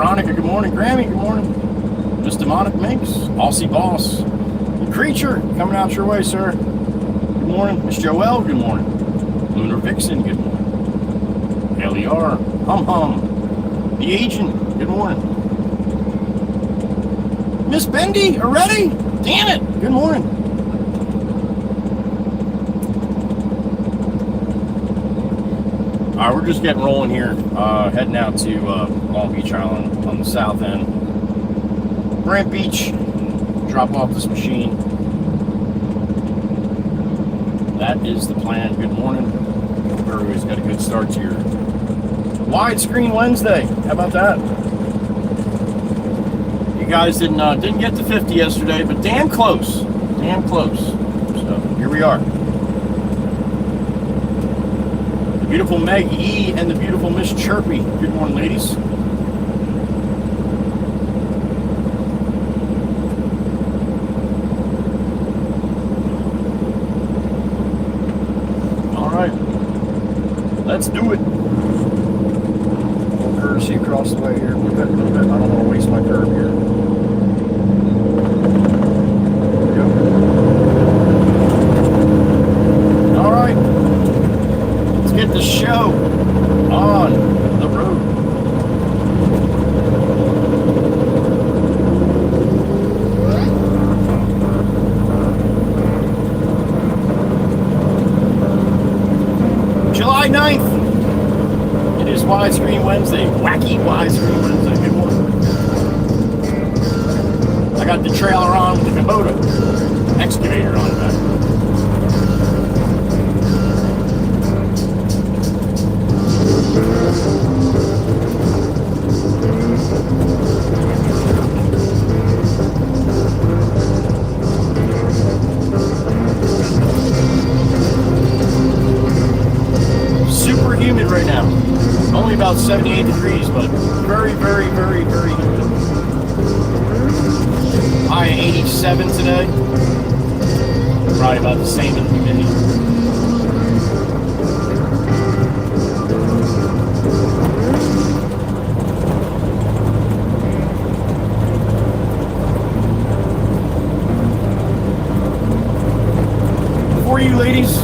Veronica, good morning. Grammy, good morning. Miss Demonic Minx, Aussie Boss. The Creature, coming out your way, sir. Good morning. Miss Joelle, good morning. Lunar Vixen, good morning. LER, Hum Hum. The Agent, good morning. Miss Bendy, already? Damn it, good morning. Alright, we're just getting rolling here, heading out to Long Beach Island on the south end. Brant Beach, drop off this machine. That is the plan. Good morning. Hope everybody's got a good start to your Widescreen Wednesday. How about that? You guys didn't get to 50 yesterday, but damn close. Damn close. So here we are. Beautiful Meg E and the beautiful Miss Chirpy. Good morning, ladies. All right, let's do it. A little courtesy across the way here. A little bit. I don't want to waste my curve here. There we go. All right. Get the show on the road. July 9th. It is Widescreen Wednesday. Wacky Widescreen Wednesday. Good morning. I got the trailer on with the Kubota excavator on the back. Super humid right now. Only about 78 degrees, but very, very, very, very humid. High 87 today. Probably about the same in humidity. For you ladies,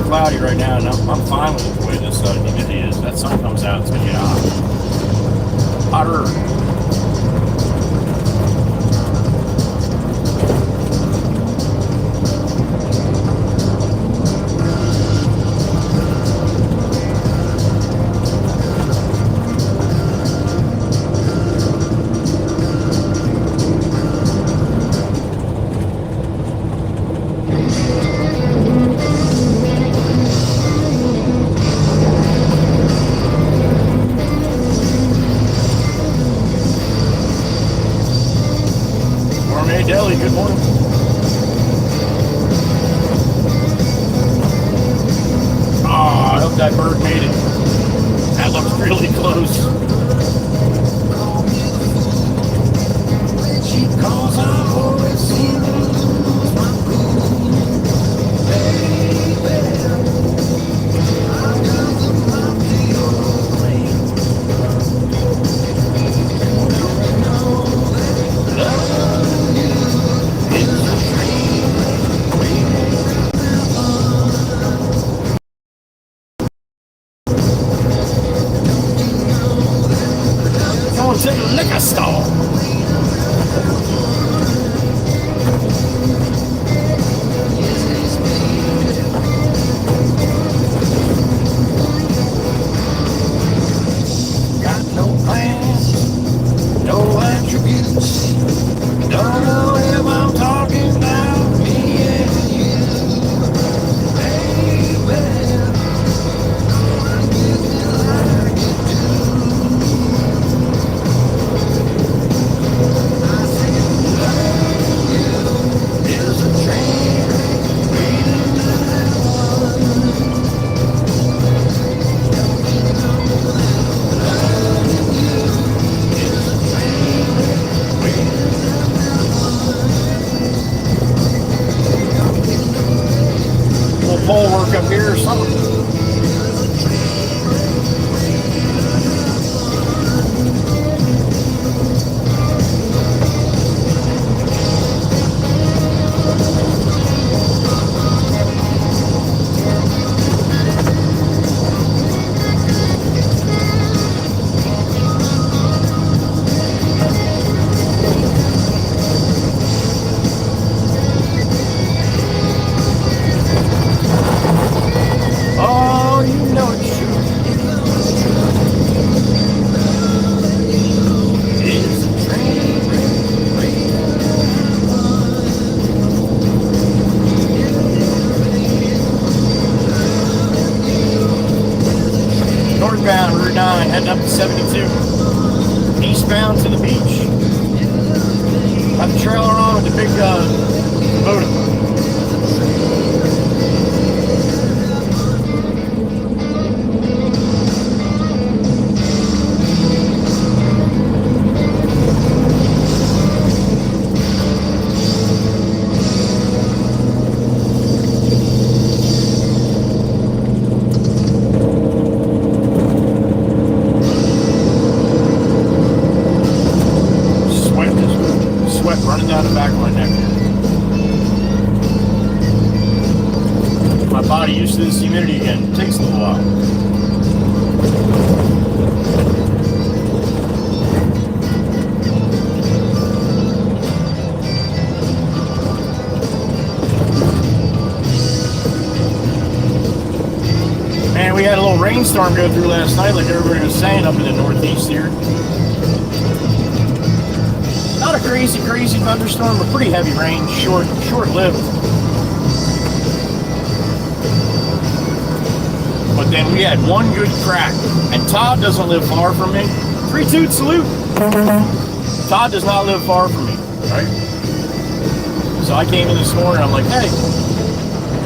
cloudy right now, and I'm fine with the way this humidity is. That sun comes out, it's gonna get hot. Hotter. work up here or something. Northbound Route 9, heading up to 72. Eastbound to the beach. Got the trailer on with the big motor. Running down the back of my neck. My body used to this humidity again. It takes a little while. Man, we had a little rainstorm go through last night, like everybody was saying, up in the northeast here. Not a crazy thunderstorm, but pretty heavy rain, short-lived. But then we had one good crack, and Todd doesn't live far from me. 3-2 salute. Todd does not live far from me, right? So I came in this morning, I'm like, hey,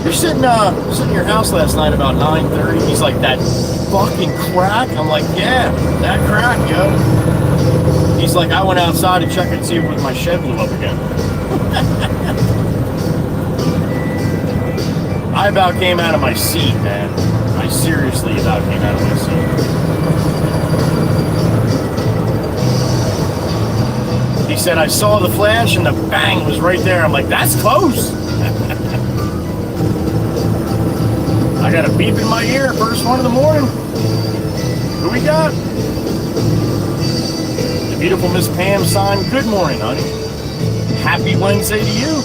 you're sitting in your house last night about 9:30. He's like, that fucking crack? I'm like, yeah, that crack, yo. He's like, I went outside to check and see if my shed blew up again. I about came out of my seat, man. I seriously about came out of my seat. He said, I saw the flash and the bang was right there. I'm like, that's close. I got a beep in my ear, first one in the morning. Who we got? Beautiful Miss Pam signed, good morning, honey. Happy Wednesday to you.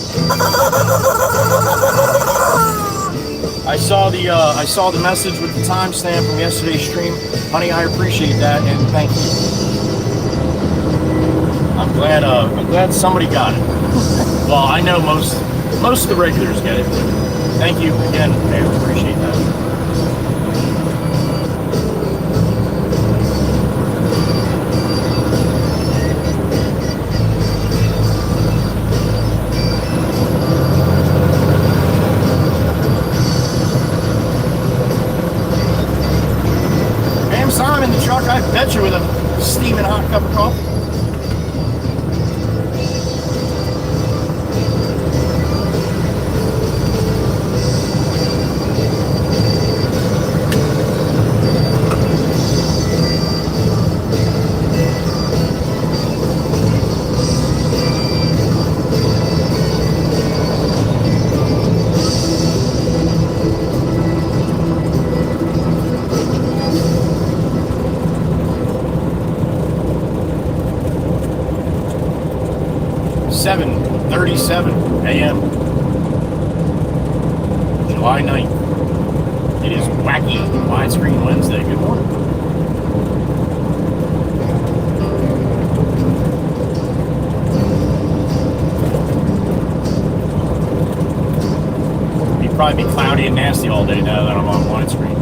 I saw the message with the timestamp from yesterday's stream. Honey, I appreciate that and thank you. I'm glad somebody got it. Well, I know most of the regulars get it, but thank you again, Pam, appreciate that. In the truck, I bet you with a steaming hot cup of coffee. .37 a.m. July 9th. It is wacky widescreen Wednesday. Good morning. It'd probably be cloudy and nasty all day now that I'm on widescreen.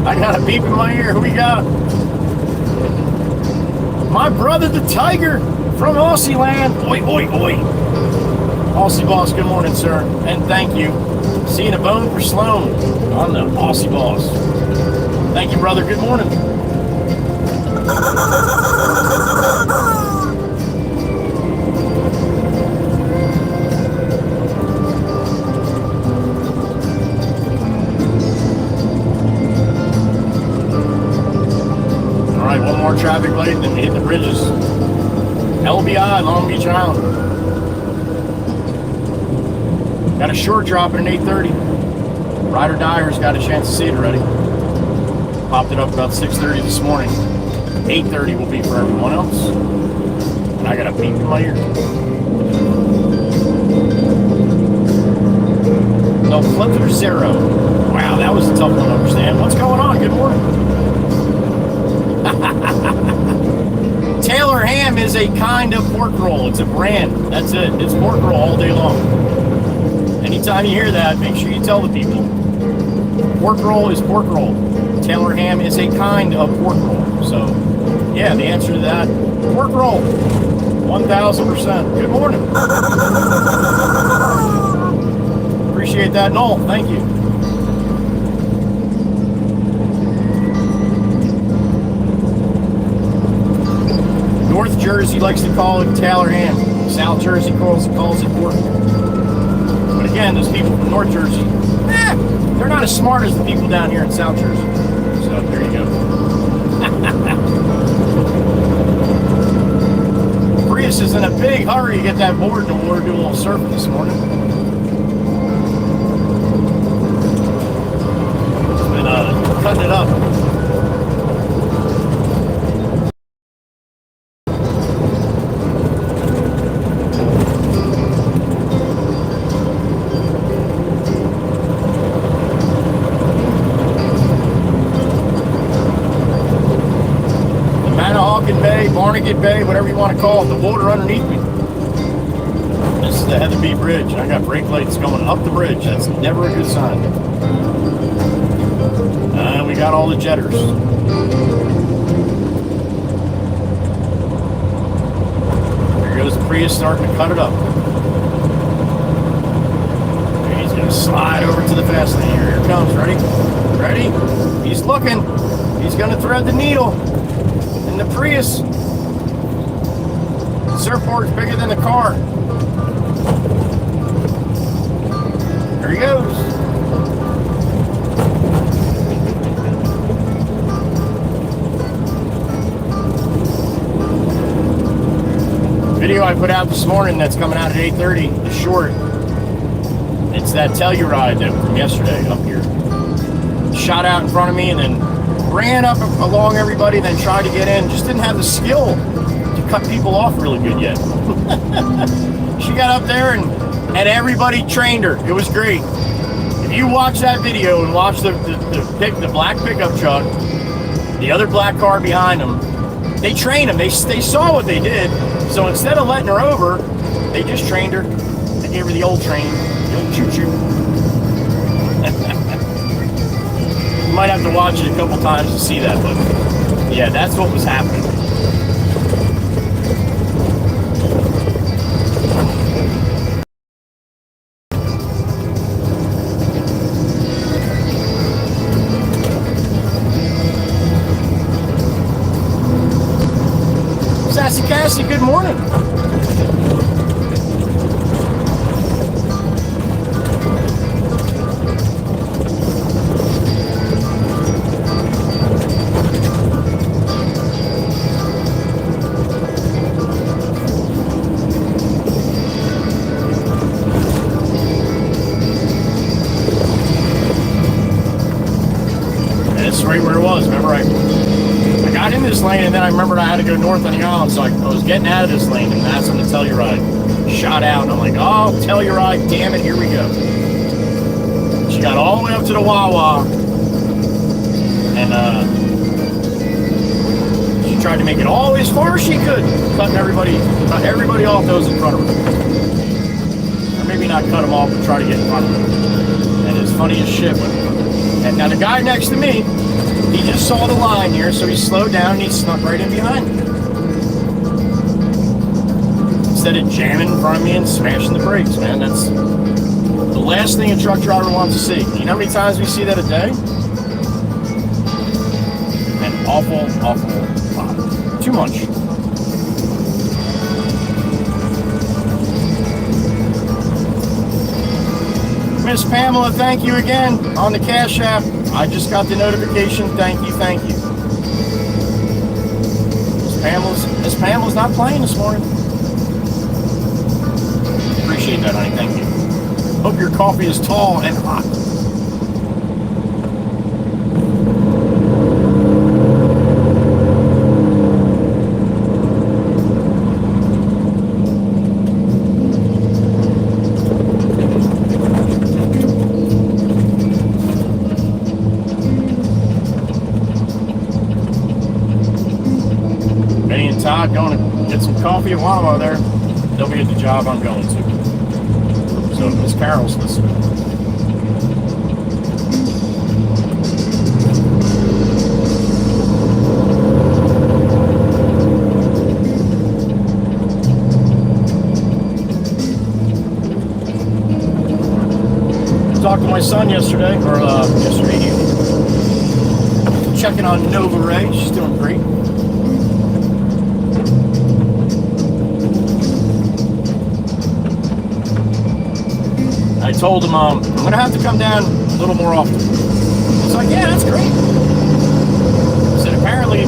I got a beep in my ear. Who we got? My brother, the Tiger. From Aussie land, oi, oi, oi. Aussie Boss, good morning, sir, and thank you. Seeing a bone for Sloan on the Aussie Boss. Thank you, brother, good morning. bridges. LBI, Long Beach Island. Got a short drop at an 8:30. Ryder Dyer's got a chance to see it already. Popped it up about 6:30 this morning. 8:30 will be for everyone else. And I got a beep in my ear. No, Clipper Zero. Wow, that was a tough one to understand. What's going on? Good morning. Taylor ham is a kind of pork roll. It's a brand. That's it. It's pork roll all day long. Anytime you hear that, make sure you tell the people. Pork roll is pork roll. Taylor ham is a kind of pork roll. So, yeah, the answer to that, pork roll. 1,000%. Good morning. Appreciate that, Noel. Thank you. North Jersey likes to call it Taylor ham. South Jersey calls it pork. But again, those people from North Jersey, they're not as smart as the people down here in South Jersey. So there you go. Prius is in a big hurry to get that board in the water, do a little surfing this morning. It's been cutting it up. Barnegat Bay, whatever you want to call it, the water underneath me. This is the Heather B Bridge, and I got brake lights going up the bridge. That's never a good sign. And we got all the jetters. There goes the Prius starting to cut it up. And he's going to slide over to the fast lane here. Here it comes. Ready? Ready? He's looking. He's going to thread the needle. And the Prius surfboard's bigger than the car. There he goes. Video I put out this morning that's coming out at 8:30, the short. It's that Telluride that from yesterday up here. Shot out in front of me and then ran up along everybody, then tried to get in. Just didn't have the skill to cut people off really good yet. She got up there and everybody trained her. It was great. If you watch that video and watch the black pickup truck, the other black car behind them, they trained them. They saw what they did. So instead of letting her over, they just trained her. They gave her the old train, the old choo-choo. You might have to watch it a couple times to see that, but yeah, that's what was happening. Sassy Cassie, good morning. Right where it was. Remember, I got in this lane and then I remembered I had to go north on the island, so I was getting out of this lane, and that's when the Telluride shot out, and I'm like, oh, Telluride, damn it, here we go. She got all the way up to the Wawa, and she tried to make it all as far as she could, cut everybody off those in front of her. Or maybe not cut them off, but try to get in front of them. And it's funny as shit. And now the guy next to me, he just saw the line here, so he slowed down and he snuck right in behind me. Instead of jamming in front of me and smashing the brakes, man. That's the last thing a truck driver wants to see. You know how many times we see that a day? An awful lot. Too much. Miss Pamela, thank you again on the Cash App. I just got the notification. Thank you, thank you. Miss Miss Pamela's not playing this morning. Appreciate that, honey. Thank you. Hope your coffee is tall and hot. Benny and Todd going to get some coffee at Wawa there. They'll be at the job I'm going to. So Miss Carol's listening. Talked to my son yesterday, or yesterday evening. Checking on Nova Ray. She's doing great. I told him I'm going to have to come down a little more often. He's like, yeah, that's great. He said, apparently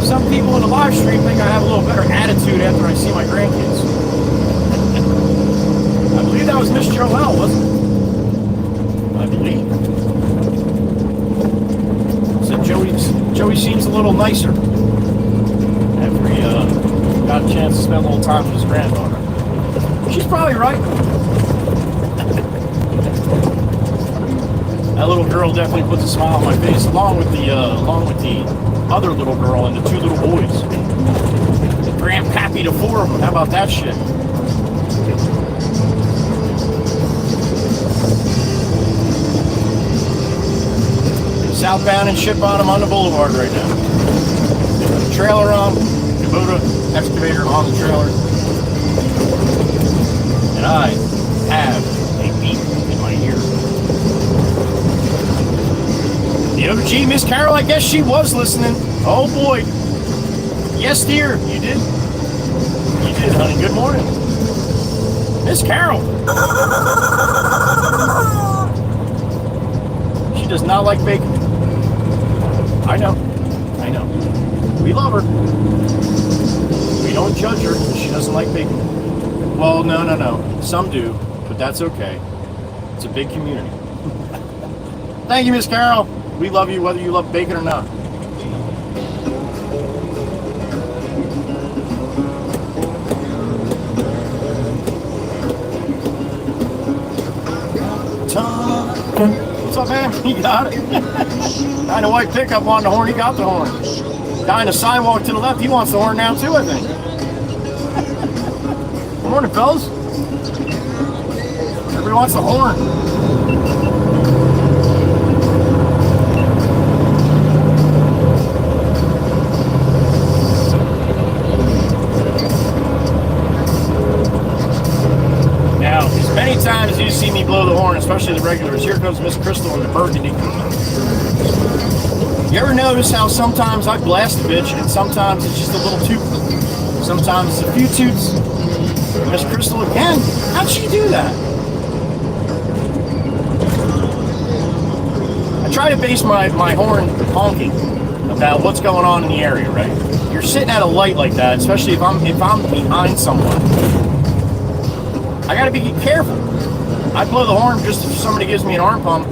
some people in the live stream think I have a little better attitude after I see my grandkids. I believe that was Miss Joelle, wasn't it? I believe. Said Joey seems a little nicer after he got a chance to spend a little time with his granddaughter. She's probably right. That little girl definitely puts a smile on my face, along with the other little girl and the two little boys. Grandpappy to four of them. How about that shit? Southbound and ship on them on the boulevard right now. The trailer on, Kubota excavator on the trailer. And I have a beat in my ear. The OG Miss Carol, I guess she was listening. Oh boy. Yes, dear, you did. You did, honey. Good morning. Miss Carol. She does not like bacon. I know. We love her. We don't judge her because she doesn't like bacon. Well, no. Some do, but that's okay. It's a big community. Thank you, Miss Carol. We love you whether you love bacon or not. What's up, man? You got it. Guy in the white pickup wanted the horn. He got the horn. Guy in the sidewalk to the left, he wants the horn now too, I think. Good morning, fellas. Everybody wants the horn. Now, as many times as you see me blow the horn, especially the regulars, here comes Miss Crystal in the burgundy. You ever notice how sometimes I blast a bitch and sometimes it's just a little toot? Sometimes it's a few toots. Miss Crystal again. How'd she do that? I try to base my horn honking about what's going on in the area, right? You're sitting at a light like that, especially if I'm behind someone. I gotta be careful. I blow the horn just if somebody gives me an arm pump,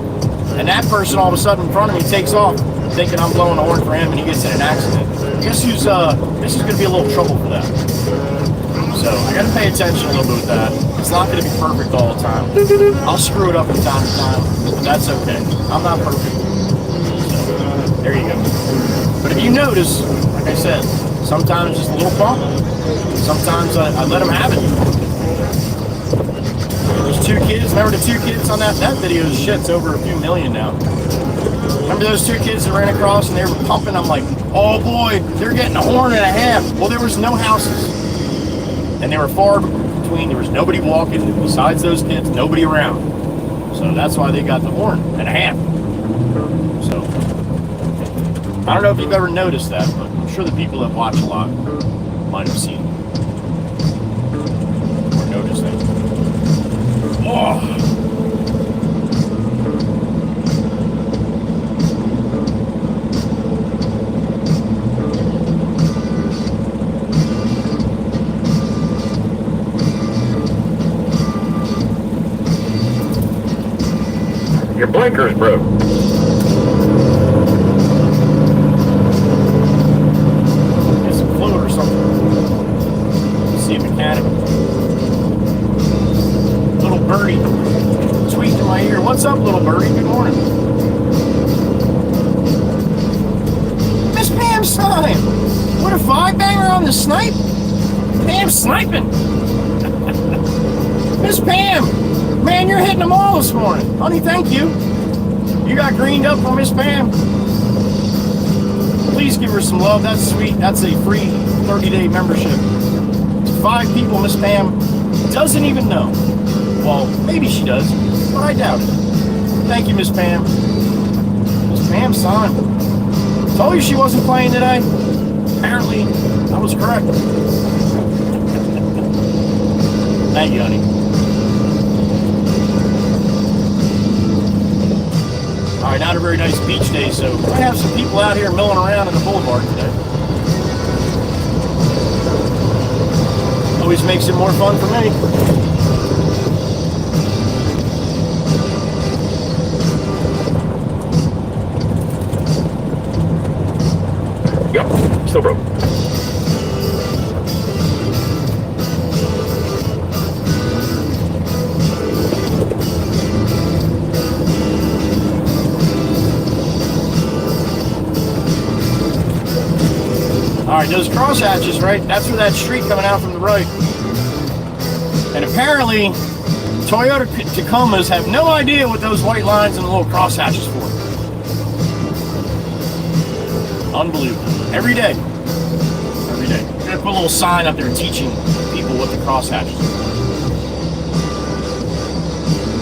and that person all of a sudden in front of me takes off, thinking I'm blowing the horn for him, and he gets in an accident. Guess who's this is gonna be a little trouble for that. So I gotta pay attention a little bit with that. It's not gonna be perfect all the time. I'll screw it up from time to time, but that's okay. I'm not perfect. So there you go. But if you notice, like I said, sometimes just a little bump. Sometimes I let them have it. Those two kids, remember the two kids on that video? Shit's over a few million now. Remember those two kids that ran across and they were pumping? I'm like, oh boy, they're getting a horn and a half. Well, there was no houses. And they were far between. There was nobody walking. Besides those kids, nobody around. So that's why they got the horn and a half. So, I don't know if you've ever noticed that, but I'm sure the people that watch a lot might have seen it. Or noticed that. Oh. Your blinker's broke. It's a fluid or something. Let's see a mechanic. Little birdie tweaked in my ear. What's up, little birdie? Good morning. Miss Pam's time. What a five-banger on the snipe. Pam's sniping. Miss Pam, man, you're hitting them all this morning. Honey, thank you. You got greened up for Miss Pam. Please give her some love. That's sweet. That's a free 30-day membership. To 5 people Miss Pam doesn't even know. Well, maybe she does, but I doubt it. Thank you, Miss Pam. Miss Pam's time. Told you she wasn't playing today. Apparently, I was correct. Thank you, honey. All right, not a very nice beach day, so I have some people out here milling around in the boulevard today. Always makes it more fun for me. Yep, still broke. All right, those crosshatches, right? That's where that street coming out from the right. And apparently, Toyota Tacomas have no idea what those white lines and the little crosshatches for. Unbelievable. Every day. Every day. I'm gonna put a little sign up there teaching people what the crosshatches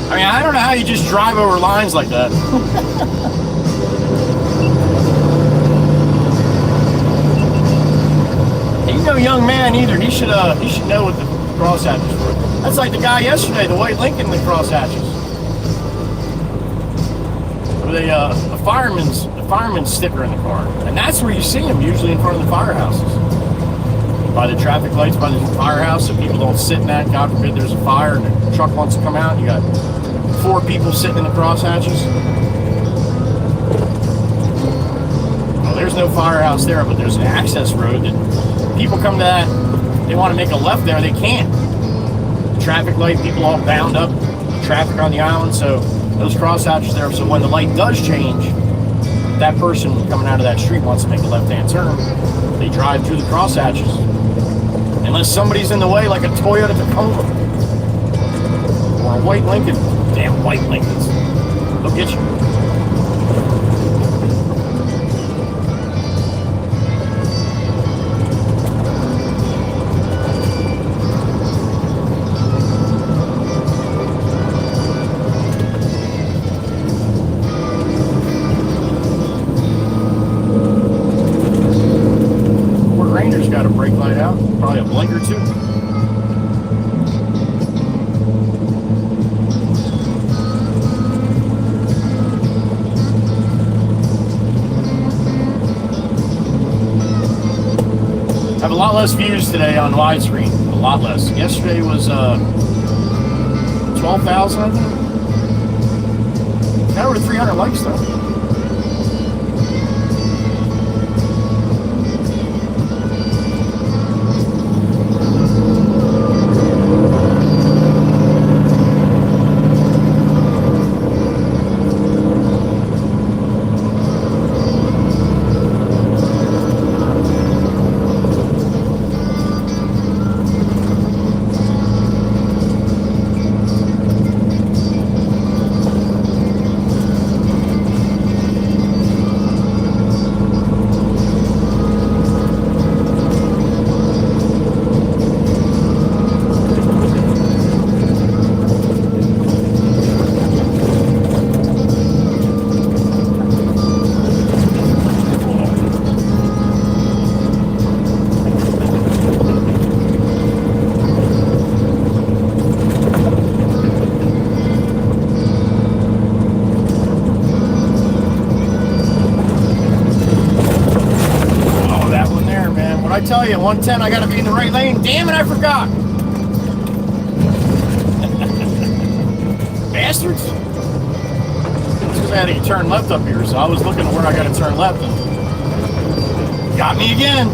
are. I mean, I don't know how you just drive over lines like that. He's no young man either. He should know what the crosshatches were. That's like the guy yesterday, the white Lincoln with crosshatches. With a fireman's sticker in the car. And that's where you see them, usually in front of the firehouses. By the traffic lights, by the firehouse, so people don't sit in that. God forbid there's a fire and the truck wants to come out. You got 4 people sitting in the crosshatches. Well, there's no firehouse there, but there's an access road that people come to that. They want to make a left there, they can't. The traffic light, people all bound up, traffic on the island, so those crosshatches there, so when the light does change, that person coming out of that street wants to make a left-hand turn, they drive through the crosshatches. Unless somebody's in the way, like a Toyota Tacoma or a white Lincoln. Damn white Lincolns. They'll get you. Got a brake light out, probably a blinker too. Have a lot less views today on widescreen, a lot less. Yesterday was 12,000, I think. Got over 300 likes though. I tell you, 110, I gotta be in the right lane. Damn it, I forgot. Bastards. because I had to turn left up here, so I was looking at where I got to turn left, and got me again.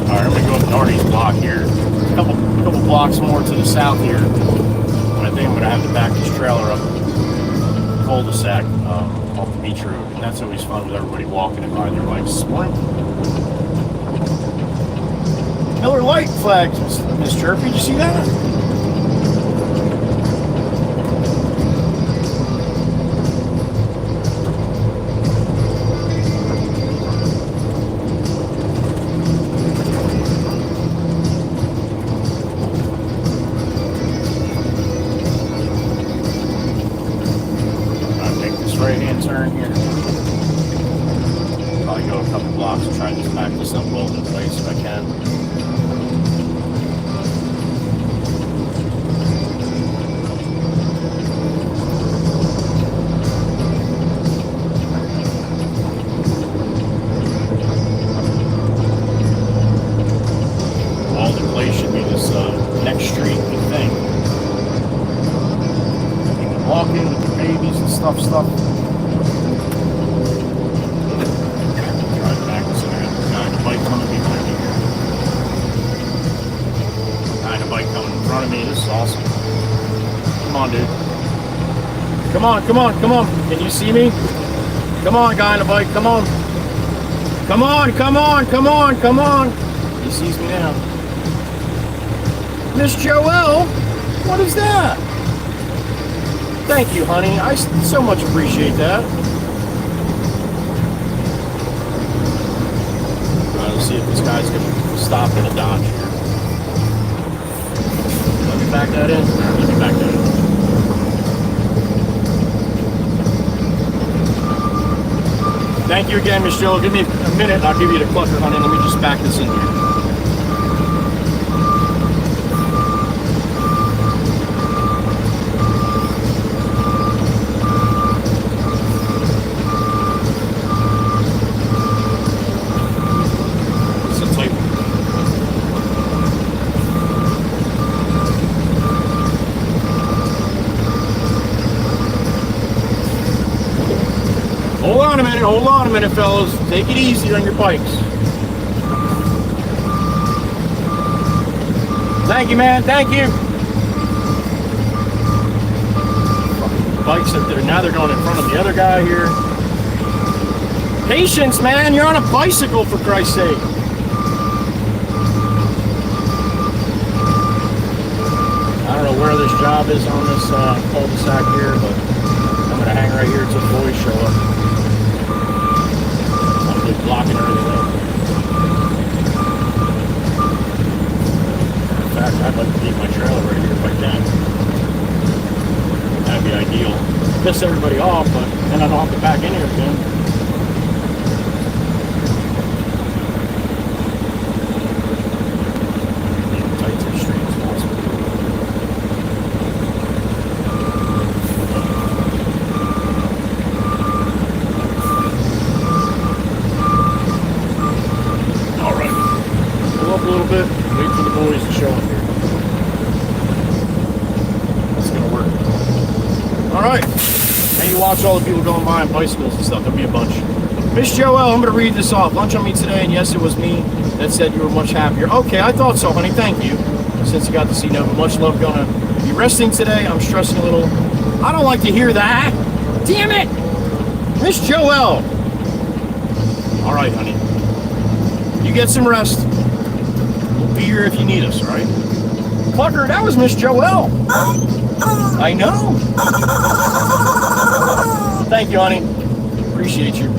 All right, I'm gonna go up Nardi's block here. A couple blocks more to the south here, and I think I'm gonna have to back this trailer up cul-de-sac off the beach road, and that's always fun with everybody walking and riding their bikes this morning. Miller Lite flag, Miss Chirpy, did you see that? I'll take this right-hand turn here. Probably go a couple blocks and try and just back this up well in place if I can. Stuff. Drive back this way. Got a bike coming behind me here. Got a bike coming in front of me. This is awesome. Come on, dude. Come on. Can you see me? Come on, guy on a bike. Come on. Come on. He sees me now. Miss Joelle, what is that? Thank you, honey. I so much appreciate that. Let's see if this guy's going to stop in a Dodge here. Let me back that in. Thank you again, Miss Joe. Give me a minute. I'll give you the clucker, honey. Let me just back this in here. Hold on a minute, fellas. Take it easy on your bikes. Thank you, man. Thank you. Bikes up there. Now they're going in front of the other guy here. Patience, man. You're on a bicycle, for Christ's sake. I don't know where this job is on this cul-de-sac here, but I'm going to hang right here until the boys show up. Blocking everything up. In fact, I'd like to leave my trailer right here if I can. That'd be ideal. Piss everybody off, but then I don't have to back in here again. Tight to the street as possible. Up a little bit, wait for the boys to show up here. That's gonna work. Alright. And you watch all the people going by on bicycles and stuff. There'll be a bunch. Miss Joelle, I'm gonna read this off. Lunch on me today, and yes, it was me that said you were much happier. Okay, I thought so, honey. Thank you. Since you got to see Nova. Much love. Gonna be resting today. I'm stressing a little. I don't like to hear that. Damn it! Miss Joelle. Alright, honey. You get some rest. Be here if you need us, right? Fucker, that was Miss Joelle. I know. Thank you, honey. Appreciate you.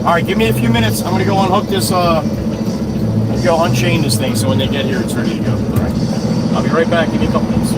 All right, give me a few minutes. I'm gonna go unhook this. Go unchain this thing so when they get here, it's ready to go. All right. I'll be right back. Give me a couple minutes.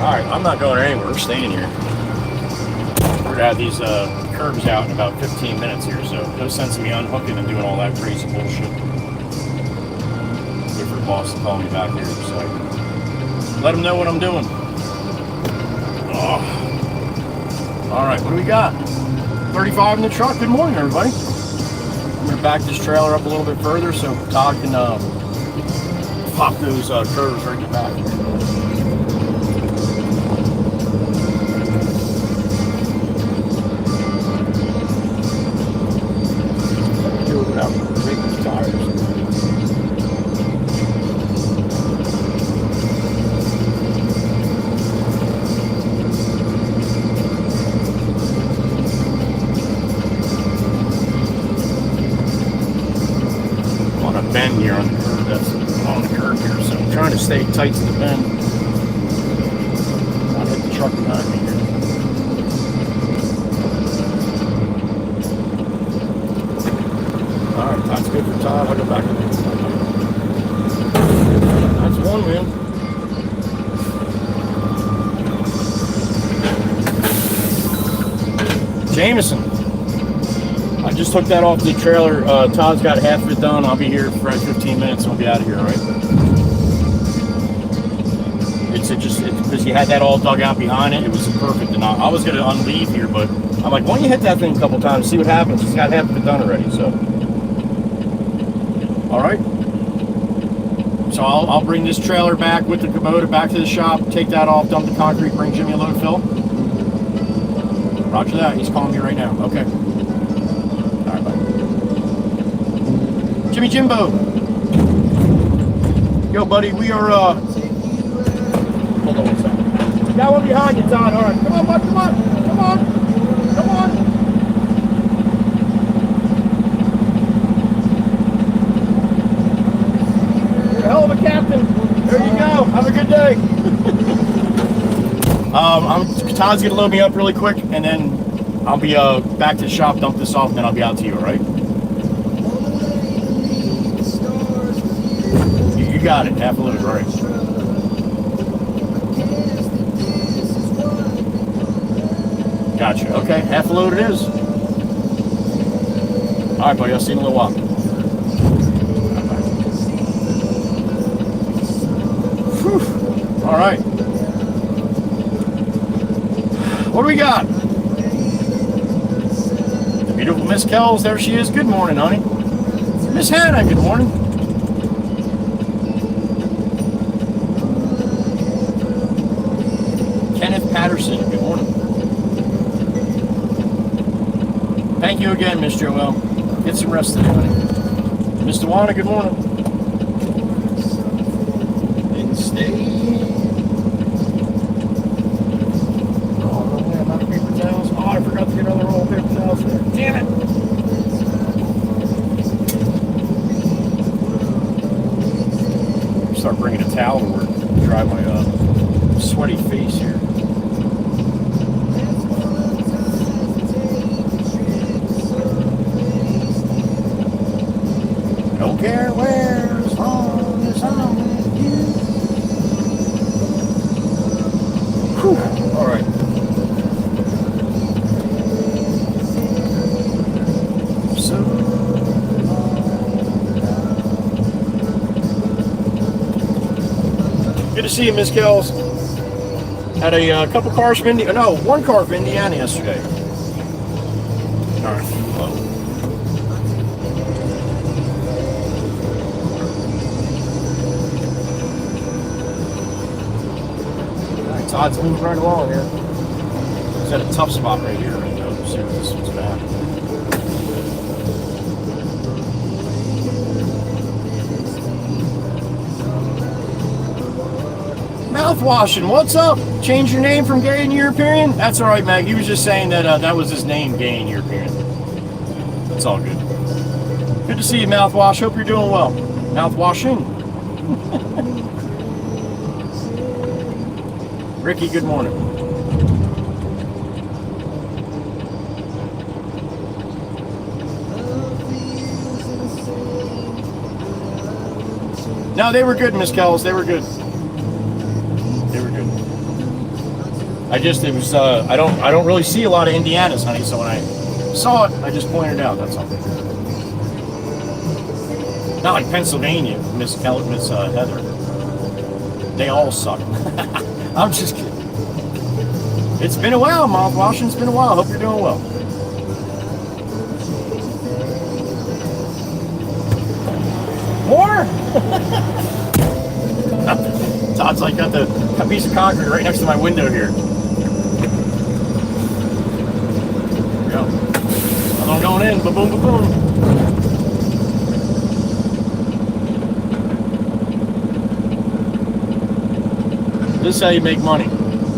Alright, I'm not going anywhere. We're staying here. We're gonna have these curbs out in about 15 minutes here, so no sense in me unhooking and doing all that crazy bullshit. Wait for the boss to call me back here, so let him know what I'm doing. Oh. Alright, what do we got? 35 in the truck. Good morning, everybody. I'm gonna back this trailer up a little bit further so Todd can pop those curves right in the back here. Do it without breaking the tires. On a bend here on the curve, that's on the curve here, so I'm trying to stay tight to the bend. Not hit the truck behind me here. Alright, that's good for Todd. I'll go back to the That's one wheel. Jameson. I just took that off the trailer. Todd's got half of it done. I'll be here for 15 minutes and I'll be out of here, all right? It's because you had that all dug out behind it. It was perfect. And I was going to unleave here, but I'm like, why don't you hit that thing a couple times, see what happens? He's got half of it done already, so. All right. So I'll bring this trailer back with the Kubota back to the shop, take that off, dump the concrete, bring Jimmy a load fill. Roger that. He's calling me right now. Okay. All right, bye. Jimmy Jimbo. Yo, buddy, we are, hold on one second. Got one behind you, Todd. All right. Come on, bud. Come on. Come on. Come on. You're a hell of a captain. There you go. Have a good day. Todd's gonna load me up really quick, and then I'll be back to the shop, dump this off, and then I'll be out to you. All right? You got it. Half a load, right? Gotcha. Okay, half a load it is. All right, buddy. I'll see you in a little while. Whew. All right. What do we got? The beautiful Miss Kells. There she is. Good morning, honey. Miss Hannah. Good morning. Kenneth Patterson. Good morning. Thank you again, Miss Joelle. Get some rest today, honey. Miss Dewana, good morning. And stay. Oh, man, not paper towels. Oh, I forgot to get another roll of paper towels there. Damn it. Start bringing a towel to work. Dry my sweaty face here. Don't care where, as long as I'm with you. Whew. All right. So, good to see you, Miss Kells. Had a couple cars from Indiana. No, one car from Indiana yesterday. All right. Well, Todd's moving right along here. He's at a tough spot right here. Right now. See what this one's gonna happen. Mouthwashing, what's up? Change your name from Gay and European? That's all right, Meg. He was just saying that that was his name, Gay and European. That's all good. Good to see you, Mouthwash. Hope you're doing well. Mouthwashing. Ricky, good morning. No, they were good, Miss Kells. They were good. They were good. it was, I don't really see a lot of Indianas, honey, so when I saw it, I just pointed it out, that's all. Not like Pennsylvania, Miss Heather. They all suck. I'm just kidding. It's been a while, Mouthwashing. It's been a while. Hope you're doing well. More? Todd's like got the piece of concrete right next to my window here. There we go. I'm going in. Ba-boom, ba-boom. This is how you make money.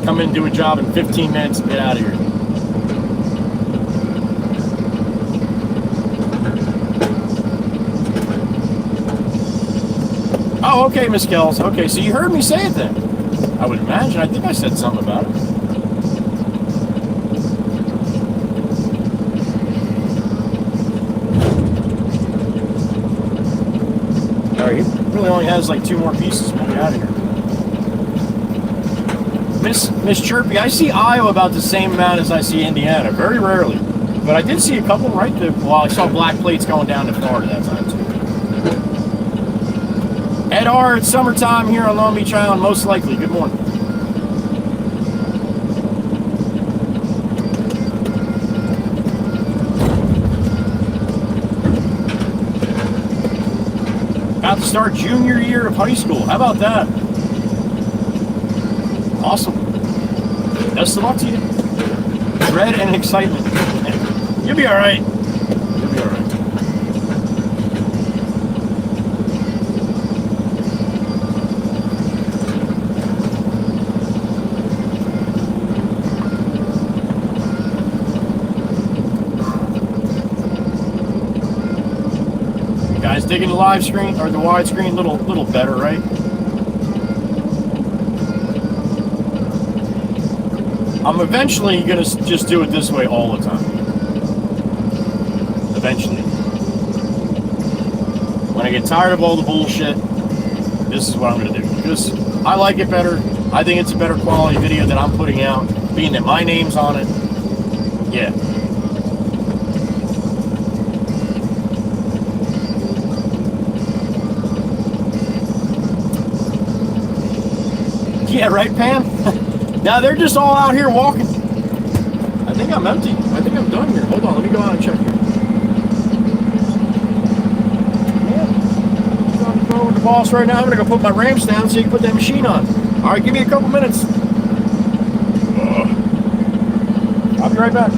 Come in, do a job in 15 minutes, and get out of here. Oh, okay, Miss Kells. Okay, so you heard me say it then. I would imagine. I think I said something about it. All right, he really only has like 2 more pieces. We'll get out of here. Miss Chirpy, I see Iowa about the same amount as I see Indiana, very rarely. But I did see a couple right to, well, I saw black plates going down to Florida that time too. Ed R, it's summertime here on Long Beach Island, most likely. Good morning. About to start junior year of high school. How about that? Awesome. Best of luck to you. Dread and excitement. You'll be all right. You'll be all right. You guys digging the live screen or the widescreen? Little better, right? I'm eventually going to just do it this way all the time. Eventually. When I get tired of all the bullshit, this is what I'm going to do. Because I like it better. I think it's a better quality video that I'm putting out. Being that my name's on it. Yeah. Yeah, right, Pam? Now they're just all out here walking. I think I'm empty. I think I'm done here. Hold on, let me go out and check here. Yeah. I'm going with the boss right now. I'm gonna go put my ramps down so you can put that machine on. All right, give me a couple minutes. I'll be right back.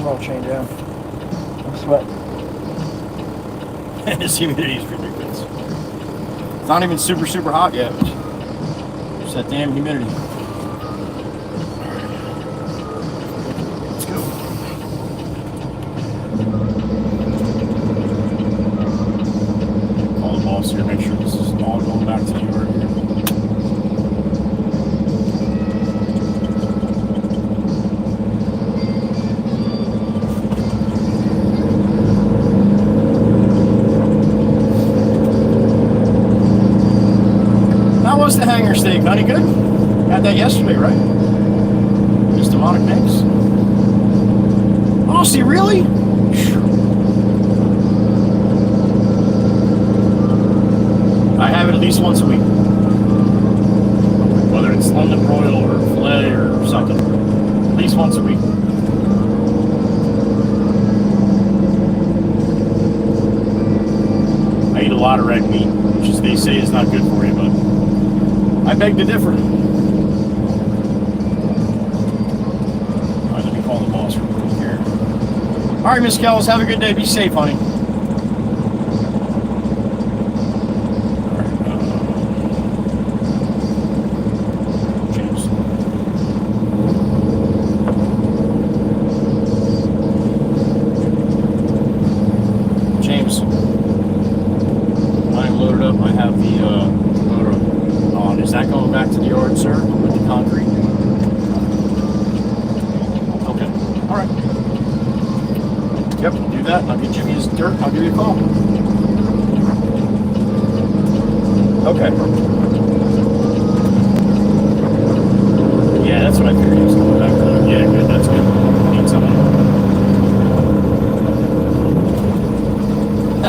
I'll change out. I'm sweating. This humidity is ridiculous. It's not even super, super hot yet. Just that damn humidity. Let's go. Call the boss here, make sure this is all going back to the yard here. What's the hanger steak, honey? Good? Had that yesterday, right? Just demonic mix. Oh, see, really? I have it at least once a week. Whether it's London broil or filet or something. At least once a week. I eat a lot of red meat, which is, they say is not good for you, but I beg to differ. All right, let me call the boss real quick here. All right, Miss Kells, have a good day. Be safe, honey. All right, James. James, I'm loaded up. I have the motor on. Is that going back to the yard, sir, with the concrete? Okay. All right. Yep, do that. I'll get Jimmy his dirt. I'll give you a call. Okay. Yeah, that's what I figured he was coming back to. Yeah, good. That's good. Need something.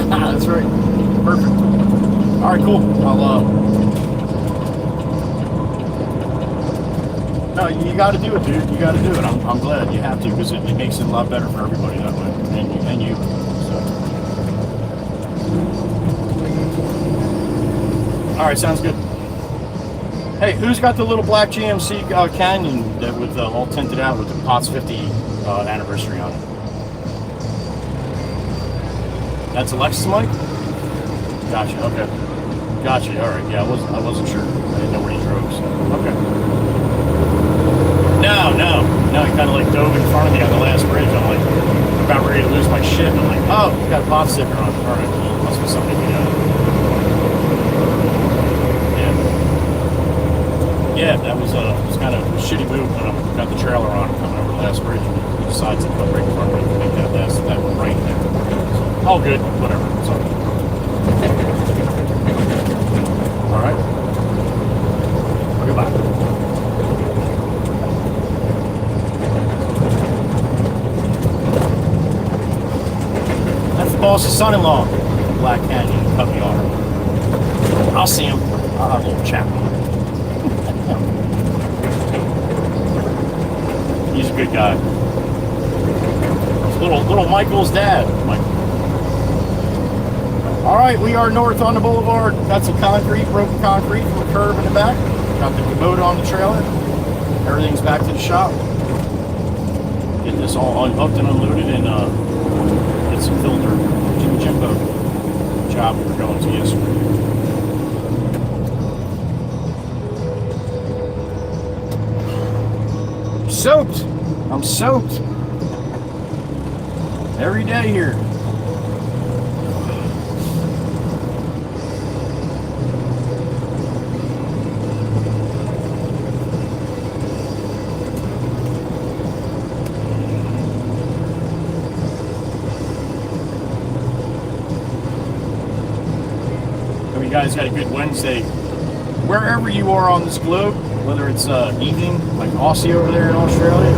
That's right. Perfect. All right, cool. No, you got to do it, dude. You got to do it. I'm glad you have to, because it makes it a lot better for everybody that way, and you. So. All right, sounds good. Hey, who's got the little black GMC Canyon that with all tinted out with the POTS 50 anniversary on it? That's Alexis Mike? Gotcha. Okay. Gotcha. All right. Yeah, I wasn't sure. I didn't know where he drove. So. Okay. No, he kind of like dove in front of me on the last bridge. I'm like about ready to lose my shit. I'm like, oh, you got a pot sticker on. All right, well, must be something we got. Yeah, that was kind of a shitty move when I got the trailer on coming over the last bridge. He decides to put right in front of me to make that one right there. So, all good, whatever. So. All right. Goodbye. Boss's son-in-law, Black Canyon, puppy owner. I'll see him. I'll have a little chat with him. He's a good guy. It's little Michael's dad, Michael. All right, we are north on the boulevard. Got some concrete, broken concrete from the curb in the back. Got the Kubota on the trailer. Everything's back to the shop. Getting this all unhooked and unloaded and get some filter. Jimbo job we were going to yesterday. Soaked. I'm soaked. Every day here. You guys got a good Wednesday. Wherever you are on this globe, whether it's evening, like Aussie over there in Australia,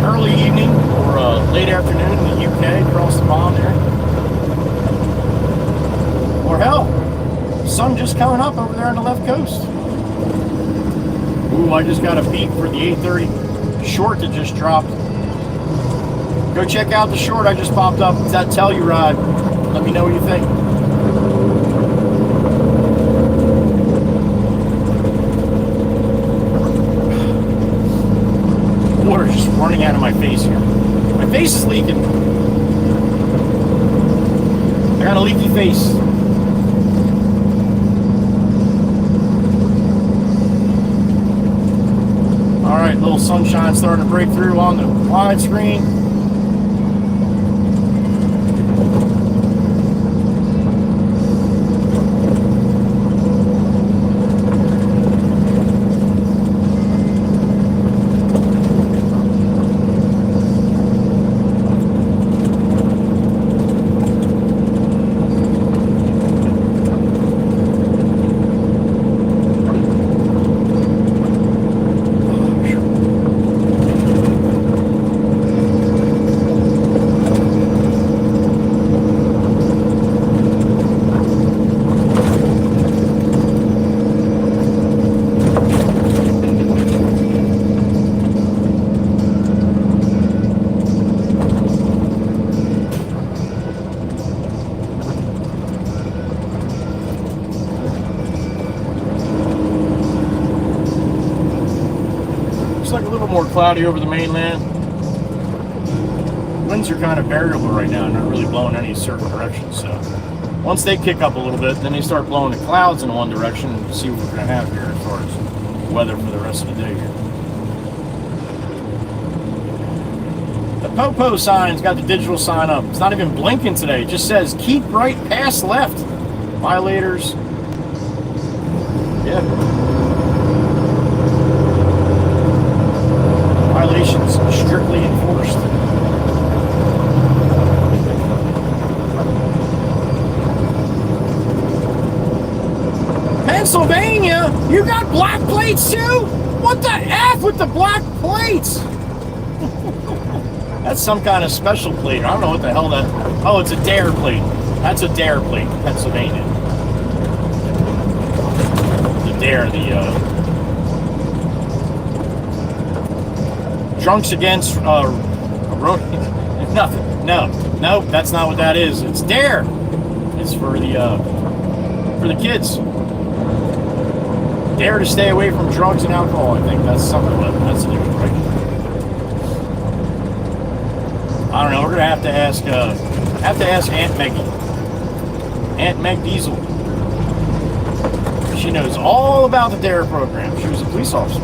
early evening, or late afternoon in the UK, across the pond there. Or hell, sun just coming up over there on the left coast. Ooh, I just got a beat for the 8:30 short that just dropped. Go check out the short I just popped up. It's that Telluride. Let me know what you think. water's just running out of my face here. My face is leaking. I got a leaky face. All right, little sunshine starting to break through on the widescreen. More cloudy over the mainland. Winds are kind of variable right now, not really blowing any certain direction. So once they kick up a little bit, then they start blowing the clouds in one direction and see what we're going to have here as far as weather for the rest of the day here. The Popo sign's got the digital sign up. It's not even blinking today. It just says keep right, pass left. Violators. Yeah. Violations strictly enforced. Pennsylvania? You got black plates too? What the F with the black plates? That's some kind of special plate. I don't know what the hell that... Oh, it's a dare plate. That's a dare plate, Pennsylvania. The dare, Drunks against nothing. No, that's not what that is. It's dare. It's for the kids. Dare to stay away from drugs and alcohol. I think that's something. That's a different right. I don't know. We're gonna have to ask Aunt Maggie, Aunt Meg Diesel. She knows all about the dare program. She was a police officer.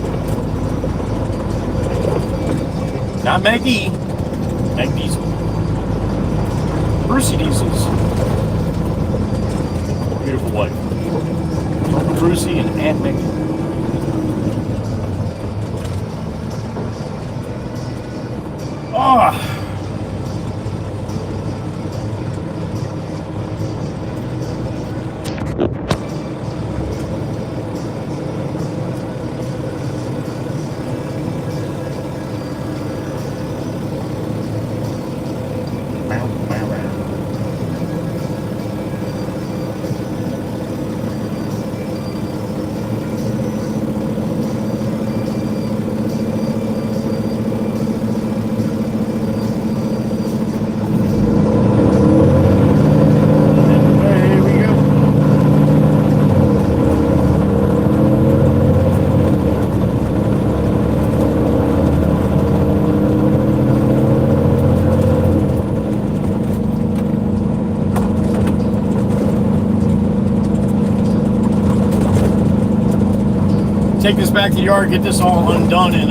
Not Maggie. Meg Diesel. Brucey Diesel's beautiful wife. Uncle Brucey and Aunt Maggie. Oh. Take this back to the yard, get this all undone, and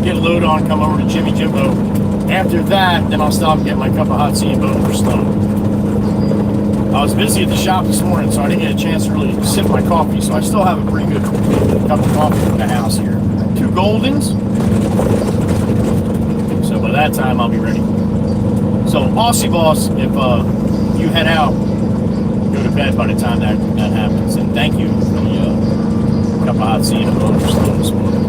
get a load on, come over to Jimmy Jimbo. After that, then I'll stop and get my cup of hot tea and vote for Stone. I was busy at the shop this morning, so I didn't get a chance to really sip my coffee, so I still have a pretty good cup of coffee in the house here. 2 Goldens. So by that time, I'll be ready. So, Aussie Boss, if you head out, go to bed by the time that happens. And thank you for the cup of hot tea and a vote for Stone this morning.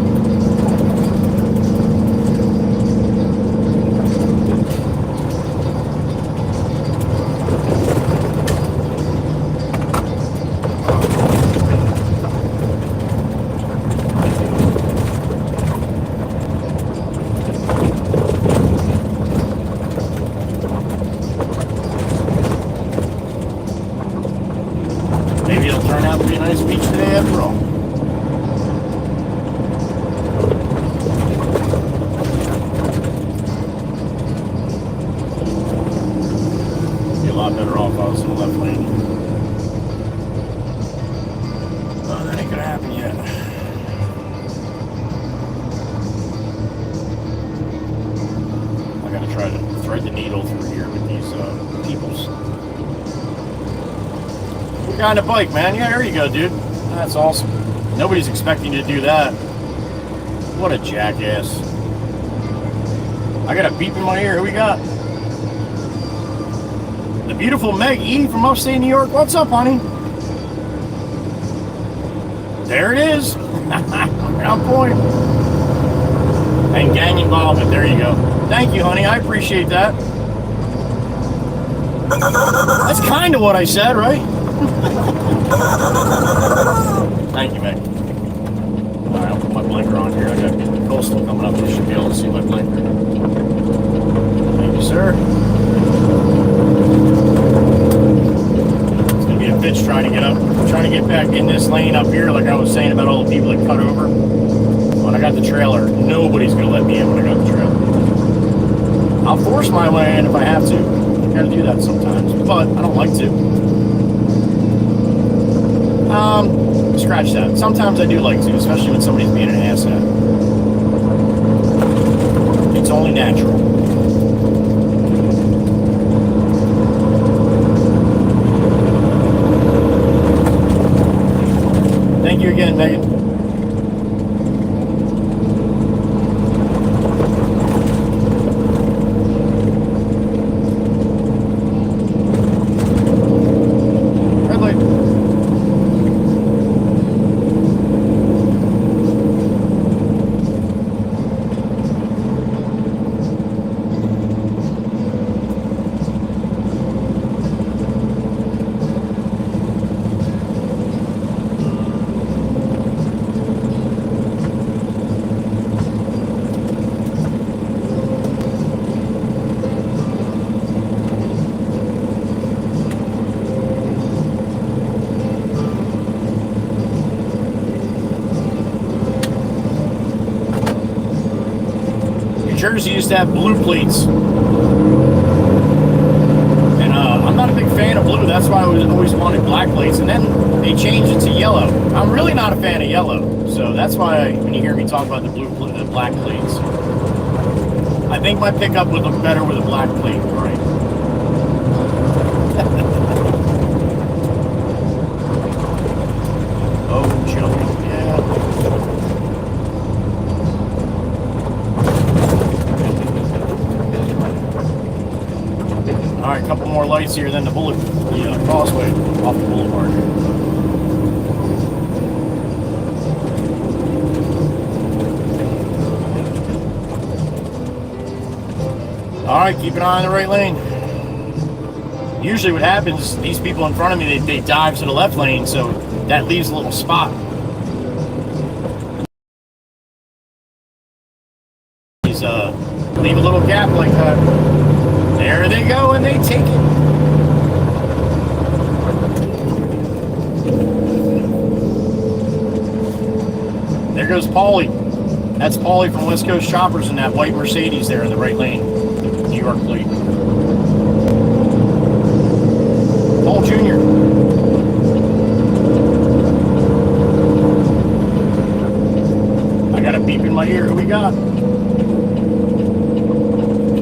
Maybe it'll turn out to be a nice beach today after all. left lane. Oh, that ain't gonna happen yet. I gotta try to thread the needle through here with these peoples. We got a bike, man. Yeah, there you go, dude. That's awesome. Nobody's expecting you to do that. What a jackass. I got a beep in my ear. Who we got? The beautiful Meg E from upstate New York. What's up, honey? There it is. On point. And gang involvement. There you go. Thank you, honey. I appreciate that. That's kind of what I said, right? Thank you, Meg. All right, I'll put my blinker on here. I got coastal coming up. You should be able to see my blinker. Thank you, sir. It's gonna be a bitch trying to get up, trying to get back in this lane up here, like I was saying about all the people that cut over. When I got the trailer, nobody's gonna let me in when I got the trailer. I'll force my way in if I have to. I gotta do that sometimes, but I don't like to. Scratch that. Sometimes I do like to, especially when somebody's being an asshat. It's only natural. Thank you again, Megan. Jersey used to have blue plates, and I'm not a big fan of blue. That's why I always wanted black plates, and then they changed it to yellow. I'm really not a fan of yellow, so that's why when you hear me talk about the black plates, I think my pickup would look better with a black plate, right? Oh, jumping, yeah. All right, a couple more lights here, then the crossway off the boulevard. All right, keep an eye on the right lane. Usually what happens, these people in front of me, they dive to the left lane, so that leaves a little spot. Please leave a little gap like that. There they go, and they take it. There goes Paulie. That's Paulie from West Coast Choppers in that white Mercedes there in the right lane. New York plate. Paul Jr. I got a beep in my ear. Who we got?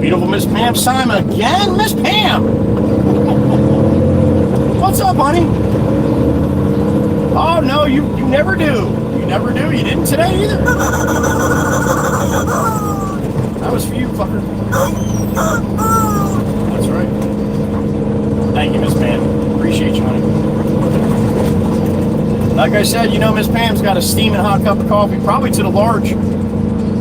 Beautiful Miss Pam Simon again. Miss Pam! What's up, honey? Oh, no, you never do. You never do. You didn't today either. That was for you, fucker. That's right. Thank you, Miss Pam. Appreciate you, honey. Like I said, you know, Miss Pam's got a steaming hot cup of coffee, probably to the large.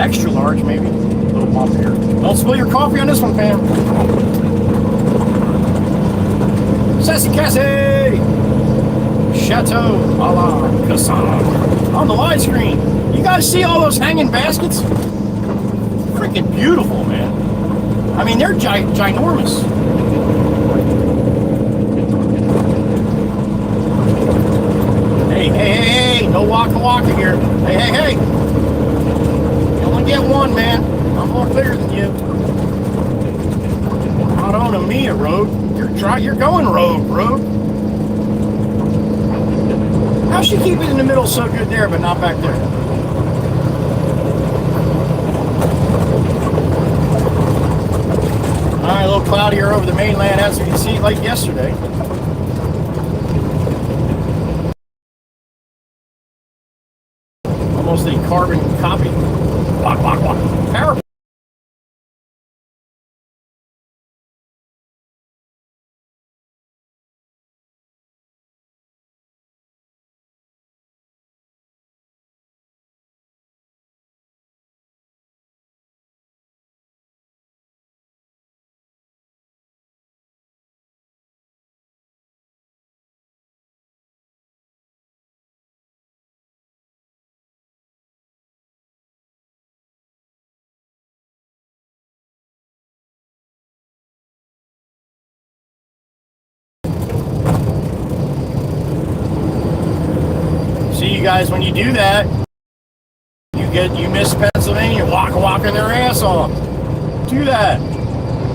Extra large, maybe. A little bump here. Don't spill your coffee on this one, Pam. Sassy Cassie! Chateau a la Cassan. On the widescreen. You guys see all those hanging baskets? Freaking beautiful, man. I mean, they're ginormous. Hey, no waka here. Hey. You only get one, man. I'm more clear than you. Not on a Mia road. You're You're going rogue. How's she keep it in the middle so good there, but not back there? All right, a little cloudier over the mainland, as you can see, like yesterday. Almost a carbon copy. Walk. Power. See, you guys, when you do that, you miss Pennsylvania walking their ass off. Do that.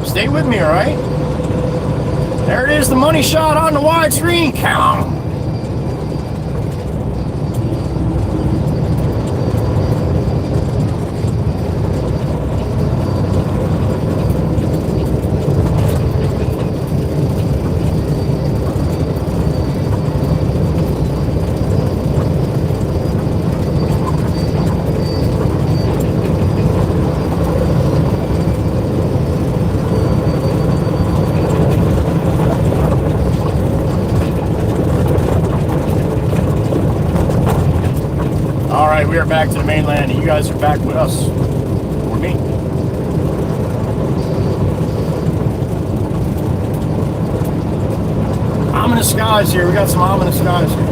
Stay with me, all right? There it is, the money shot on the widescreen. Count 'em. We are back to the mainland, and you guys are back with us, or me. Ominous skies here. We got some ominous skies here.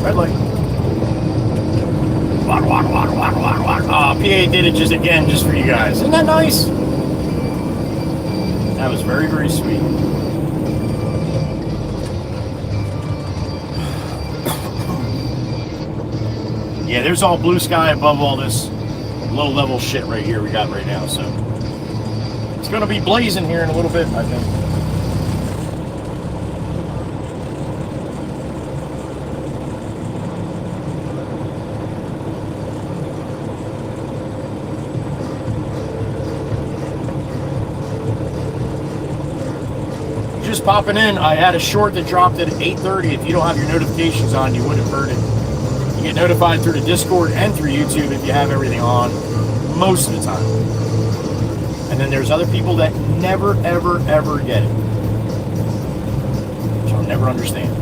Red light. PA did it just for you guys. Isn't that nice? That was very, very sweet. Yeah, there's all blue sky above all this low level shit right here we got right now, so it's gonna be blazing here in a little bit, I think. Just popping in, I had a short that dropped at 8:30. If you don't have your notifications on, you would have heard it. You get notified through the Discord and through YouTube if you have everything on, most of the time. And then there's other people that never, ever, ever get it, which I'll never understand.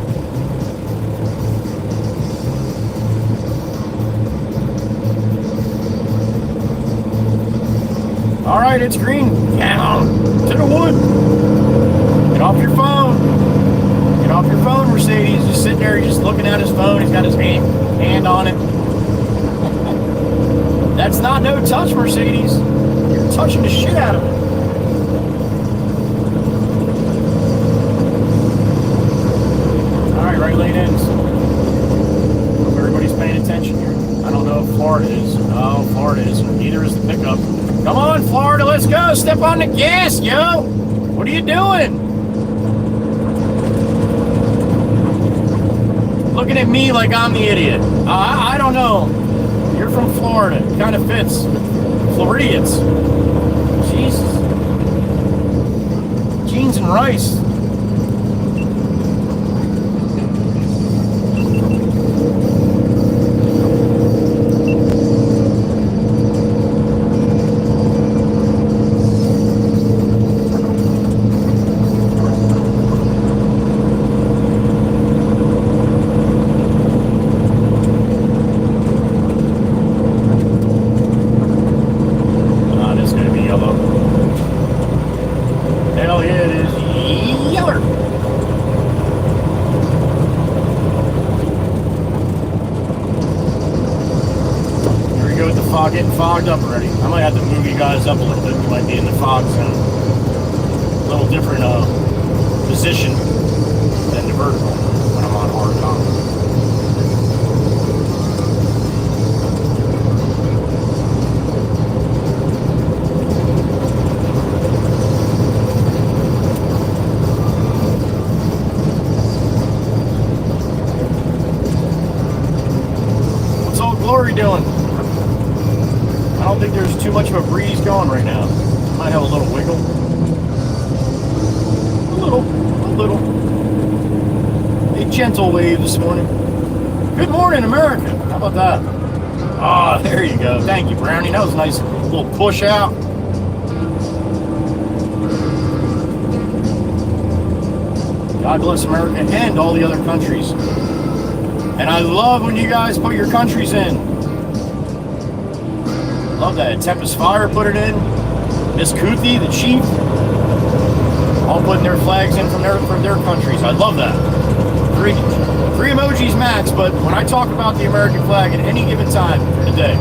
All right, it's green. Down to the wood. Get off your phone. Get off your phone, Mercedes. Just sitting there, he's just looking at his phone. He's got his hand on it. That's not no touch, Mercedes. You're touching the shit out of it. All right, right lane ends. Hope everybody's paying attention here. I don't know if Florida is. No, Florida isn't. Neither is the pickup. Come on, Florida, let's go. Step on the gas, yo. What are you doing? Looking at me like I'm the idiot. I don't know. You're from Florida. It kind of fits. Floridians. Jesus. Jeans and rice. Getting fogged up already. I might have to move you guys up a little bit. We might be in the fog zone. little different position than the vertical when I'm on horizontal. What's Old Glory doing? I don't think there's too much of a breeze going right now. Might have a little wiggle. A little. A gentle wave this morning. Good morning, America. How about that? Ah, there you go. Thank you, Brownie. That was a nice little push out. God bless America and all the other countries. And I love when you guys put your countries in. Love that. Tempest Fire put it in. Miss Kuthi, the chief, all putting their flags in from their countries. I love that. Three emojis max, but when I talk about the American flag at any given time in the day,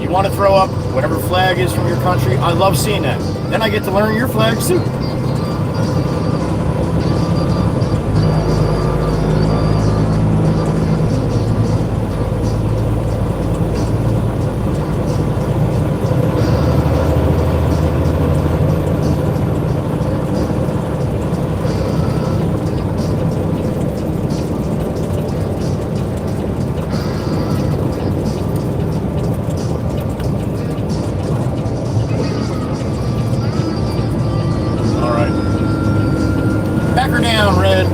you want to throw up whatever flag is from your country, I love seeing that. Then I get to learn your flags too.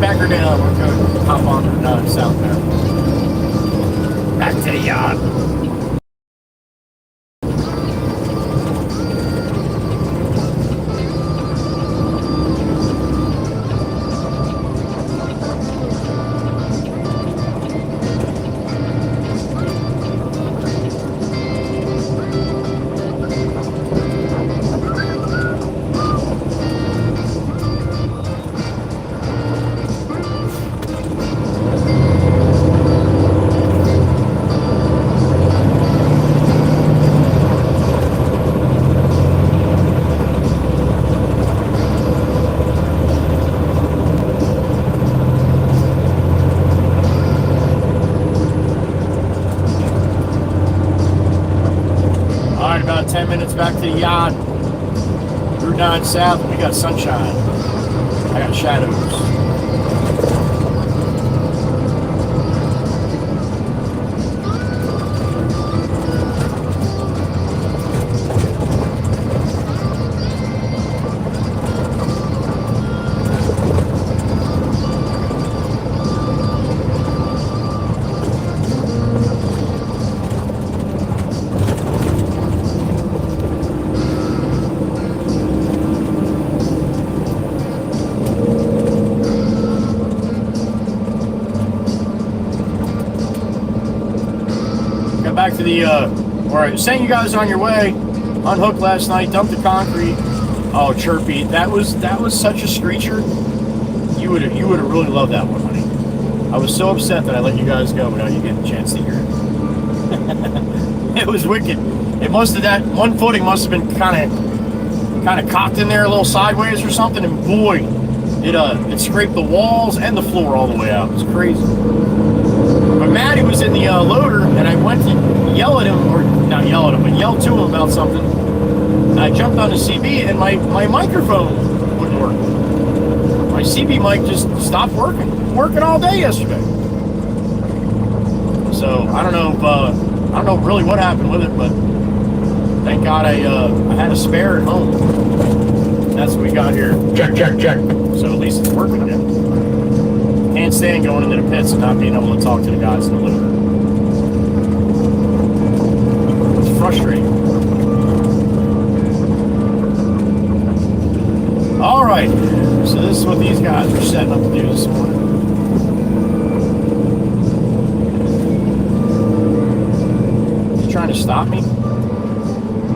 Back her down. We're going to hop on southbound. Back to the yard. About 10 minutes back to the yard. Route 9 south, we got sunshine. I got shadows. Back to the where I was saying you guys on your way, unhooked last night, dumped the concrete. Oh, Chirpy, that was such a screecher. You would have really loved that one, honey. I was so upset that I let you guys go without you getting a chance to hear it. It was wicked. It must have, that one footing must have been kind of cocked in there a little sideways or something, and boy, it scraped the walls and the floor all the way out. It was crazy. But Maddie was in the loader, and I went to yell at him, or not yell at him, but yell to him about something. And I jumped on the CB, and my microphone wouldn't work. My CB mic just stopped working all day yesterday. So I don't know really what happened with it, but thank God I had a spare at home. That's what we got here. Check. So at least it's working now. Can't stand going into the pits and not being able to talk to the guys in the loader. It's frustrating. All right, so this is what these guys are setting up to do this morning. He's trying to stop me? I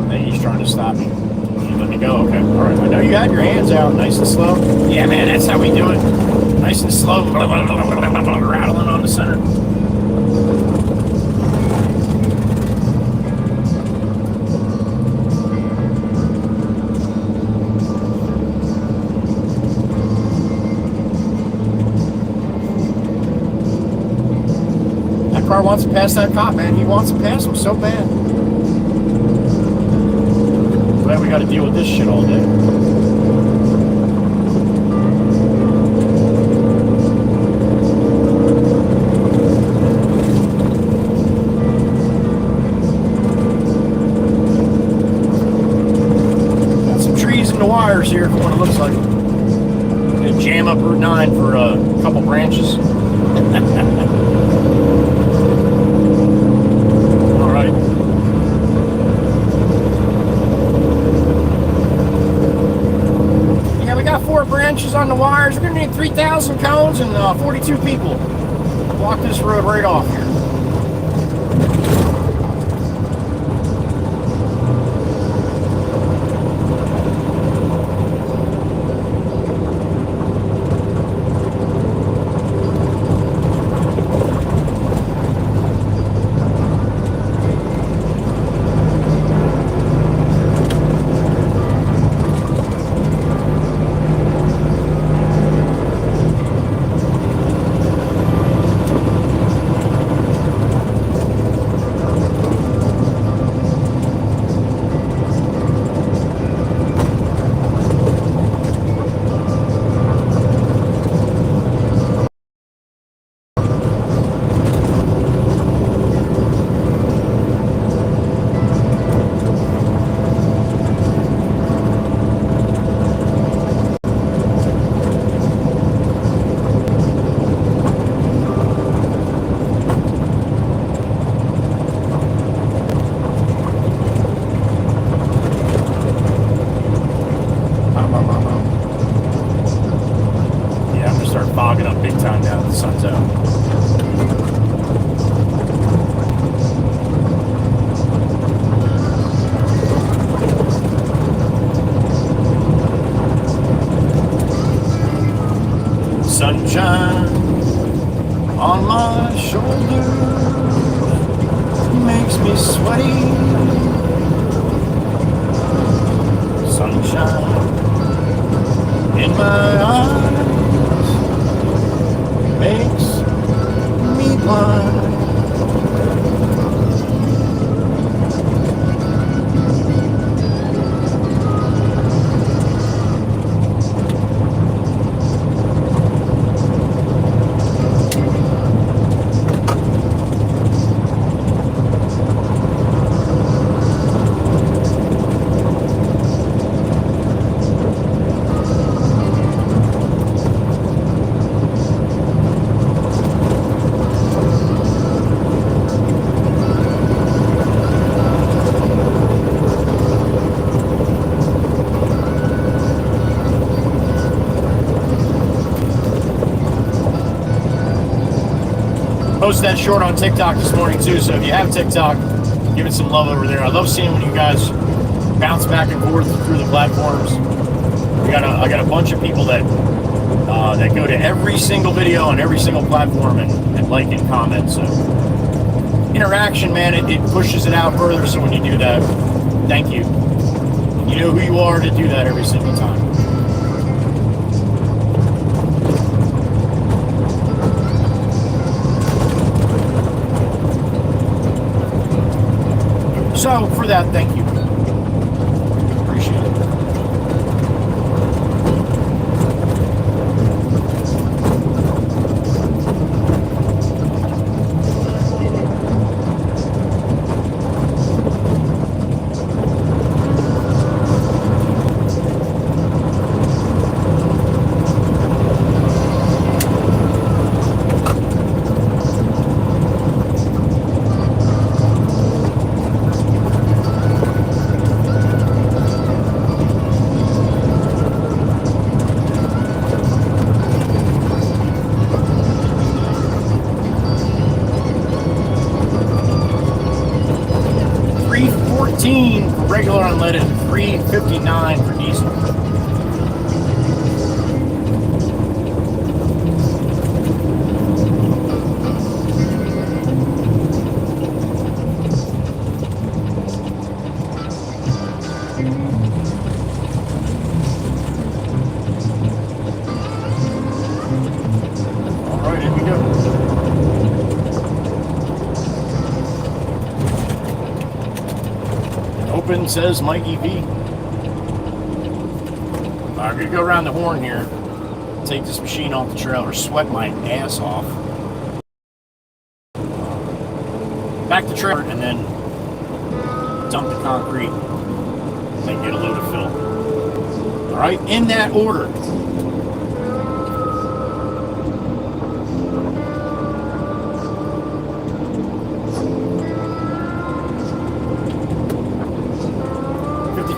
think he's trying to stop me. You let me go? Okay, all right. I know you had your hands out, nice and slow. Yeah, man, that's how we do it. Nice and slow, rattling on the center. car wants to pass that cop, man. He wants to pass him so bad. Glad we got to deal with this shit all day. Wires here for what it looks like. Gonna jam up Route 9 for a couple branches. Alright. Yeah, we got 4 branches on the wires. We're gonna need 3,000 cones and 42 people. Block this road right off here. Sunshine on my shoulder makes me sweaty. Sunshine in my eyes makes me blind. Posted that short on TikTok this morning too, so if you have TikTok, give it some love over there. I love seeing when you guys bounce back and forth through the platforms. I got a bunch of people that that go to every single video on every single platform and like and comment. So interaction, man, it pushes it out further. So when you do that, thank you. You know who you are to do that every single time. So, for that, thank you. Appreciate it. $3.14 for regular unleaded, $3.59 for diesel. All right, here we go. open, says Mikey V. I'm going to go around the horn here. Take this machine off the trailer. Sweat my ass off. Back the trailer and then dump the concrete. Then get a load of fill. Alright, in that order.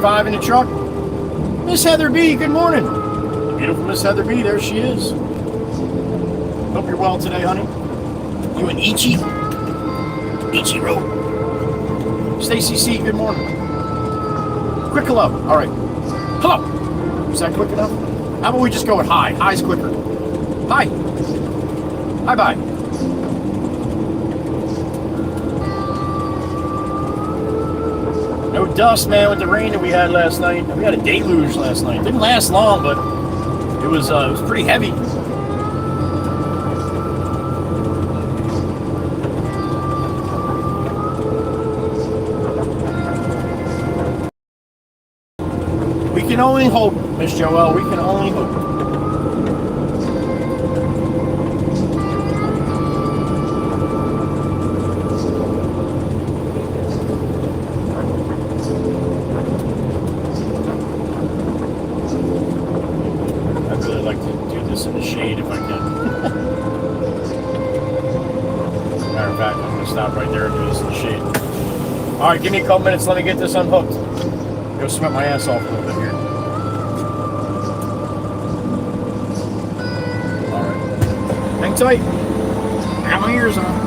In the truck. Miss Heather B, good morning. Beautiful Miss Heather B, there she is. Hope you're well today, honey. You and Ichiro. Stacy C, good morning. Quick hello. All right. Hello. Is that quick enough? How about we just go with hi? Hi's quicker. Hi. Hi, bye. No dust, man, with the rain that we had last night. We had a deluge last night. Didn't last long, but it was pretty heavy. We can only hope, Miss Joelle. We can only hope. All right, give me a couple minutes. Let me get this unhooked. Go sweat my ass off a little bit here. All right. Hang tight. I got my ears on.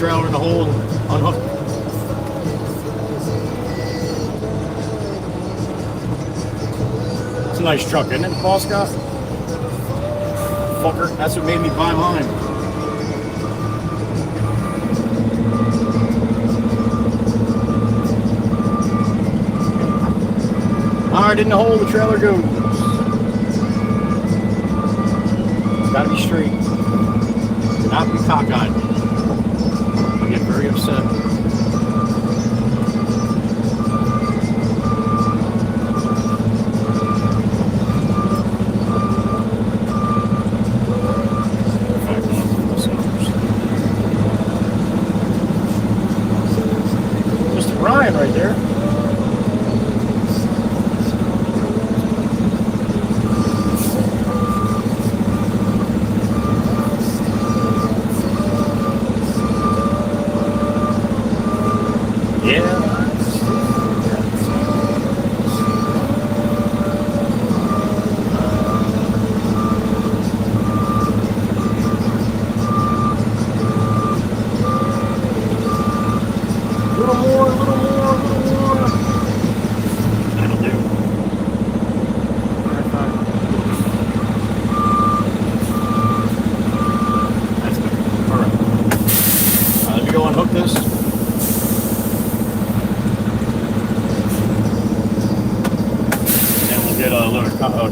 trailer in the hole and unhook. It's a nice truck, isn't it, Paul Scott? Fucker, that's what made me buy mine. Alright, in the hole the trailer goes. It's gotta be straight. Do not be cockeyed. I get very upset. Mr. Brian right there.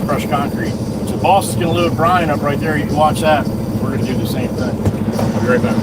Crushed concrete. So Boss is going to load Brian up right there. You can watch that. We're going to do the same thing. I'll be right back.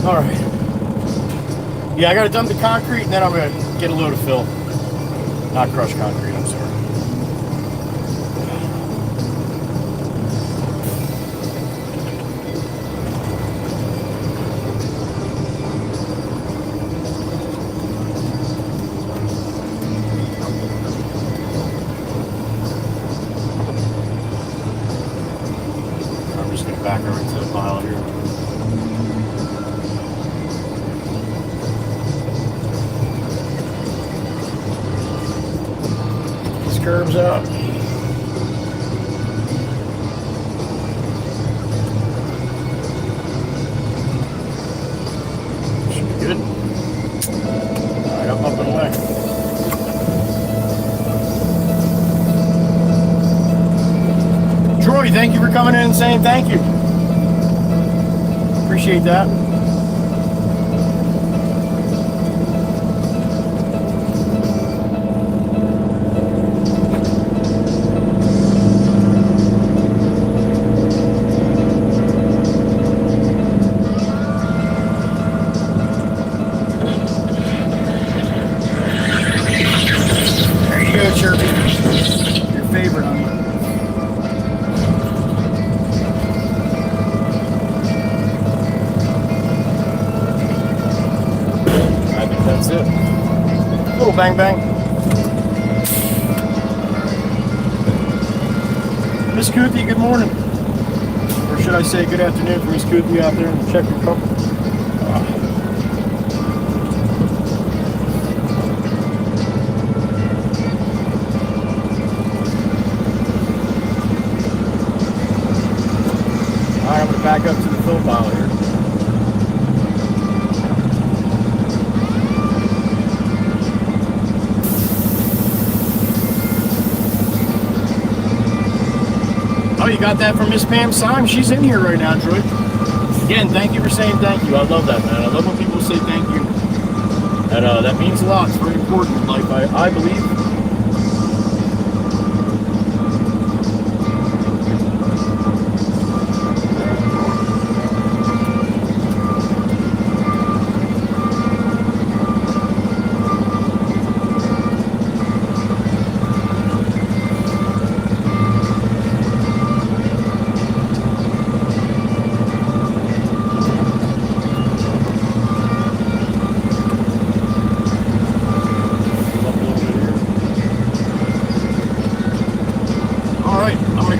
Alright. Yeah, I gotta dump the concrete and then I'm gonna get a load of fill. Not crushed concrete, I'm sorry. I'm just gonna back over into the pile here. Curbs out. Should be good. Alright, up and away. Troy, thank you for coming in and saying thank you. Appreciate that. Bang bang. Miss Kuthi, good morning. Or should I say good afternoon for Miss Kuthi out there in the Czech Republic. Alright, I'm going to back up to the fill pile here. Oh, you got that from Miss Pam Symes? She's in here right now, Troy. Again, thank you for saying thank you. I love that, man. I love when people say thank you. And that means a lot. It's very important in life, I believe.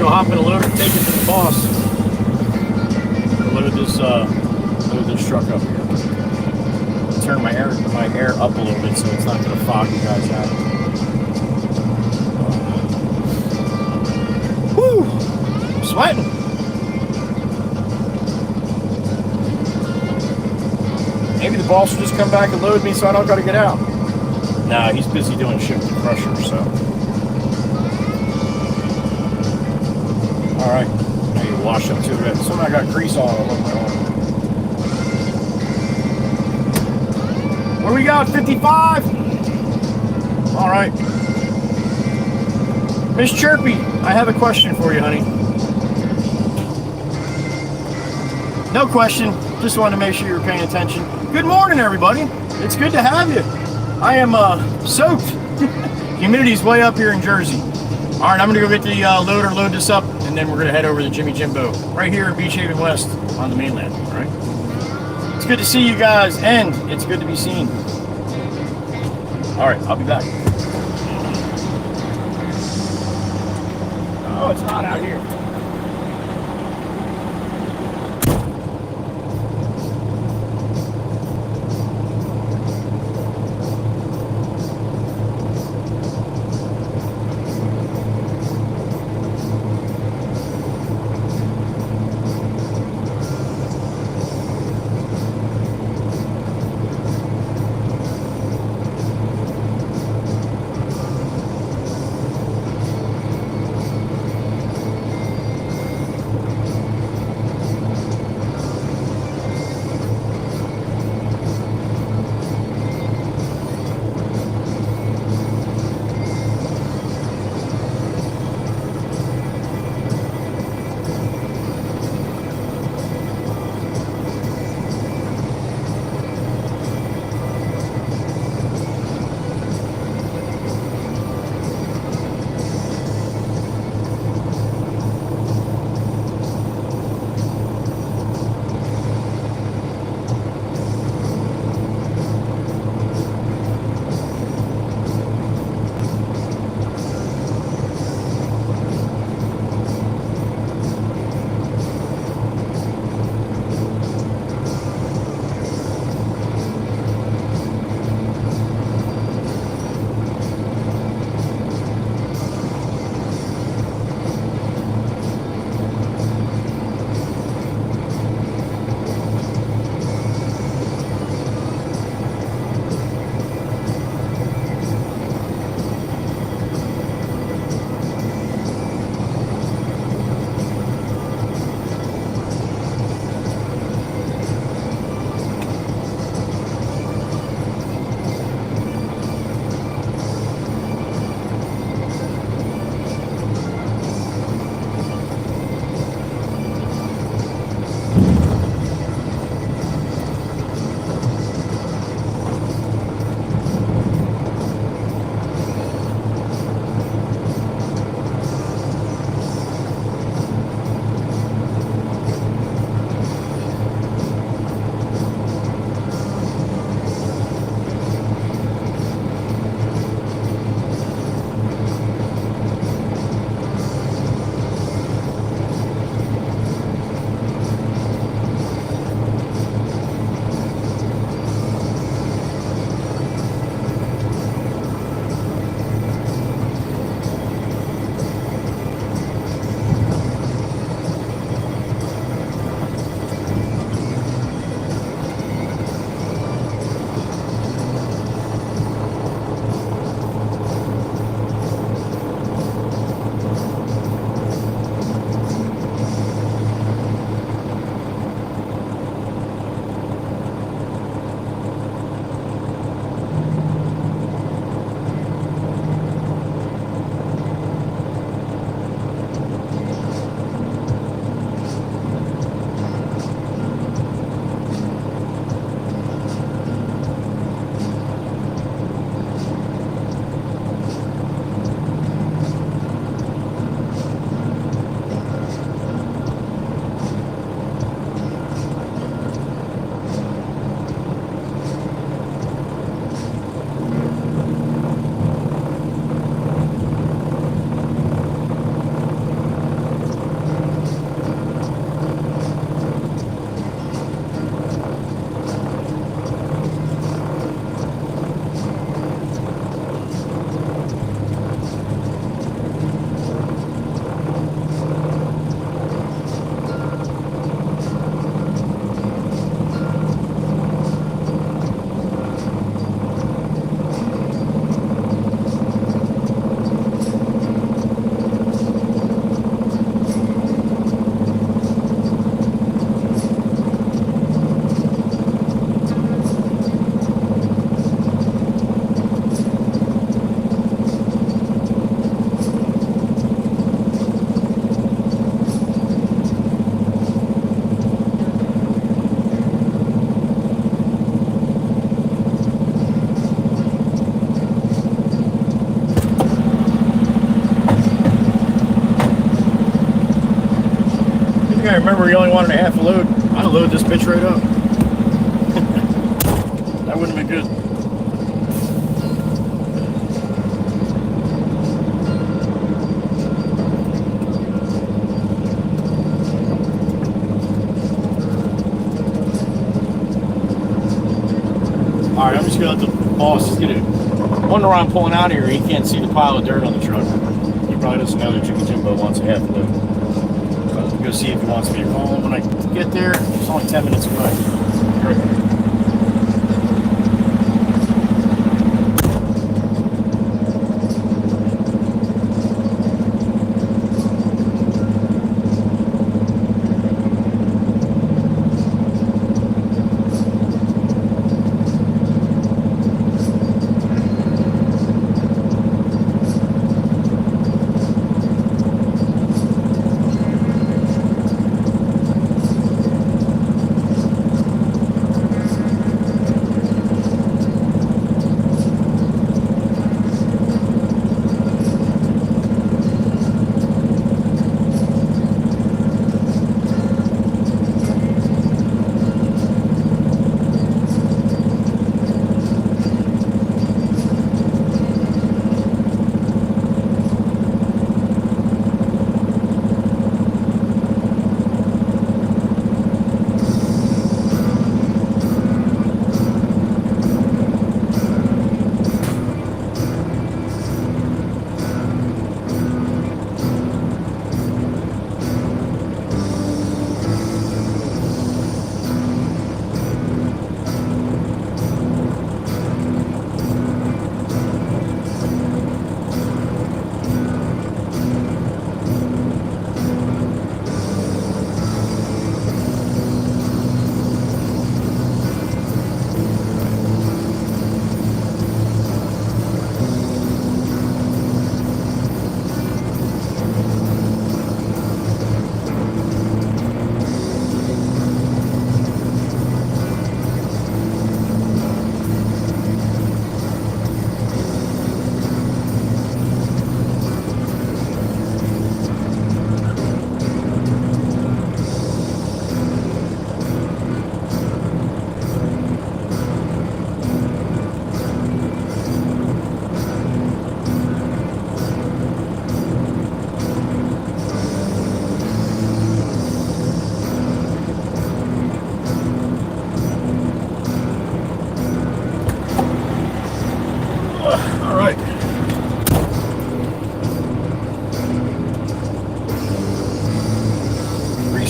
Hop in a loader, take it to the boss. Load this truck up here. Turn my air up a little bit so it's not going to fog you guys out. Woo! I'm sweating. Maybe the boss will just come back and load me so I don't got to get out. Nah, he's busy doing shit with the crusher, so. Alright, I need to wash up to it. Somehow I got grease all over my arm. What do we got? 55? Alright. Miss Chirpy, I have a question for you, honey. No question. Just wanted to make sure you were paying attention. Good morning, everybody. It's good to have you. I am soaked. Humidity's way up here in Jersey. Alright, I'm going to go get the loader, load this up, and then we're going to head over to Jimmy Jimbo, right here in Beach Haven West on the mainland, alright? It's good to see you guys, and it's good to be seen. Alright, I'll be back. Oh, it's hot out here. I remember you only wanted a half a load. I'd load this bitch right up. That wouldn't have been good. Alright, I'm just gonna let the boss just get it. Wonder why I'm pulling out here. He can't see the pile of dirt on the truck. He probably doesn't know that Chicken Jimbo wants a half a load. I'll go see if he wants me to call him when I get there. It's only 10 minutes away.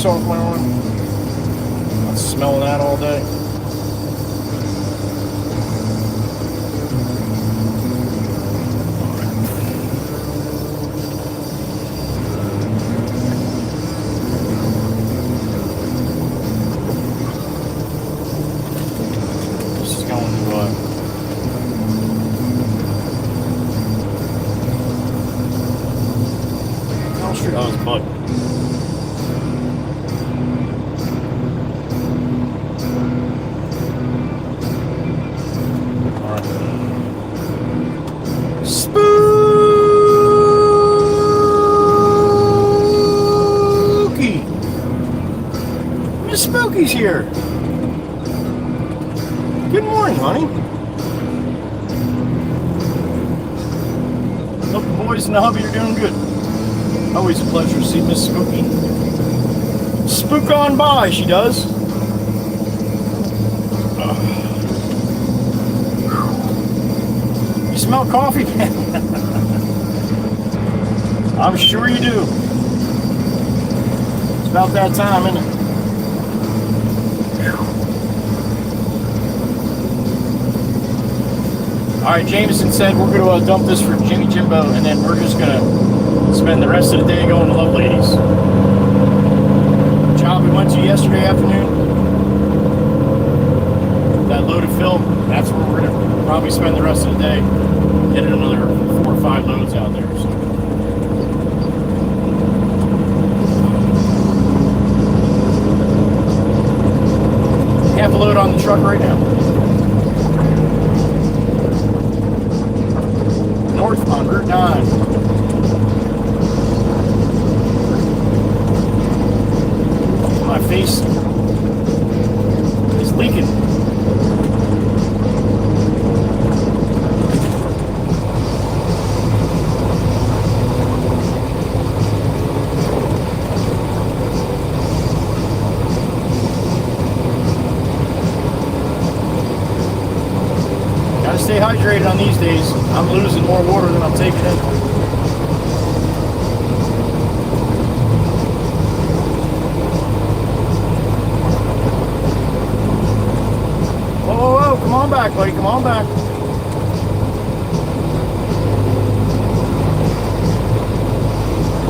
Off my arm. I'm smelling that all day. This is going to Wall Street. Oh, it's Bud. Spooky's here. Good morning, honey. Hope the boys in the hubby are doing good. Always a pleasure to see Miss Spooky. Spook on by, she does. You smell coffee? I'm sure you do. It's about that time, isn't it? Alright, Jameson said we're going to dump this for Jimmy Jimbo, and then we're just going to spend the rest of the day going to Love Ladies. The job we went to yesterday afternoon, that load of film, that's where we're going to probably spend the rest of the day. Getting another 4 or 5 loads out there. So. Half a load on the truck right now. North on Route 9. face is leaking. Gotta stay hydrated on these days. I'm losing more water than I'm taking in. Whoa, come on back, buddy, come on back.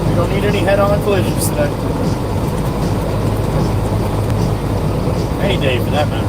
We don't need any head-on collisions today. Any day for that matter.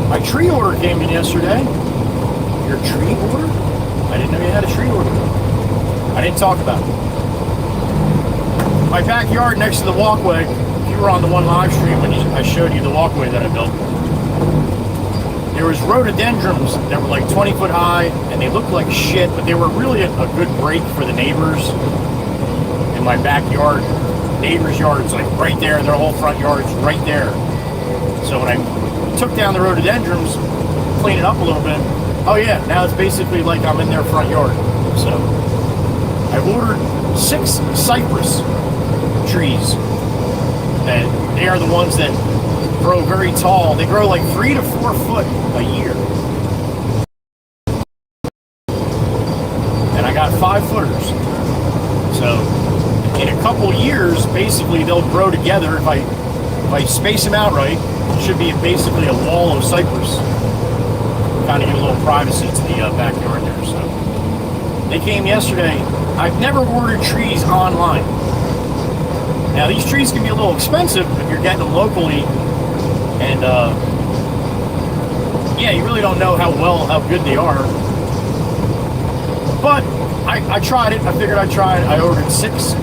My tree order came in yesterday. Your tree order? I didn't know you had a tree order. I didn't talk about it. My backyard next to the walkway, if you were on the one live stream when I showed you the walkway that I built, there was rhododendrons that were like 20 foot high, and they looked like shit, but they were really a good break for the neighbors in my backyard. Neighbors' yards, like right there, their whole front yards right there. So when I took down the rhododendrons, cleaned it up a little bit, oh yeah, now it's basically like I'm in their front yard. So I ordered 6 cypress trees, and they are the ones that grow very tall. They grow like 3 to 4 foot a year. And I got 5 footers. So in a couple years, basically they'll grow together. If I space them out right, it should be basically a wall of cypress. Kind of give a little privacy to the backyard there. So they came yesterday. I've never ordered trees online. Now these trees can be a little expensive if you're getting them locally, and yeah, you really don't know how good they are. But I tried it. I figured I'd try it. I ordered 6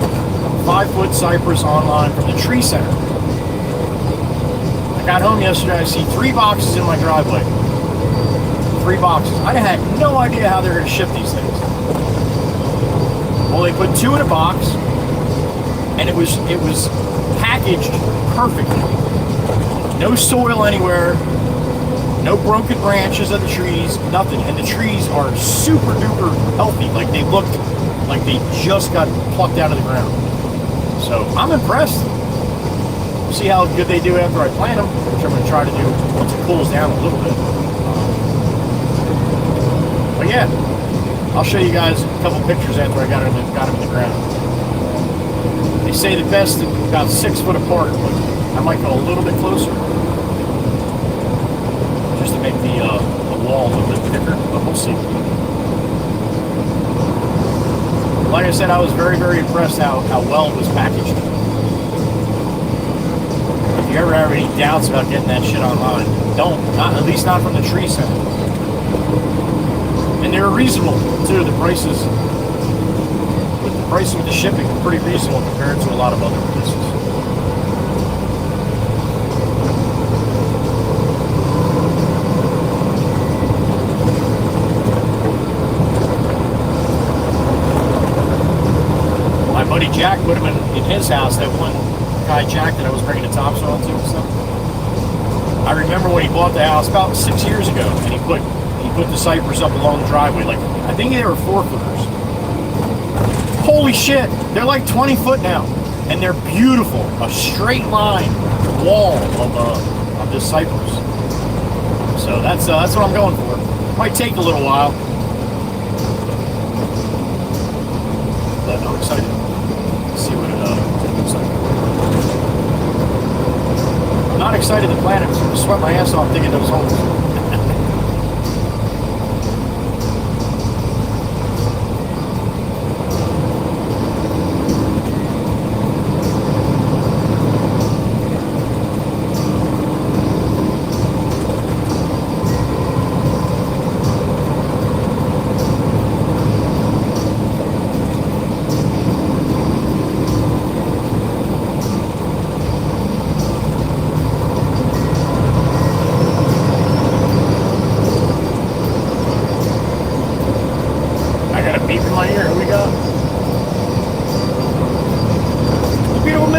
5-foot cypress online from the tree center. I got home yesterday. I see 3 boxes in my driveway. 3 boxes. I had no idea how they're going to ship these things. Well, they put 2 in a box, and it was packaged perfectly. No soil anywhere, no broken branches of the trees, nothing. And the trees are super duper healthy. Like they look like they just got plucked out of the ground. So I'm impressed. See how good they do after I plant them, which I'm going to try to do once it cools down a little bit. But yeah, I'll show you guys a couple pictures after I got them in the ground. They say the best about 6 foot apart, but I might go a little bit closer just to make the wall a little bit thicker, but we'll see. Like I said, I was very, very impressed how well it was packaged. If you ever have any doubts about getting that shit online, don't. At least not from the tree center. And they're reasonable too. The prices with the shipping are pretty reasonable compared to a lot of other places. My buddy Jack put them in his house. That one guy Jack that I was bringing the topsoil to and stuff. I remember when he bought the house about 6 years ago, and he put the cypress up along the driveway. Like, I think they were 4-footers. Holy shit, they're like 20 foot now, and they're beautiful. A straight line wall of this cypress. So that's what I'm going for. Might take a little while, but I'm excited to see what it looks like. I'm not excited to plant it, so I'm gonna sweat my ass off digging those holes.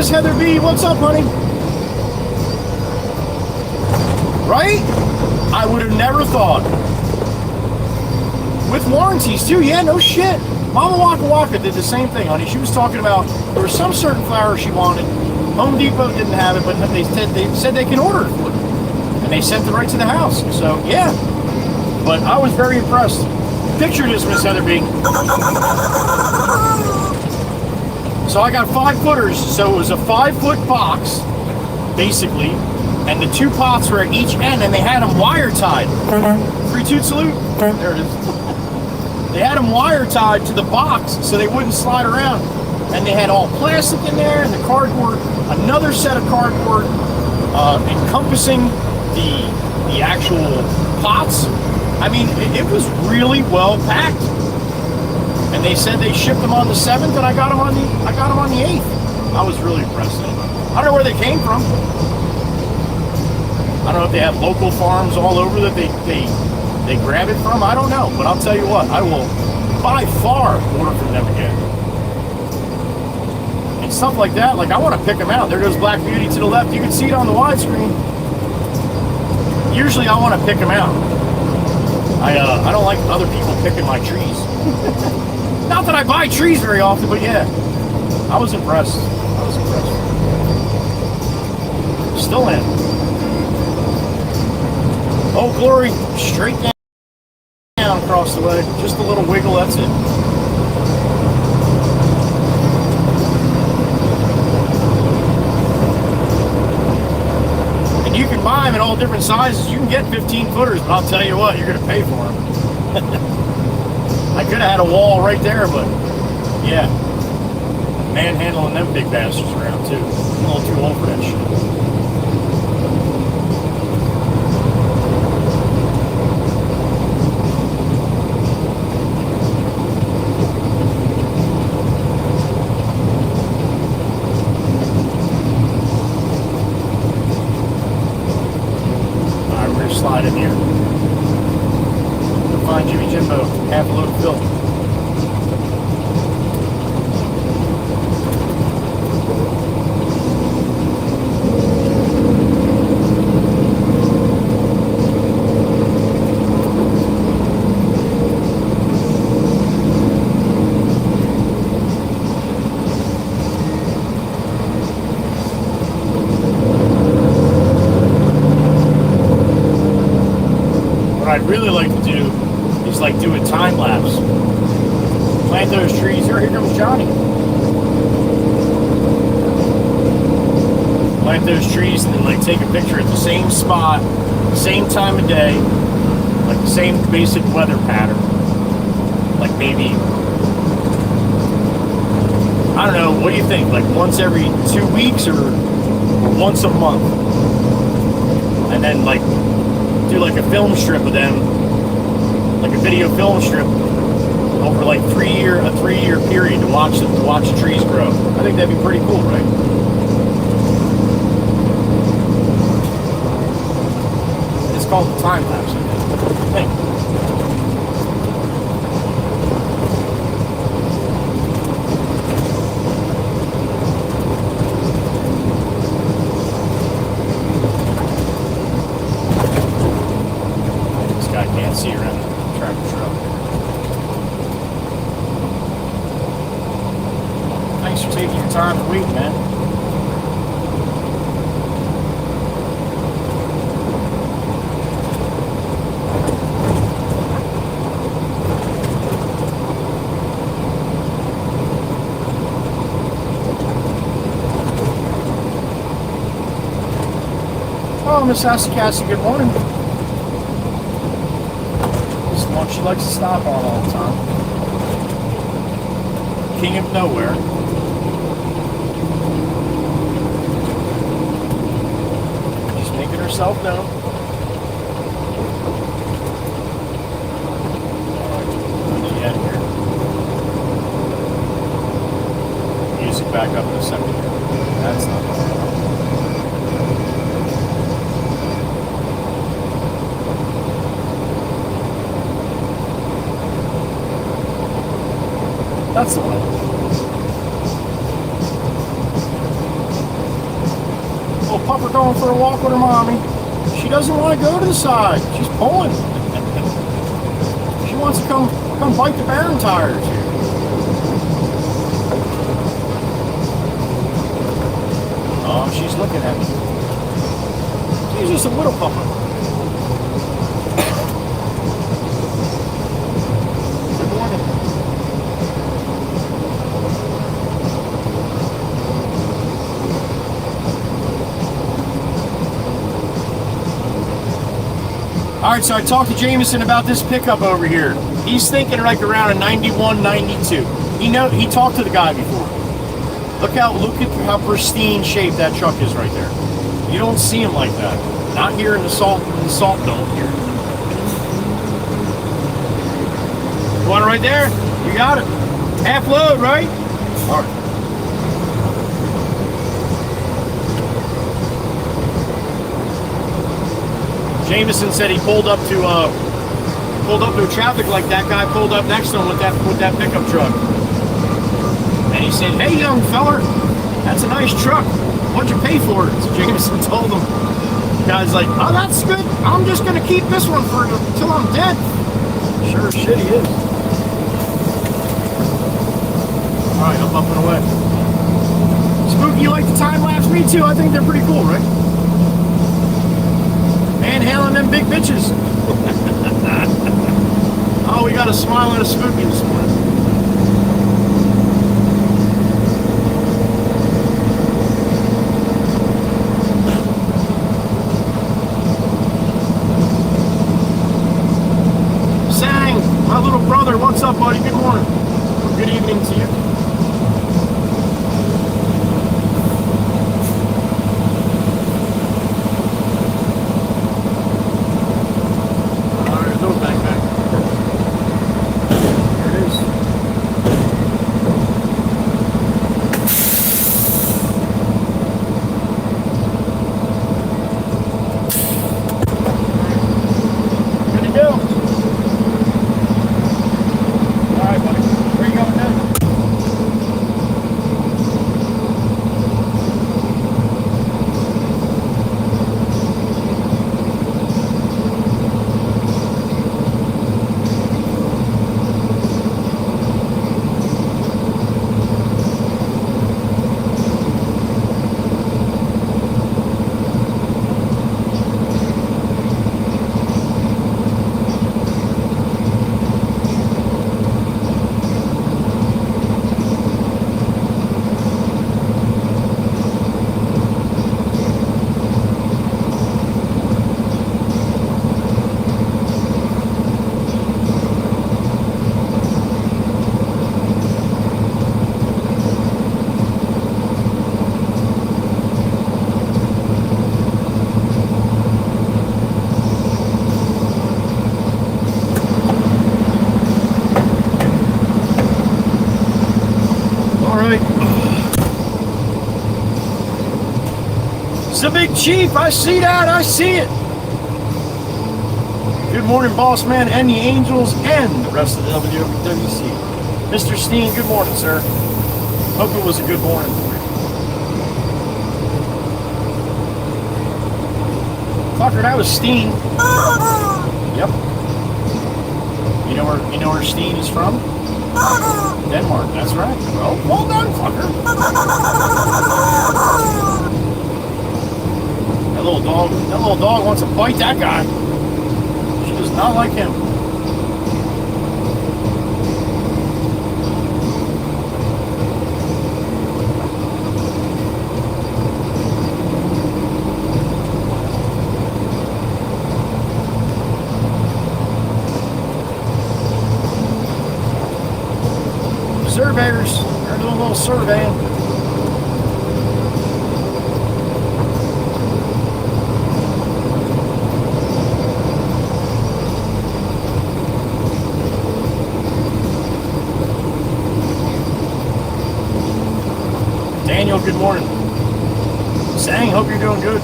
Miss Heather B. What's up, honey? Right? I would have never thought. With warranties, too. Yeah, no shit. Mama Waka Waka did the same thing, honey. She was talking about there was some certain flower she wanted. Home Depot didn't have it, but they said they can order it for her. And they sent it right to the house. So, yeah. But I was very impressed. Picture this, Miss Heather B. So I got 5 footers. So it was a 5-foot box, basically. And the 2 pots were at each end, and they had them wire tied. Free toot salute. There it is. They had them wire tied to the box so they wouldn't slide around. And they had all plastic in there, and the cardboard, another set of cardboard encompassing the actual pots. I mean, it was really well packed. And they said they shipped them on the 7th, and I got them on the 8th. I was really impressed. I don't know where they came from. I don't know if they have local farms all over that they grab it from. I don't know, but I'll tell you what, I will by far order from them again. And stuff like that, like I want to pick them out. There goes Black Beauty to the left. You can see it on the widescreen. Usually I want to pick them out. I don't like other people picking my trees. Not that I buy trees very often, but yeah, I was impressed. Still am. Oh, glory, straight down across the way. Just a little wiggle, that's it. And you can buy them in all different sizes. You can get 15 footers, but I'll tell you what, you're going to pay for them. I could have had a wall right there, but yeah. Manhandling them big bastards around, too. I'm a little too old for that shit. Slide in here. You'll find Jimmy Jimbo, half a load of fill. I'd really like to do is like do a time lapse. Plant those trees. Here comes Johnny. Plant those trees and then like take a picture at the same spot, same time of day, like the same basic weather pattern. Like maybe, I don't know, what do you think? Like once every 2 weeks or once a month? And then like do like a film strip of them, like a video film strip over like a 3-year period to watch the trees grow. I think that'd be pretty cool, right? It's called the time lapse, I think. See around the tractor truck. Thanks for taking your time to wait, man. Oh, Miss Sassy Cassie, good morning. She likes to stop on all the time. King of nowhere. She's making herself known. Alright, what do you get here? Music back up in a second. That's not bad. That's the one. pupper going for a walk with her mommy. She doesn't want to go to the side. She's pulling. She wants to come bite the Baron tires here. Oh, she's looking at me. She's just a little pupper. Good morning. All right, so I talked to Jameson about this pickup over here. He's thinking like around a 91, 92. He talked to the guy before. Look at how pristine shape that truck is right there. You don't see him like that. Not here in the salt dome here. You want it right there? You got it. Half load, right? All right. Jameson said he pulled up to traffic like that guy pulled up next to him with that pickup truck. And he said, "Hey, young feller, that's a nice truck. What'd you pay for it?" So Jameson told him. The guy's like, "Oh, that's good. I'm just gonna keep this one till I'm dead." Sure as shit he is. All right, I'm up and away. Spooky, you like the time lapse? Me too. I think they're pretty cool, right? Manhandling them big bitches. Oh, we got a smile and a Spooky this morning. Sang, my little brother, what's up, buddy? Good morning. Good evening to you. The big chief, I see that, I see it. Good morning, boss man, and the Angels, and the rest of the WWC. Mr. Steen, good morning, sir. Hope it was a good morning for you. Fucker, that was Steen. Yep. You know where Steen is from? Denmark, that's right. Well done, fucker. That little dog wants to bite that guy. She does not like him. Surveyors, they're doing a little surveying. Daniel, good morning. Sang, hope you're doing good.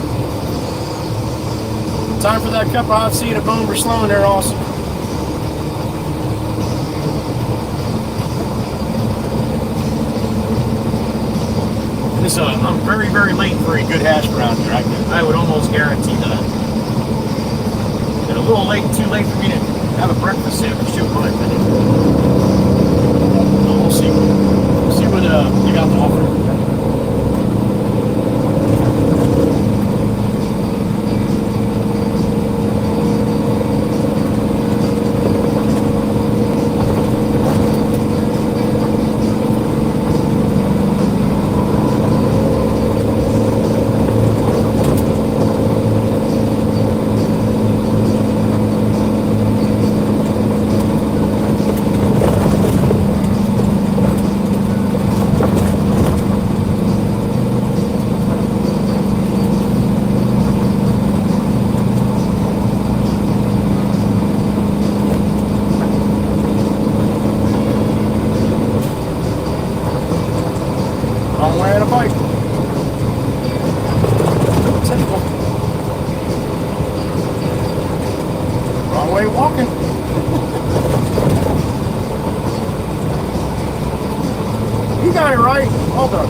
Time for that cup of hot tea and a boomer slowing there, awesome. I'm very, very late for a good hash brown here. I would almost guarantee that. And a little late, too late for me to have a breakfast sandwich too, in my opinion. So we'll see. We'll see what you got to offer. I'm wearing a bike. Simple. Wrong way walking. You got it right. Well done.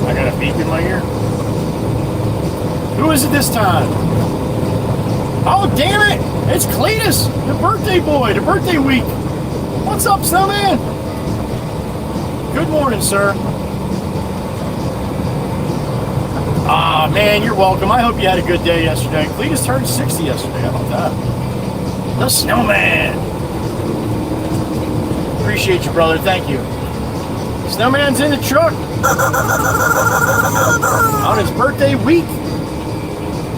I got a beep in my ear. Who is it this time? Oh, damn it! It's Cletus, the birthday boy, the birthday week. What's up, Snowman? Good morning, sir. Ah, man, you're welcome. I hope you had a good day yesterday. Cletus turned 60 yesterday. How about that? The Snowman. Appreciate you, brother. Thank you. Snowman's in the truck on his birthday week.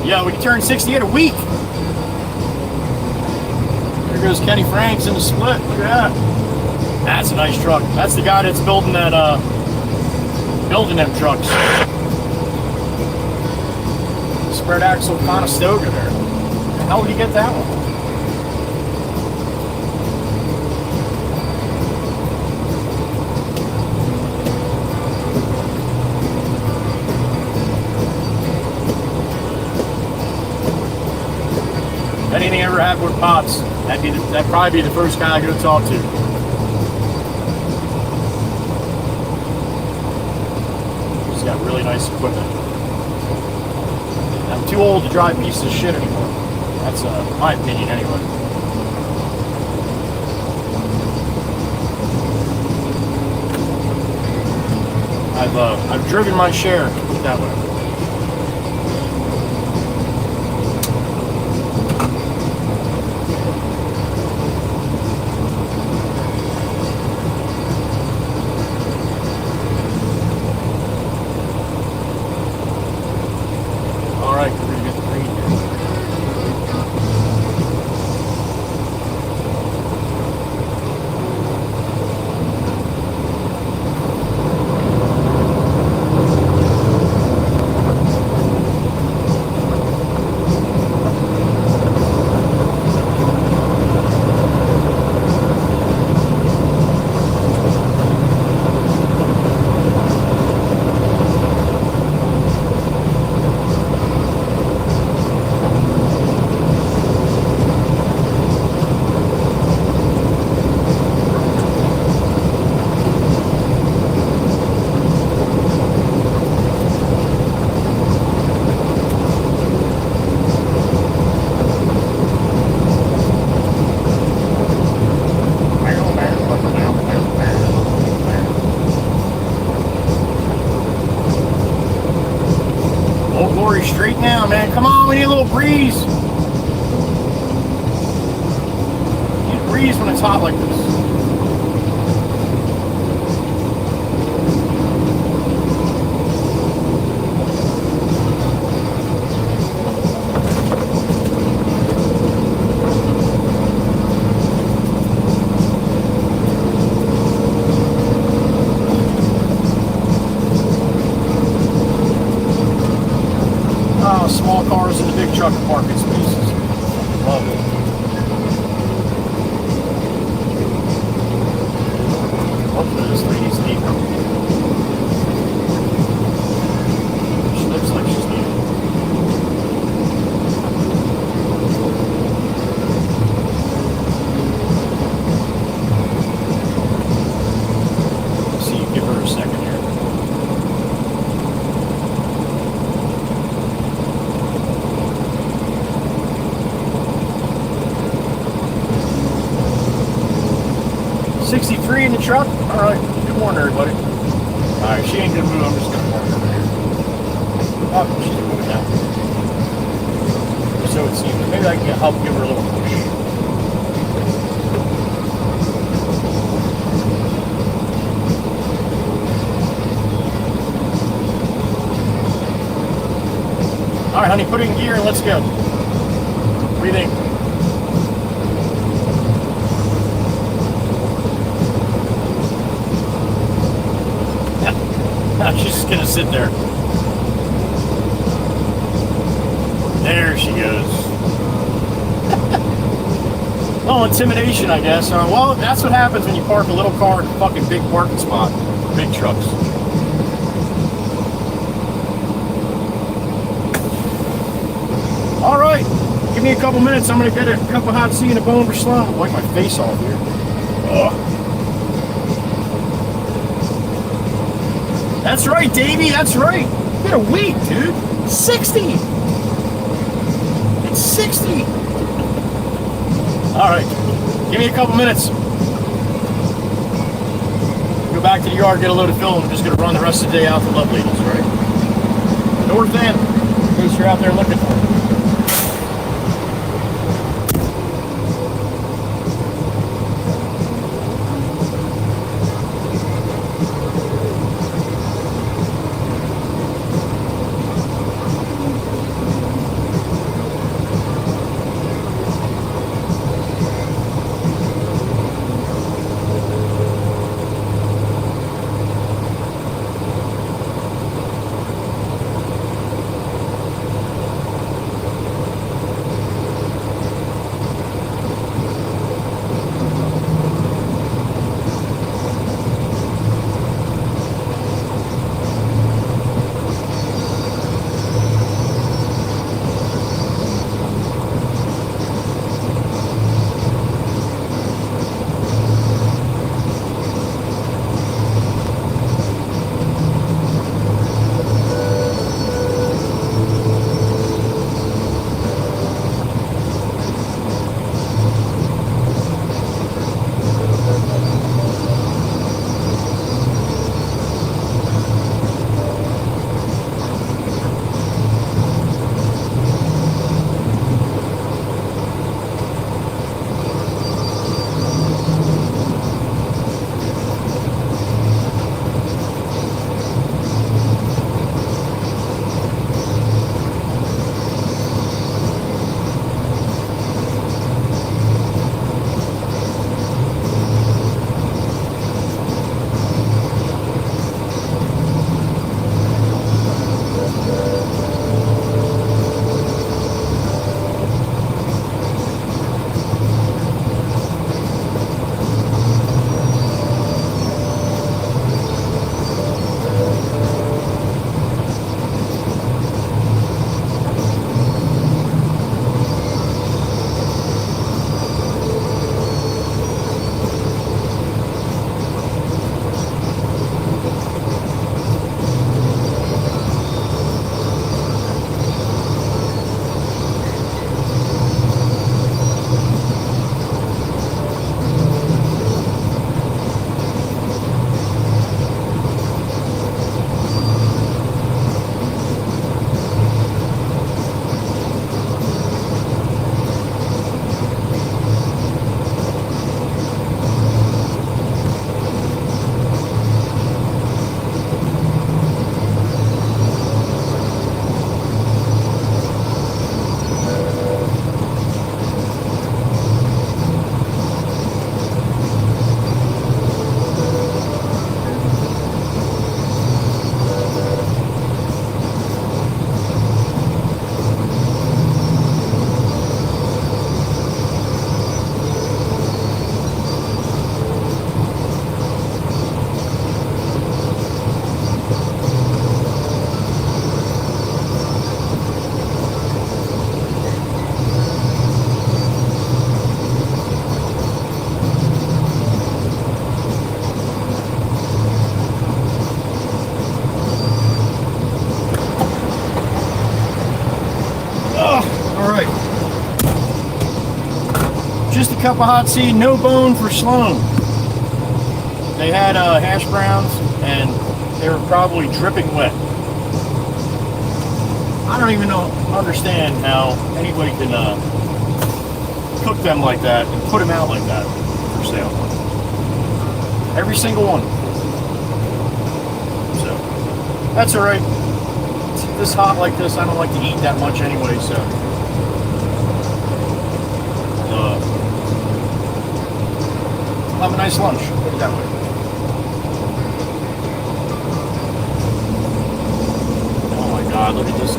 Yeah, we turned 60 in a week. There goes Kenny Franks in the split. Look at that. That's a nice truck. That's the guy that's building that, building them trucks. Spread axle Conestoga there. How would you get that one? If anything ever happened with Pops, that'd probably be the first guy I go talk to. He's got really nice equipment. I'm too old to drive pieces of shit anymore. That's my opinion anyway. I've driven my share that way. Straight now, man. Come on, we need a little breeze. We need a breeze when it's hot like this. Small cars in the big truck parking spaces. Love it. Hopefully this lady's leaving. She looks like she's leaving. the truck? All right. Good morning, everybody. All right, she ain't gonna move. I'm just gonna park over here. Oh, she's moving now. So it seems. Maybe I can help give her a little push. All right, honey, put it in gear and let's go. What do you think? She's just gonna sit there. There she goes. Oh, intimidation, I guess. Well, that's what happens when you park a little car in a fucking big parking spot. Big trucks. All right, give me a couple minutes. I'm gonna get a cup of hot tea and a bone for slum. Wipe my face off here. Ugh. That's right, Davey. That's right. You got a week, dude. 60. It's 60. All right, give me a couple minutes. Go back to the yard, get a load of film. I'm just gonna run the rest of the day out to Love Ladies, right? North End, in case you're out there looking for it. Just a cup of hot tea, no bone for Sloan. They had hash browns, and they were probably dripping wet. I don't even understand how anybody can cook them like that and put them out like that for sale. Every single one. So, that's alright. This hot like this, I don't like to eat that much anyway, so. Have a nice lunch. Put it that way. Oh my God, look at this.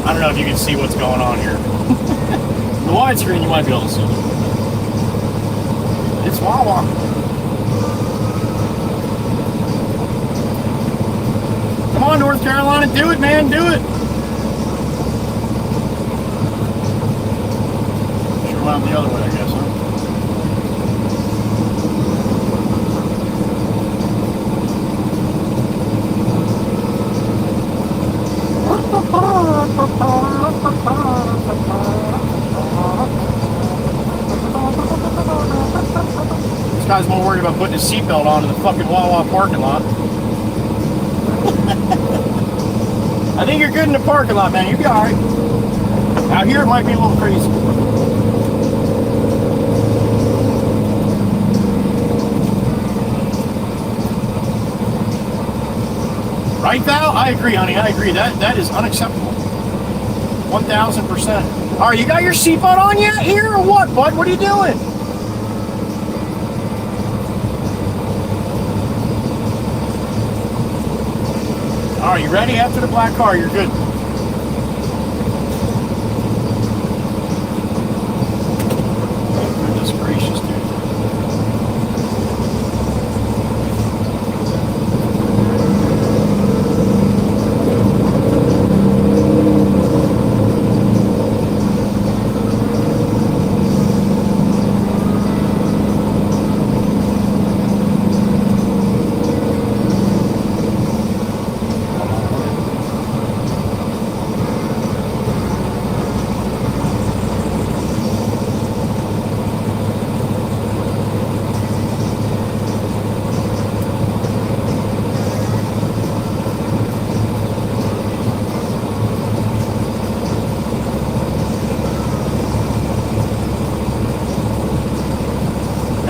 I don't know if you can see what's going on here. The widescreen, you might be able to see. It's Wawa. Come on, North Carolina, do it, man, do it. Sure went the other way, I guess, huh? This guy's more worried about putting his seatbelt on in the fucking Wawa parking lot. I think you're good in the parking lot, man. You'll be alright. Out here it might be a little crazy. Right, Val? I agree, honey. I agree. That is unacceptable. 1,000%. Alright, you got your seatbelt on yet here or what, bud? What are you doing? Alright, you ready? After the black car, you're good. Goodness gracious, dude.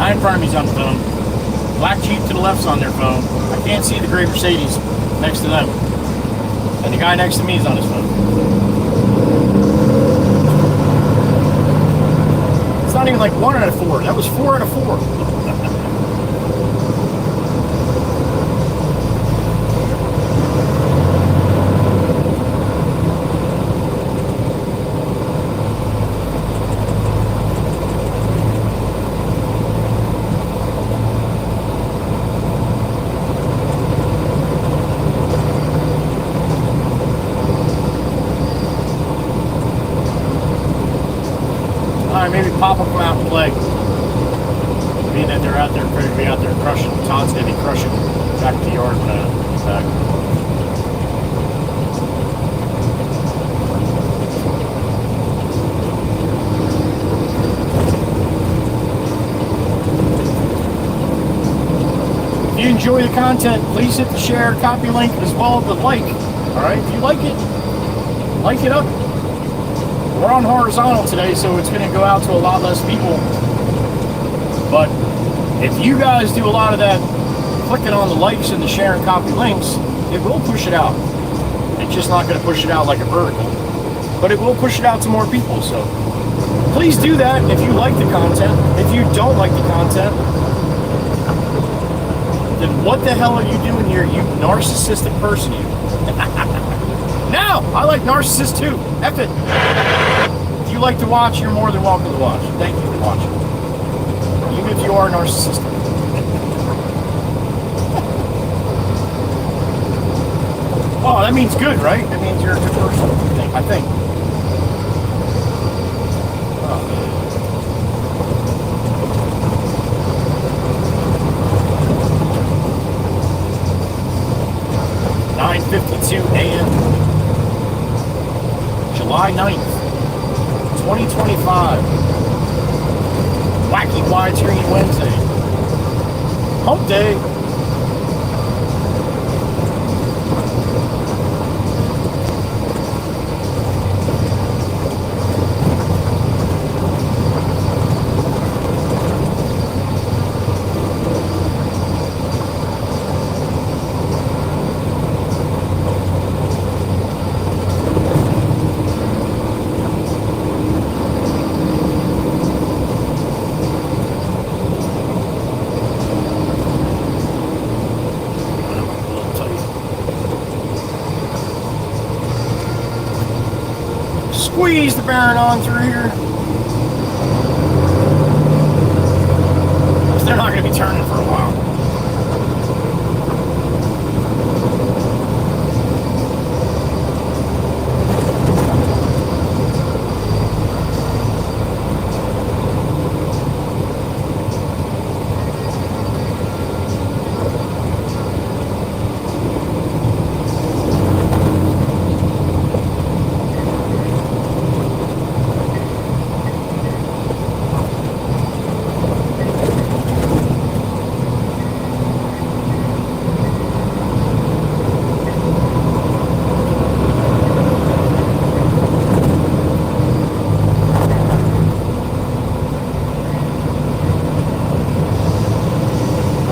In front of me's on the phone. Black Jeep to the left's on their phone. I can't see the gray Mercedes next to them. And the guy next to me is on his phone. It's not even like 1 out of 4. That was 4 out of 4. Maybe Papa come out and play. Being that they're out there, going to be out there crushing. Todd's going to be crushing back to the yard when I get back. If you enjoy the content, please hit the share, copy link, as well as the like. Alright, if you like it up. We're on horizontal today, so it's going to go out to a lot less people. But if you guys do a lot of that clicking on the likes and the share and copy links, it will push it out. It's just not going to push it out like a vertical, but it will push it out to more people. So please do that if you like the content. If you don't like the content, then what the hell are you doing here, you narcissistic person, you? No, I like narcissists too. F it. If you like to watch, you're more than welcome to watch. Thank you for watching. Even if you are narcissistic. Oh, that means good, right? That means you're a good person, I think. Oh. 9:52 a.m. July 9th, 2025. Happy widescreen Wednesday. Hump day. Squeeze the Baron on through here. They're not going to be turning for a while.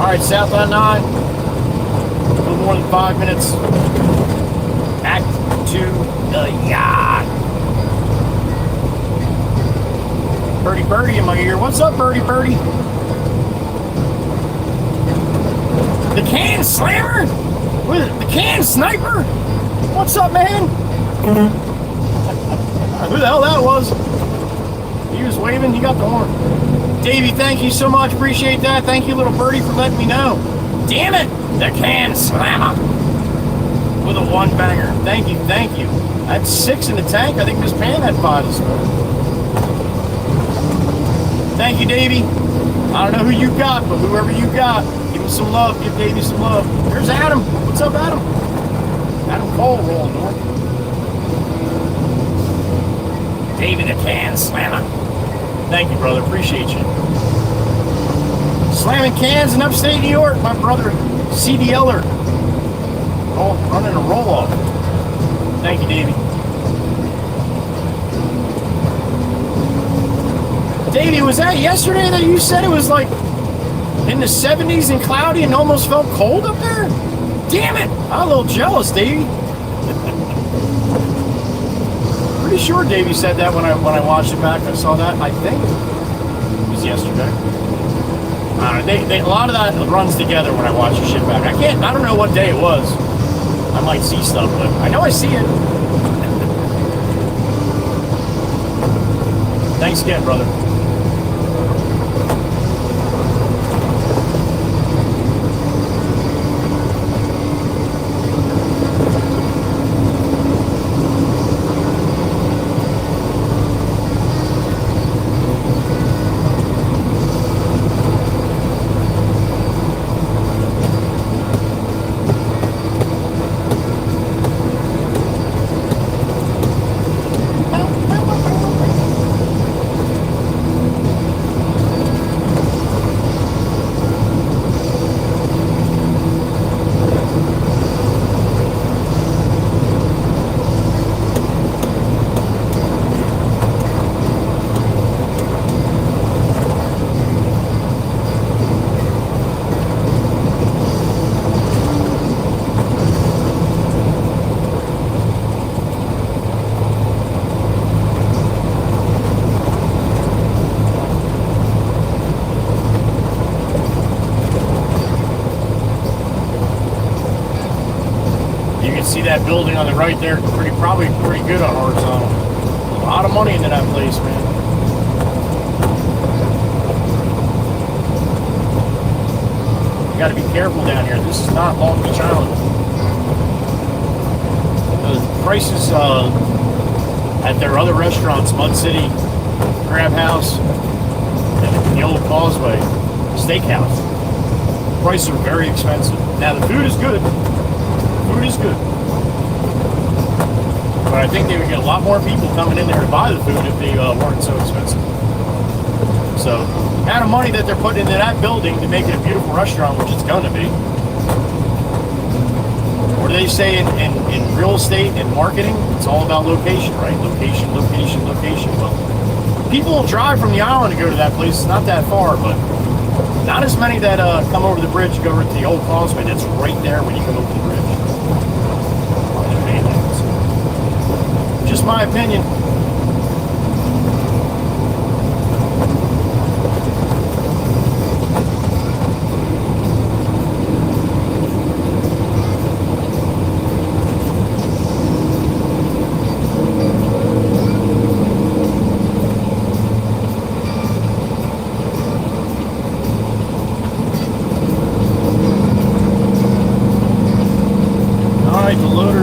Alright, south on 9. A little more than 5 minutes. Back to the yacht. Birdie Birdie in my ear. What's up, Birdie Birdie? The can slammer? What is it? The can sniper? What's up, man? Who the hell that was? He was waving. He got the horn. Davey, thank you so much. Appreciate that. Thank you, little birdie, for letting me know. Damn it! The can slammer with a one banger. Thank you, thank you. I had 6 in the tank. I think Miss Pam had 5 this morning. Thank you, Davey. I don't know who you got, but whoever you got, give him some love. Give Davey some love. There's Adam. What's up, Adam? Adam Cole rolling north. Davey the can slammer. Thank you, brother. Appreciate you. Slamming cans in upstate New York, my brother, CDLer. Oh, running a roll-off. Thank you, Davey. Davey, was that yesterday that you said it was like in the 70s and cloudy and almost felt cold up there? Damn it! I'm a little jealous, Davey. Pretty sure Davey said that when I watched it back. I saw that. I think it was yesterday. I don't know, a lot of that runs together when I watch the shit back. I don't know what day it was. I might see stuff, but I know I see it. Thanks again, brother. See that building on the right there, probably pretty good on horizontal. A lot of money into that place, man. You got to be careful down here. This is not Long Beach Island. The prices at their other restaurants, Mud City, Crab House, and the Old Causeway Steakhouse, prices are very expensive. Now the food is good. Food is good. But I think they would get a lot more people coming in there to buy the food if they weren't so expensive. So amount of money that they're putting into that building to make it a beautiful restaurant, which it's going to be. What do they say in real estate and marketing? It's all about location, right? Location, location, location. Well, people will drive from the island to go to that place. It's not that far, but not as many that come over the bridge, go over to the old causeway that's right there when you come over the bridge. Just my opinion.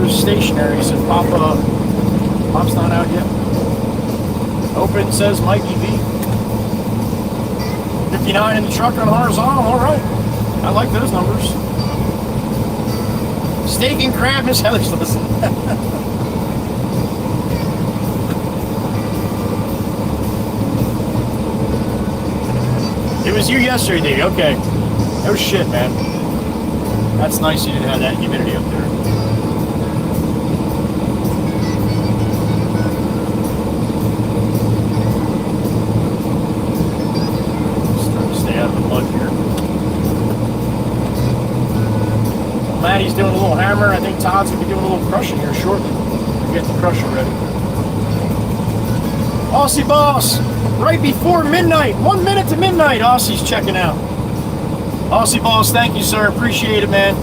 Stationary, so Pop's not out yet. Open says Mikey V. 59 in the truck on horizontal, alright. I like those numbers. Steak and crab, Miss Heather's listen. It was you yesterday, Dave. Okay. No shit, man. That's nice you didn't have that humidity up there. Maddie's doing a little hammer. I think Todd's going to be doing a little crushing here shortly. Get the crusher ready. Aussie Boss, right before midnight. 1 minute to midnight. Aussie's checking out. Aussie Boss, thank you, sir. Appreciate it, man.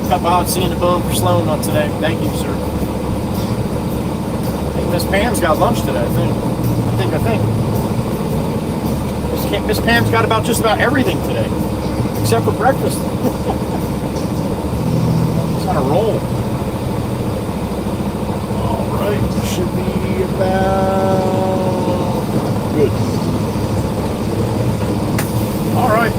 Cup of hot tea in the bone for Sloan on today. Thank you, sir. I think Miss Pam's got lunch today, I think. Miss Pam's got about just about everything today, except for breakfast. On a roll. All right, should be about good. All right.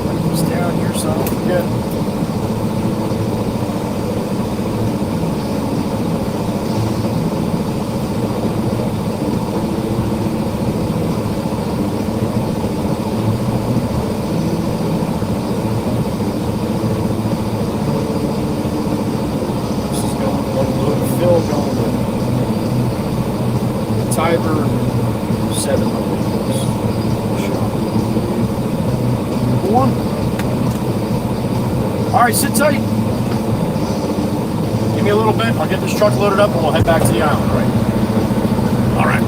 Put this down here so I don't forget. All right, sit tight. Give me a little bit. I'll get this truck loaded up and we'll head back to the island, all right? All right.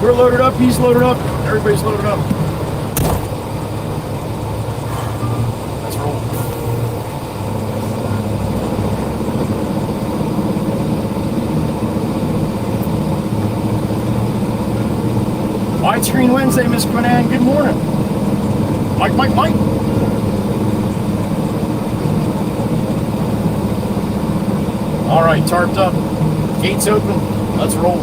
We're loaded up, he's loaded up, everybody's loaded up. Let's roll. Widescreen Wednesday, Miss Quinan, good morning. Mike. All right, tarped up, gates open, let's roll.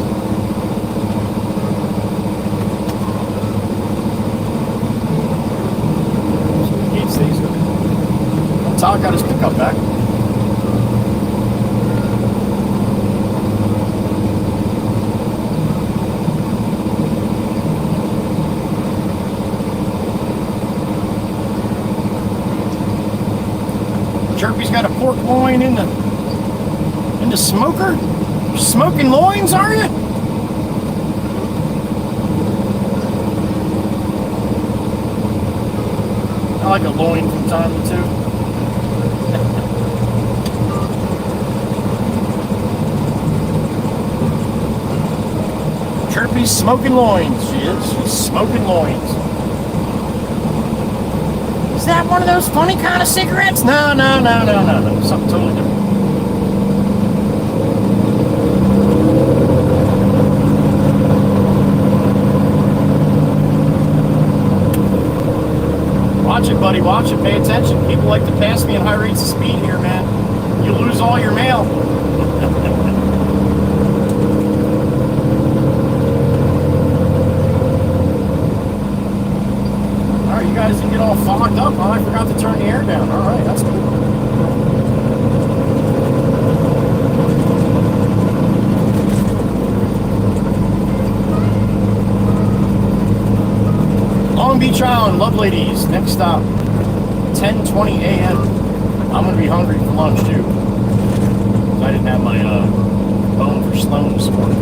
Gate stays open. Todd got his pickup back. Chirpy's got a pork loin in the smoker. You're smoking loins, are you? I like a loin from time to time. Chirpy's smoking loins. She is. She's smoking loins. Is that one of those funny kind of cigarettes? No. Something totally different. Watch it, buddy. Watch it. Pay attention. People like to pass me at high rates of speed here, man. You lose all your mail. All right, you guys didn't get all fogged up. Oh, I forgot to turn the air down. All right, that's cool. Long Beach Island, love ladies. Next stop, 10:20 a.m. I'm gonna be hungry for lunch too. I didn't have my bone for Sloan this morning.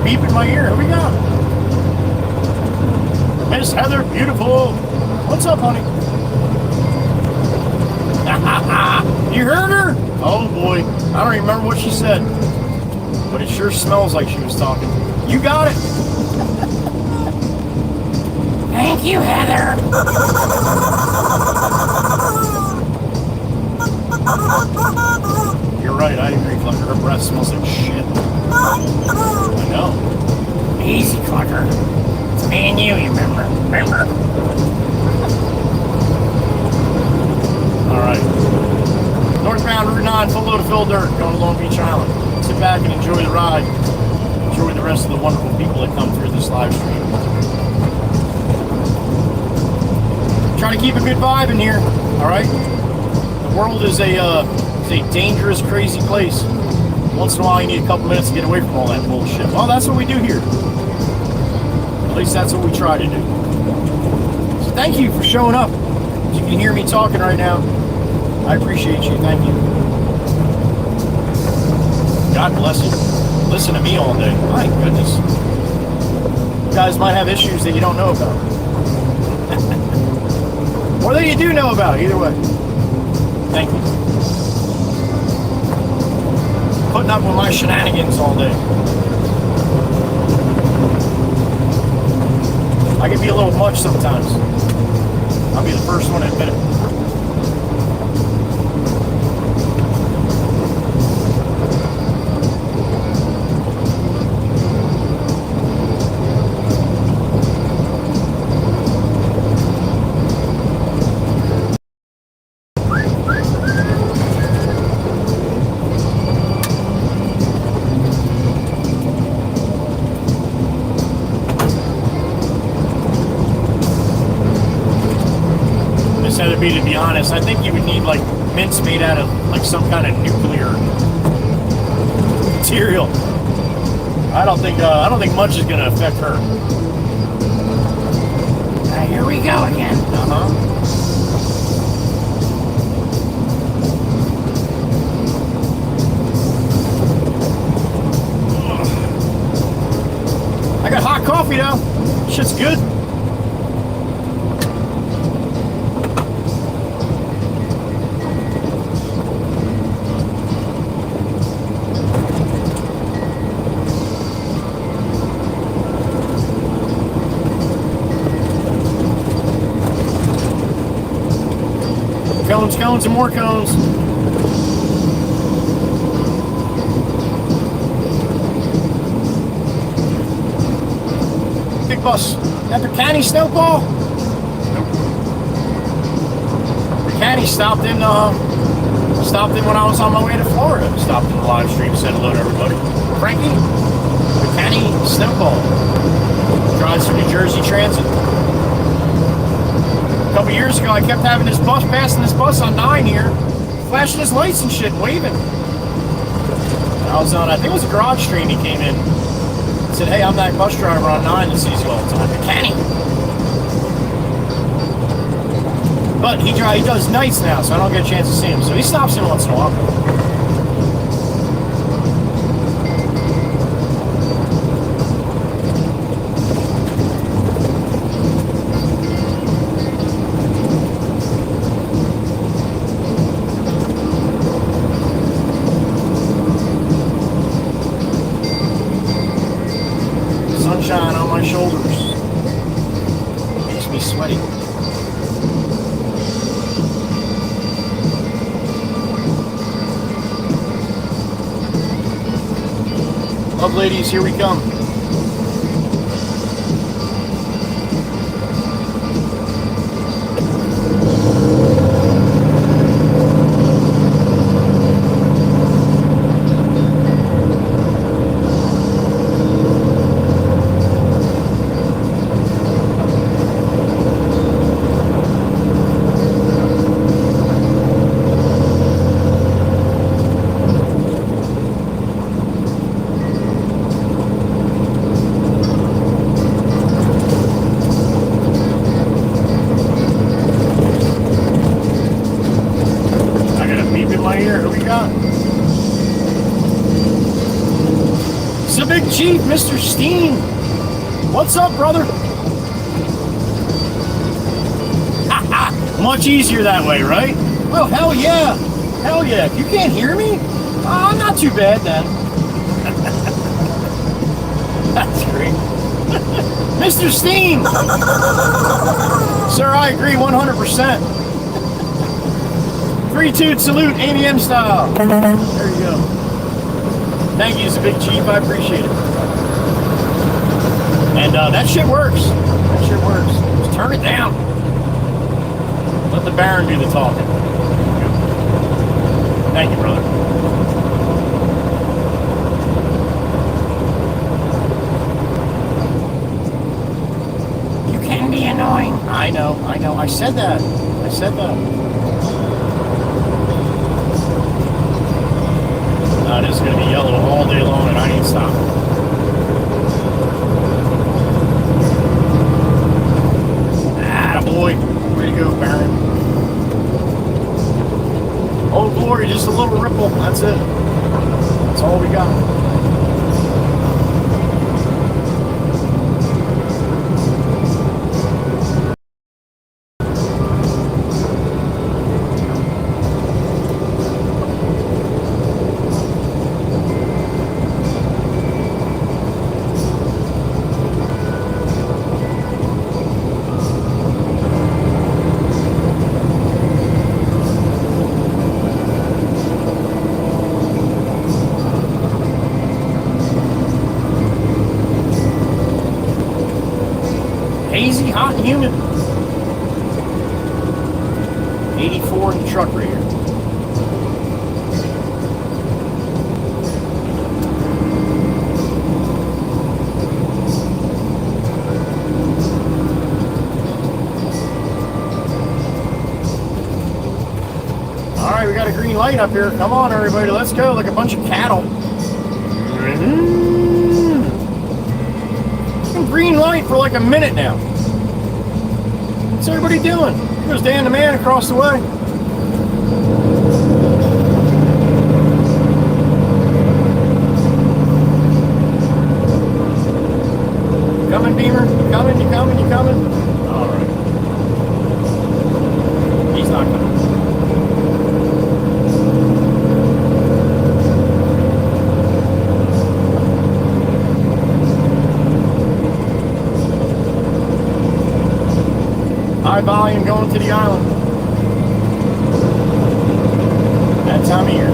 Beep in my ear. Here we go. Miss Heather, beautiful. What's up, honey? You heard her? Oh boy. I don't even remember what she said. But it sure smells like she was talking. You got it. Thank you, Heather. You're right, I agree, Clucker. Her breath smells like shit. I know. Easy, Clucker. It's me and you remember? Alright. Northbound Route 9, full load of fill dirt, going to Long Beach Island. Sit back and enjoy the ride. Enjoy the rest of the wonderful people that come through this live stream. Try to keep a good vibe in here, alright? The world is a dangerous, crazy place. Once in a while, you need a couple minutes to get away from all that bullshit. Well, that's what we do here. At least that's what we try to do. So thank you for showing up. As you can hear me talking right now, I appreciate you. Thank you. God bless you. Listen to me all day. My goodness. You guys might have issues that you don't know about. Or that you do know about, either way. Thank you. Putting up with my shenanigans all day. I can be a little much sometimes. I'll be the first one to admit it. that'd be, to be honest. I think you would need like mints made out of like some kind of nuclear material. I don't think much is gonna affect her. Here we go again. I got hot coffee though. Shit's good. Cones and more cones. Big bus. Got the canny snowball? The canny stopped in when I was on my way to Florida. Stopped in the live stream, said hello to everybody. Frankie, the canny snowball. Drives for New Jersey Transit. A couple years ago, I kept having this bus, passing this bus on 9 here, flashing his lights and shit, waving. And I was on, I think it was a garage stream, he came in. Said, hey, I'm that bus driver on 9 that sees you all the time. Kenny! But he does nights now, so I don't get a chance to see him. So he stops in once in a while. Sunshine on my shoulders. Makes me sweaty. Love ladies, here we come. Chief, Mr. Steen. What's up, brother? Much easier that way, right? Oh, hell yeah. Hell yeah. If you can't hear me, not too bad then. That's great. Mr. Steen. Sir, I agree 100%. 3-2 salute, ABM style. There you go. Thank you, Big Chief. I appreciate it. And that shit works. That shit works. Just turn it down. Let the Baron do the talking. Thank you, brother. You can be annoying. I know. I said that. It is going to be yellow all day long and I ain't stopping. Attaboy. Way to go, Baron. Oh, glory, just a little ripple. That's it. That's all we got. Hazy, hot, and humid. 84 in the truck right here. right, we got a green light up here. Come on, everybody, let's go like a bunch of cattle. Green light for like a minute now. What's everybody doing? There's Dan the man across the way. Coming, Beamer? You coming? You coming? You coming? All right. He's not coming. High volume going to the island. That time of year.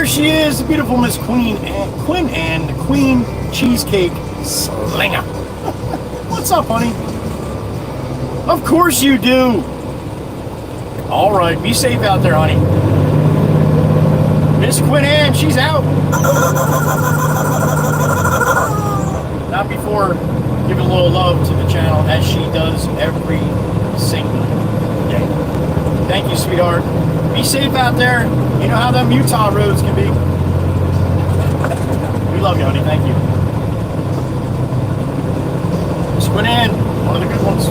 She is the beautiful Miss Queen Anne, the Queen Cheesecake Slinger. What's up, honey? Of course you do. All right, be safe out there, honey. Miss Queen Anne, she's out. Not before giving a little love to the channel, as she does every single day. Thank you, sweetheart. Be safe out there. You know how them Utah roads can be. We love you, honey. Thank you. Squint in. One of the good ones.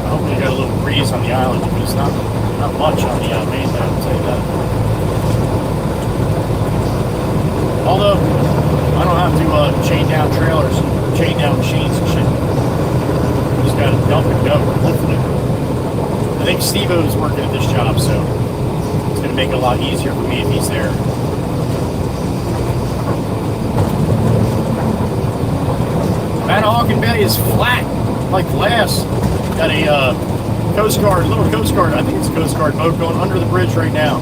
I hope we got a little breeze on the island. It's not much on the mainland, I'll tell you that. Although, I don't have to chain down trailers, chain down machines and shit. Just gotta dump and go, hopefully. I think Steve-O's working at this job, so it's gonna make it a lot easier for me if he's there. Manahawkin Bay is flat, like glass. Got a Coast Guard, little Coast Guard, I think it's a Coast Guard boat going under the bridge right now,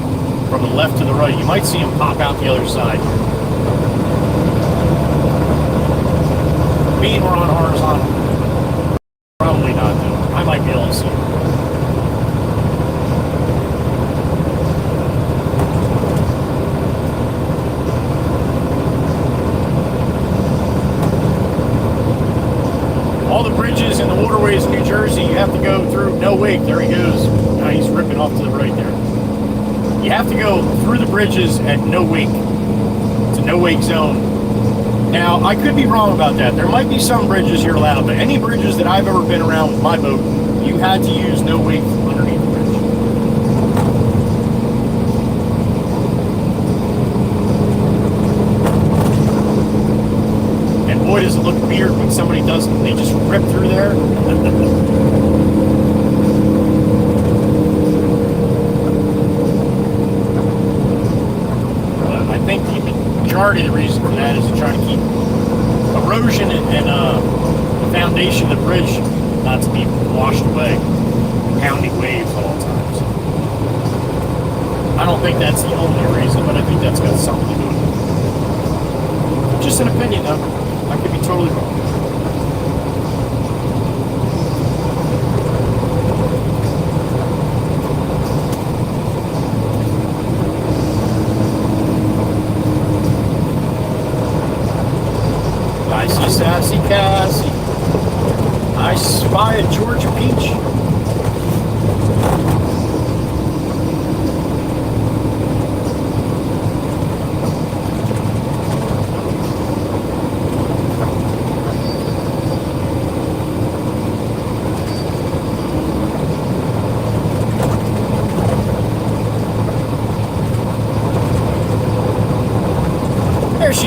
from the left to the right. You might see him pop out the other side. Being we're on horizontal, probably not though. I might be able to see him. All the bridges and the waterways in New Jersey, you have to go through no wake. There he goes. Now he's ripping off to the right there. You have to go through the bridges at no wake. It's a no wake zone. Now, I could be wrong about that. There might be some bridges you're allowed, but any bridges that I've ever been around with my boat, you had to use no wake underneath the bridge. And boy, does it look weird when somebody doesn't. They just rip through there. I think the majority of the reason for that is to try to keep erosion and the foundation of the bridge not to be washed away, pounding waves at all times. I don't think that's the only reason, but I think that's got something to do with it. Just an opinion, though. I could be totally wrong. Sassy Cassie. I spy a Georgia peach.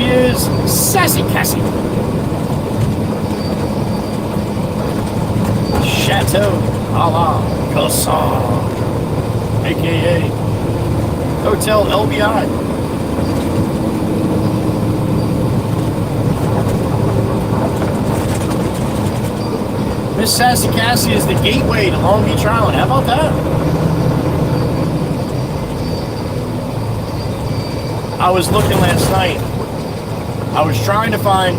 she is, Sassy Cassie. Chateau a la Cassandre, aka Hotel LBI. Miss Sassy Cassie is the gateway to Long Beach Island. How about that? I was looking last night. I was trying to find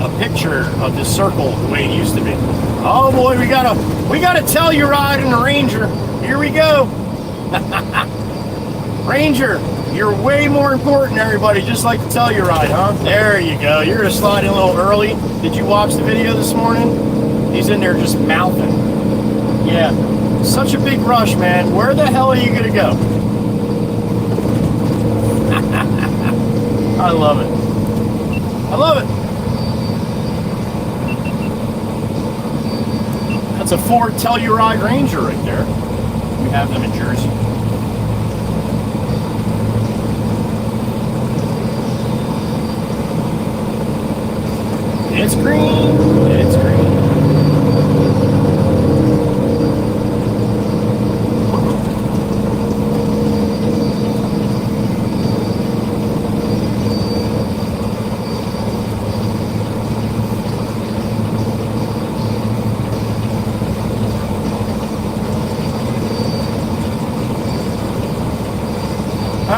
a picture of this circle the way it used to be. Oh boy, we got a Telluride and a Ranger. Here we go. Ranger, you're way more important than everybody, just like the Telluride, huh? There you go. You're gonna slide in a little early. Did you watch the video this morning? He's in there just mouthing. Yeah, such a big rush, man. Where the hell are you gonna go? I love it. I love it. That's a Ford Telluride Ranger right there. We have them in Jersey. It's green. It's green.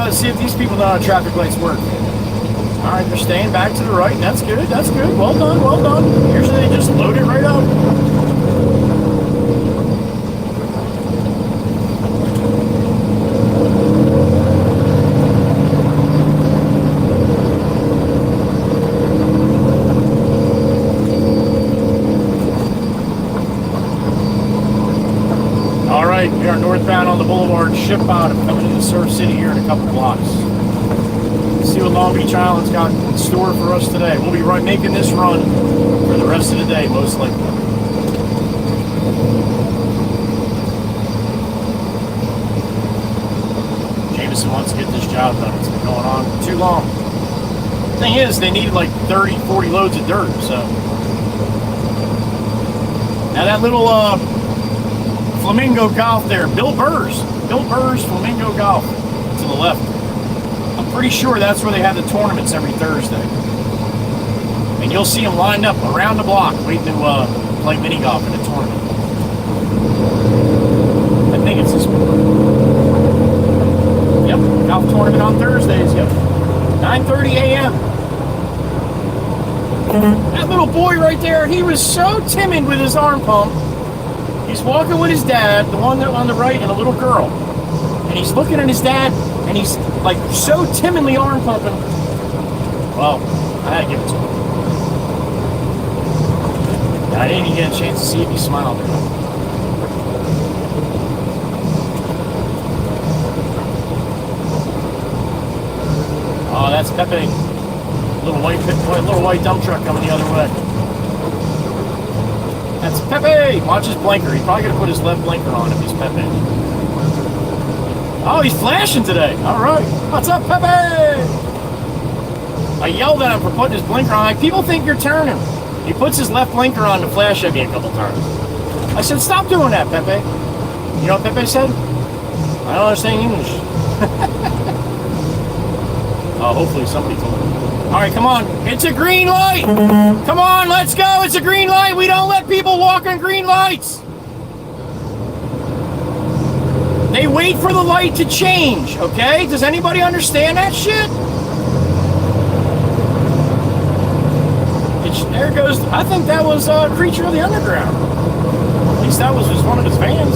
Let's see if these people know how traffic lights work. All right, they're staying back to the right. That's good. That's good. Well done. Well done. Usually they just load it right up. All right, we are northbound on the Boulevard, ship bottom, coming into Surf City here in a couple blocks. Let's see what Long Beach Island's got in store for us today. We'll be making this run for the rest of the day, most likely. Jameson wants to get this job done. It's been going on too long. Thing is, they needed like 30, 40 loads of dirt, so. Now that little Flamingo Golf there, Bill Burr's Flamingo Golf to the left. I'm pretty sure that's where they have the tournaments every Thursday. And you'll see them lined up around the block waiting to play mini golf in a tournament. I think it's this one. Yep, golf tournament on Thursdays, yep. 9:30 a.m. That little boy right there, he was so timid with his arm pump. He's walking with his dad, the one on the right, and a little girl. And he's looking at his dad, and he's like so timidly arm pumping. Well, I had to give it to him. And I didn't even get a chance to see if he smiled or not. Oh, that's Pepe. Little white dump truck coming the other way. That's Pepe! Watch his blinker. He's probably going to put his left blinker on if he's Pepe. Oh, he's flashing today. All right. What's up, Pepe? I yelled at him for putting his blinker on. Like, people think you're turning. He puts his left blinker on to flash at me a couple times. I said, stop doing that, Pepe. You know what Pepe said? I don't understand English. Oh, hopefully somebody told him. All right, come on. It's a green light. Come on, let's go. It's a green light. We don't let people walk on green lights. They wait for the light to change, okay? Does anybody understand that shit? There goes, I think that was Creature of the Underground. At least that was just one of his fans.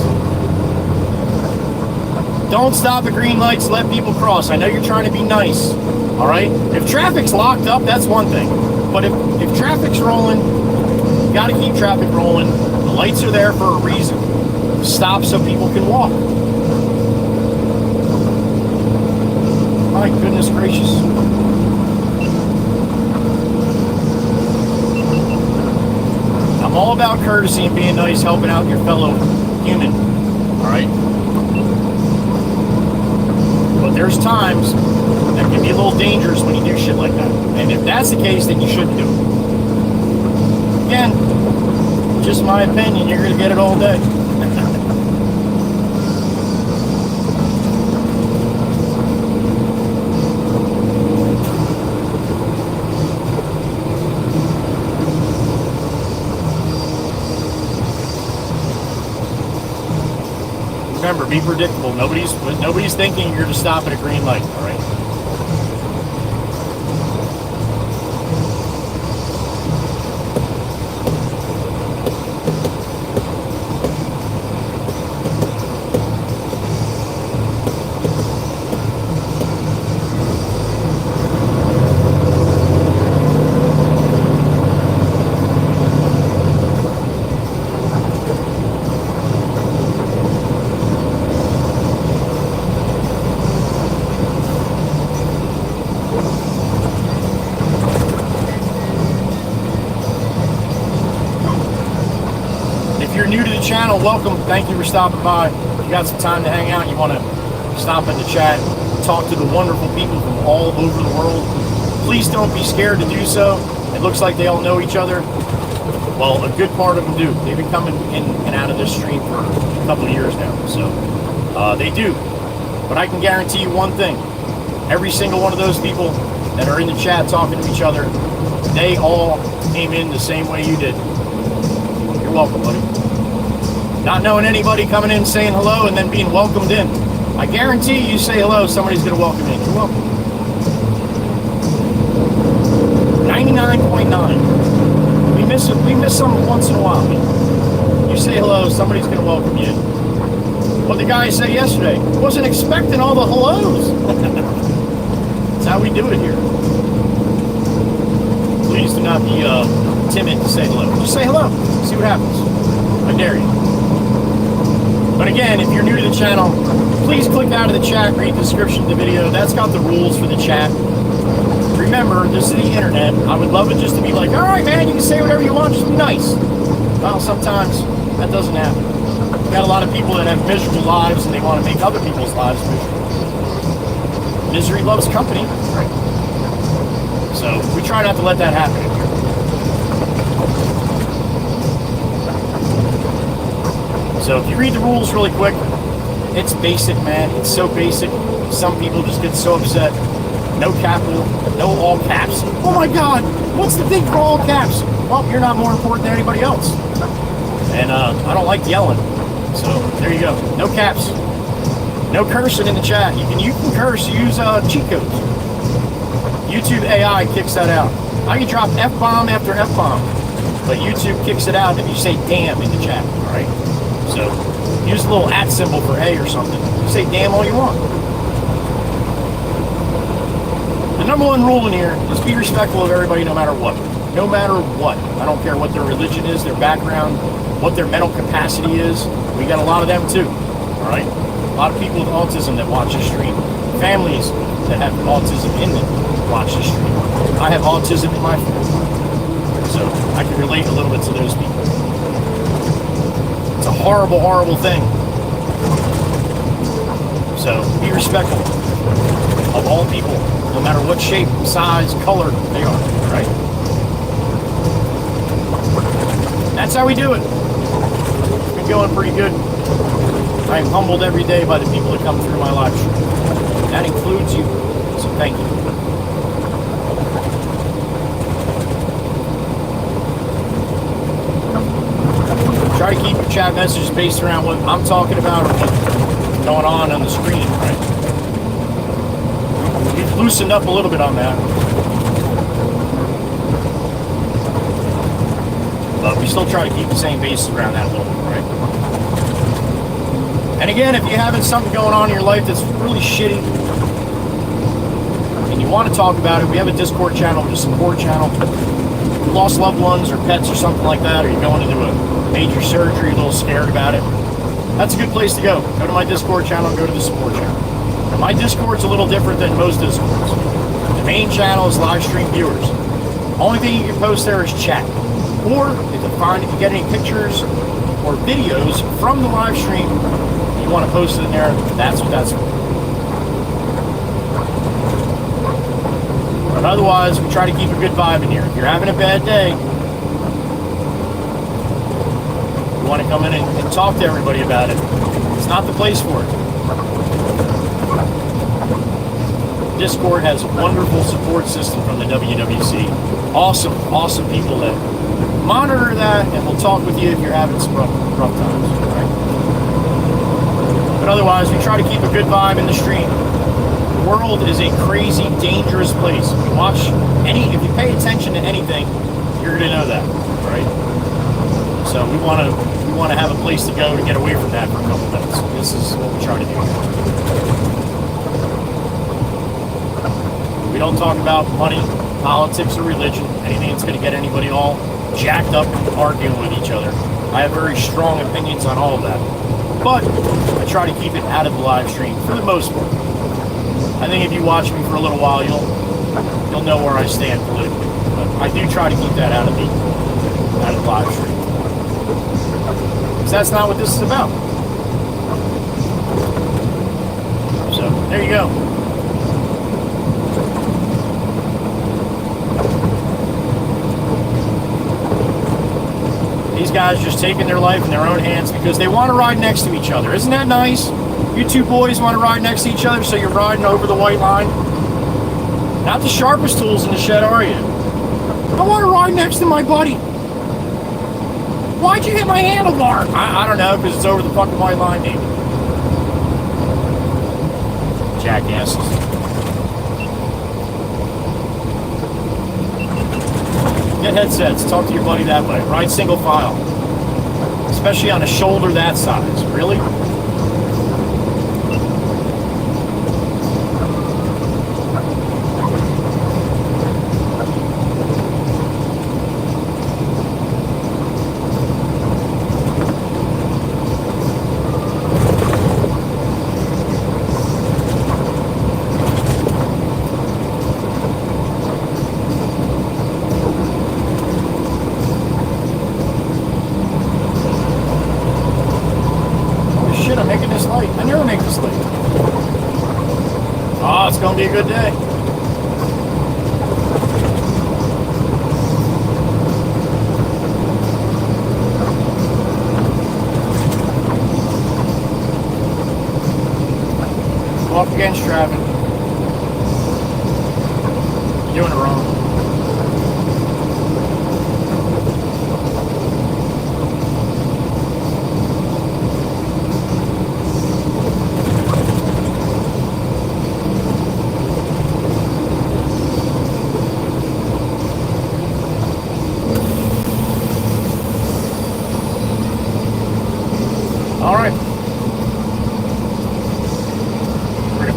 Don't stop at green lights, let people cross. I know you're trying to be nice, all right? If traffic's locked up, that's one thing. But if traffic's rolling, you gotta keep traffic rolling. The lights are there for a reason. Stop so people can walk. My goodness gracious. I'm all about courtesy and being nice, helping out your fellow human, all right? But there's times that can be a little dangerous when you do shit like that. And if that's the case, then you shouldn't do it. Again, just my opinion, you're going to get it all day. Remember, be predictable. Nobody's thinking you're going to stop at a green light, all right? Channel, welcome. Thank you for stopping by. If you got some time to hang out, you want to stop in the chat, talk to the wonderful people from all over the world, please don't be scared to do so. It looks like they all know each other. Well, a good part of them do. They've been coming in and out of this stream for a couple of years now, so they do. But I can guarantee you one thing. Every single one of those people that are in the chat talking to each other, they all came in the same way you did. You're welcome, buddy. Not knowing anybody coming in saying hello and then being welcomed in. I guarantee you say hello, somebody's going to welcome in. You're welcome. 99.9. We miss some once in a while. You say hello, somebody's going to welcome you in. What the guy said yesterday, wasn't expecting all the hellos. That's how we do it here. Please do not be timid to say hello. Just say hello. See what happens. I dare you. But again, if you're new to the channel, please click out of the chat, read the description of the video. That's got the rules for the chat. Remember, this is the internet. I would love it just to be like, all right, man, you can say whatever you want, just be nice. Well, sometimes that doesn't happen. We've got a lot of people that have miserable lives and they want to make other people's lives miserable. Misery loves company, right? So we try not to let that happen in here. So if you read the rules really quick, it's basic, man. It's so basic. Some people just get so upset. No capital, no all caps. Oh my God, what's the thing for all caps? Well, you're not more important than anybody else. And I don't like yelling. So there you go. No caps. No cursing in the chat. You can curse, use cheat codes. YouTube AI kicks that out. I can drop F-bomb after F-bomb, but YouTube kicks it out if you say damn in the chat, all right? So use a little @ symbol for A or something. You say damn all you want. The number one rule in here is be respectful of everybody no matter what. No matter what. I don't care what their religion is, their background, what their mental capacity is. We got a lot of them too, all right? A lot of people with autism that watch the stream. Families that have autism in them watch the stream. I have autism in my family. So I can relate a little bit to those people. It's a horrible, horrible thing. So be respectful of all people, no matter what shape, size, color they are, right? That's how we do it. It's been going pretty good. I am humbled every day by the people that come through my live stream. That includes you, so thank you. Try to keep your chat messages based around what I'm talking about or what's going on the screen, right? We've loosened up a little bit on that. But we still try to keep the same basis around that a little bit, right? And again, if you're having something going on in your life that's really shitty, and you want to talk about it, we have a Discord channel, a support channel. You lost loved ones or pets or something like that, or you're going to do a major surgery, a little scared about it, that's a good place to go. Go to my Discord channel, go to the support channel. Now, my Discord's a little different than most Discords. The main channel is live stream viewers. Only thing you can post there is chat. Or if you get any pictures or videos from the live stream, you want to post it in there, that's what that's for. otherwise, we try to keep a good vibe in here. If you're having a bad day, you want to come in and talk to everybody about it, it's not the place for it. Discord has a wonderful support system from the WWC. Awesome, awesome people that monitor that and will talk with you if you're having some rough times. Right? But otherwise, we try to keep a good vibe in the stream. The world is a crazy, dangerous place. If you watch if you pay attention to anything, you're going to know that, right? So we want to have a place to go to get away from that for a couple minutes. This is what we try to do. We don't talk about money, politics, or religion, anything that's going to get anybody all jacked up and arguing with each other. I have very strong opinions on all of that. But I try to keep it out of the live stream for the most part. I think if you watch me for a little while, you'll know where I stand politically. But I do try to keep that out of the live stream. Because that's not what this is about. So, there you go. These guys just taking their life in their own hands because they want to ride next to each other. Isn't that nice? You two boys want to ride next to each other, so you're riding over the white line? Not the sharpest tools in the shed, are you? I want to ride next to my buddy. Why'd you hit my handlebar? I don't know, because it's over the fucking white line, maybe. Jackasses. Get headsets. Talk to your buddy that way. Ride single file. Especially on a shoulder that size. Really? I never make this late. Oh, it's going to be a good day. Go up against traffic. You're doing it wrong.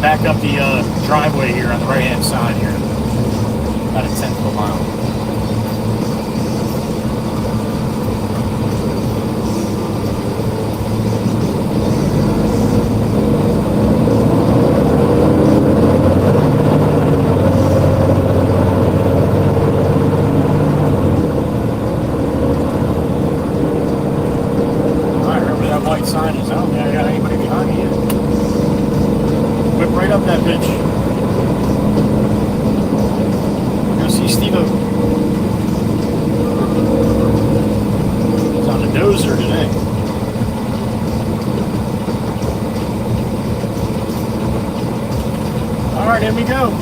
Back up the driveway here on the right hand side here, about a 1/10 of a mile. Alright, remember that white sign is. I don't think I got anybody behind me yet. Whip right up that bitch. Go see Steve-O. He's on the dozer today. Alright, here we go.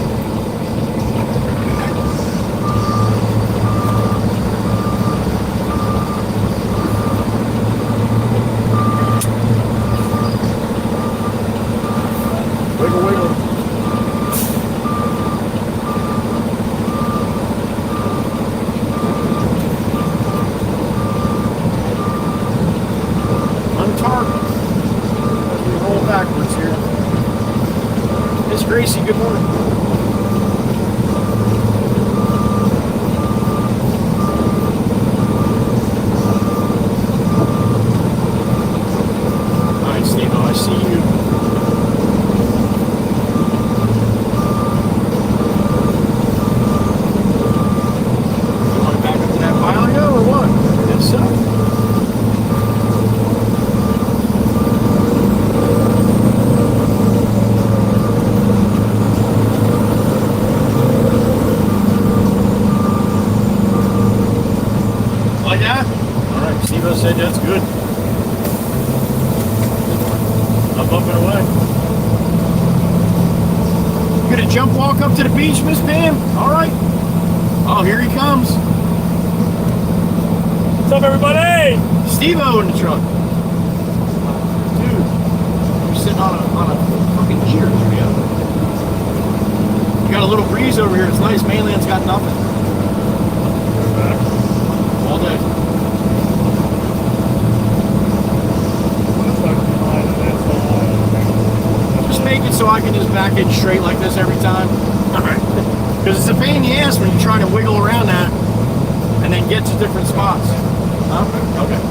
Wiggle, wiggle. Untarget. As we roll backwards here. Miss Gracie, good morning. Alright, Steve-O, I see you. jump walk up to the beach, Miss Pam? All right. Oh, here he comes. What's up, everybody? Steve-O in the truck. Dude, you're sitting on a fucking heater. You got a little breeze over here. It's nice. Mainland's got nothing. All day. Just make it so I can just back it straight like this every time. Alright. Because it's a pain in the ass when you try to wiggle around that and then get to different spots. Huh? Okay.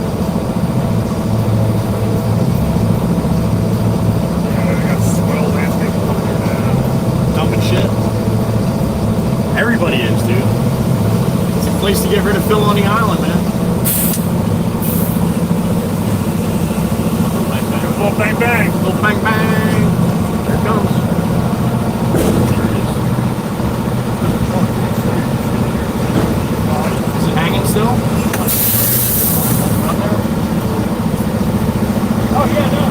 Dumping shit. Everybody is, dude. It's a place to get rid of Phil on the island, man. Little bang bang. Little bang bang. There it comes. Is it hanging still? Oh yeah, no.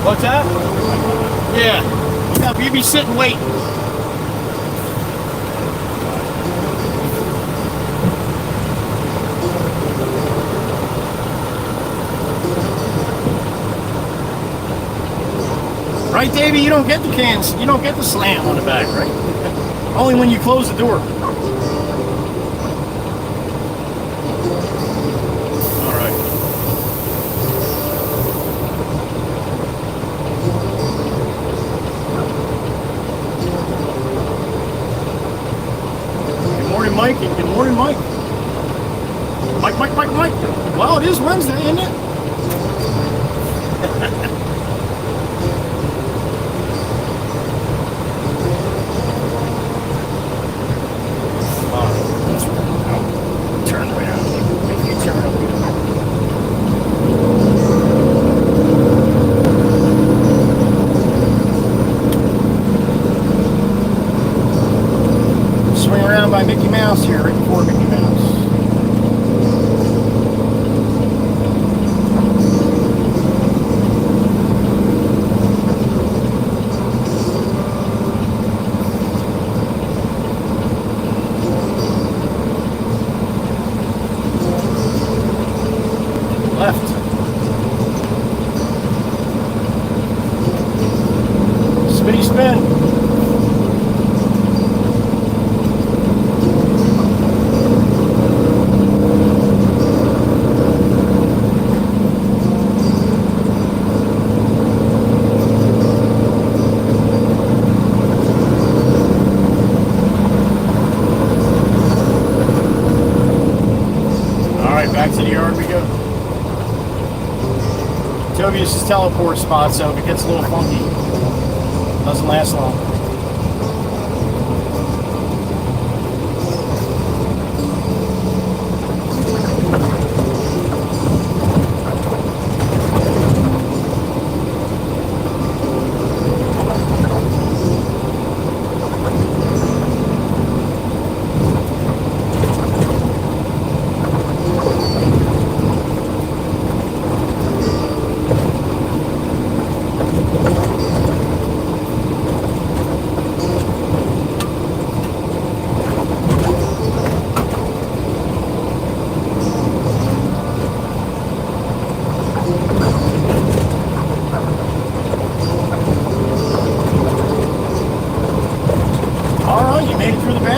What's that? Yeah. You be sitting waiting. Right, Davey? You don't get the cans. You don't get the slam on the back, right? Only when you close the door. All right. Good morning, Mike. And good morning, Mike. Mike. Well, it is Wednesday, isn't it? Swing around by Mickey Mouse here, right before Mickey Mouse. Left. Spinny spin. right, back to the yard we go. Tobias' teleport spot, so if it gets a little funky, doesn't last long.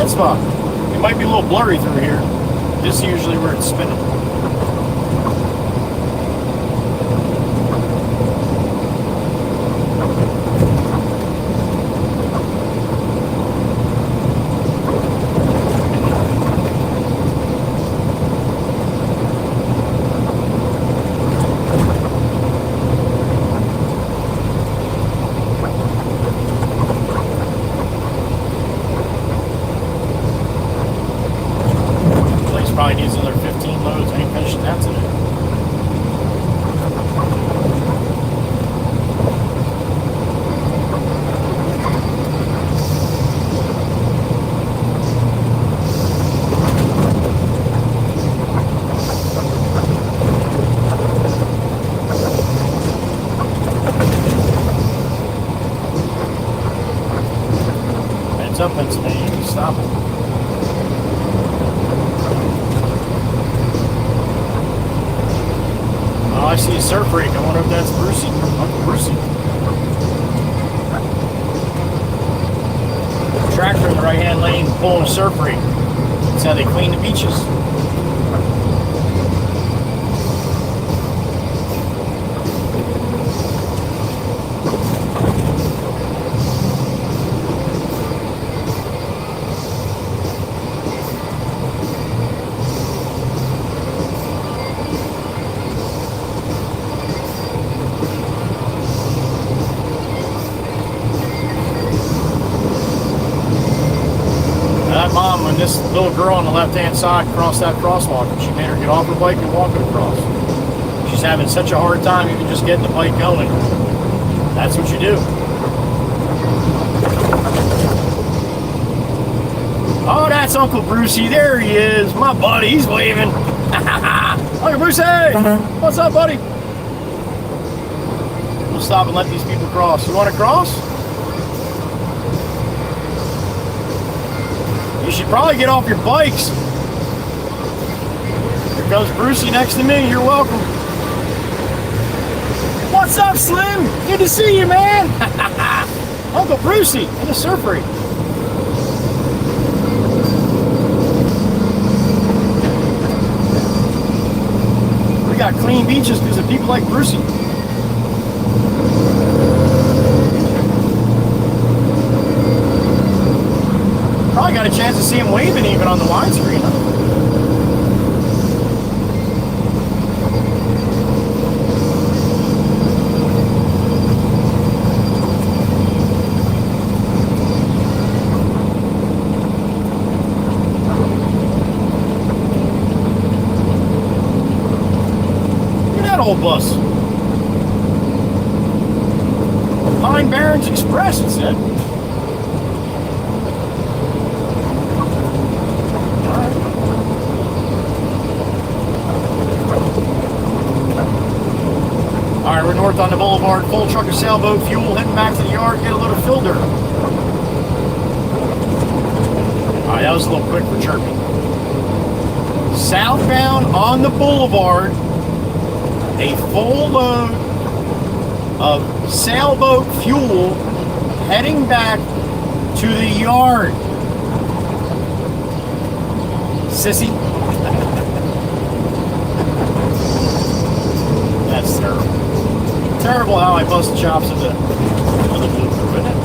Spot. It might be a little blurry through here. This is usually where it's spinning. Probably needs another 15 loads. I ain't finishing that today. Heads up, Pennsylvania. You can stop it. Oh, I see a surf rig. I wonder if that's Brucey. Uncle Brucey. Tractor in the right-hand lane pulling a surf rig. That's how they clean the beaches. Mom, when this little girl on the left-hand side crossed that crosswalk, and she made her get off her bike and walk it across. She's having such a hard time even just getting the bike going. That's what you do. Oh, that's Uncle Brucey. There he is. My buddy. He's waving. Uncle Brucey! What's up, buddy? We'll stop and let these people cross. You want to cross? You should probably get off your bikes. Here comes Brucey next to me. You're welcome. What's up, Slim? Good to see you, man. Uncle Brucey in the surf rig. We got clean beaches because of people like Brucey. Probably got a chance to see him waving even on the widescreen. Huh? Look at that old bus. Pine Barrens Express, it said. Alright, we're north on the boulevard, full truck of sailboat fuel, heading back to the yard, get a little fill dirt. Alright, that was a little quick for chirping. Southbound on the boulevard, a full load of sailboat fuel heading back to the yard. Sissy. That's terrible. Terrible how I bust the chops of the blue crew, isn't it?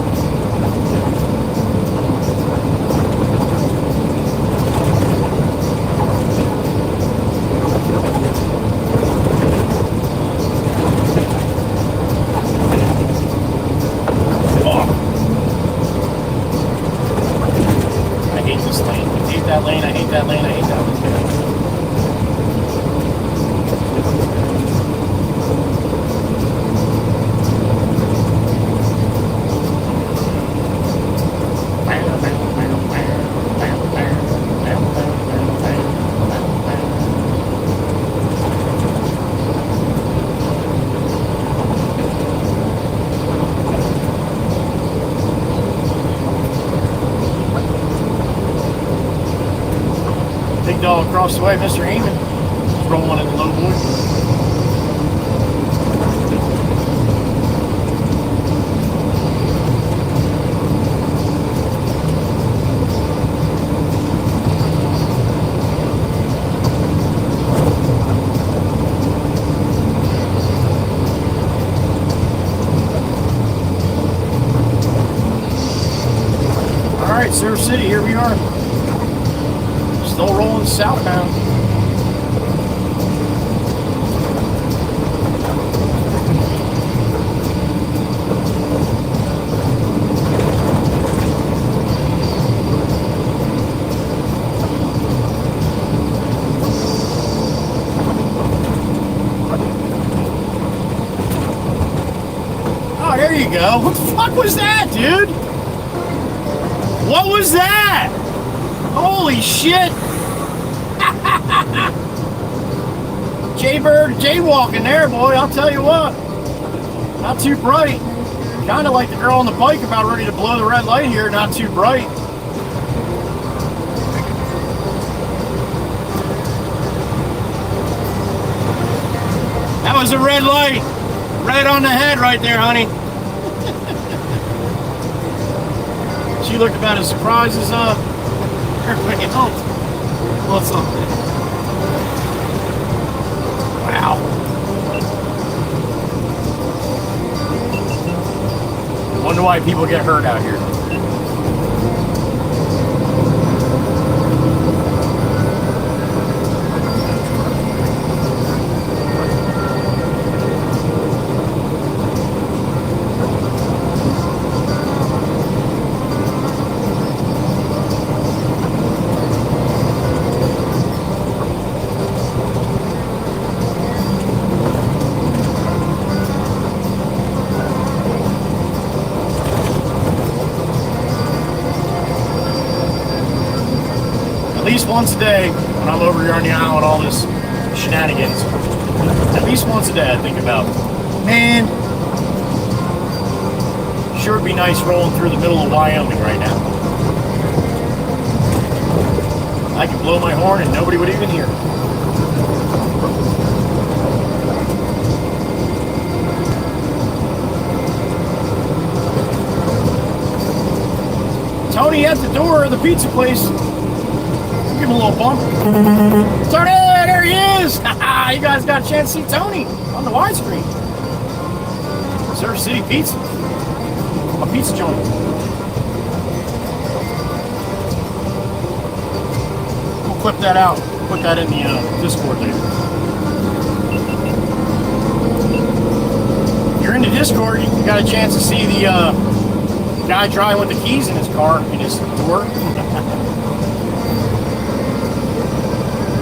hate that lane. I hate that one. Big dog across the way, Mr. Heyman. He's rolling in the low boy. All right, Silver City, here we are. Still rolling southbound. Oh, there you go. What the fuck was that, dude? What was that? Holy shit! Jaybird jaywalking there, boy, I'll tell you what. Not too bright. Kind of like the girl on the bike about ready to blow the red light here, not too bright. That was a red light. Right on the head right there, honey. She looked about as surprised as everybody else. What's up? Wow. I wonder why people get hurt out here. At least once a day, when I'm over here on the island, all this shenanigans, at least once a day I think about, man, sure would be nice rolling through the middle of Wyoming right now. I could blow my horn and nobody would even hear. Tony at the door of the pizza place. Give him a little bump. Tony, there he is! You guys got a chance to see Tony on the widescreen. Surf City Pizza. A pizza joint. We'll clip that out. Put that in the Discord later. If you're in the Discord, you got a chance to see the guy driving with the keys in his car, in his door.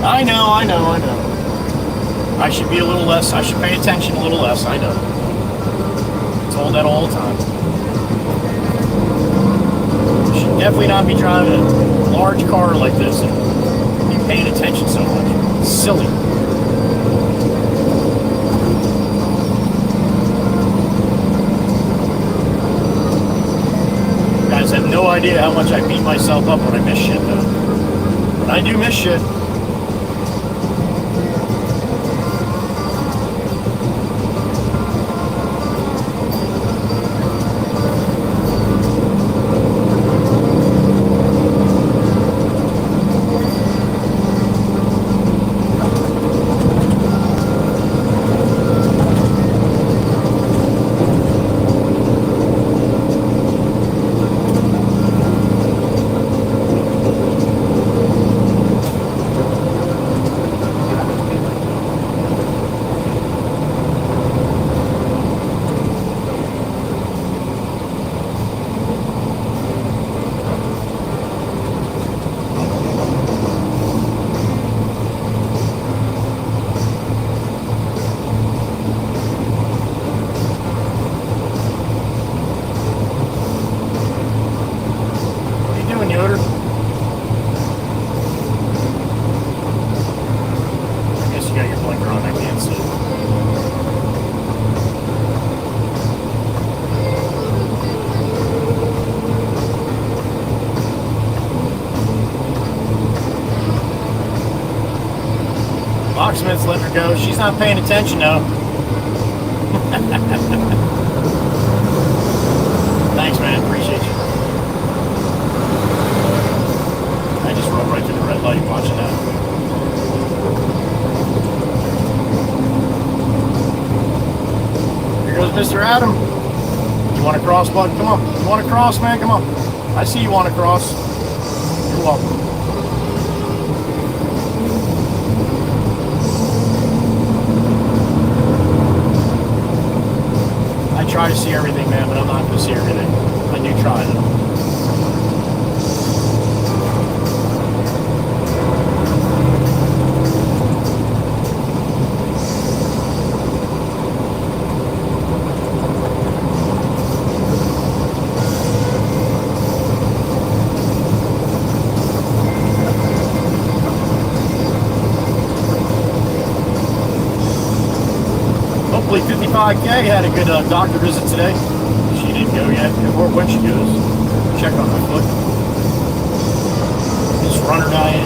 I know. I should be a little less, I should pay attention a little less, I know. I told that all the time. You should definitely not be driving a large car like this and be paying attention so much. It's silly. You guys have no idea how much I beat myself up when I miss shit, though. But I do miss shit. Locksmith's letting her go. She's not paying attention though. Thanks, man. Appreciate you. I just rolled right through the red light watching that. Here goes Mr. Adam. You want to cross, bud? Come on. You want to cross, man? Come on. I see you want to cross. You're welcome. I try to see everything, man, but I'm not going to see everything. I do try, though. Hopefully 55K had a good doctor visit today. She didn't go yet, or when she goes, check on my foot. Just runner diet.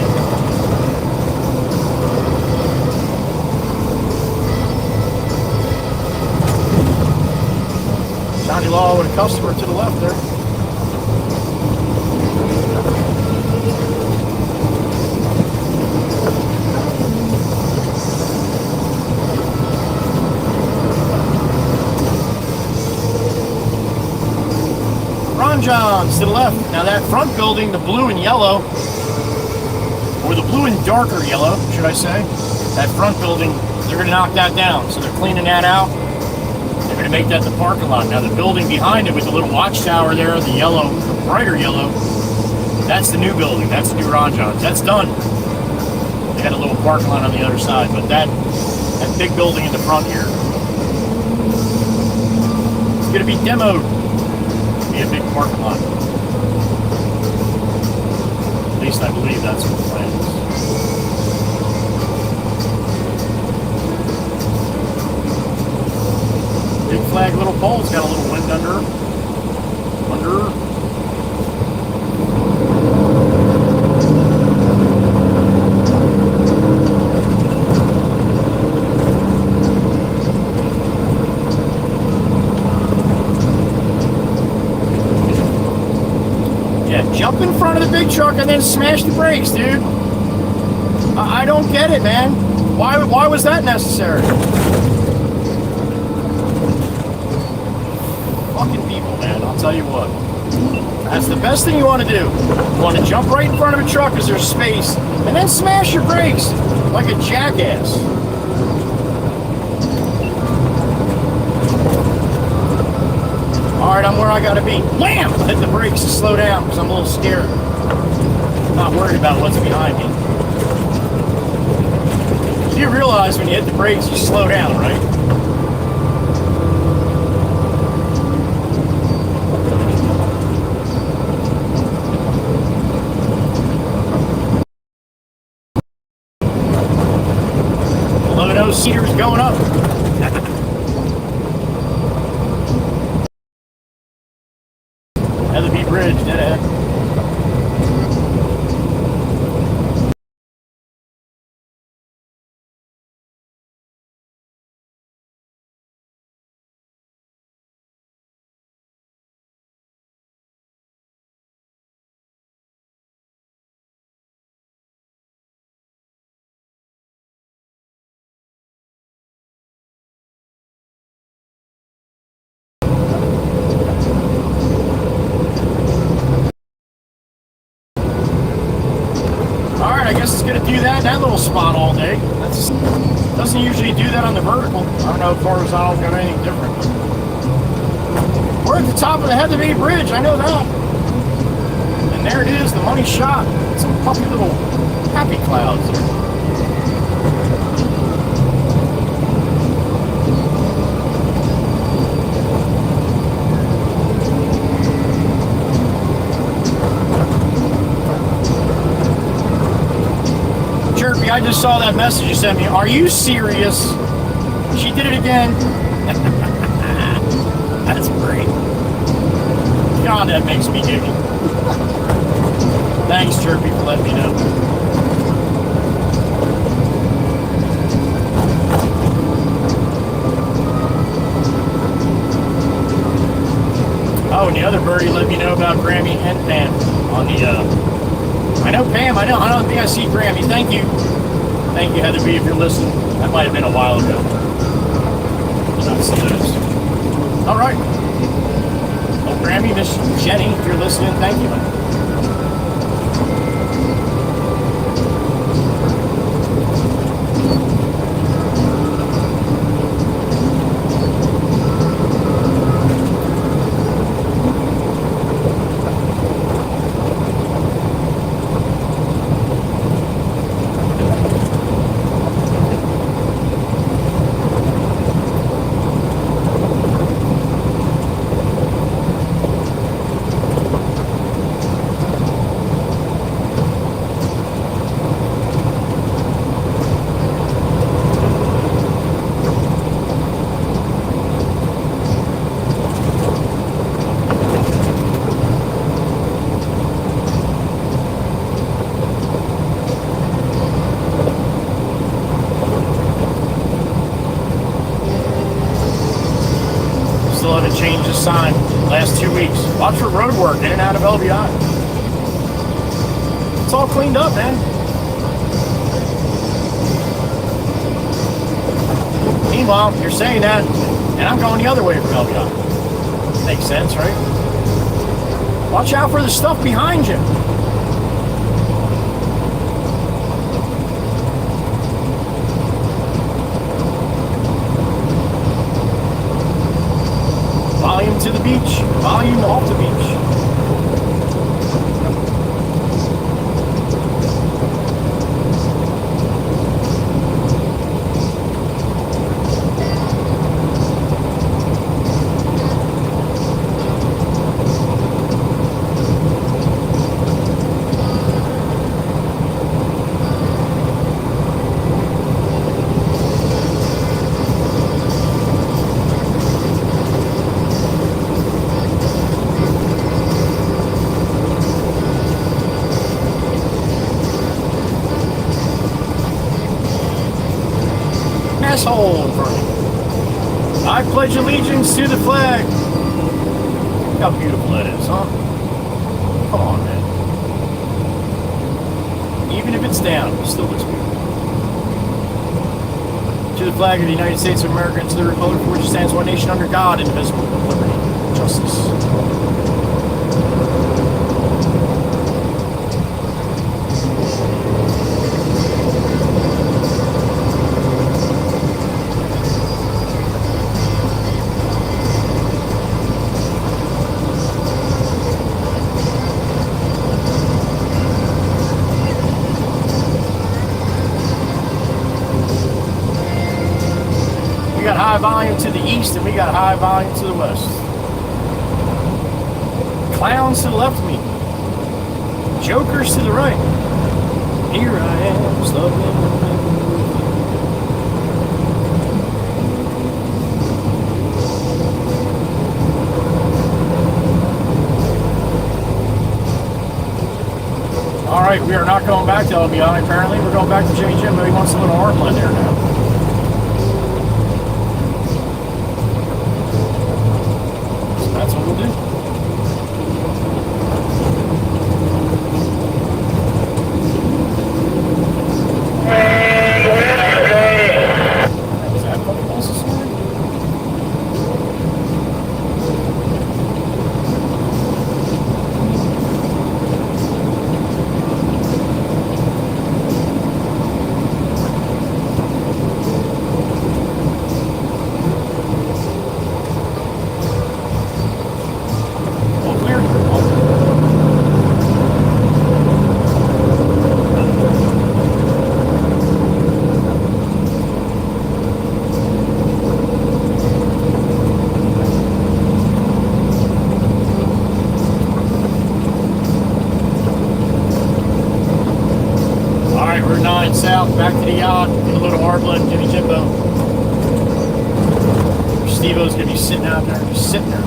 Johnny Law with a customer to the left there. John's to the left. Now that front building, the blue and yellow, or the blue and darker yellow, should I say, that front building, they're going to knock that down. So they're cleaning that out. They're going to make that the parking lot. Now the building behind it with the little watchtower there, the yellow, the brighter yellow, that's the new building. That's the new Ron John's. That's done. They got a little parking lot on the other side, but that big building in the front here, it's going to be demoed. Be a big parking lot. At least I believe that's what the plan is. Big flag, little pole. It's got a little wind under. Jump in front of the big truck and then smash the brakes, dude. I don't get it, man. Why was that necessary? Fucking people, man. I'll tell you what. That's the best thing you want to do. You want to jump right in front of a truck because there's space, and then smash your brakes like a jackass. Alright, I'm where I gotta be. Wham! Hit the brakes to slow down because I'm a little scared. I'm not worried about what's behind me. You realize when you hit the brakes, you slow down, right? Look at those cedars going up. Heatherby Bridge, dead ahead. I guess it's going to do that in that little spot all day. Doesn't usually do that on the vertical. I don't know if horizontal's got anything different. We're at the top of the Heatherby Bridge, I know that. And there it is, the money shot. Some puffy little happy clouds there. I just saw that message you sent me. Are you serious? She did it again. That's great. God, that makes me giggle. Thanks, Chirpy, for letting me know. the other birdie let me know about Grammy and Pam on the, I know Pam, I don't think I see Grammy. Thank you. Thank you, Heather B, if you're listening. That might have been a while ago. Not see those. All right. Well, Grammy, Miss Jenny, if you're listening, thank you. Change the sign last 2 weeks. Watch for road work in and out of LBI. It's all cleaned up, man. Meanwhile, you're saying that, and I'm going the other way from LBI. Makes sense, right? Watch out for the stuff behind you. Volume to the beach, volume off the beach. Asshole in front of me. I pledge allegiance to the flag. Look how beautiful that is, huh? Come on, man. Even if it's down, it still looks beautiful. To the flag of the United States of America and to the republic for which it stands, one nation under God, indivisible, with liberty and justice. High volume to the east and we got high volume to the west. Clowns to the left of me. Jokers to the right. Here I am, slugging. All right, we are not going back to LBI. Apparently, we're going back to J. Jimbo. He wants a little arm in there now. That's what we'll do. Is that fucking bus this morning? South, back to the yacht, get a little hard blood, Jimmy Jimbo. Steve-O's gonna be sitting out there, just sitting there.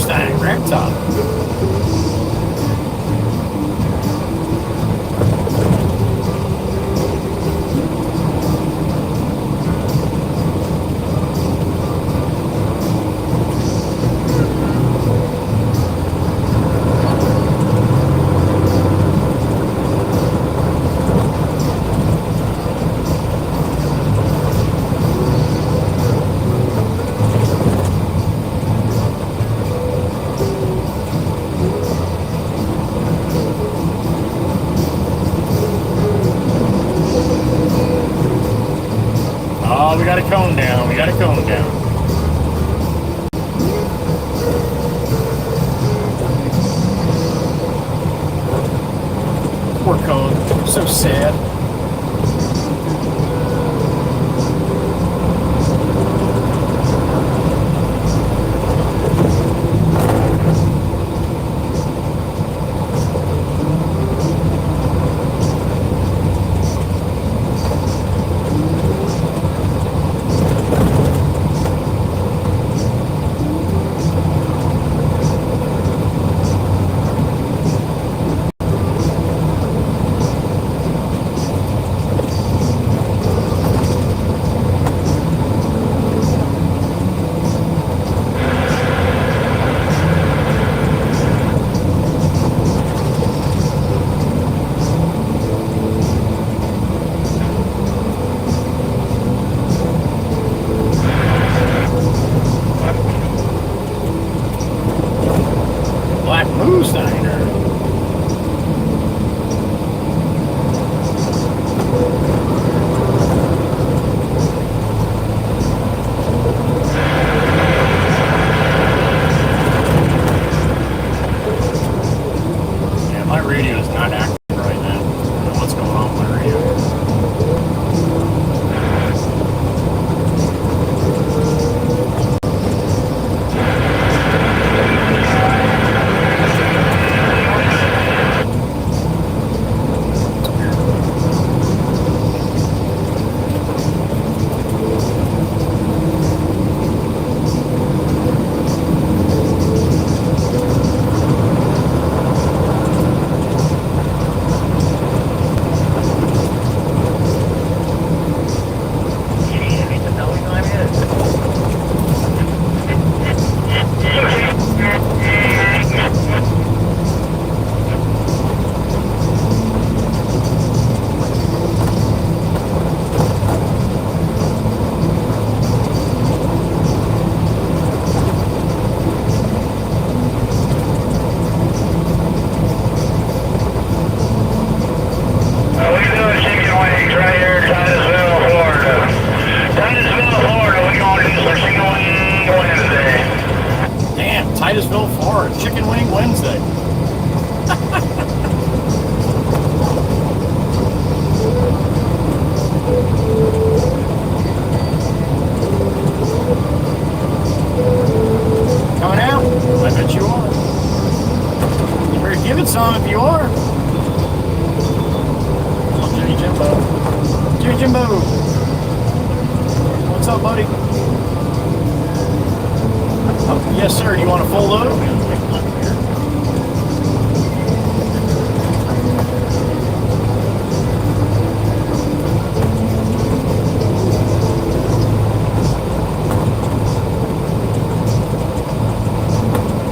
Mustang, ragtop. Oh, we got a cone down. We got a cone down. Poor cone. So sad. Black Moose Diner. Yeah, my radio is not active right now. I don't know what's going on with my radio. Titusville, Florida, Chicken Wing Wednesday. Coming out? I bet you are. You better give it some if you are. Oh, Jimmy Jimbo. Jimmy Jimbo. What's up, buddy? Oh, yes, sir. You want a full load?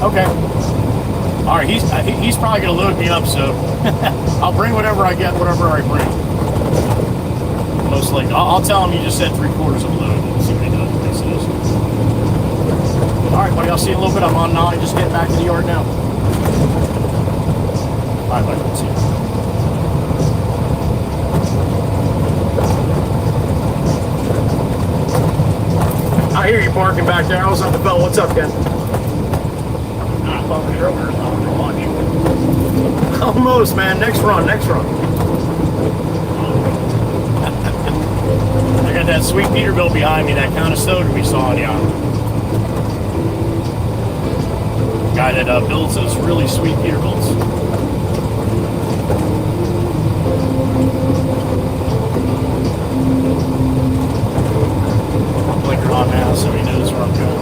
Okay. All right. He's probably gonna load me up, so I'll bring whatever I get, whatever I bring. Most likely, I'll tell him you just said 3/4 of a load and see what he does. What he says. All right, buddy, I'll see you in a little bit. I'm on 9, just getting back to the yard now. All right, buddy, see you. I hear you barking back there. I was on the bell. What's up, Ken? Almost, man. Next run, next run. I got that sweet Peterbilt behind me, that Conestoga we saw on the island. Guy that builds those really sweet Peterbilts. I'll blinker on now so he knows where I'm going.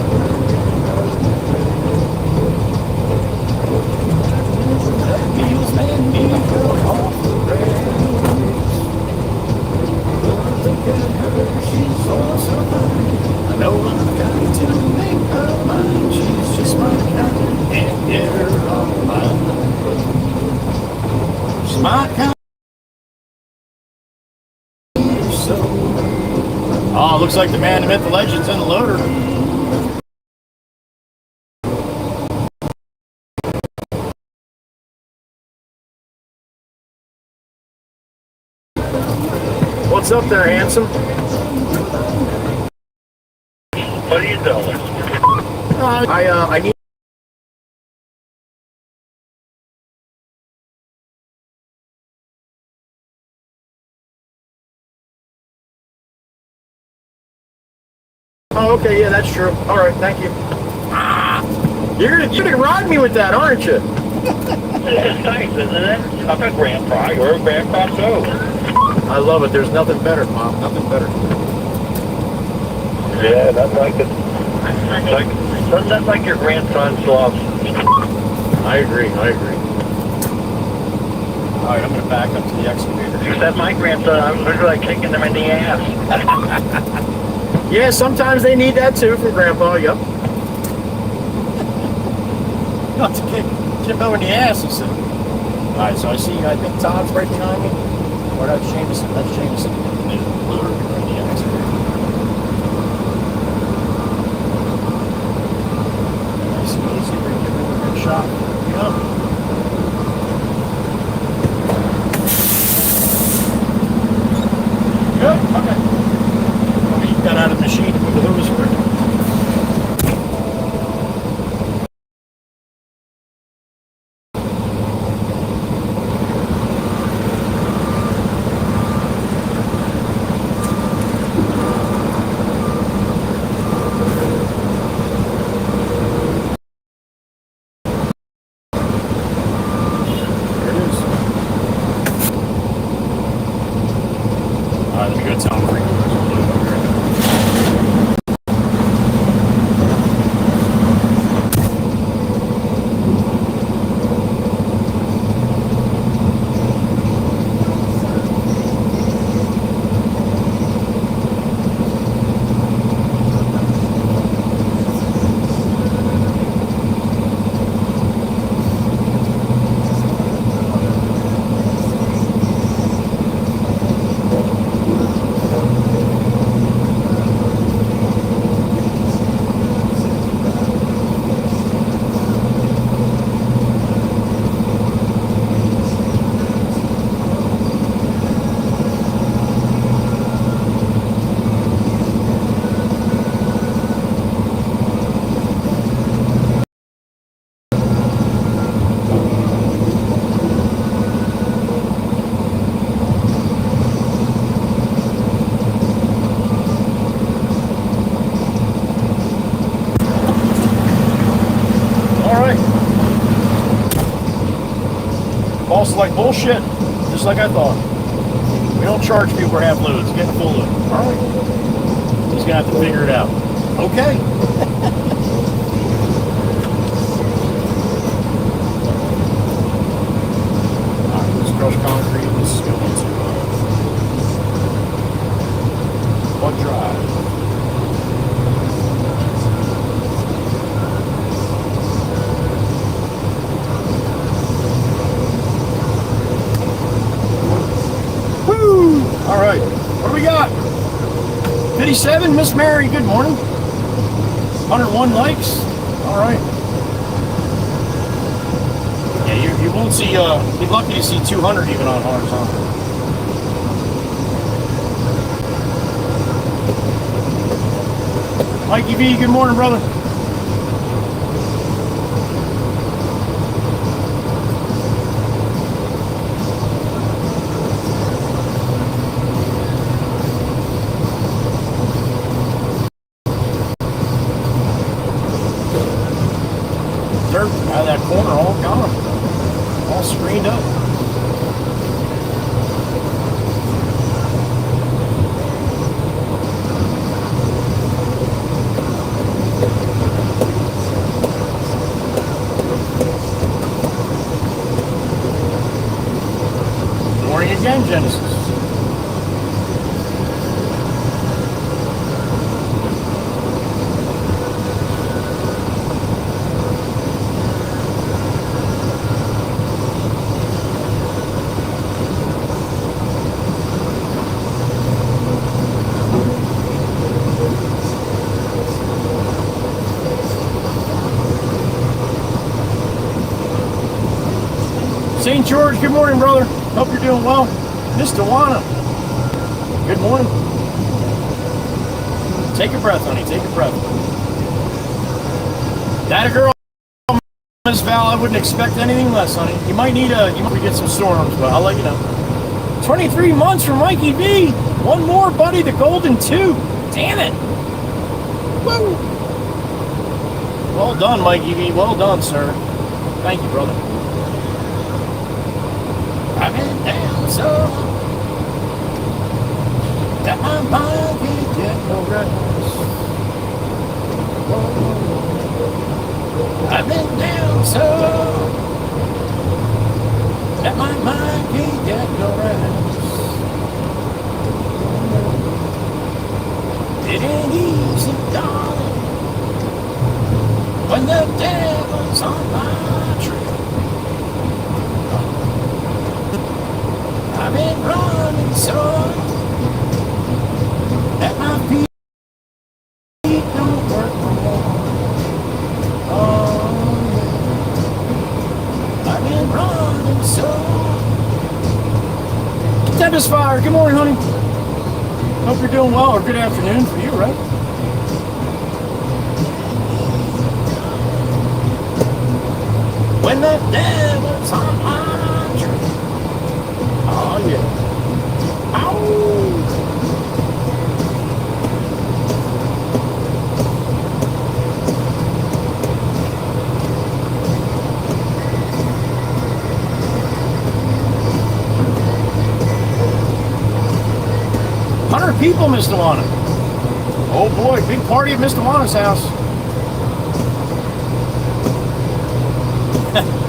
My kind. So, oh, looks like the man, the myth, the legend's in the loader. What's up there, handsome? What are you doing? I need. Oh, okay, yeah, that's true. All right, thank you. You're gonna ride me with that, aren't you? It's nice, isn't it? I'm a grandpa. You're a grandpa too. I love it. There's nothing better, Mom. Nothing better. Yeah, that's like it. Doesn't that like your grandson's love? I agree. I agree. All right, I'm gonna back up to the excavator. Except my grandson, I'm literally like kicking them in the ass. Yeah, sometimes they need that too from Grandpa. Yep. Not to kick Jimbo in the ass, he said. All right, so I think Todd's right behind me. Or that's Jameson. That's Jameson. The loader behind the excavator. Nice and easy. Bring it in a good shot. Yep. Good. Okay. You got out of the machine with the hose for it. Boss is like bullshit, just like I thought. We don't charge people for half loads, get a full load. All right. He's gonna have to figure it out. Okay. All right, let's crush concrete. This is going to Bud Drive. All right, what do we got? 57, Miss Mary, good morning. 101 likes, all right. Yeah, you won't see, you're lucky to see 200 even on horizontal. Mikey V, good morning, brother. Out of that corner, all gone, all screened up. Morning again, Genesis. St. George, good morning, brother. Hope you're doing well. Miss Dewana, good morning. Take a breath, honey. Take a breath. That a girl, Miss Val. I wouldn't expect anything less, honey. You might get some storms, but I'll let you know. 23 months from Mikey B. One more, buddy. The golden 2. Damn it. Woo. Well done, Mikey B. Well done, sir. Thank you, brother. I've been down so that my mind can't get no rest. I've been down so that my mind can't get no rest. It ain't easy, darling, when the devil's on my trail. I've been running so that my feet don't work no more. Oh, yeah. I've been running so. Tempest Fire, good morning, honey. Hope you're doing well, or good afternoon for you, right? When the devil's on my trail. Oh, yeah. Ow! 100 people, Miss Dewana. Oh boy, big party at Miss Dewana's house.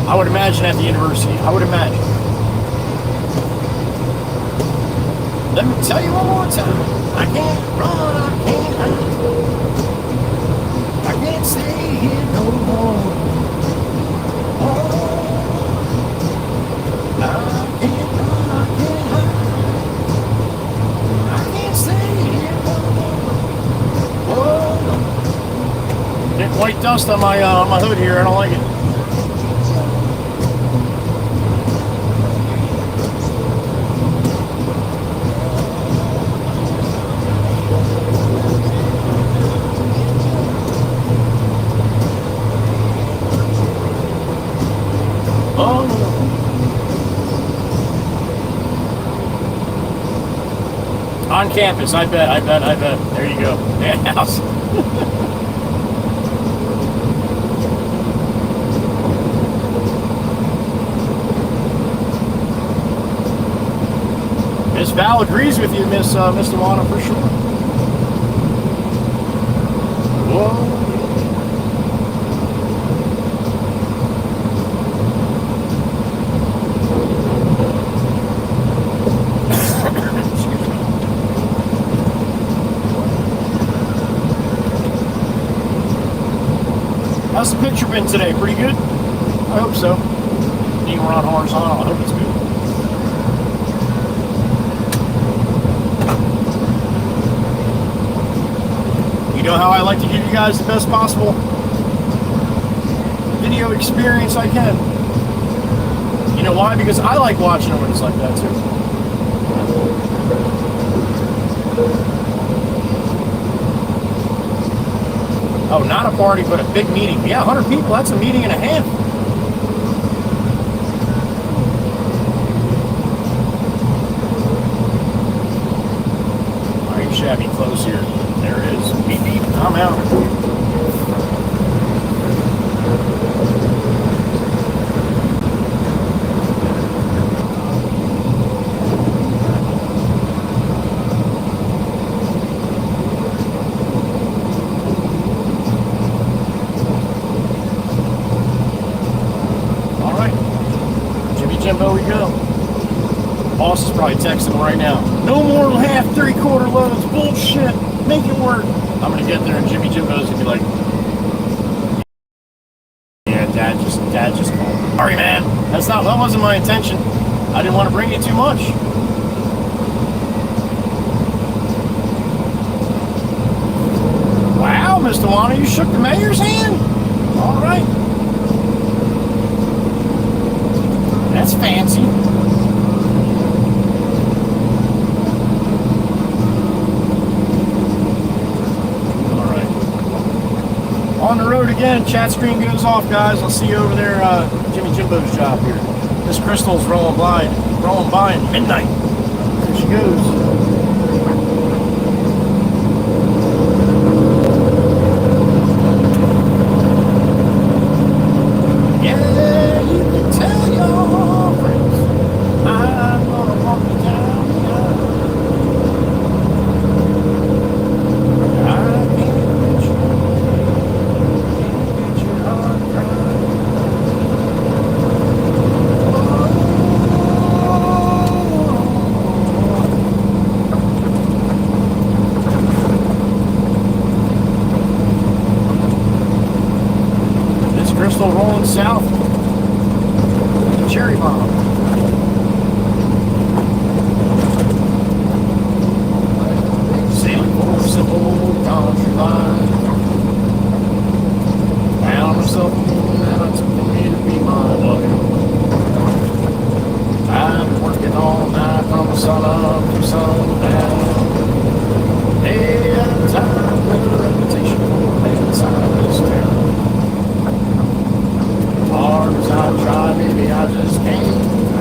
I would imagine at the university. I would imagine. Let me tell you one more time. I can't run, I can't hide. I can't stay here no more. Oh, I can't run, I can't hide. I can't stay here no more. Whoa. Get white dust on my hood here. I don't like it. On campus, I bet. There you go. Man house. Miss Val agrees with you, Miss Dewana, for sure. Whoa. How's the picture been today? Pretty good? I hope so. Being around horizontal, I hope it's good. You know how I like to give you guys the best possible video experience I can. You know why? Because I like watching them when it's like that too. Oh, not a party, but a big meeting. Yeah, 100 people, that's a meeting and a half. All right, shabby close here. There it is. Beep, beep. I'm out. Jimbo, we go. Boss is probably texting him right now. No more half, 3/4 loads. Bullshit. Make it work. I'm gonna get there and Jimmy Jimbo's gonna be like, yeah, Dad just called. Sorry, man. That wasn't my intention. I didn't want to bring you too much. Wow, Mr. Dewana, you shook the mayor's hand? All right. That's fantastic. again. Chat screen goes off, guys. I'll see you over there, Jimmy Jimbo's job here. Miss Crystal's rolling by at midnight. There she goes. Rolling south, Cherry Bomb. Sailing for a simple country line. Found myself a woman that I took me to be my wife. I've been working all night from the sun up to sundown. Day at a time with a reputation for making inside this town. Hard as I try, baby, I just can't.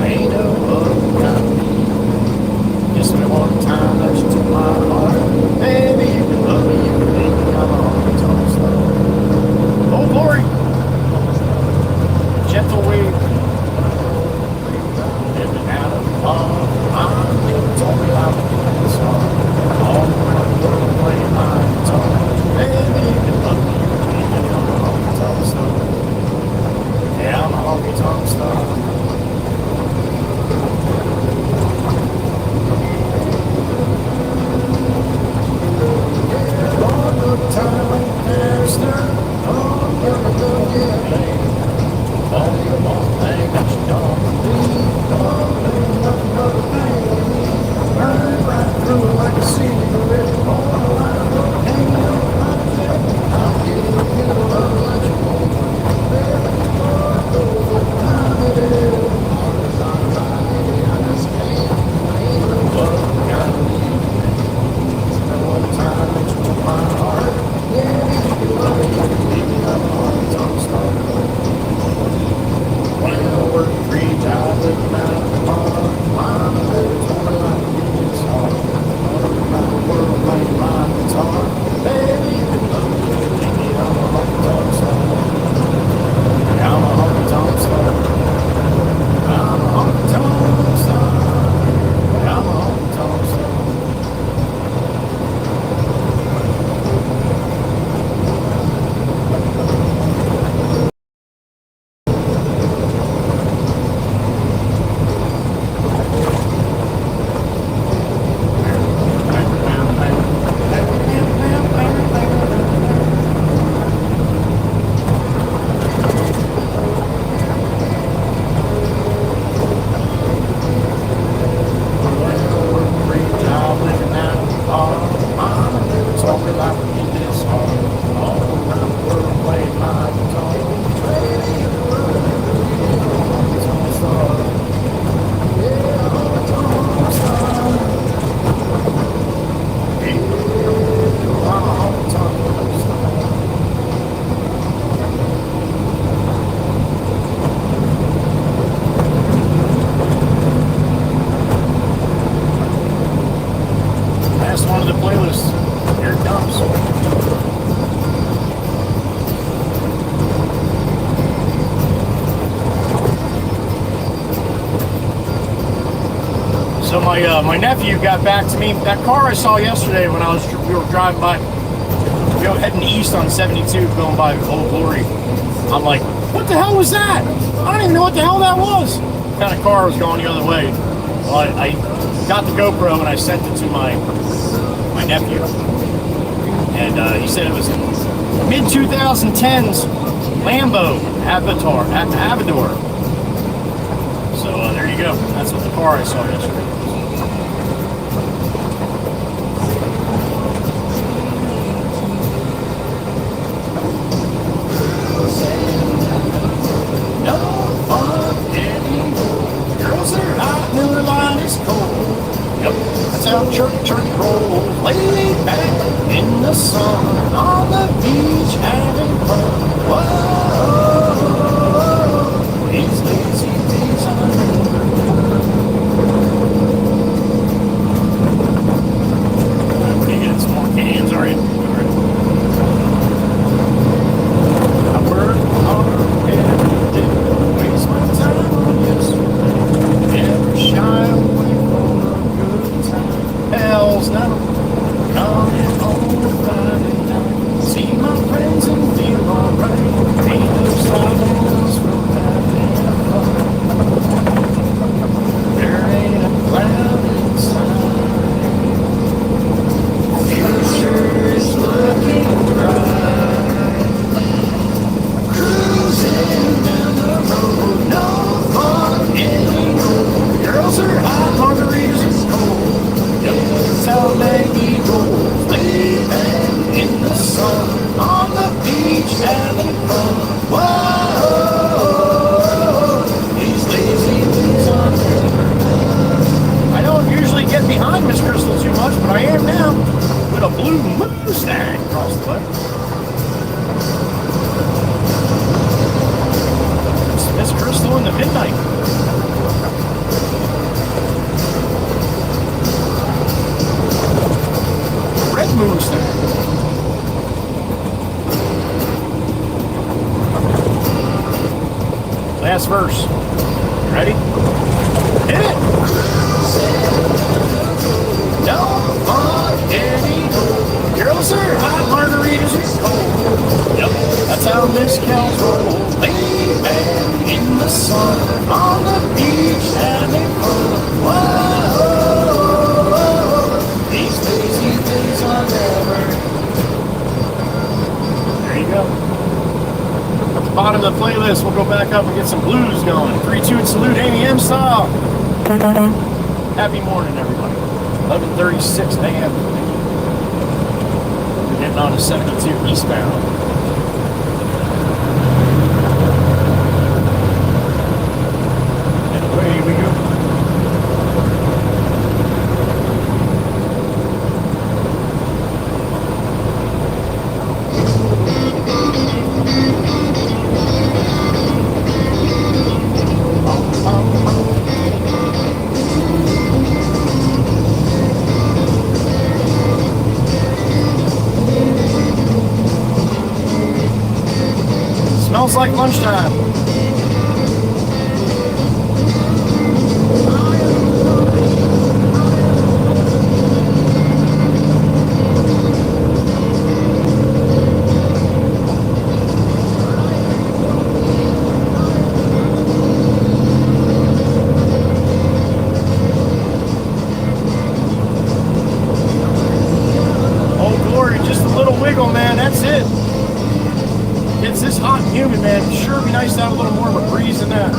I ain't no other kind of me. Just me one time that you took my heart. Baby, you can love me, you can leave me, I'm a honky tonk star. Oh, glory! Gentle wave. Living out of love, I'm told me I'm a good star. All around the world playing my guitar. Baby, you can love me, you can leave me, I'm a honky tonk star. Yeah, I'm a honky tonk star. Yeah, all the time, master. Oh, you're a good man. Only one thing that you don't believe. Don't do nothing but a thing. Burn right through it like a cigarette. All around the hang on my neck. I'll give you the love that you want. So my nephew got back to me. That car I saw yesterday when we were driving by, heading east on 72, going by Old Glory. I'm like, what the hell was that? I don't even know what the hell that was. What kind of car was going the other way? Well, I got the GoPro and I sent it to my nephew, and he said it was mid 2010s Lambo Avador. So there you go. That's what the car I saw yesterday. Church rolls, laid back in the sun, on the beach having fun. Last verse. Ready? Hit it! Don't want any more. Girls are hot, margaritas are cold. Yep, that's how discounts roll. Lay back in the sun, on the beach, having fun. Whoa, these days are never. There you go. At the bottom of the playlist, we'll go back up and get some blues going. 3-2 and salute Amy M style. Happy morning, everybody. 11:36 a.m. We're getting on to 72 eastbound. And away we go. Smells like lunchtime. Oh, glory, just a little wiggle, man. That's it. It's this hot and humid, man. It'd sure be nice to have a little more of a breeze than that.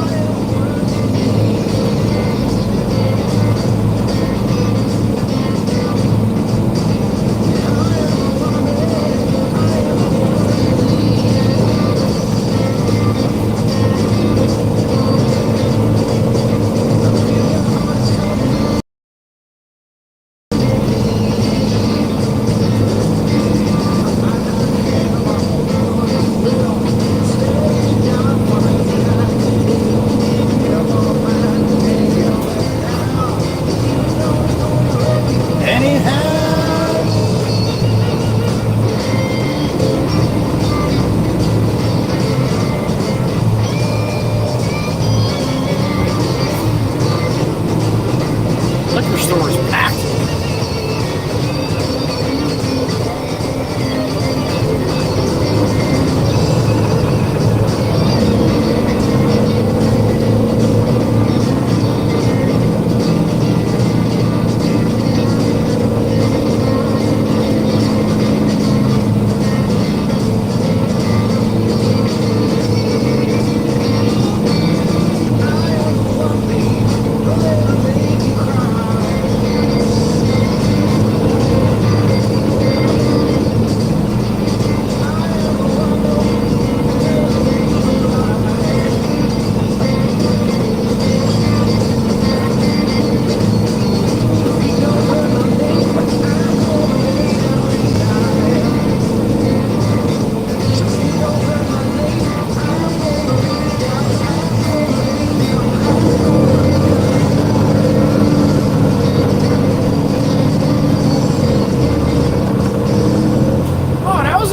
Liquor store is packed.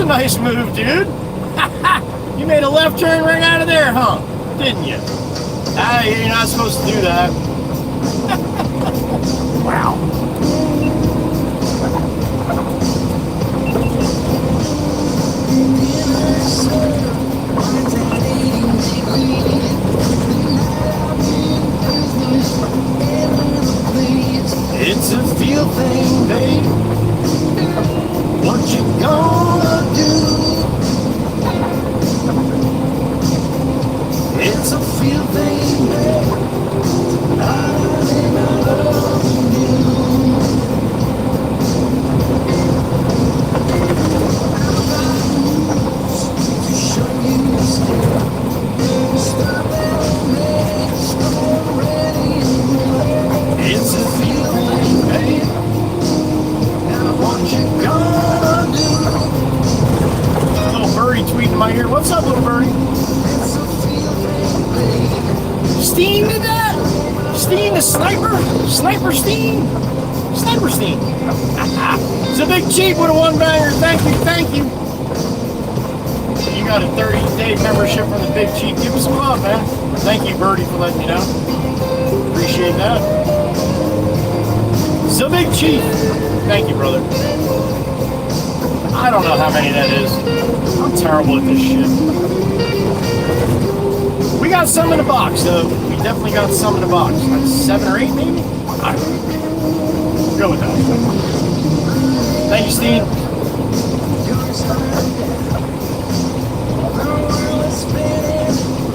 Nice move, dude. You made a left turn right out of there, huh? Didn't you? Ah, you're not supposed to do that. Wow. It's a feel thing, babe. What you gonna do? It's a feel thing, babe. I love you. To show you still. Stop it, it's already. It's a feel thing, babe. Now what you gonna do? Little birdie tweeting in my ear. What's up, little birdie? Steen did that? Steen the sniper? Sniper Steen? Sniper Steen. It's a big cheap with a one banger. Thank you, thank you. You got a 30-day membership from the Big Chief. Give us some love, man. Thank you, Birdie, for letting me know. Appreciate that. So Big Chief. Thank you, brother. I don't know how many that is. I'm terrible at this shit. We got some in the box, though. We definitely got some in the box. Like 7 or 8, maybe? I don't know. We'll go with that. Thank you, Steve.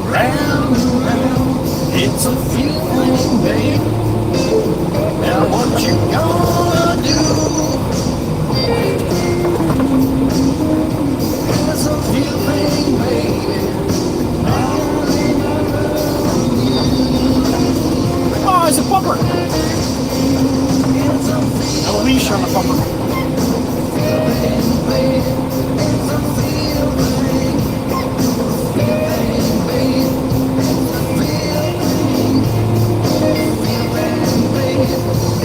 Round and round, it's a feeling, babe. Now what you gonna do? It's a feeling, baby. Oh, it's a bumper. No leash on the bumper.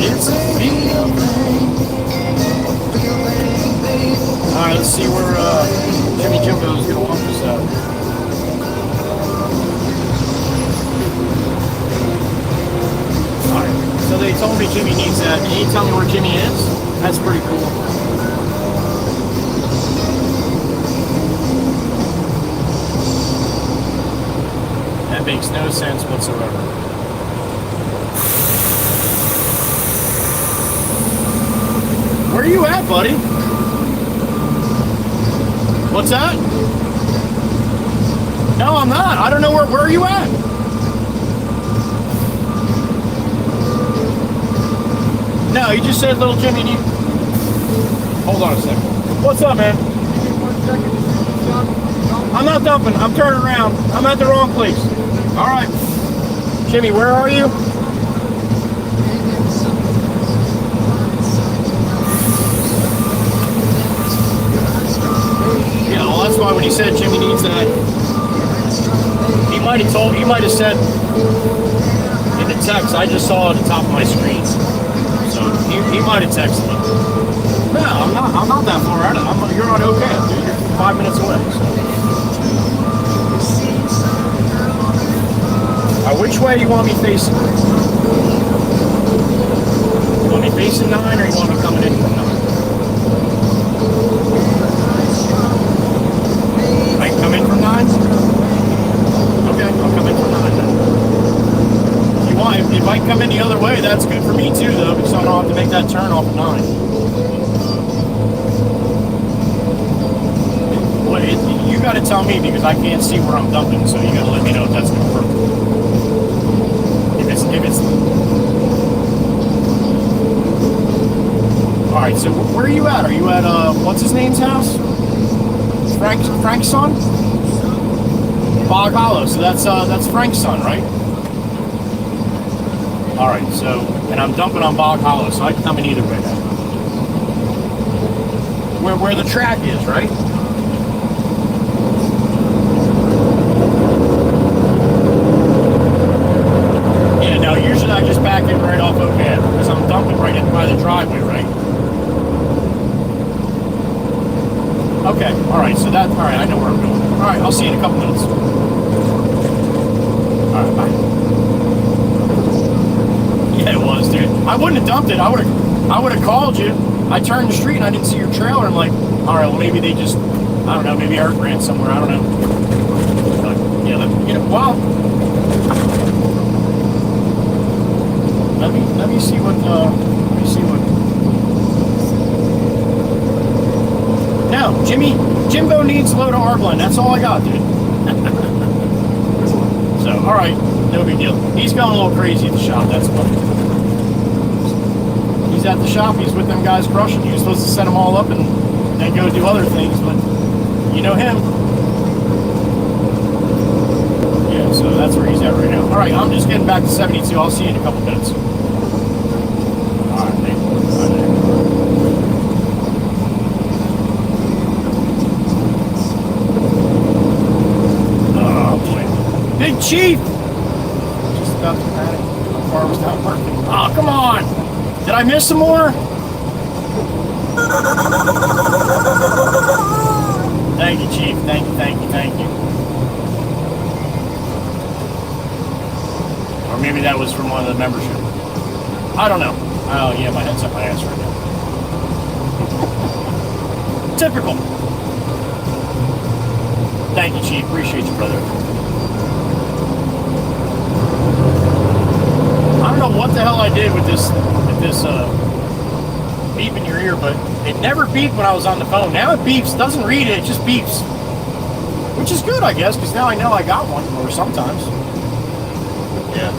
It's a feeling. Alright, let's see where Jimmy Jimbo is gonna walk us out. Alright, so they told me Jimmy needs that. Can you tell me where Jimmy is? That's pretty cool. That makes no sense whatsoever. Where are you at, buddy? What's that? No, I'm not. I don't know where are you at? No, you just said little Jimmy. Hold on a second. What's up, man? I'm not dumping. I'm turning around. I'm at the wrong place. All right. Jimmy, where are you? Yeah, well, that's why when he said Jimmy needs that, he might have said in the text. I just saw it at the top of my screen. So he might have texted me. No, I'm not that far out. You're on OK, dude. You're 5 minutes away. So. Which way do you want me facing? You want me facing 9 or you want me coming in from 9? I can come in from 9? Okay, I'll come in from 9 then. If I come in the other way, that's good for me too, though, because I don't have to make that turn off of 9. Well, you got to tell me because I can't see where I'm dumping, so you got to let me know if that's confirmed. If it's. All right. So where are you at? Are you at what's his name's house? Frank's son? Bog Hollow. So that's Frank's son, right? All right, so, and I'm dumping on Bog Hollow, so I can come in either way now. Where the track is, right? Yeah, no, usually I just back in right off OK, because I'm dumping right in by the driveway, right? Okay, all right, so that, all right, I know where I'm going. All right, I'll see you in a couple minutes. All right, bye. Yeah, it was, dude. I wouldn't have dumped it. I would have called you. I turned the street and I didn't see your trailer. I'm like, all right, well, maybe they just, I don't know, maybe Art ran somewhere. I don't know. But, yeah, well, let me see what. No, Jimbo needs a load of Arblend. That's all I got, dude. So, all right. No big deal. He's going a little crazy at the shop, that's funny. He's at the shop, he's with them guys crushing. He was supposed to set them all up and then go do other things, but you know him. Yeah, so that's where he's at right now. Alright, I'm just getting back to 72. I'll see you in a couple minutes. Alright, man. Oh, boy. Big Chief! About to panic. My car was not working. Oh, come on! Did I miss some more? Thank you, Chief. Thank you, thank you, thank you. Or maybe that was from one of the membership. I don't know. Oh, yeah, my head's up my ass right now. Typical. Thank you, Chief. Appreciate you, brother. I don't know what the hell I did with this beep in your ear, but it never beeped when I was on the phone. Now it beeps. Doesn't read it. It just beeps. Which is good, I guess, because now I know I got one, or sometimes. Yeah.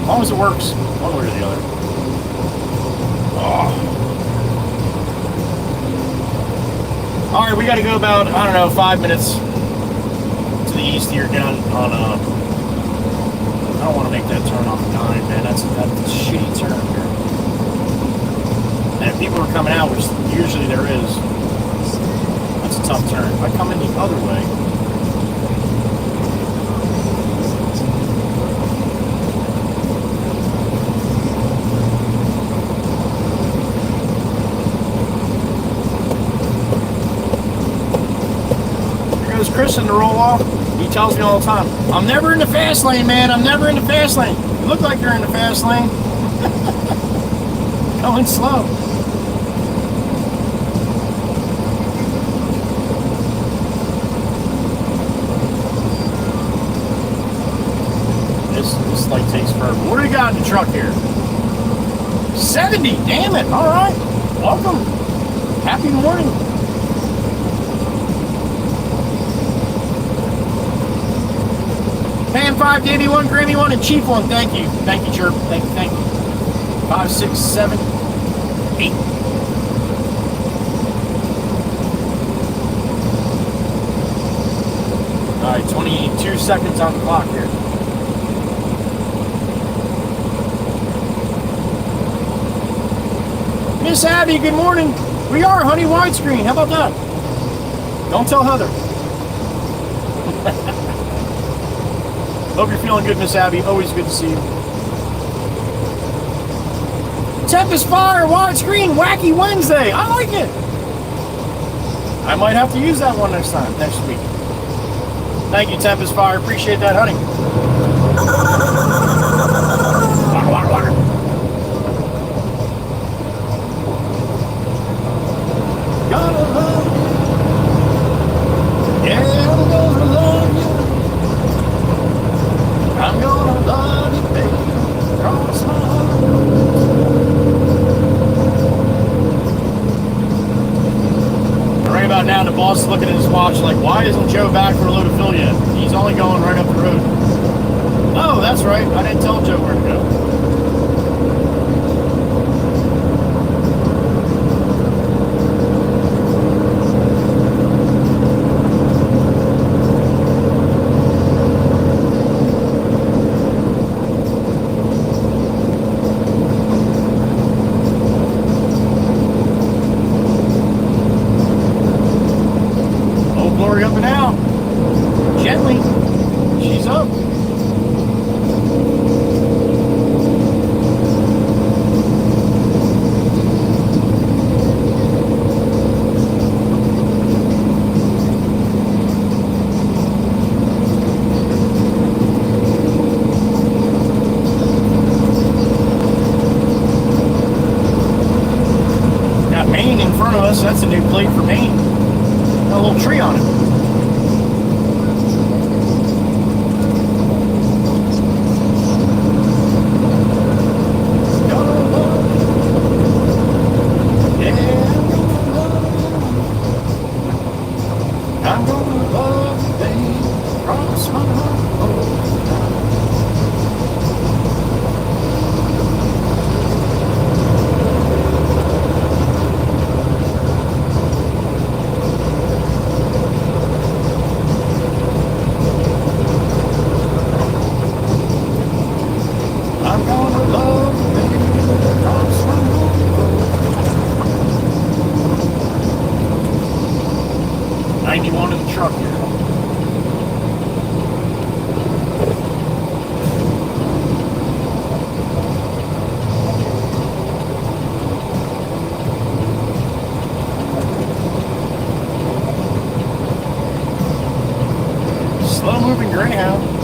As long as it works, one way or the other. Oh. All right, we got to go about, I don't know, 5 minutes to the east here, get on I don't want to make that turn off 9, man. That's a shitty turn here. And if people are coming out, which usually there is, that's a tough turn. If I come in the other way, Chris in the roll off. He tells me all the time, I'm never in the fast lane, man. I'm never in the fast lane. You look like you're in the fast lane. Going slow. This light takes forever. What do we got in the truck here? 70. Damn it. All right. Welcome. Happy morning. Pan 5, Davey 1, Grammy 1, and Chief 1. Thank you. Thank you, Chirp. Thank you, thank you. 5, 6, 7, 8. All right, 22 seconds on the clock here. Miss Abby, good morning. We are, honey, widescreen. How about that? Don't tell Heather. Hope you're feeling good, Miss Abby. Always good to see you. Tempest Fire, widescreen, wacky Wednesday. I like it. I might have to use that one next week. Thank you, Tempest Fire. Appreciate that, honey. Gotta love you. Yeah, I'm gonna love you. I'm gonna love you, baby, cross my heart. Right about now, the boss is looking at his watch like, why isn't Joe back for a load of fill yet? He's only going right up the road. Oh, that's right. I didn't tell Joe where to go. Up and out. Gently. She's up. Got Maine in front of us. That's a new plate for Maine. Got a little tree on it. slow-moving Greyhound.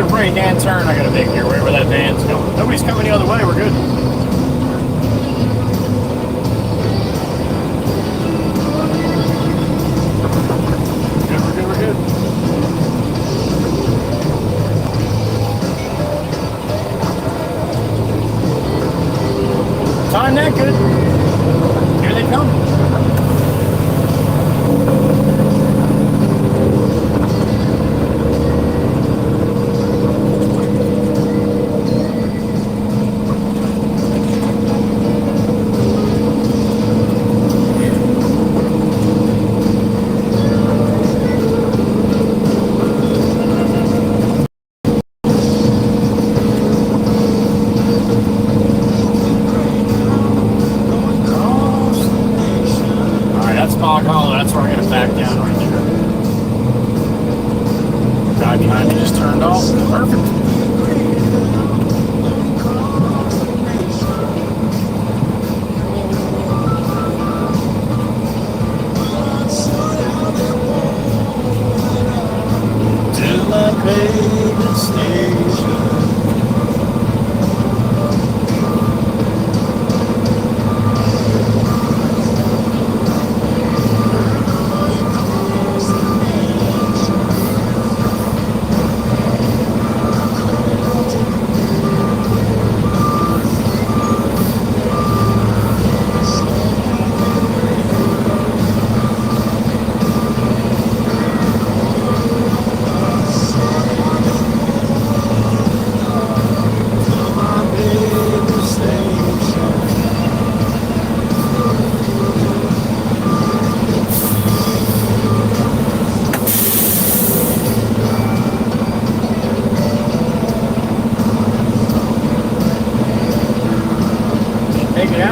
Right-hand turn I gotta make here, wherever that van's going. Nobody's coming the other way, we're good. We're good. Time that good. Here they come. That's where I gotta back down right there. Guy behind me just turned off. Perfect. Till I pay the station.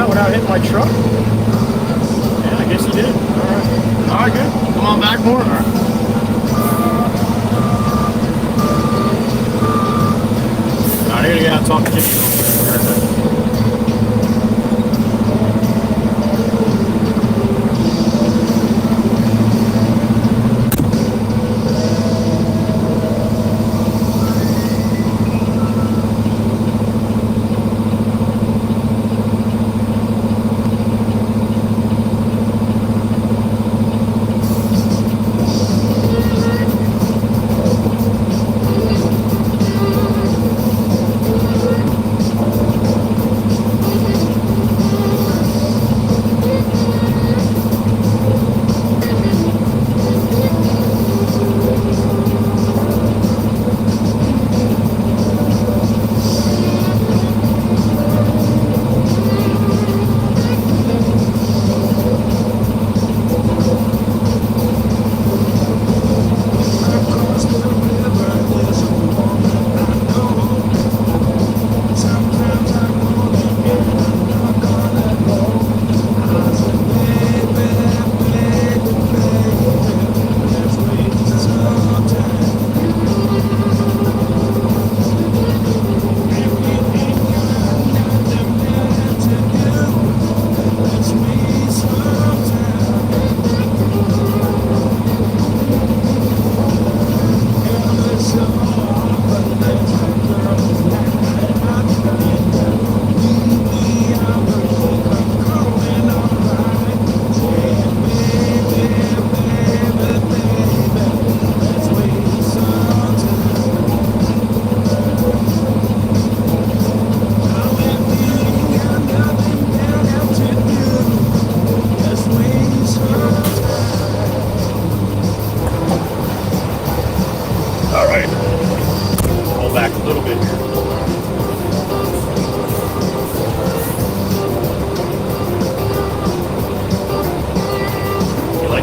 Without hitting my truck? Yeah, I guess he did. Alright. Alright, good. Come on back more. Alright. Alright, I gotta get out and talk to Jimmy.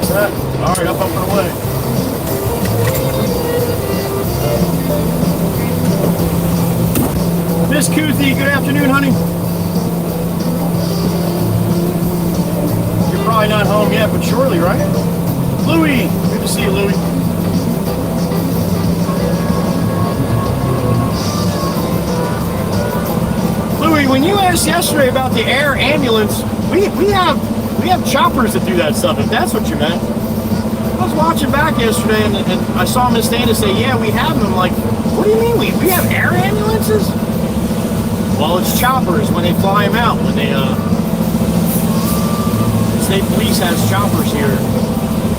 Thanks for that. All right, up and away. Miss Kuthi, good afternoon, honey. You're probably not home yet, but shortly, right? Louie, good to see you, Louie. Louie, when you asked yesterday about the air ambulance, we have choppers that do that stuff, if that's what you meant. I was watching back yesterday and I saw Miss Dana say, yeah, we have them. I'm like, what do you mean we have air ambulances? Well, it's choppers when they fly them out. When they, state police has choppers here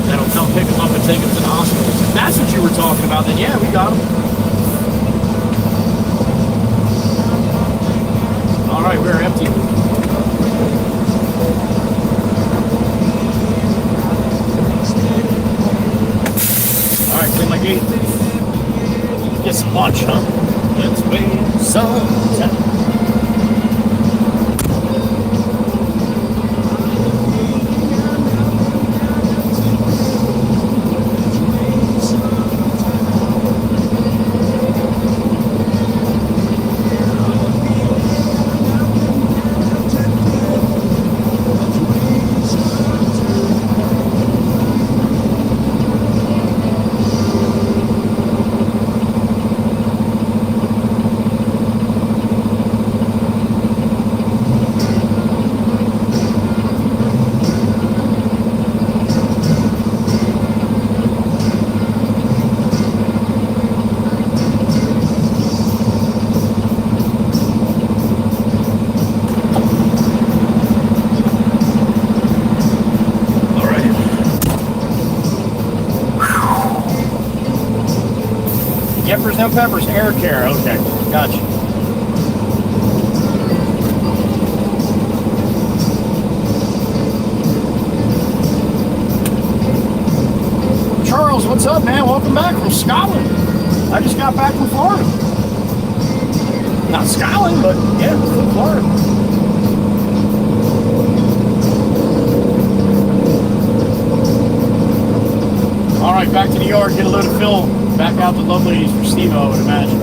that'll come pick them up and take them to the hospitals. If that's what you were talking about, then yeah, we got them. All right, we're empty. All right, clean my gate. Get some lunch, huh? Let's wait some time. Peppers, no peppers, air care. Okay, gotcha. Charles, what's up, man? Welcome back from Scotland. I just got back from Florida. Not Scotland, but yeah, from Florida. All right, back to the yard, get a load of fill. Back out to Love Ladies for Steve-O, I would imagine.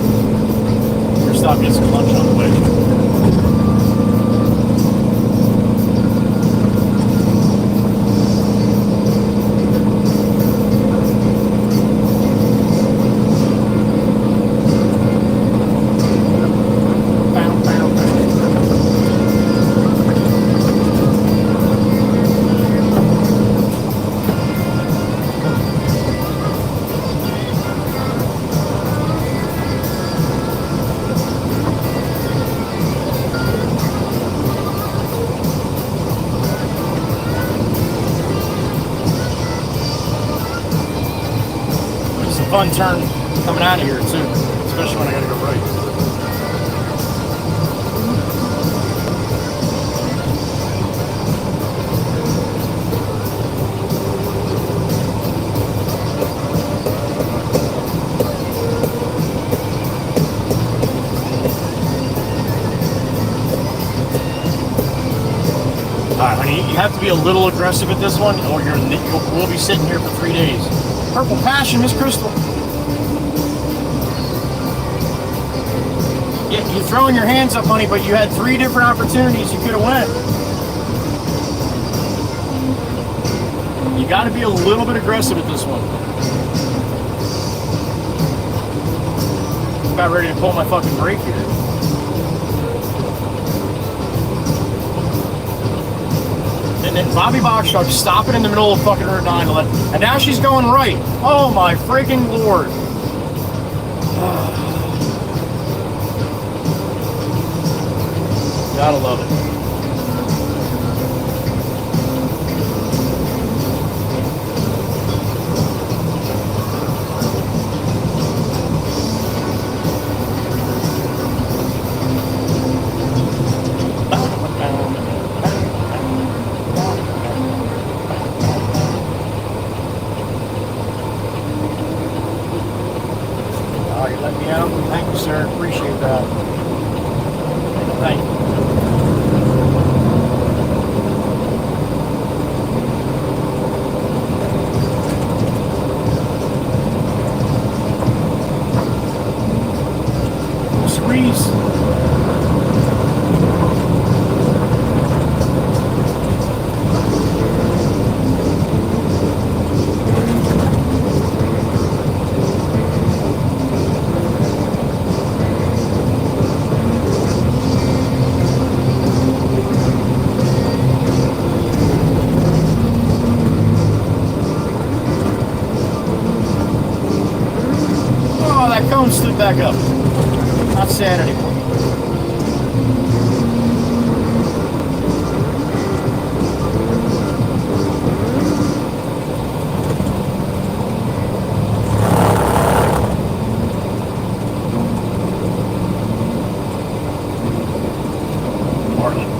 We're stop getting some lunch on the way. Fun turn coming out of here too, especially when I gotta go right. All right, honey, you have to be a little aggressive at this one, or we'll be sitting here for 3 days. Purple Passion, Miss Crystal. Yeah, you're throwing your hands up, honey, but you had 3 different opportunities you could have went. You got to be a little bit aggressive at this one. I'm about ready to pull my fucking brake here. And then Bobby Boxshock stopping in the middle of fucking Route 9 to let, and now she's going right. Oh my freaking Lord. Gotta love it. Let me out. Thank you, sir. Appreciate that. Thank you. Oh, that cone slid back up. Not sad anymore.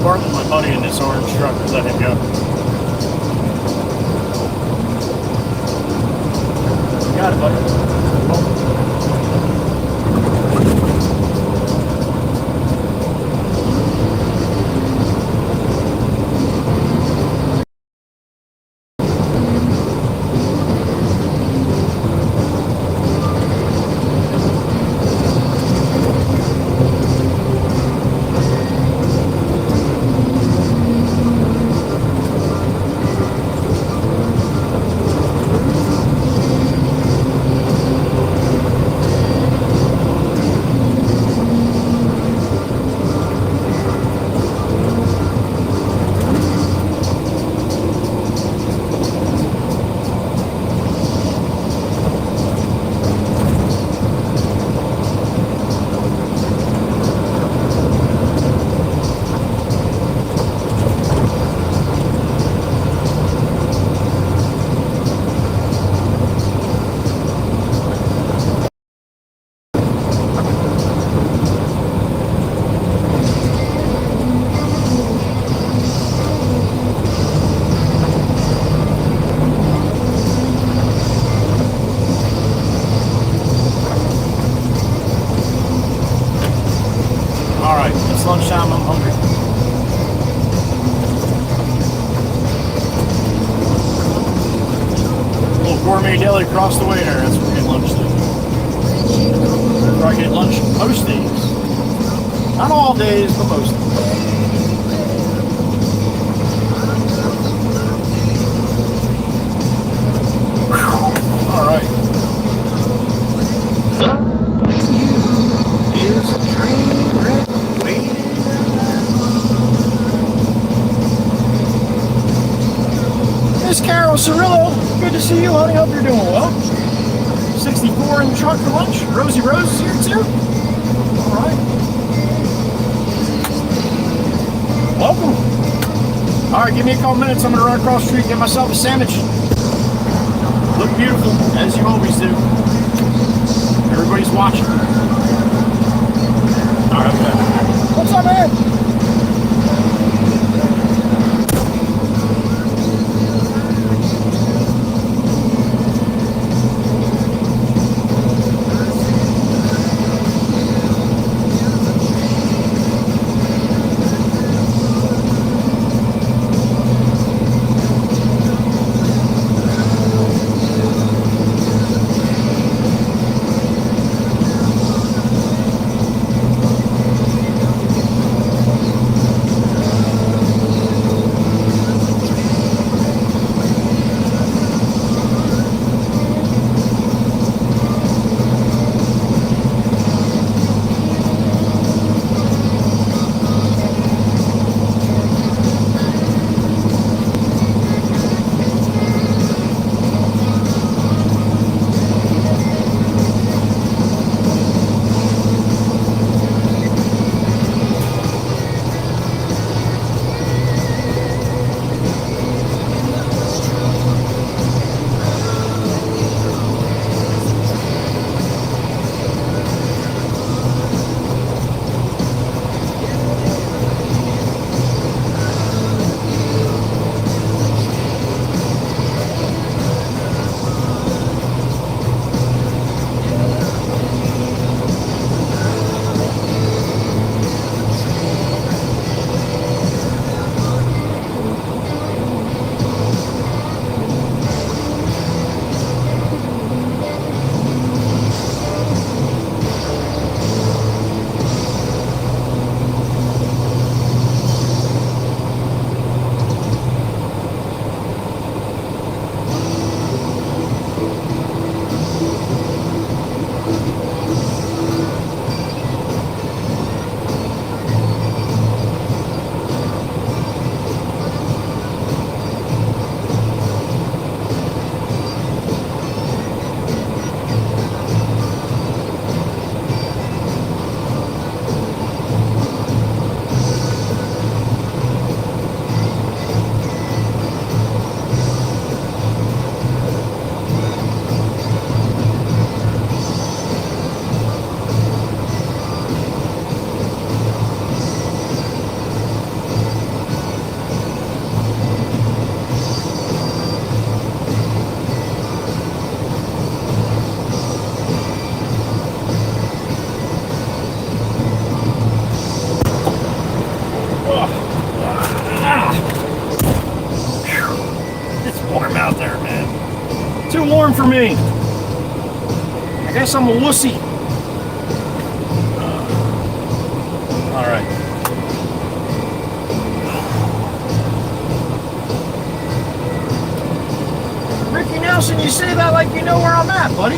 Bartlett, my buddy in this orange truck, let him go. Got it, buddy. It's lunchtime, I'm hungry. A little gourmet deli across the way there, that's where we get lunch today. Where I get lunch most days. Not all days, but most days. All right. Is a train wreck waiting? Miss Carol Cirillo, good to see you, honey. Hope you're doing well. 64 in the truck for lunch. Rosie Rose is here too. All right. Welcome. All right, give me a couple minutes. I'm gonna run across the street and get myself a sandwich. Look beautiful, as you always do. Everybody's watching. All right, okay. What's up, man? Too warm for me. I guess I'm a wussy. All right. Ricky Nelson, you say that like you know where I'm at, buddy.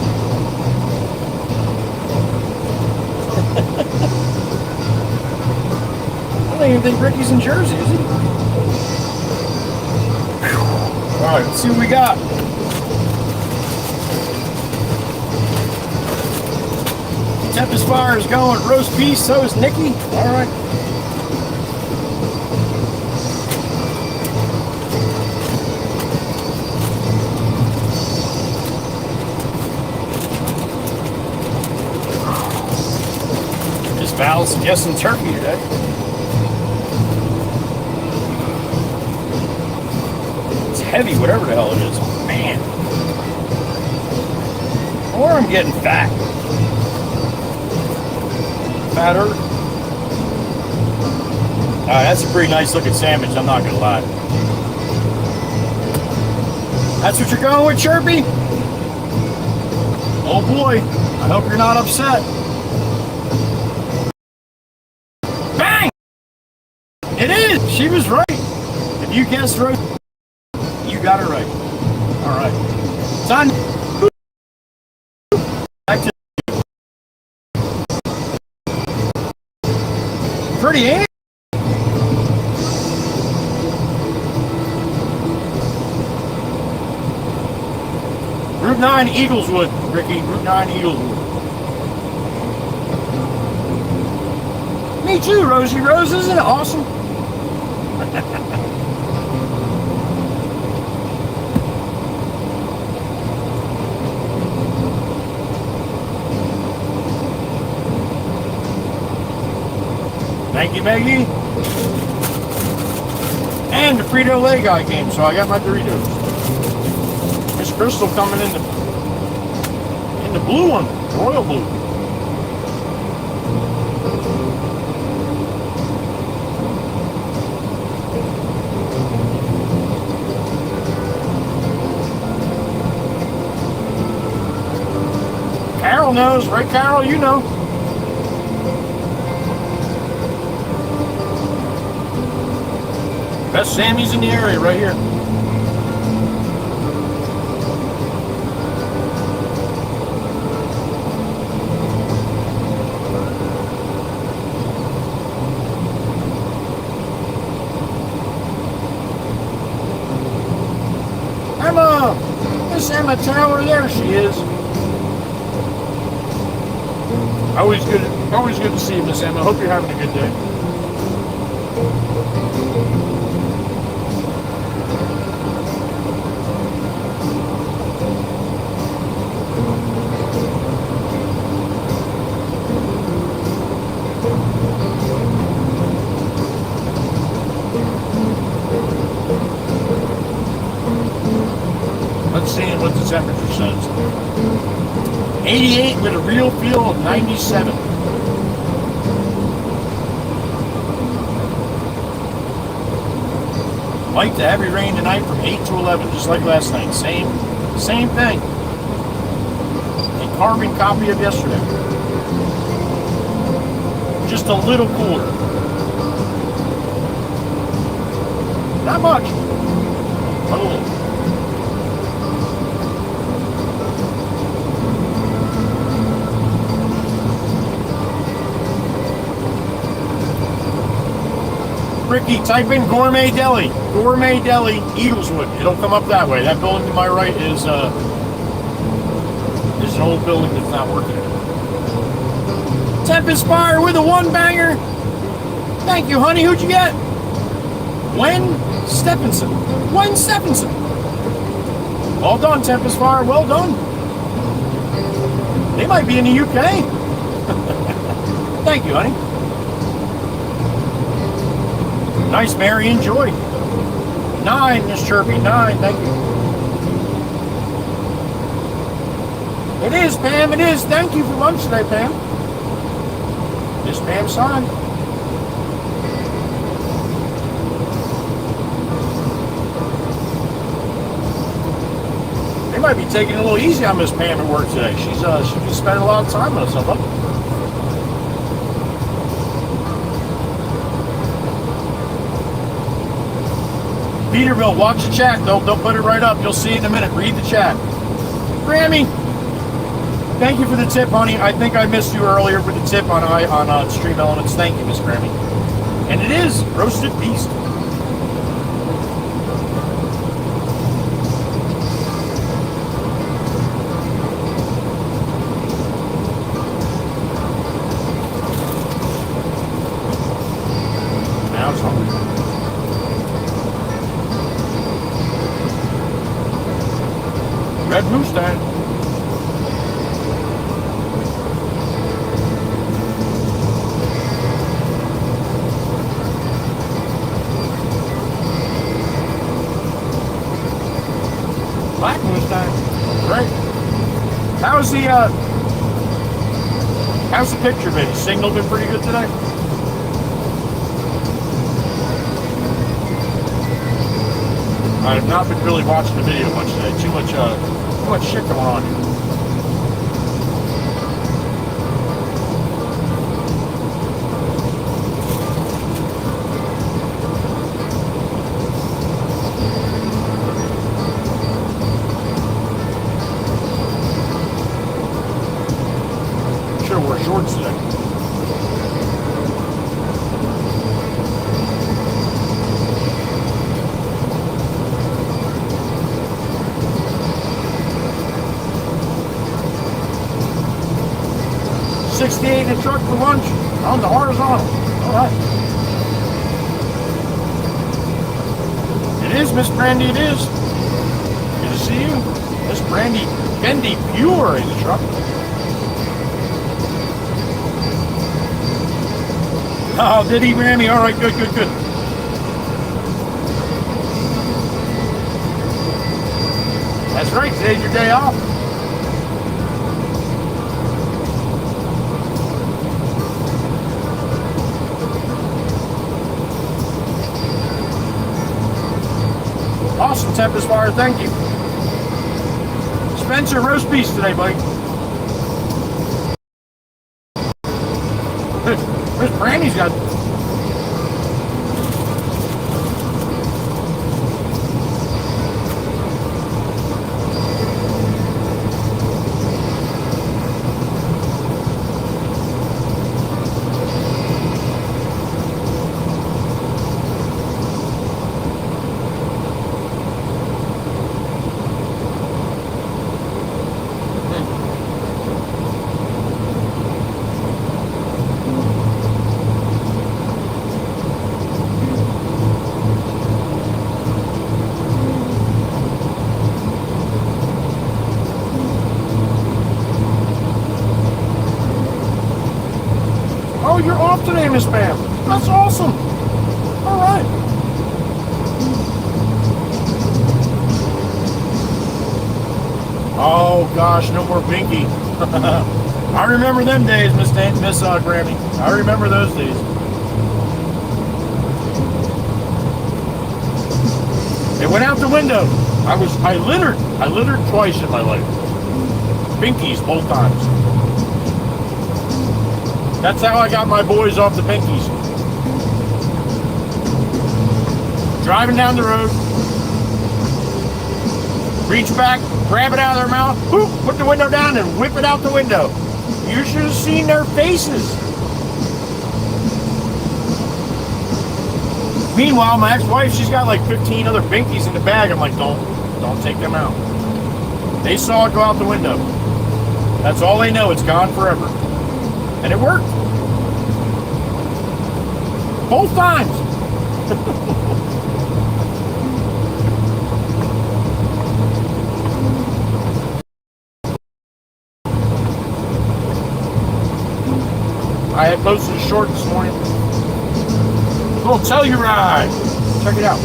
I don't even think Ricky's in Jersey, is he? All right, let's see what we got. Tempest Fire is going roast beef, so is Nikki. All right. Miss Val's suggesting turkey today. It's heavy, whatever the hell it is. Man. Or I'm getting fat. Fatter. That's a pretty nice looking sandwich, I'm not gonna lie. That's what you're going with, Chirpy? Oh boy, I hope you're not upset. Bang! It is! She was right. If you guessed right, you got it right. Alright. Time. Back to pretty, eh? Route 9 Eagleswood, Ricky. Route 9 Eagleswood. Me too, Rosie Rose. Isn't it awesome? Thank you, Maggie. And the Frito-Lay guy came, so I got my Doritos. Miss Crystal coming in the blue one, royal blue. Carol knows, right, Carol? You know. Best Sammy's in the area right here. Emma! Miss Emma Tower, there she is. Always good to see you, Miss Emma. Hope you're having a good day. Let's see what the temperature says. 88 with a real feel of 97. Light to heavy rain tonight from 8 to 11, just like last night. Same thing. A carbon copy of yesterday. Just a little cooler. Not much, but a little. Ricky, type in Gourmet Deli. Gourmet Deli, Eagleswood. It'll come up that way. That building to my right is an old building that's not working. Tempest Fire with a one-banger. Thank you, honey. Who'd you get? Gwen Stephenson. Gwen Stephenson. Well done, Tempest Fire. Well done. They might be in the UK. Thank you, honey. Nice, Mary. Enjoy. 9, Miss Chirpy. 9. Thank you. It is, Pam. It is. Thank you for lunch today, Pam. Miss Pam signed. They might be taking it a little easy on Miss Pam at work today. She's been spending a lot of time with us, I love it. Peterbilt, watch the chat. Don't put it right up. You'll see it in a minute. Read the chat. Grammy, thank you for the tip, honey. I think I missed you earlier with the tip on Stream Elements. Thank you, Miss Grammy. And it is roasted beast. Now it's hungry. Red Mustang. Black Mustang. Great. How's the picture been? Signal been pretty good today? I have not been really watching the video much today. Too much shit going on here. Should have wore shorts today. $68 in the truck for lunch on the horizontal. All right. It is, Miss Brandy, it is. Good to see you. Miss Brandy Bendy Pure in the truck. Oh, did he, Grammy? All right, good. That's right, today's your day off. Awesome, Tempest Fire, thank you. Spencer, roast beef today, buddy. Miss Brandy's got... Oh, you're off today, Miss Pam. That's awesome. All right. Oh gosh, no more Binky. I remember them days, Miss Grammy. I remember those days. It went out the window. I littered twice in my life. Binkies both times. That's how I got my boys off the Binkies. Driving down the road, reach back, grab it out of their mouth, whoop, put the window down and whip it out the window. You should have seen their faces. Meanwhile, my ex-wife, she's got like 15 other Binkies in the bag. I'm like, don't take them out. They saw it go out the window. That's all they know. It's gone forever. And it worked. Both times. I had posted a short this morning. Little Telluride. Check it out.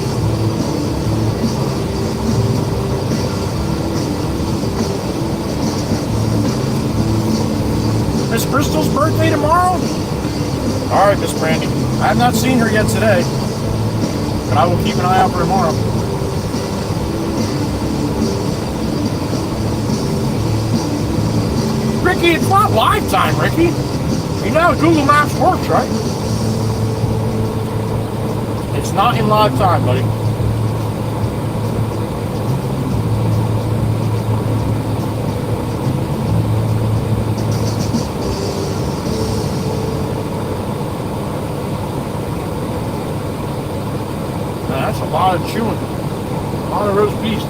Miss Crystal's birthday tomorrow? All right, Miss Brandy. I have not seen her yet today, but I will keep an eye out for tomorrow. Ricky, it's not live time, Ricky. You know how Google Maps works, right? It's not in live time, buddy. Now, that's a lot of chewing. A lot of roast beef.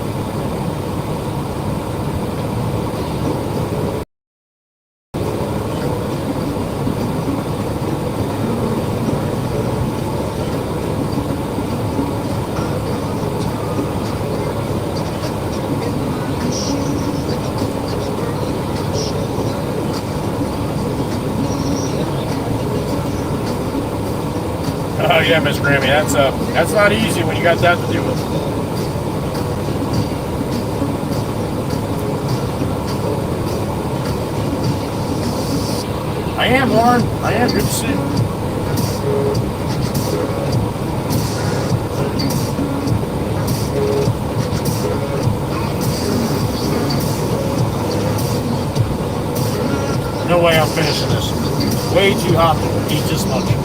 Oh yeah, Miss Grammy, that's not easy when you got that to deal with. I am, Warren. I am. Good to see you. No way I'm finishing this. Way too hot to eat this much.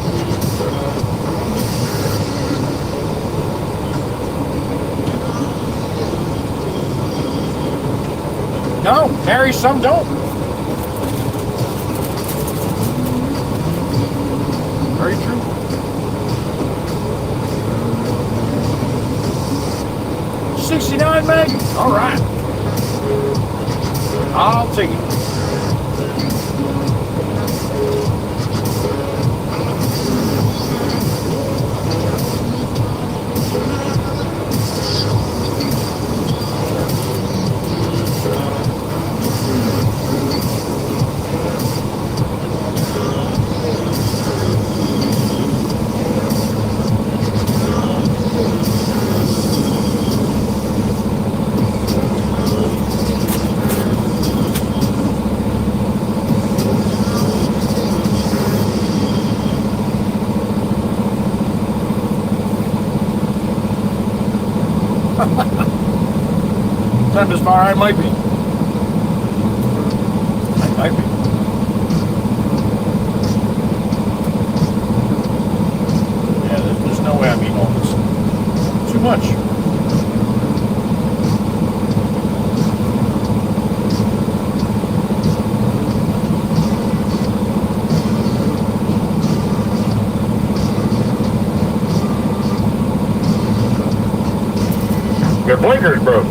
No, Mary, some don't. Very true. $69 meg? All right. I'll take it. Time as far I might be. I might be. Yeah, there's no way I'm eating all this. Too much. Your blinker's broke.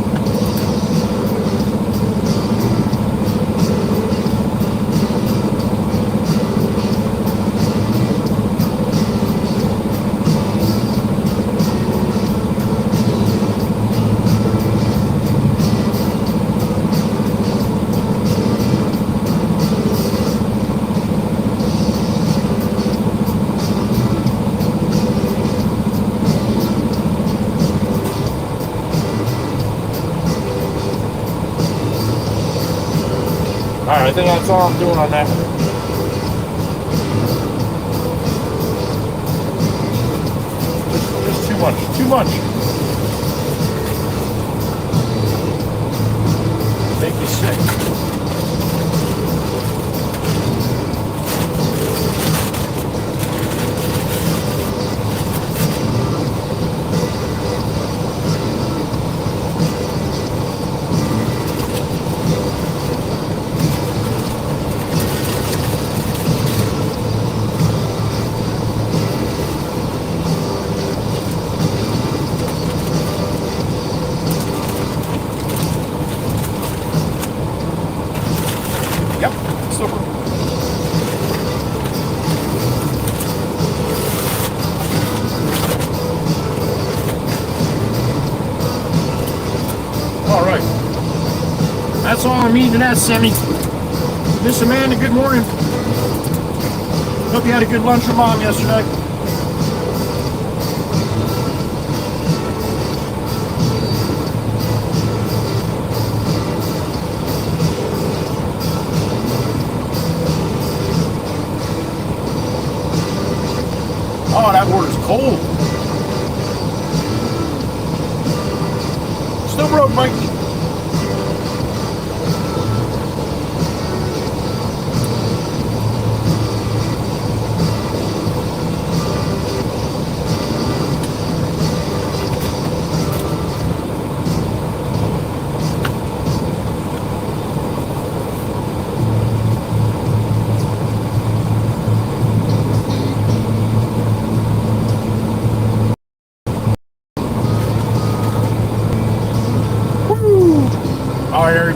Alright, I think that's all I'm doing on that. Just too much. Too much. Make you sick. That's all I'm eating that, Sammy. Miss Amanda, good morning. Hope you had a good lunch from Mom yesterday. Oh, that water's cold. Still broke, Mike.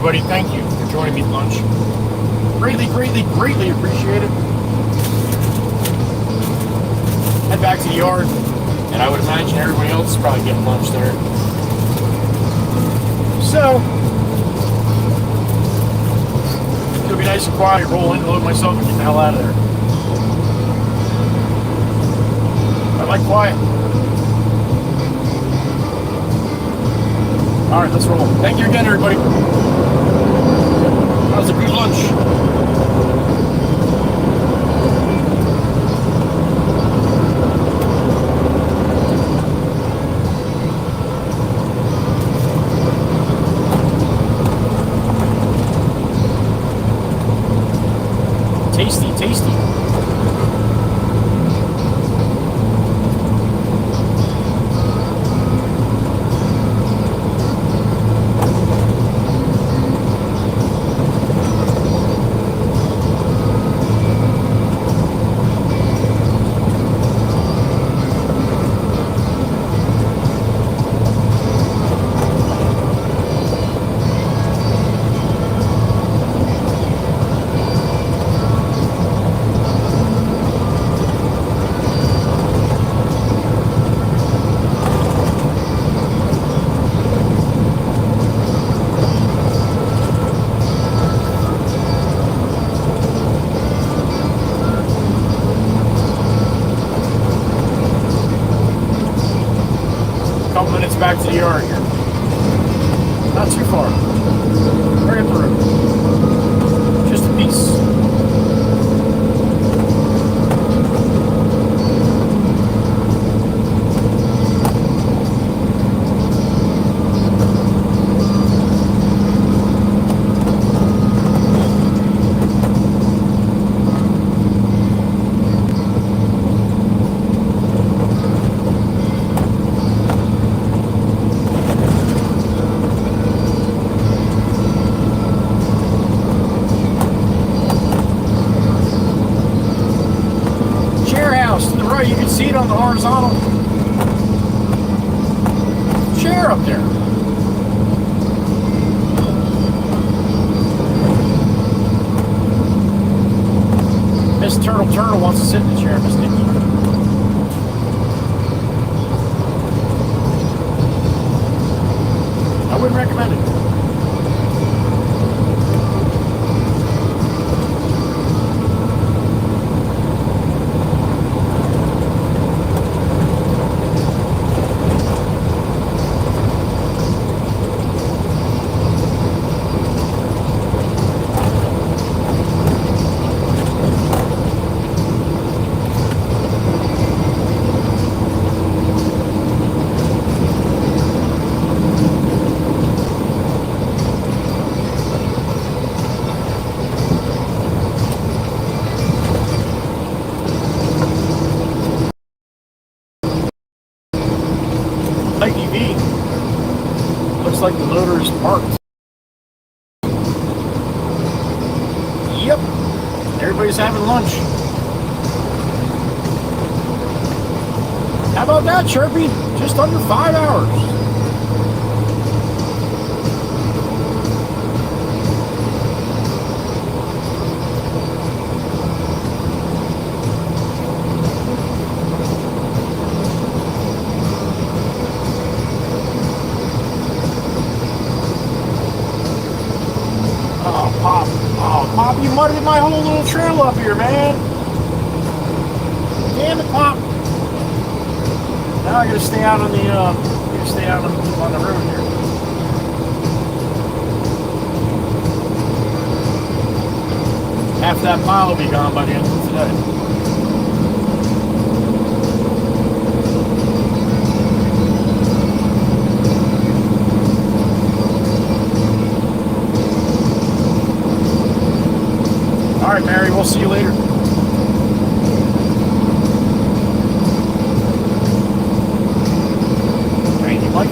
everybody. Thank you for joining me at lunch. Greatly, greatly, greatly appreciate it. Head back to the yard, and I would imagine everybody else is probably getting lunch there. So, it'll be nice and quiet. Roll in, load myself, and get the hell out of there. I like quiet. All right, let's roll. Thank you again, everybody. That was a good lunch. Tasty, tasty. Back to the yard here. Not too far. Right up the road. Just a piece. You can see it on the horizontal chair up there. Miss Turtle wants to sit in the chair, Miss Nikki. I wouldn't recommend it. Looks like the loader is parked. Yep. Everybody's having lunch. How about that, Chirpy? Just under 5 hours. Pop, you mudded my whole little trail up here, man. Damn it, Pop. Now I gotta stay out on the on the road here. Half that pile will be gone by the end of today. All right, Mary, we'll see you later. Thank you, Mike.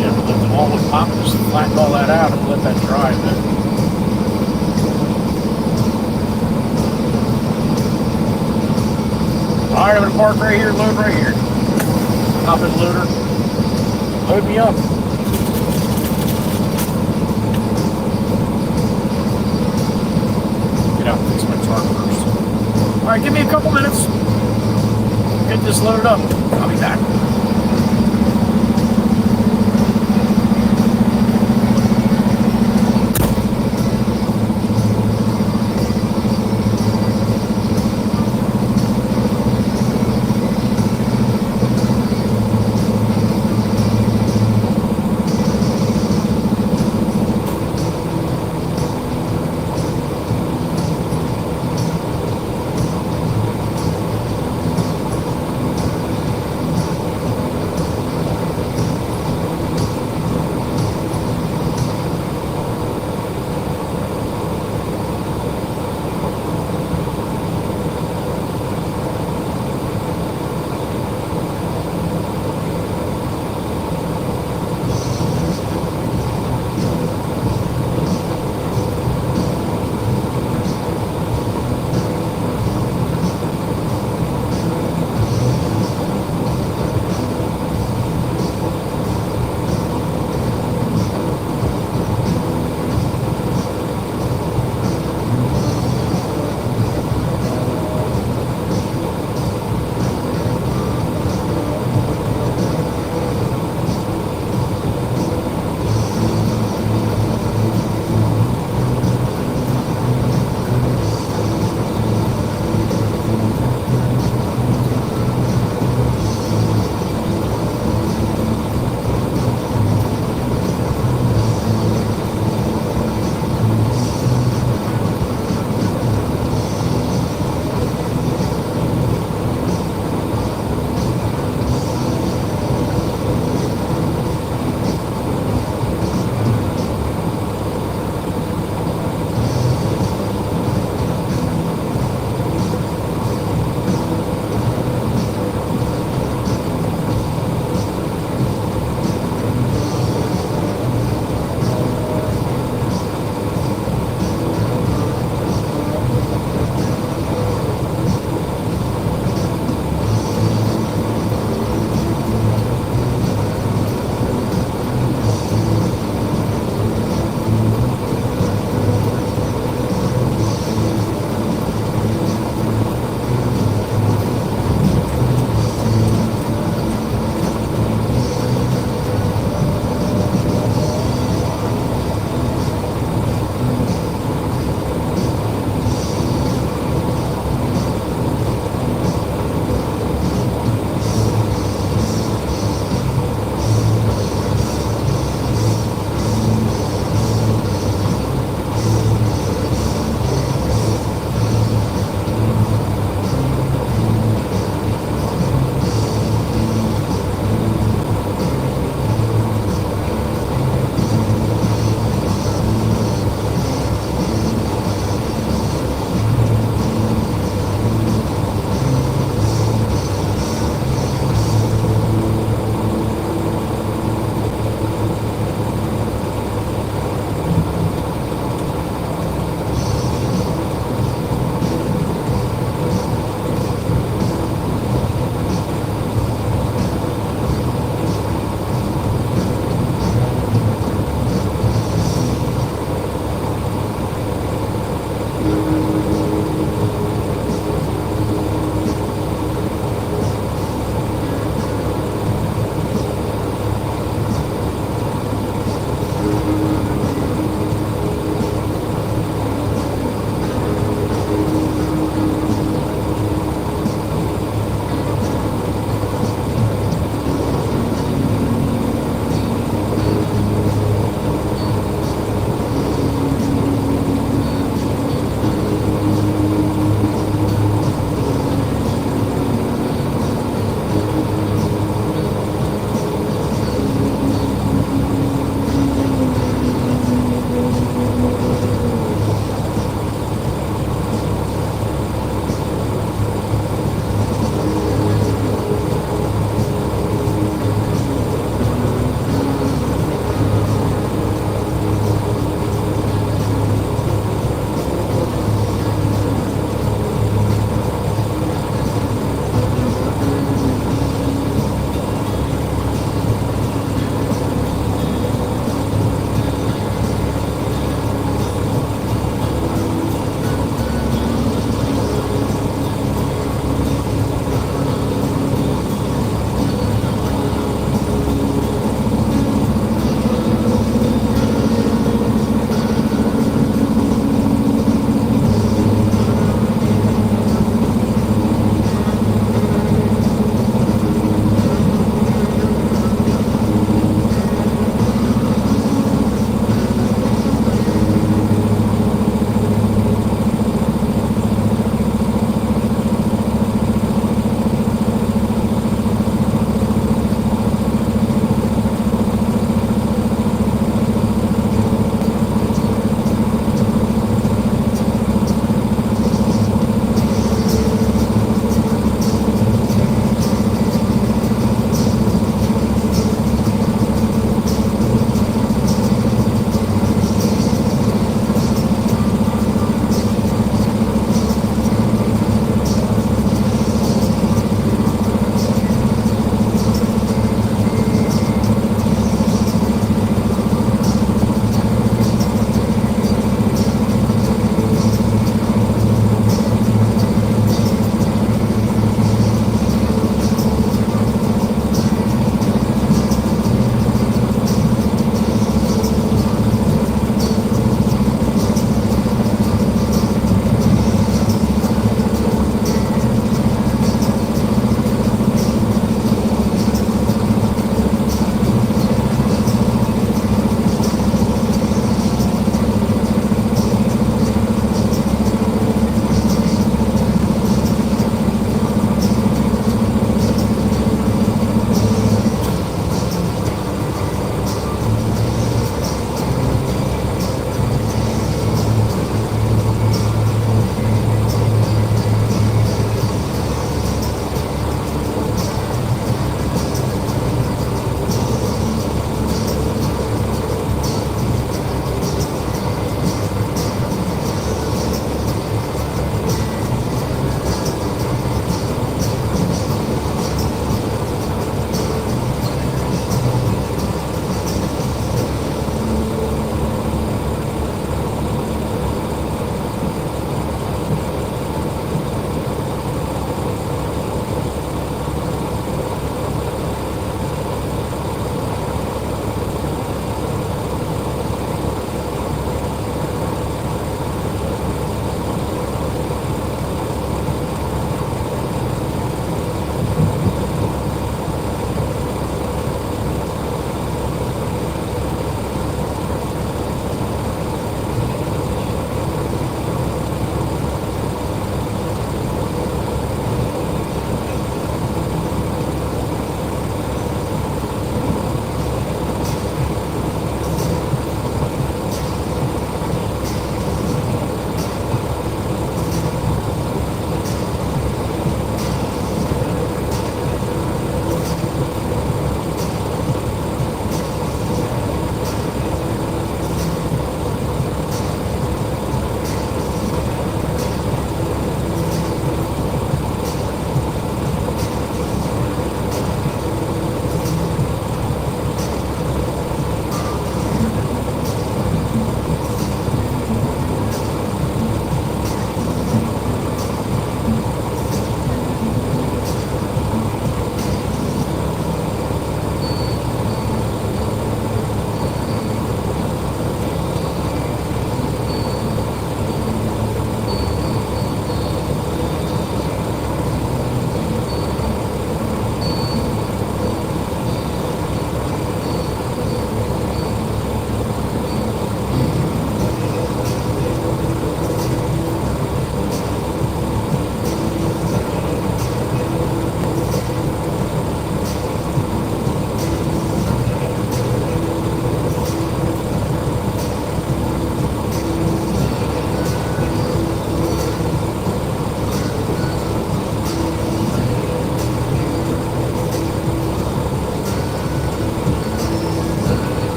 Yeah, we'll let them all with pop, just flatten all that out and let that dry a bit. Alright, I'm gonna park right here, load right here. Hop in the loader. Load me up. Get out and fix my truck first. Alright, give me a couple minutes. Get this loaded up. I'll be back.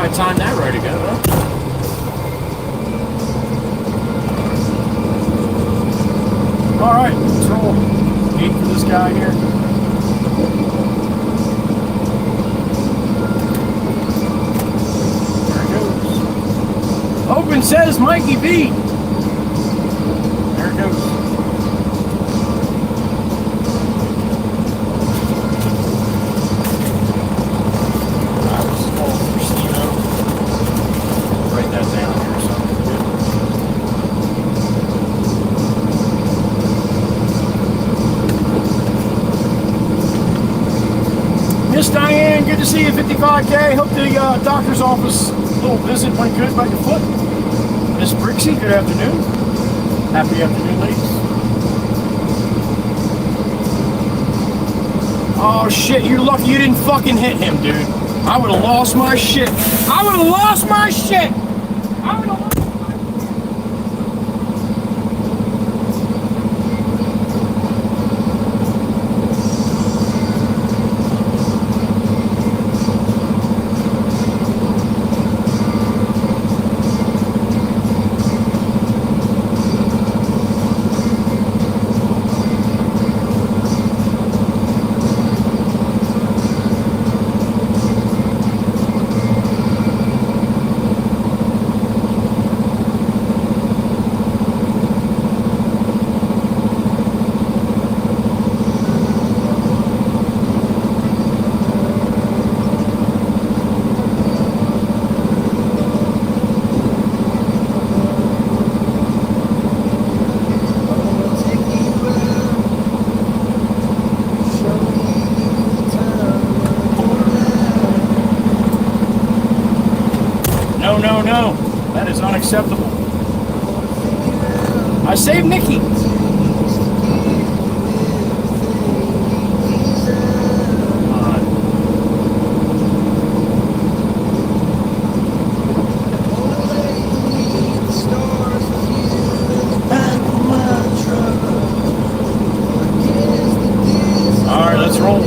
I timed that right ago, huh? All right, let's roll. Gate for this guy here. There it goes. Open says Mikey B. There it goes. I was going for Steve-O. Write that down here or something. Miss Diane, good to see you, 55K. Hope the doctor's office little visit went good by your foot. Miss Brixie, good afternoon. Happy afternoon, ladies. Oh shit, you're lucky you didn't fucking hit him, dude. I would have lost my shit. I would have lost my shit. I would have lost. No, that is unacceptable. I saved Nikki. All right, let's roll.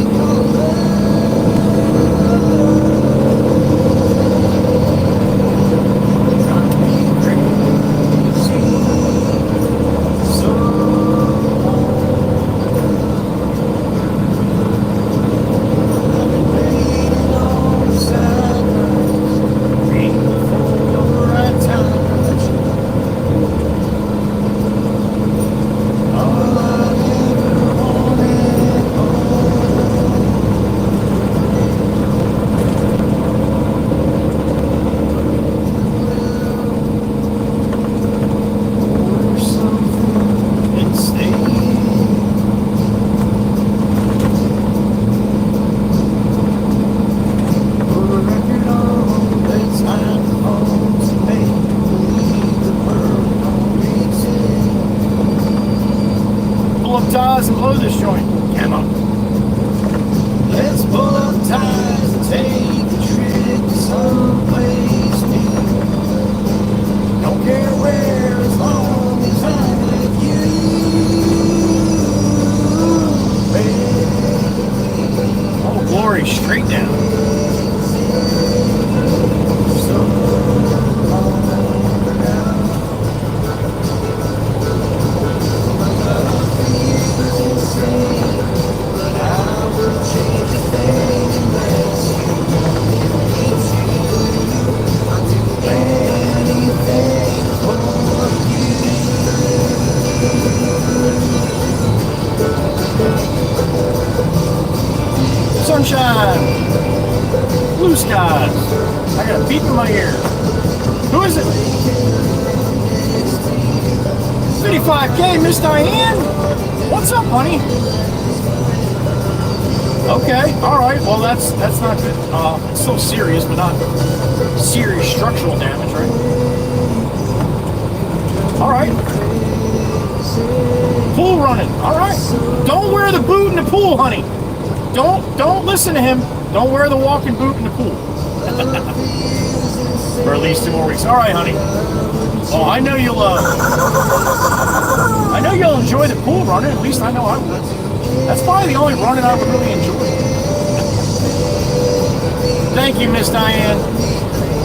Ties and blow this joint. Come on. Let's pull up ties and take a trip to someplace new. Don't care where, as long as I'm with you. Baby. Oh, glory, straight down. Sunshine, blue skies. I got a beep in my ear. Who is it? 55K, Miss Diane. What's up, honey? Okay, all right. Well, that's not good. It's still serious, but not serious structural damage, right? All right. Pool running. All right. Don't wear the boot in the pool, honey. Don't listen to him. Don't wear the walking boot in the pool. For at least 2 more weeks. All right, honey. Oh, I know you'll enjoy the pool running. At least I know I would. That's probably the only running I would really enjoy. Thank you, Miss Diane.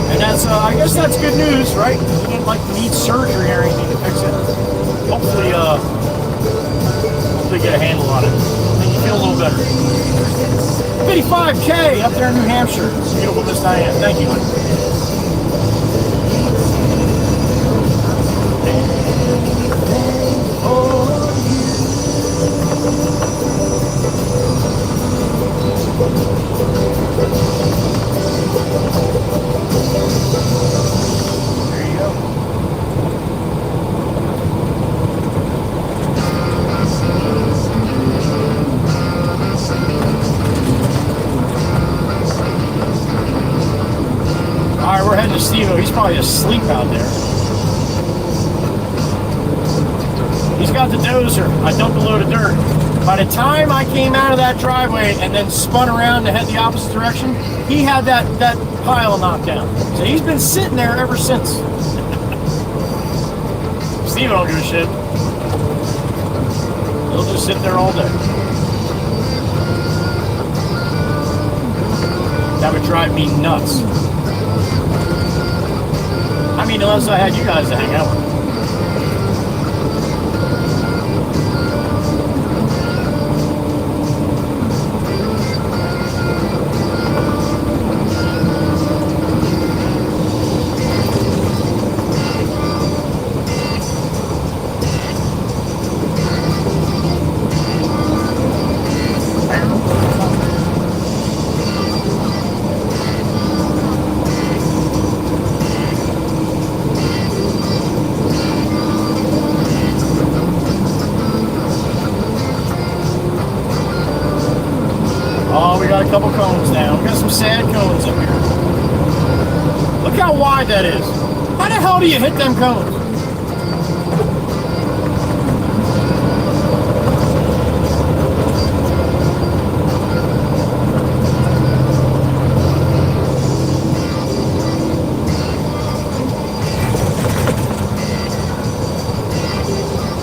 And that's, I guess that's good news, right? You didn't like need surgery or anything to fix it. Hopefully, hopefully get a handle on it. Make you feel a little better. 55K up there in New Hampshire. Beautiful, Miss Diane. Thank you, honey. There you go. Alright, we're heading to Steve-O. He's probably asleep out there. He's got the dozer. I dumped a load of dirt. By the time I came out of that driveway and then spun around to head the opposite direction, he had that pile knocked down. So he's been sitting there ever since. Steve don't give a shit. He'll just sit there all day. That would drive me nuts. I mean, unless I had you guys to hang out with. Oh, we got a couple cones now. We got some sad cones up here. Look how wide that is. How the hell do you hit them cones?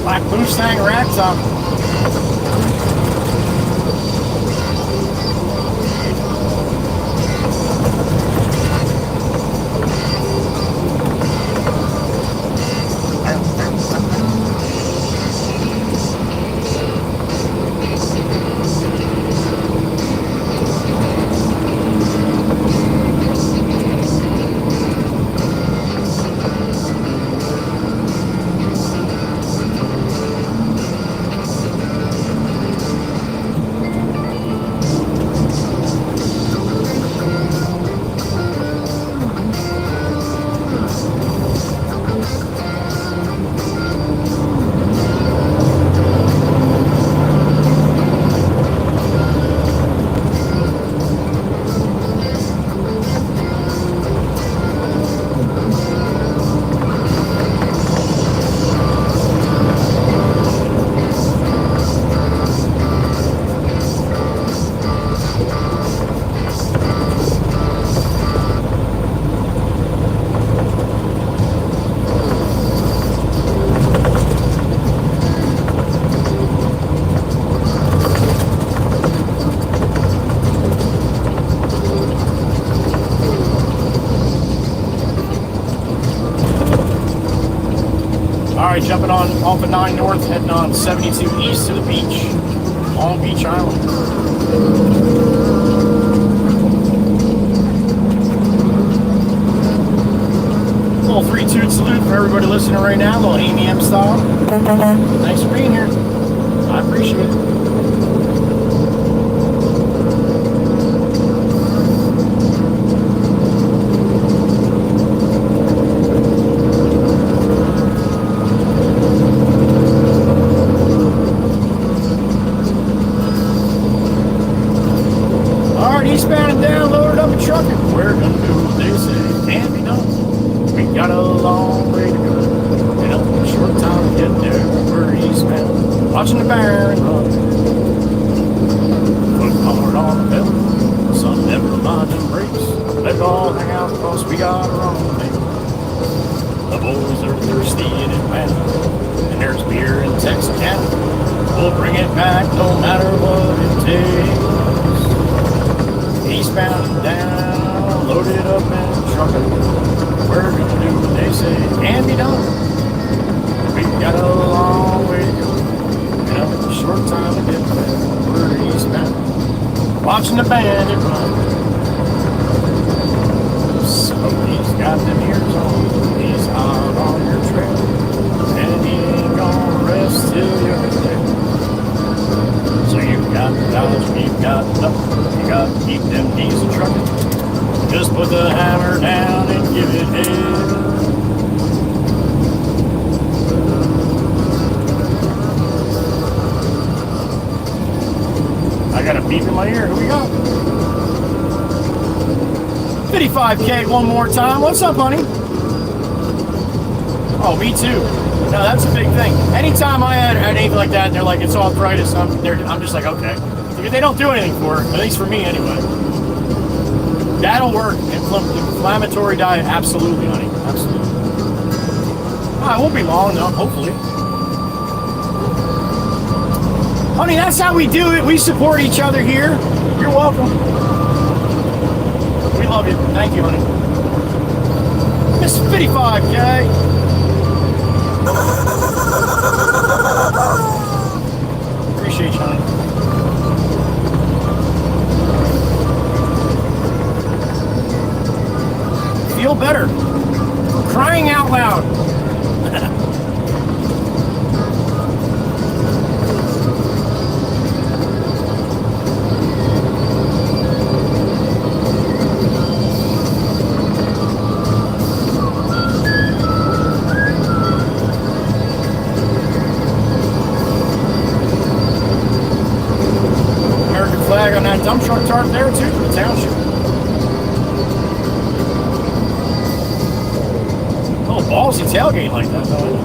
Black Mustang rack top. Alright, jumping on off of 9 North, heading on 72 East to the beach. Long Beach Island. Little 3-2 salute for everybody listening right now, little Amy M style. Thanks for being here. I appreciate it. Eastbound and down, loaded up and trucking. We're gonna do what they say can be done. We got a long way to go. And a short time to get there. We're eastbound, watching the Baron run. Foot hard on the pedal, sun never mind them brakes. Let it all hang out cause we got our own thing. The boys are thirsty and it matters. And there's beer in Texarkana. We'll bring it back no matter what it takes. Eastbound and down, loaded up and trucking. watching the bandit run. Smokey's got them ears on. He's out on your trail. And he ain't gonna rest till you're there. So you've got to dodge, we've got nothing. You got to keep them diesel trucking. Just put the hammer down and give it head. I got a beep in my ear. Who we got? 55K one more time. What's up, honey? Oh, me too. No, that's a big thing. Anytime I had anything like that, and they're like, it's arthritis, I'm just like, okay. Because they don't do anything for it, at least for me anyway. That'll work. Inflammatory diet, absolutely, honey. Absolutely. It won't be long, though, hopefully. Honey, that's how we do it. We support each other here. You're welcome. We love you. Thank you, honey. Miss 55K. Appreciate you, honey. Feel better. Crying out loud. On that dump truck tarp there too, the township. Oh, ballsy tailgate like that though.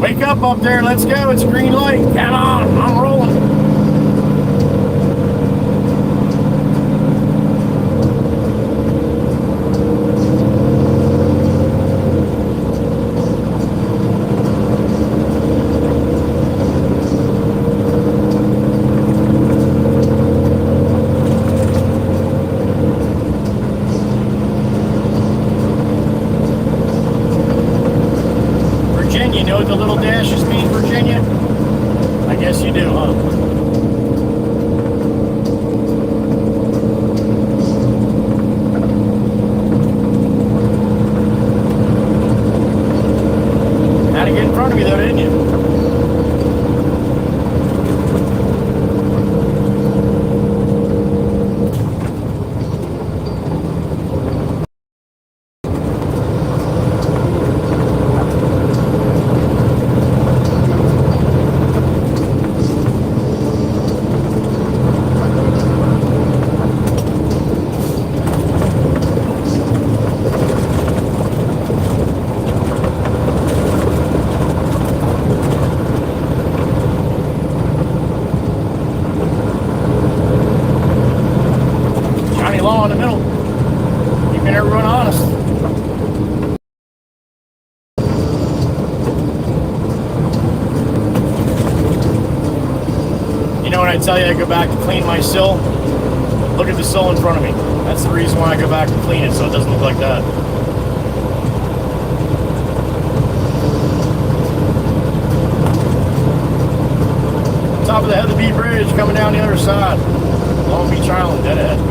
Wake up there, let's go, it's a green light. Come on, I'm rolling. You know what the little dashes mean, Virginia? I guess you do, huh? Had to get in front of me though, didn't you? Law in the middle, keeping everyone honest. You know when I tell you I go back to clean my sill? Look at the sill in front of me. That's the reason why I go back to clean it, so it doesn't look like that. Top of the Heatherby Bridge coming down the other side. Long Beach Island, dead ahead.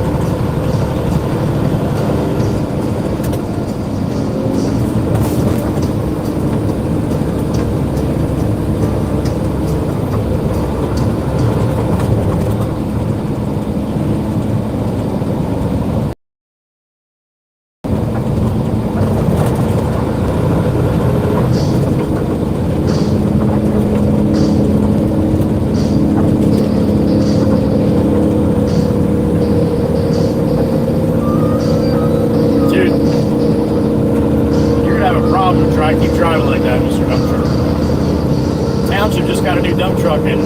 keep driving like that, Mr. Dump Truck. Township just got a new dump truck, and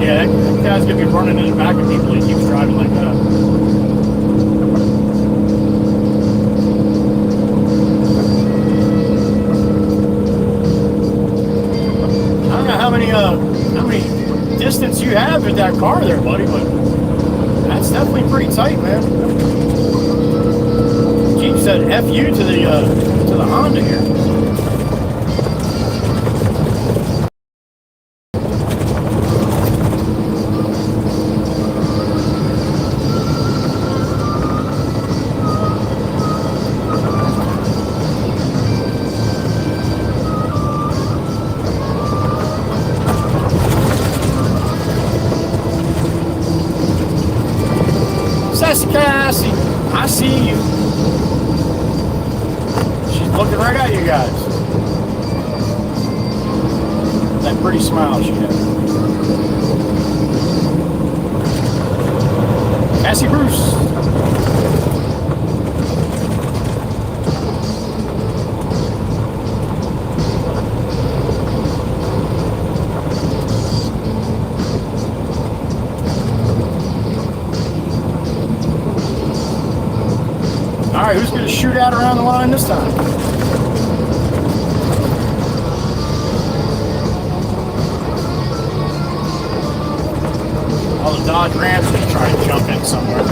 yeah, that guy's gonna be running in the back of people. He keeps driving like that. I don't know how many distance you have with that car there, buddy, but that's definitely pretty tight, man. Jeep said F you to the Honda here. Cassie, I see you. She's looking right at you guys. That pretty smile she has. Cassie Bruce. All right, who's going to shoot out around the line this time? Oh, the Dodge Ram's going to try and jump in somewhere.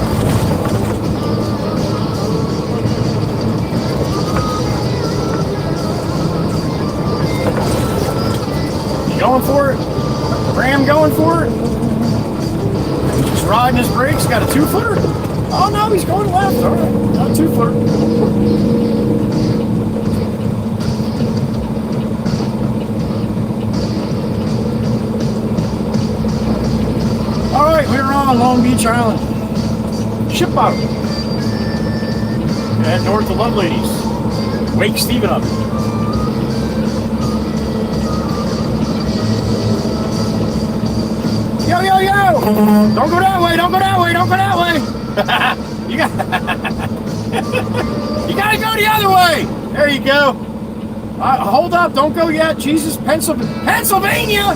You going for it? Ram going for it? Just riding his brakes, got a 2-footer? Oh no, he's going left. All right, not 2-footer. All right, we're on Long Beach Island. Ship out. Head north to Love Ladies. Wake Steven up. Yo, yo, yo! Don't go that way, don't go that way, don't go that way! you gotta go the other way. There you go. Hold up, don't go yet. Jesus, Pennsylvania.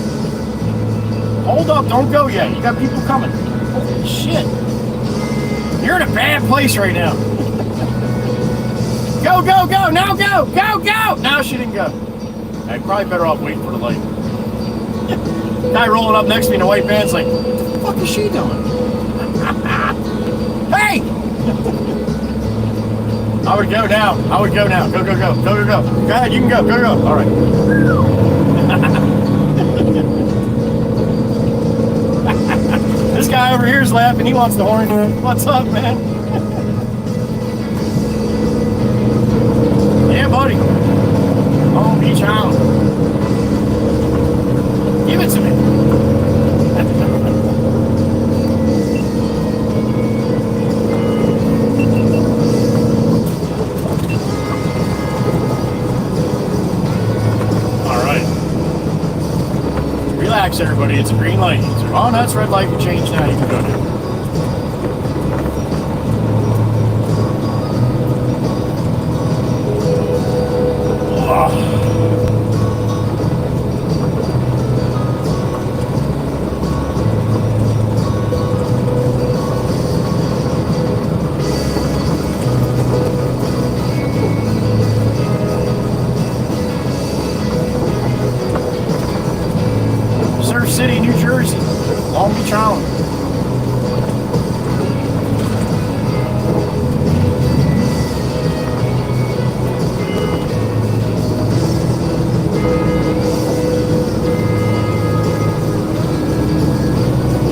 Hold up, don't go yet. You got people coming. Holy shit. You're in a bad place right now. Go, go, go. Now go, go, go. Now she didn't go. I'm probably better off waiting for the light. Guy rolling up next to me in a white van's like, what the fuck is she doing? Hey! I would go now. I would go now. Go, go, go. Go, go, go. Go ahead. You can go. Go, go, go. All right. This guy over here is laughing. He wants the horn. What's up, man? Yeah, buddy. Long Beach Island. Give it to me. Relax, everybody. It's a green light. Oh, no, it's red light. You change now. You can go now. City, New Jersey, Long Beach Island.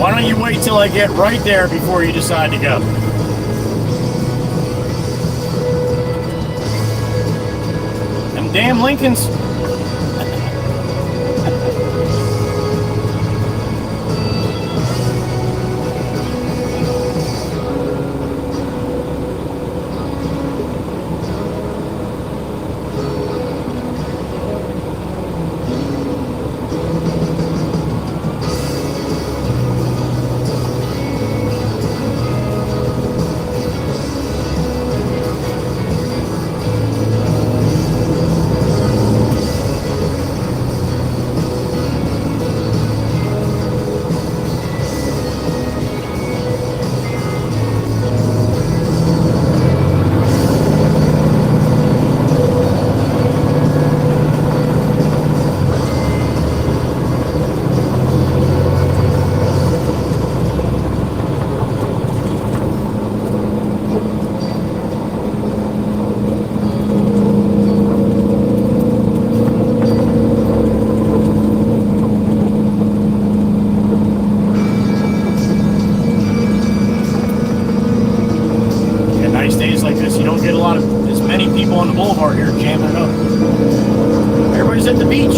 Why don't you wait till I get right there before you decide to go? Them damn Lincolns. days like this, you don't get as many people on the boulevard here jamming it up. Everybody's at the beach.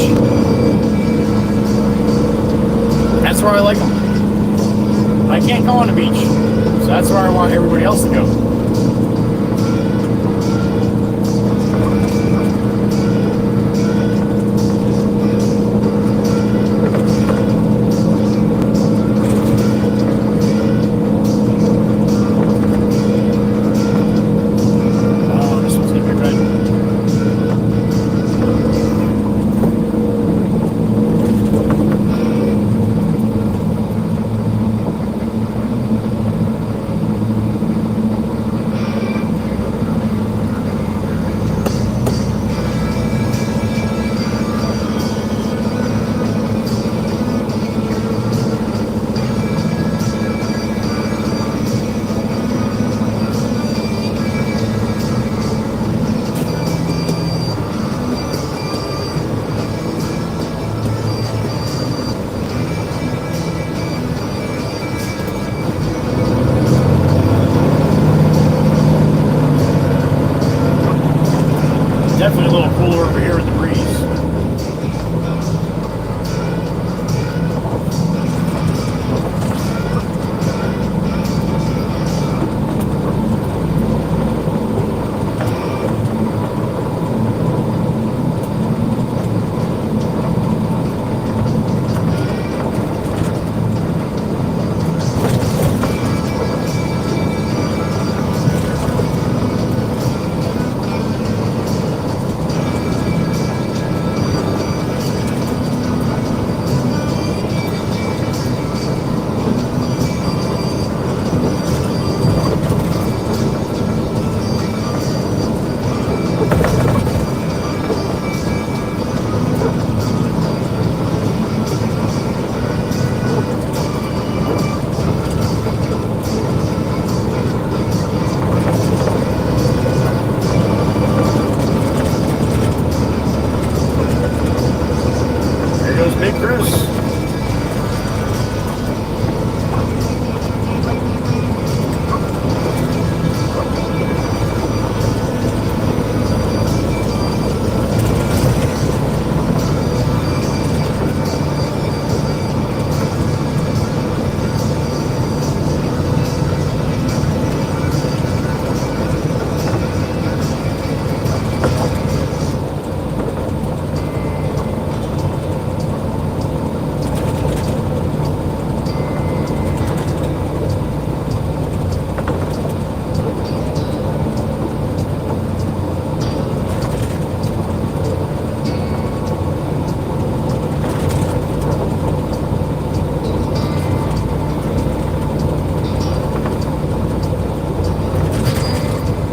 That's where I like them. I can't go on the beach, so that's where I want everybody else to go. Definitely a little cooler over here with the breeze.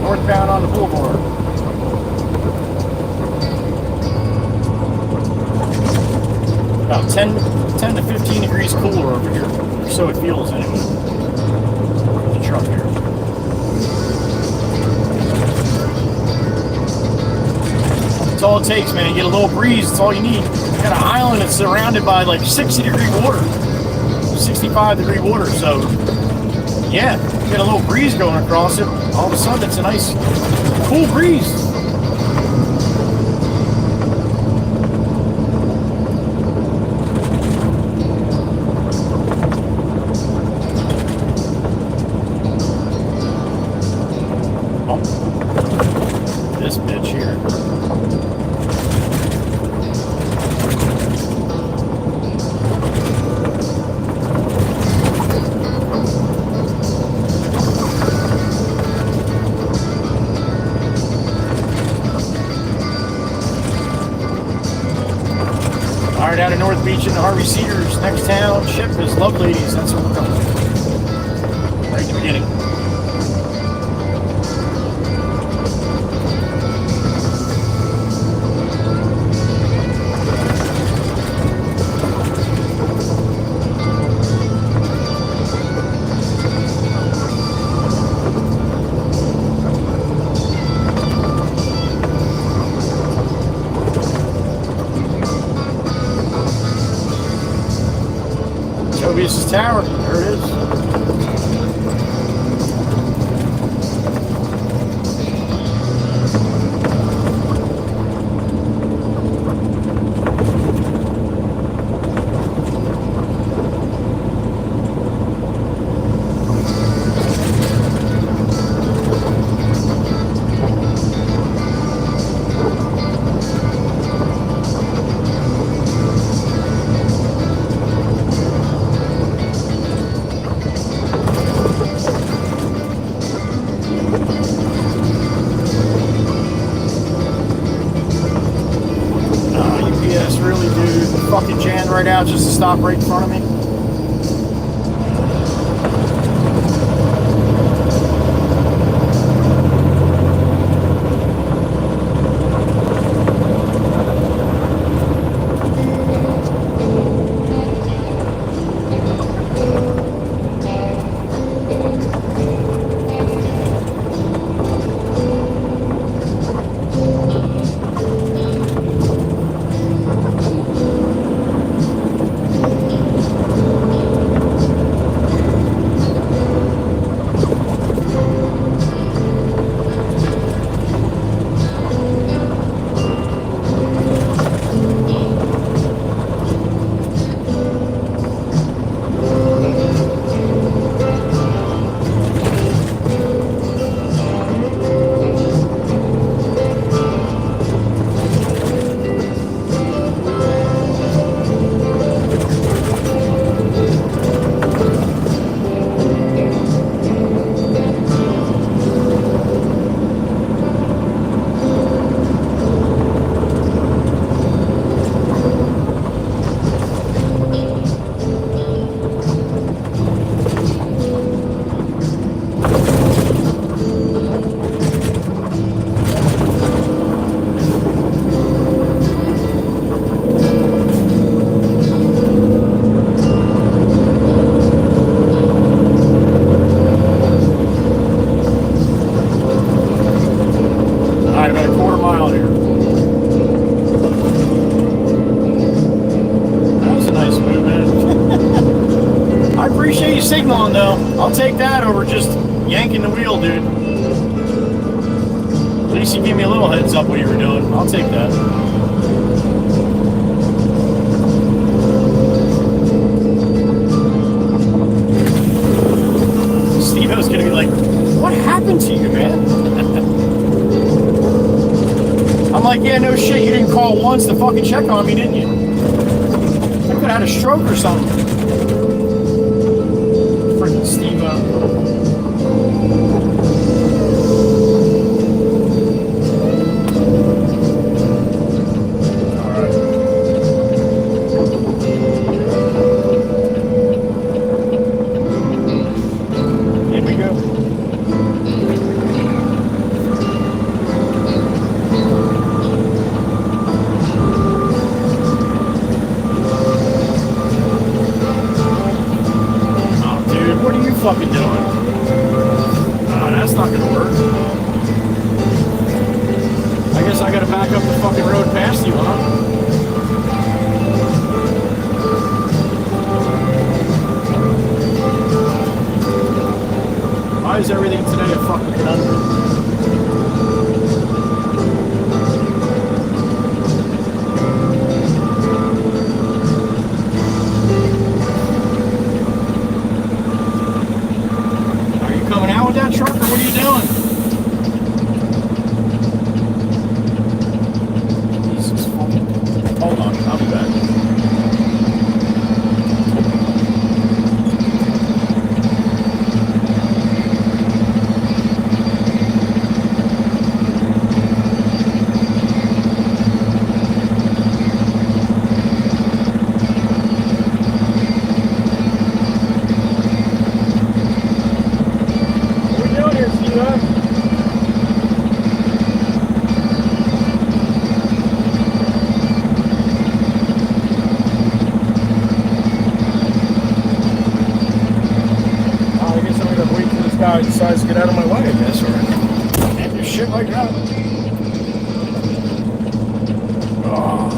Northbound on the boulevard. About 10 to 15 degrees cooler over here, or so it feels anyway. The truck here. That's all it takes, man. You get a little breeze, that's all you need. You got an island that's surrounded by like 60-degree water, 65-degree water, so yeah, you get a little breeze going across it. All of a sudden, it's a nice, cool breeze. Oh, this bitch here. Down to North Beach into Harvey Cedars. Next town, ship is Love Ladies. That's where we're going. Right at the beginning. WED's tower, there it is. right out just to stop right in front of me. Signaling though, I'll take that over just yanking the wheel, dude. At least you give me a little heads up what you were doing. I'll take that. Steve-O's gonna be like, what happened to you, man? I'm like, yeah, no shit, you didn't call once to fucking check on me, didn't you? I could have had a stroke or something. Steve-O. Fucking doing? Oh, that's not gonna work. I guess I gotta back up the fucking road past you, huh? Why is everything today a fucking conundrum? Trucker, what are you doing? Jesus fucking. Hold on, I'll be back. Decides to get out of my way, I guess, or can't do shit like that. Oh.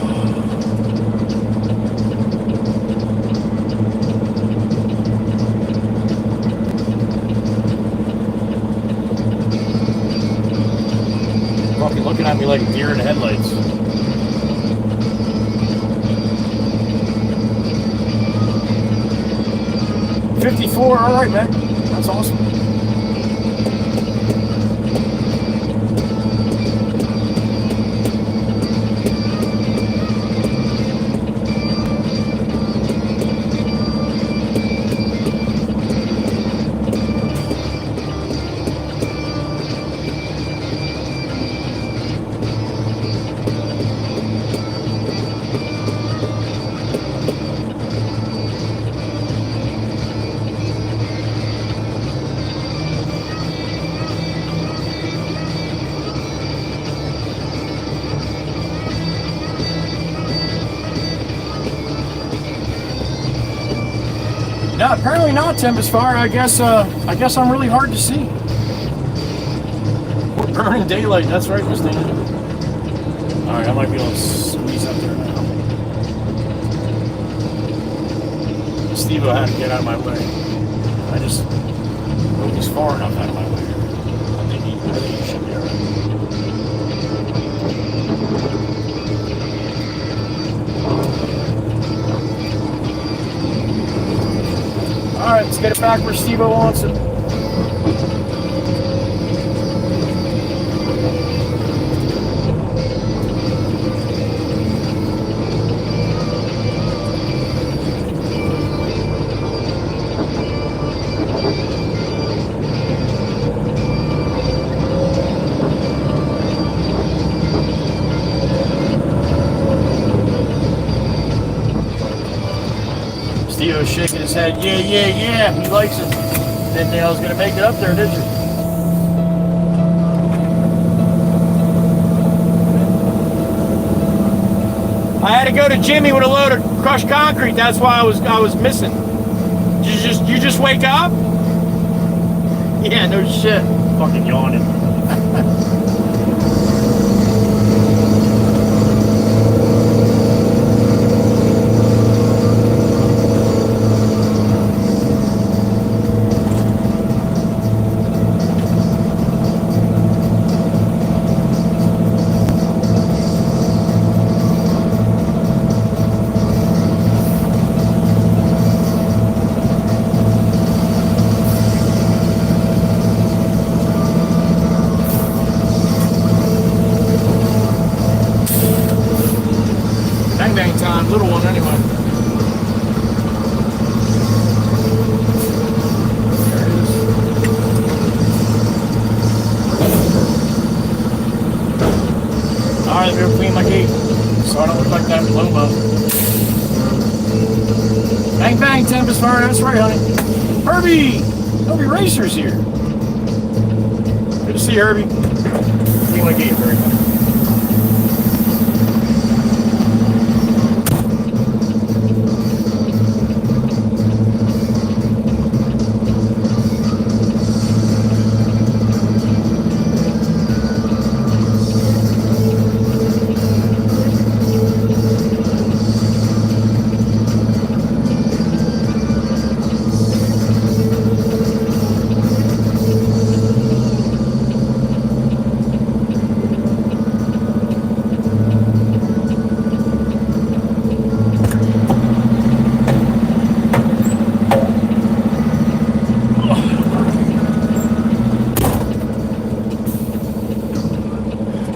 Fucking looking at me like a deer in the headlights. $54, all right, man. That's awesome. Apparently not, Tempest Fire. I guess I'm really hard to see. We're burning daylight. That's right, Christina. All right, I might be able to squeeze up there now. Steve-O had to get out of my way. I just hope he's far enough out of my way. I think he should be all right. All right, let's get it back where Steve-O wants it. Steve-O's shaking his head. Yeah. He likes it. Didn't think I was going to make it up there, did you? I had to go to Jimmy with a load of crushed concrete. That's why I was missing. You just wake up? Yeah, no shit. Fucking yawning. Bang time, little one anyway. There it is. Alright, let me clean my gate so I don't look like that Lobo. Bang bang, Tempest Fire, that's right, honey. Herbie! Herbie Racer's here. Good to see you, Herbie. Clean my gate very much.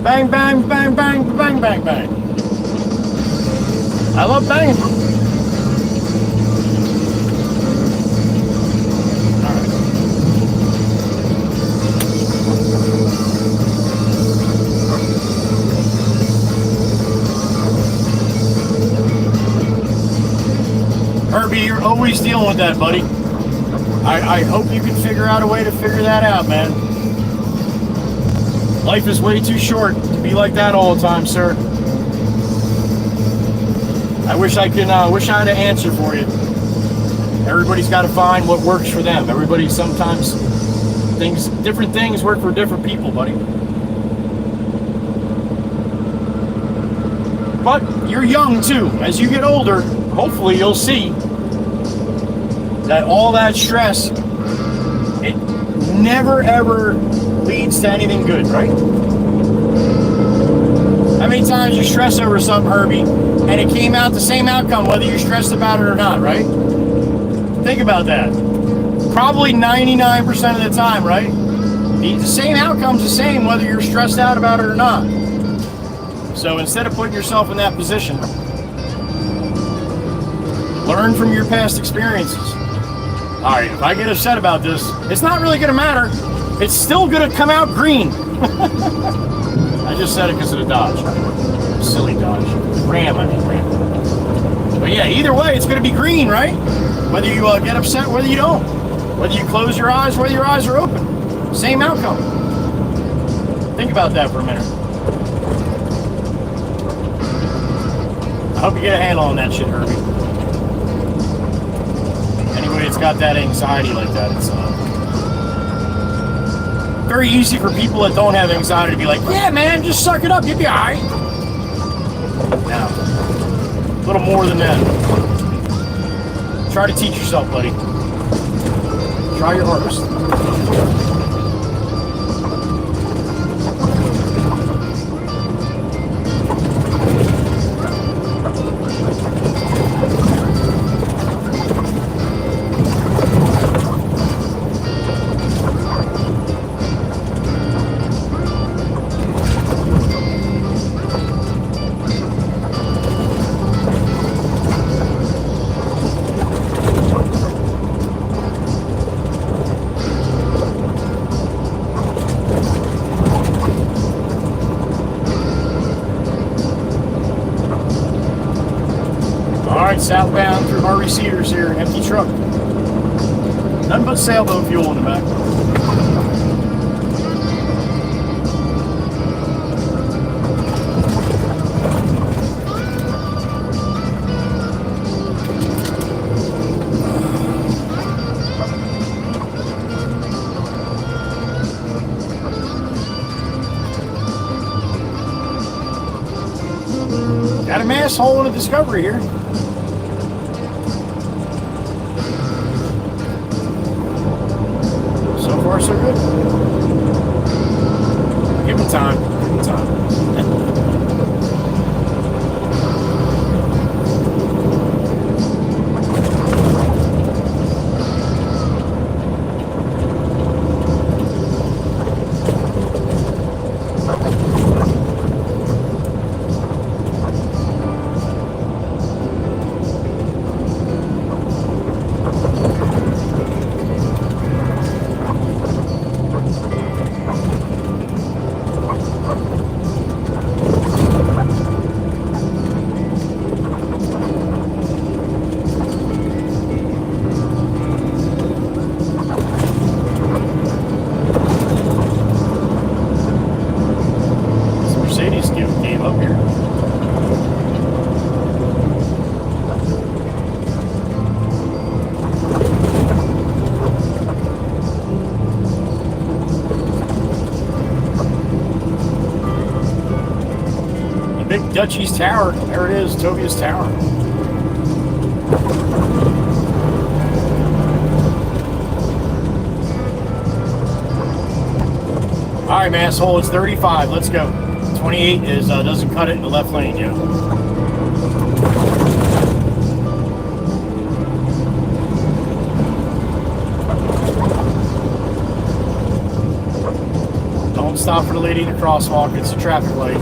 Bang, bang, bang, bang, bang, bang, bang. I love banging. Herbie, you're always dealing with that, buddy. I hope you can figure out a way to figure that out, man. Life is way too short to be like that all the time, sir. I wish I had an answer for you. Everybody's got to find what works for them. Everybody, sometimes different things work for different people, buddy. But you're young too. As you get older, hopefully you'll see that all that stress, it never ever leads to anything good, right? How many times you stress over something, Herbie, and it came out the same outcome whether you're stressed about it or not, right? Think about that. Probably 99% of the time, right? The same outcome's the same whether you're stressed out about it or not. So instead of putting yourself in that position, learn from your past experiences. All right, if I get upset about this, it's not really going to matter. It's still going to come out green. I just said it because of the Dodge. Silly Dodge. Ram. But yeah, either way, it's going to be green, right? Whether you get upset, whether you don't. Whether you close your eyes, whether your eyes are open. Same outcome. Think about that for a minute. I hope you get a handle on that shit, Herbie. Anyways, that's got that anxiety like that. It's very easy for people that don't have anxiety to be like, yeah, man, just suck it up, you'll be all right. Now, a little more than that. Try to teach yourself, buddy. Try your hardest. Southbound through Harvey Cedars here, empty truck. Nothing but sailboat fuel in the back. Got a mass hole in a Discovery here. So far, so good. Give him time. Give him time. Dutchie's Tower. There it is, Tobia's Tower. All right, masshole, it's 35. Let's go. 28 is doesn't cut it in the left lane yet. Don't stop for the lady in the crosswalk. It's a traffic light.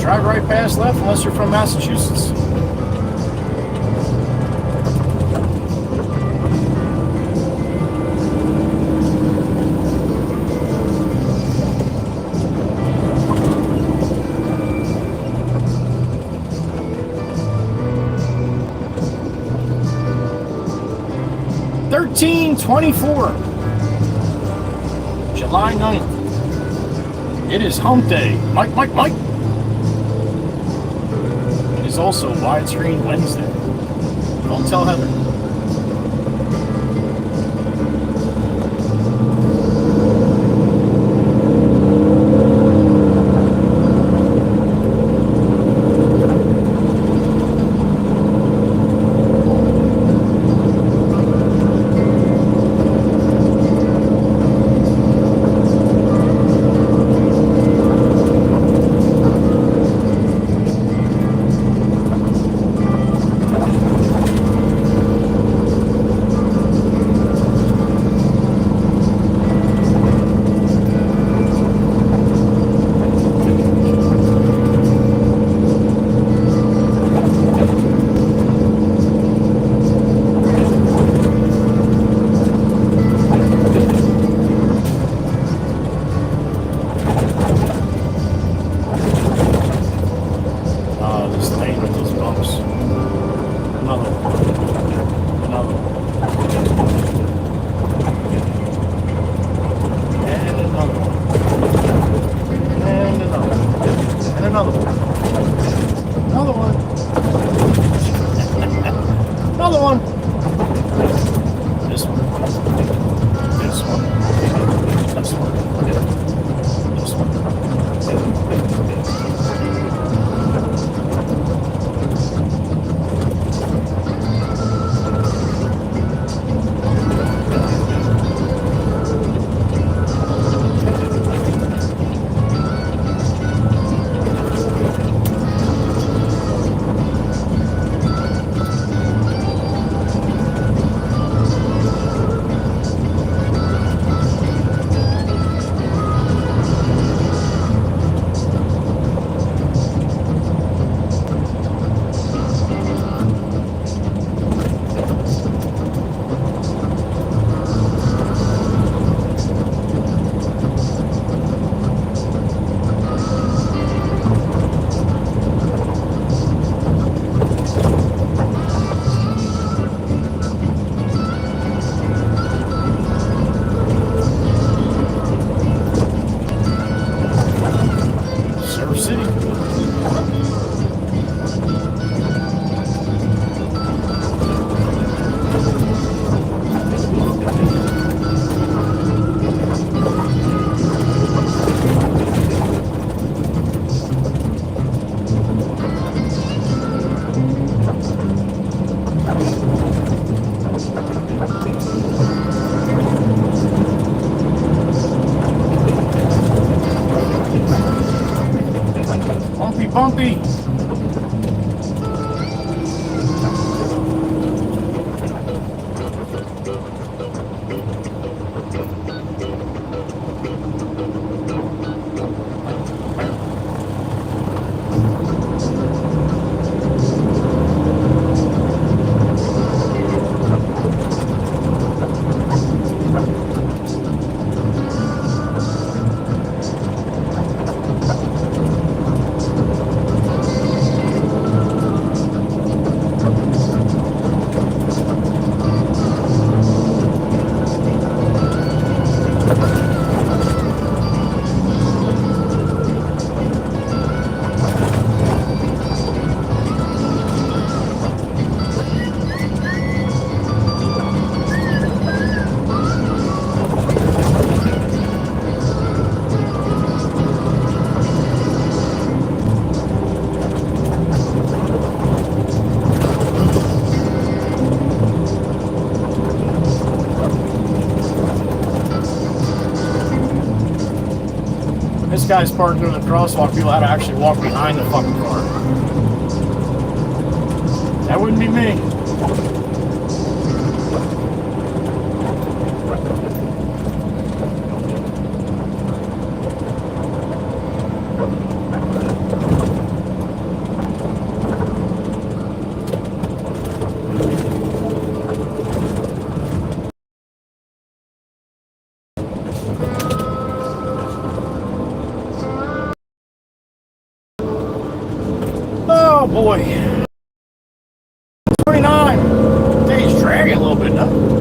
Drive right past left unless you're from Massachusetts. $13.24, July 9th. It is hump day. Mike. It's also widescreen Wednesday. Don't tell Heather. another one. This one. This one. This one. This one. Bumpy. This guy's parked in the crosswalk. People had to actually walk behind the fucking car. That wouldn't be me. Oh boy. 29. Day's dragging a little bit now.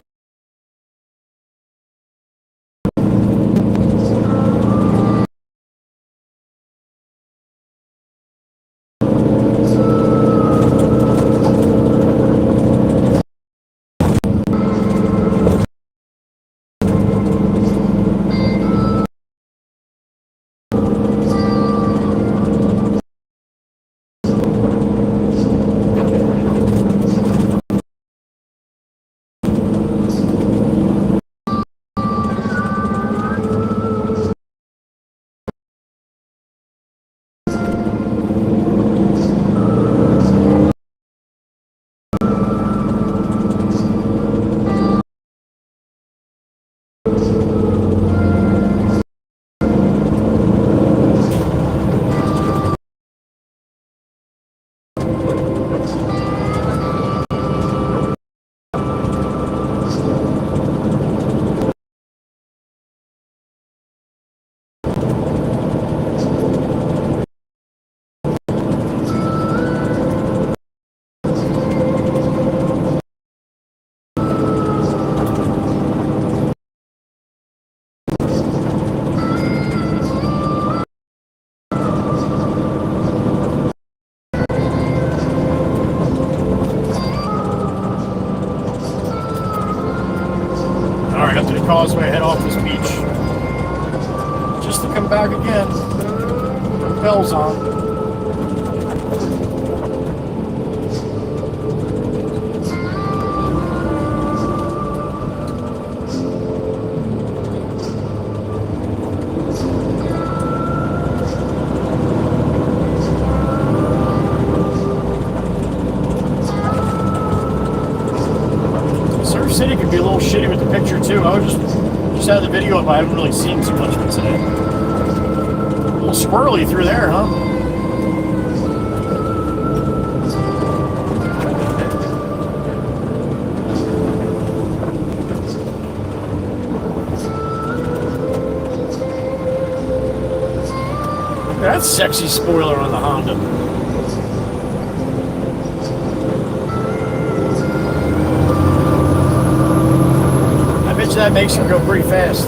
causeway, head off this beach. Just to come back again. Bells on. Surf City could be a little shitty with the picture too. I was just had the video up. I haven't really seen too much of it today. A little squirrely through there, huh? That sexy spoiler on the Honda. That makes him go pretty fast.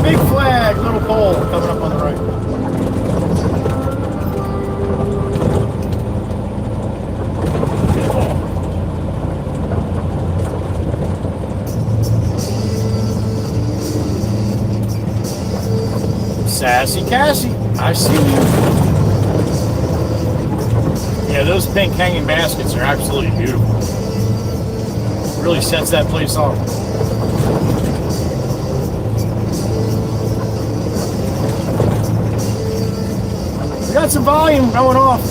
Big flag, little pole coming up on the right. Sassy Cassie, I see you. Yeah, those pink hanging baskets are absolutely beautiful. Really sets that place off. We got some volume going off.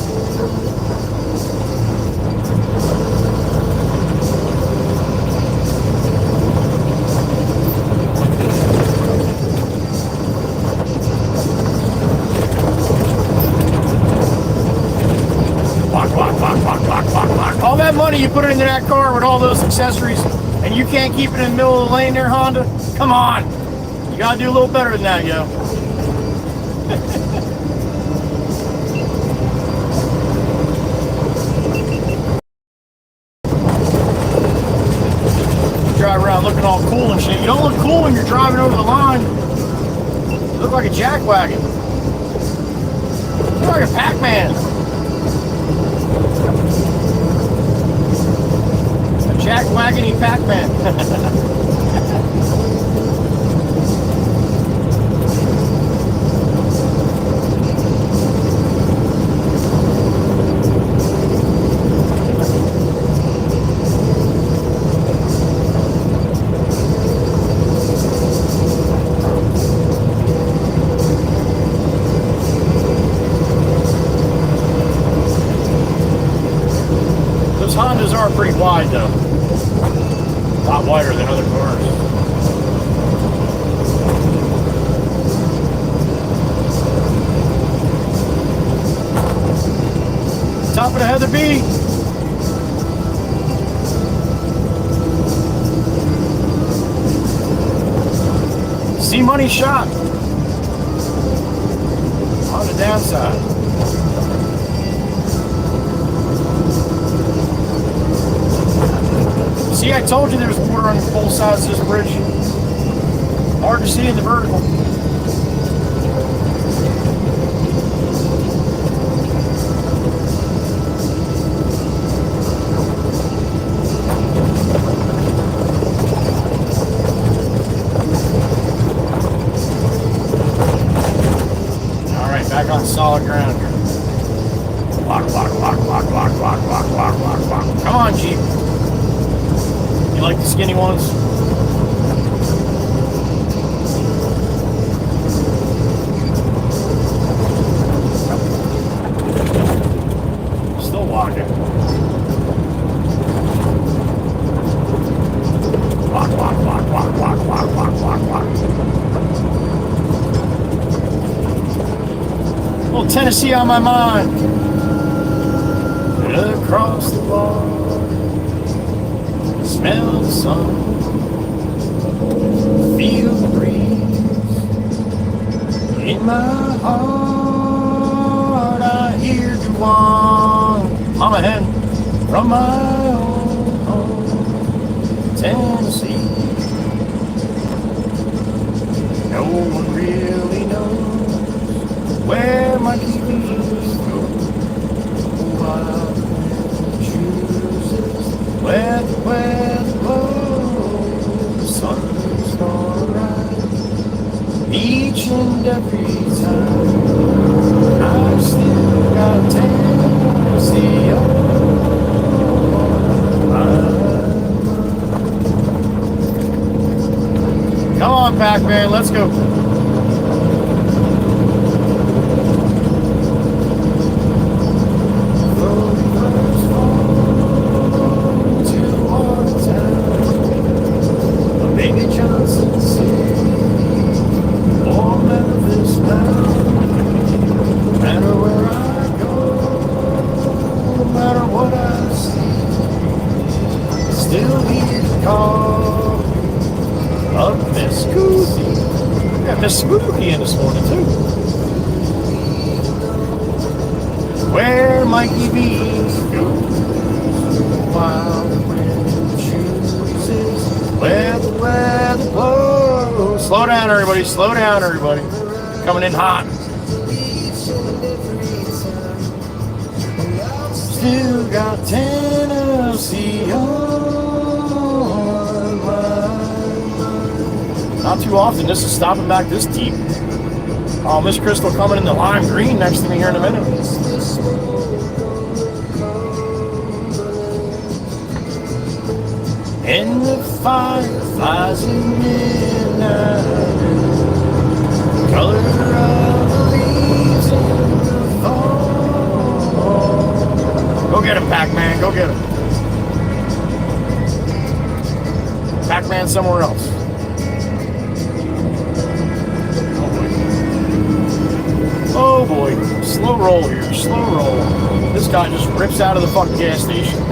All that money you put into that car with all those accessories, and you can't keep it in the middle of the lane there, Honda? Come on. You gotta do a little better than that, yo. Drive around looking all cool and shit. You don't look cool when you're driving over the line. You look like a jackwagon. You look like a Pac-Man. Jack Wagony Pac-Man. Those Hondas are pretty wide though. A lot wider than other cars. Top of the Heather B. See money shot. On the downside. See, I told you there was water on both sides of this bridge. Hard to see in the vertical. All right, back on solid ground here. Walk. Come on, Jeep. You like the skinny ones? Still walking. Walk. Little Tennessee on my mind. And across the bar. Smell the sun, feel the breeze. In my heart I hear Juwan, Mama Hen, from my old home, Tennessee. No one really knows where my keys go. While chooses Let's go. Spooky in this morning too. Where Mikey B wild wind chooses where the weather blows. Slow down, everybody. Slow down, everybody. Coming in hot. Still got Tennessee on my. Not too often this is stopping back this deep. Oh, Miss Crystal coming in the lime green next to me here in a minute. In the fireflies of midnight, color of the leaves in the fall. Go get him, Pac-Man. Go get him. Pac-Man somewhere else. Oh boy, slow roll here, slow roll. This guy just rips out of the fucking gas station.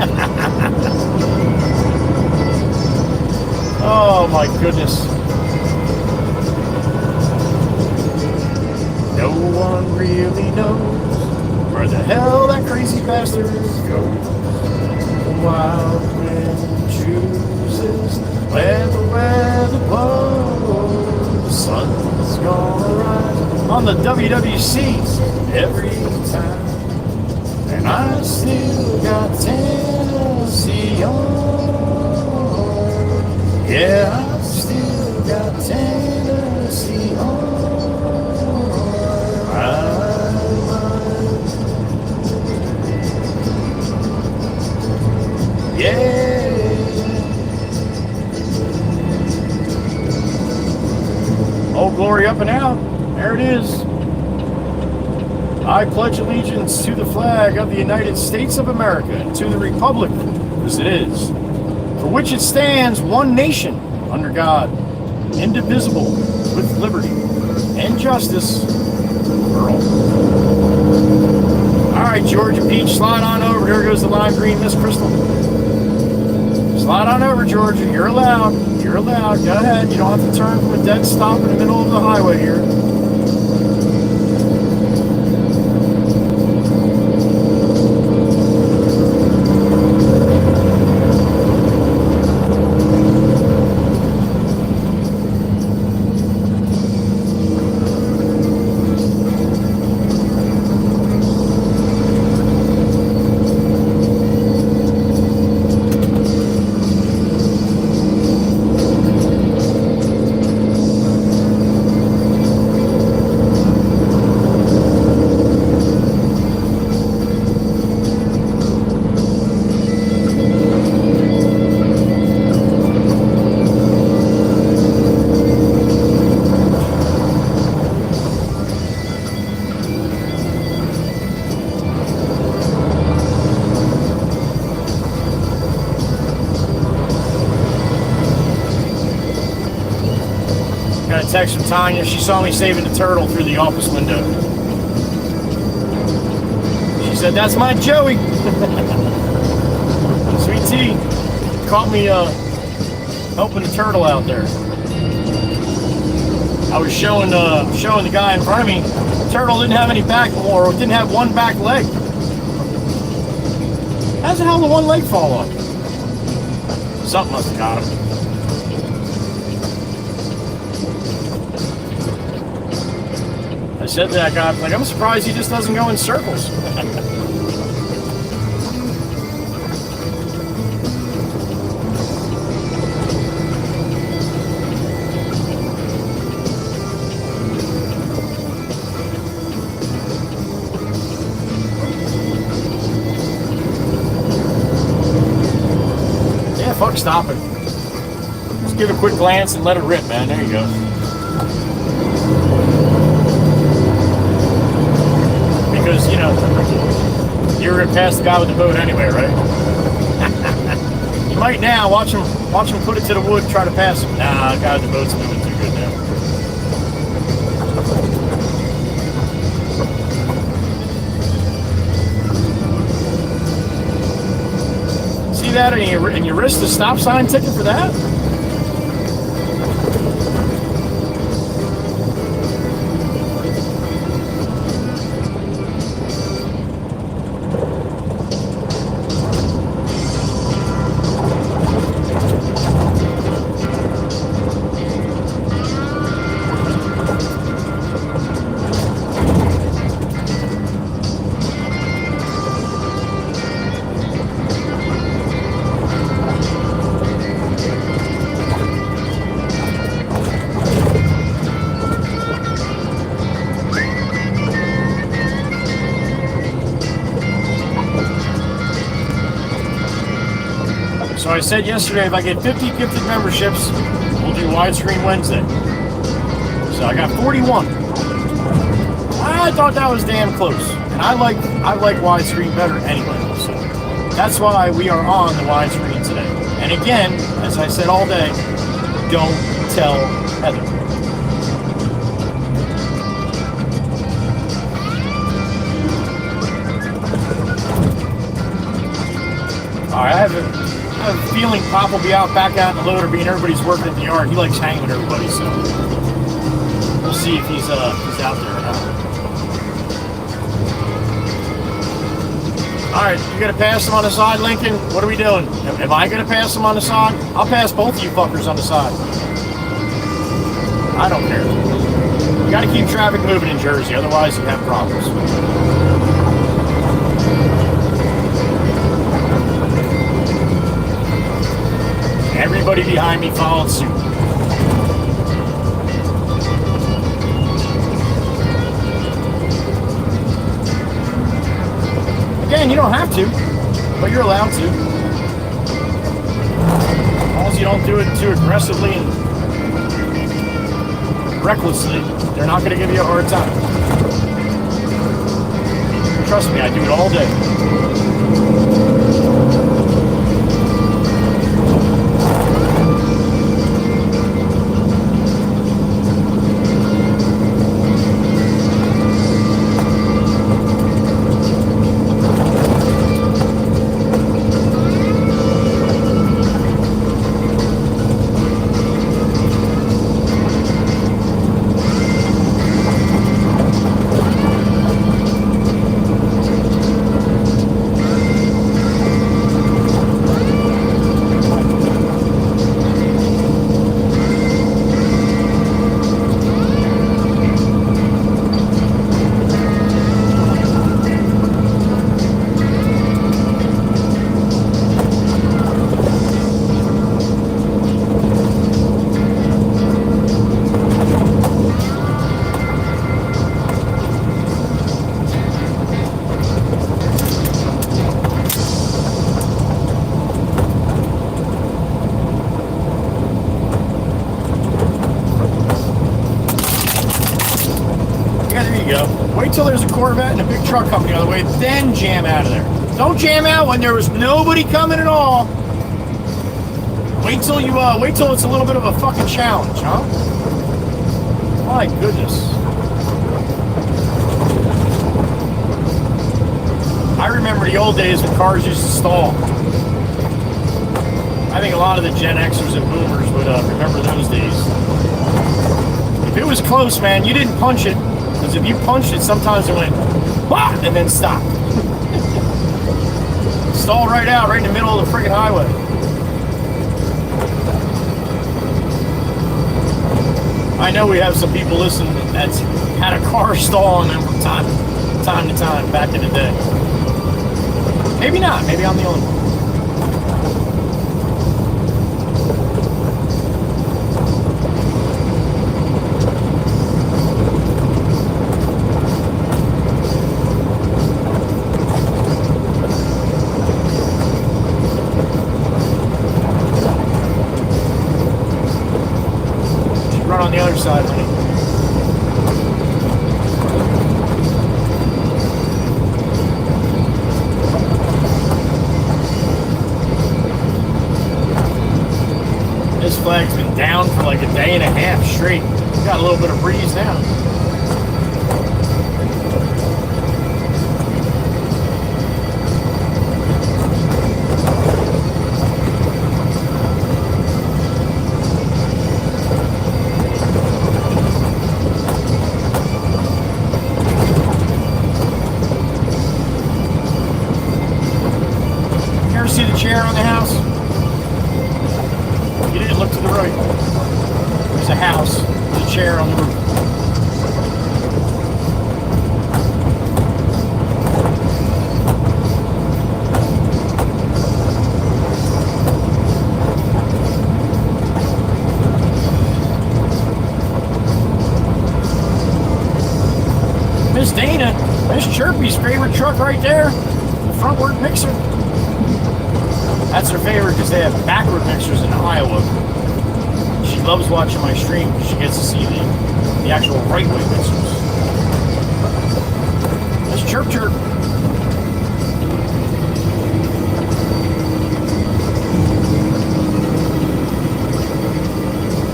Oh my goodness. No one really knows where the hell that crazy bastard goes. The wild wind chooses where the weather blows. The sun's gonna rise on the WWC every time, and I still got Tennessee on. Yeah, I still got Tennessee on. Yeah. Old Glory up and out. There it is. I pledge allegiance to the flag of the United States of America and to the republic, as it is, for which it stands, one nation, under God, indivisible, with liberty and justice for all. All right, Georgia Peach, slide on over. There goes the lime green, Miss Crystal. Slide on over, Georgia. You're allowed. You're allowed. Go ahead. You don't have to turn from a dead stop in the middle of the highway here. Text from Tanya. She saw me saving the turtle through the office window. She said, "That's my Joey." Sweet tea. Caught me helping the turtle out there. I was showing the guy in front of me. The turtle didn't have any back, or didn't have one back leg. How's the hell the one leg fall off? Something must have got him. I said to that guy, like, I'm surprised he just doesn't go in circles. Yeah, fuck stopping. Just give a quick glance and let it rip, man. There you go. because, you know, you were going to pass the guy with the boat anyway, right? You might now. Watch him put it to the wood, try to pass him. Nah, the guy with the boat's moving too good now. See that, and you risk the stop sign ticket for that? So I said yesterday, if I get 50 gifted memberships, we'll do widescreen Wednesday. So I got 41. I thought that was damn close, and I like widescreen better anyway. So that's why we are on the widescreen today. And again, as I said all day, don't tell Heather. All right, I have a feeling Pop will be back out in the loader, being everybody's working at the yard. He likes hanging with everybody, so we'll see if he's out there or not. All right, you gonna pass him on the side, Lincoln? What are we doing? Am I gonna pass him on the side? I'll pass both of you fuckers on the side. I don't care. You gotta keep traffic moving in Jersey, otherwise you have problems. Everybody behind me followed suit. Again, you don't have to, but you're allowed to. As long as you don't do it too aggressively and recklessly, they're not going to give you a hard time. Trust me, I do it all day. Wait till there's a Corvette and a big truck company on the way, then jam out of there. Don't jam out when there was nobody coming at all. Wait till it's a little bit of a fucking challenge, huh? My goodness. I remember the old days when cars used to stall. I think a lot of the Gen Xers and Boomers would remember those days. If it was close, man, you didn't punch it. Because if you punched it, sometimes it went, wah, and then stopped. Stalled right out, right in the middle of the friggin' highway. I know we have some people listening that's had a car stall on them from time to time back in the day. Maybe not. Maybe I'm the only one. On the other side, honey. flag's been down for like a day and a half straight. Got a little bit of breeze now. You ever see the chair on the house? You didn't look to the right. There's a house, there's a chair on the roof. Miss Dana, Miss Chirpy's favorite truck right there, the frontward mixer. That's her favorite because they have backward mixers in Iowa. She loves watching my stream because she gets to see the actual right-way mixers. Let's chirp chirp.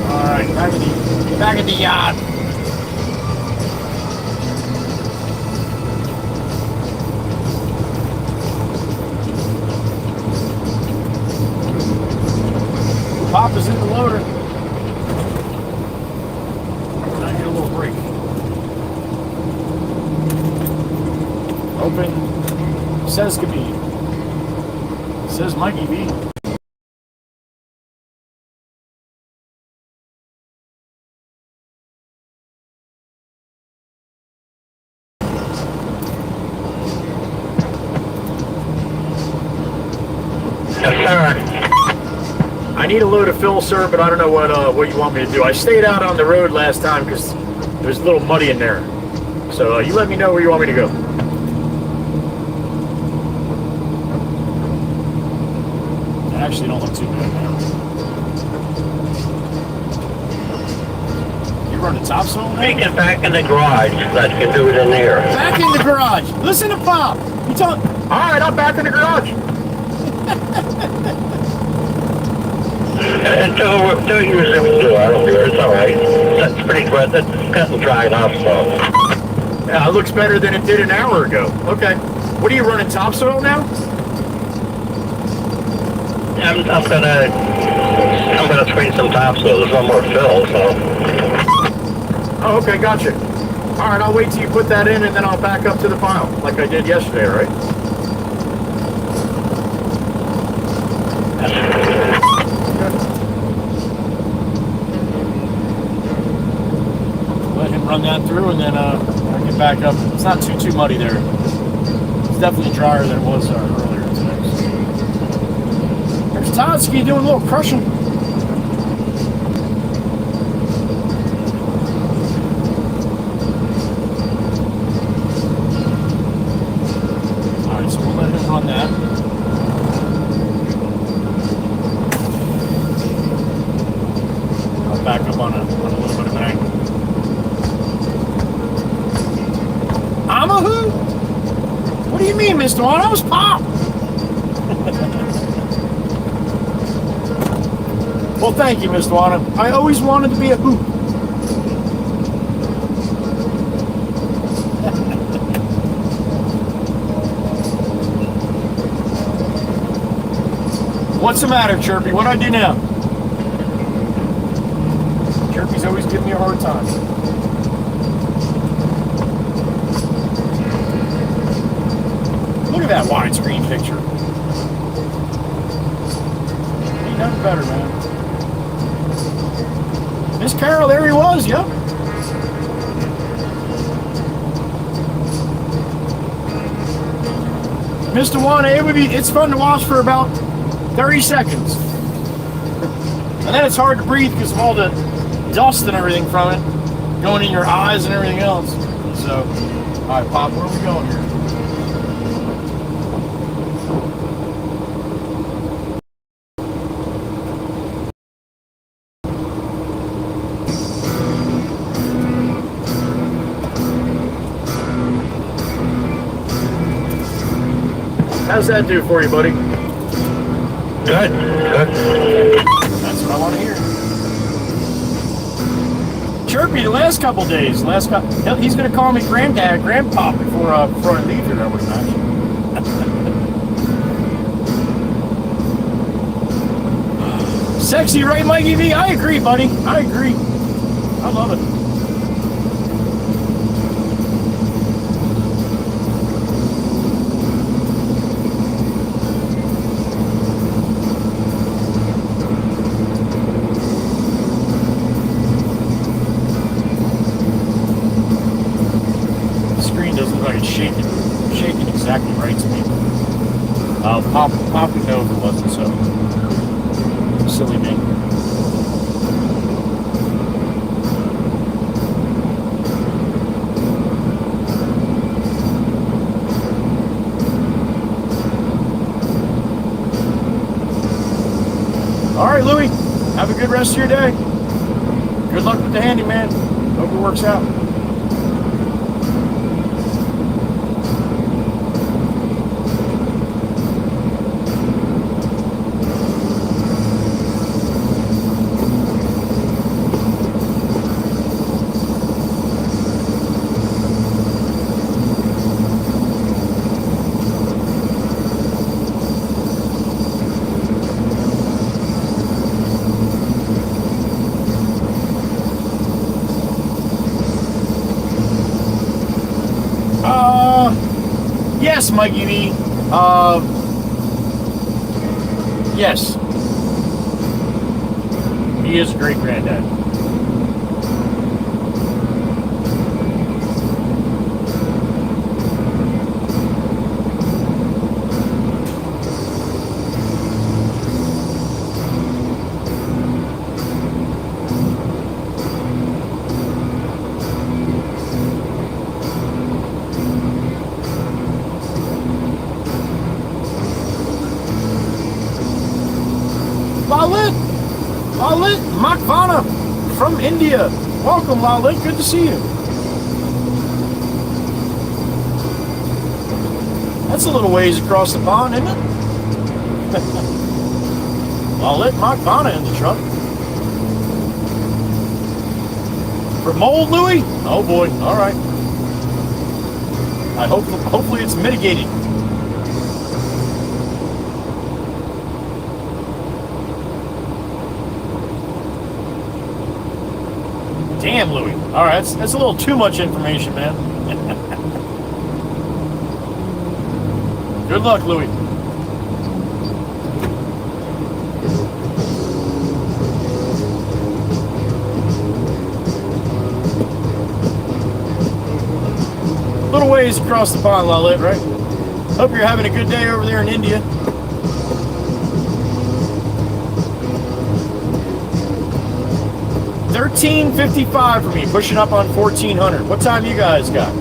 Alright, back at the yard. Pop is in the loader. I get a little break. Open. Says could be. Says Mikey B. Yes, sir. I need a load of fill, sir, but I don't know what you want me to do. I stayed out on the road last time because there's a little muddy in there. So you let me know where you want me to go. I actually don't look too bad now. You run the topsoil now? Take it back in the garage. Let's get do it in there. Back in the garage. Listen to Pop. You tell. All right, I'm back in the garage. Don't use it with glue. I don't care. It's all right. That's pretty wet. That's cut and dried off, so. Yeah, it looks better than it did an hour ago. Okay. What are you running, topsoil now? I'm gonna spray some topsoil. There's one more fill, so. Oh, okay, gotcha. All right, I'll wait till you put that in, and then I'll back up to the pile, like I did yesterday, right? Let him run that through, and then I can back up. It's not too muddy there. It's definitely drier than it was earlier today. There's Todsky doing a little crushing. All right, so we'll let him run that. Back up on a little bit of an angle. I'm a who? What do you mean, Mr. One? I was Pop. Well, thank you, Mr. One. I always wanted to be a who. What's the matter, Chirpy? What'd I do now? Chirpy's always giving me a hard time. Look at that widescreen picture. Ain't nothing better, man. Miss Carol, there he was, yep. Mr. Juan, it's fun to watch for about 30 seconds. And then it's hard to breathe because of all the dust and everything from it going in your eyes and everything else. So, all right, Pop, where are we going here? How's that do for you, buddy? Good. That's what I want to hear. Chirpy the last couple days. He's gonna call me granddad, grandpa before I leave here. I would imagine. Sexy, right, Mikey V? I agree, buddy. I agree. I love it. Shaking exactly right to me. Popping over wasn't so. Silly me. All right, Louie. Have a good rest of your day. Good luck with the handyman. Hope it works out. Yes, Mikey V. Yes. He is a great granddad. Lalit Makvana from India. Welcome, Lalit. Good to see you. That's a little ways across the pond, isn't it? Lalit Makvana in the truck. For mold, Louie? Oh boy. All right. Hopefully it's mitigating. Damn, Louie. All right, that's a little too much information, man. Good luck, Louie. Little ways across the pond, Lalit, right? Hope you're having a good day over there in India. $13.55 for me, pushing up on 1400. What time you guys got?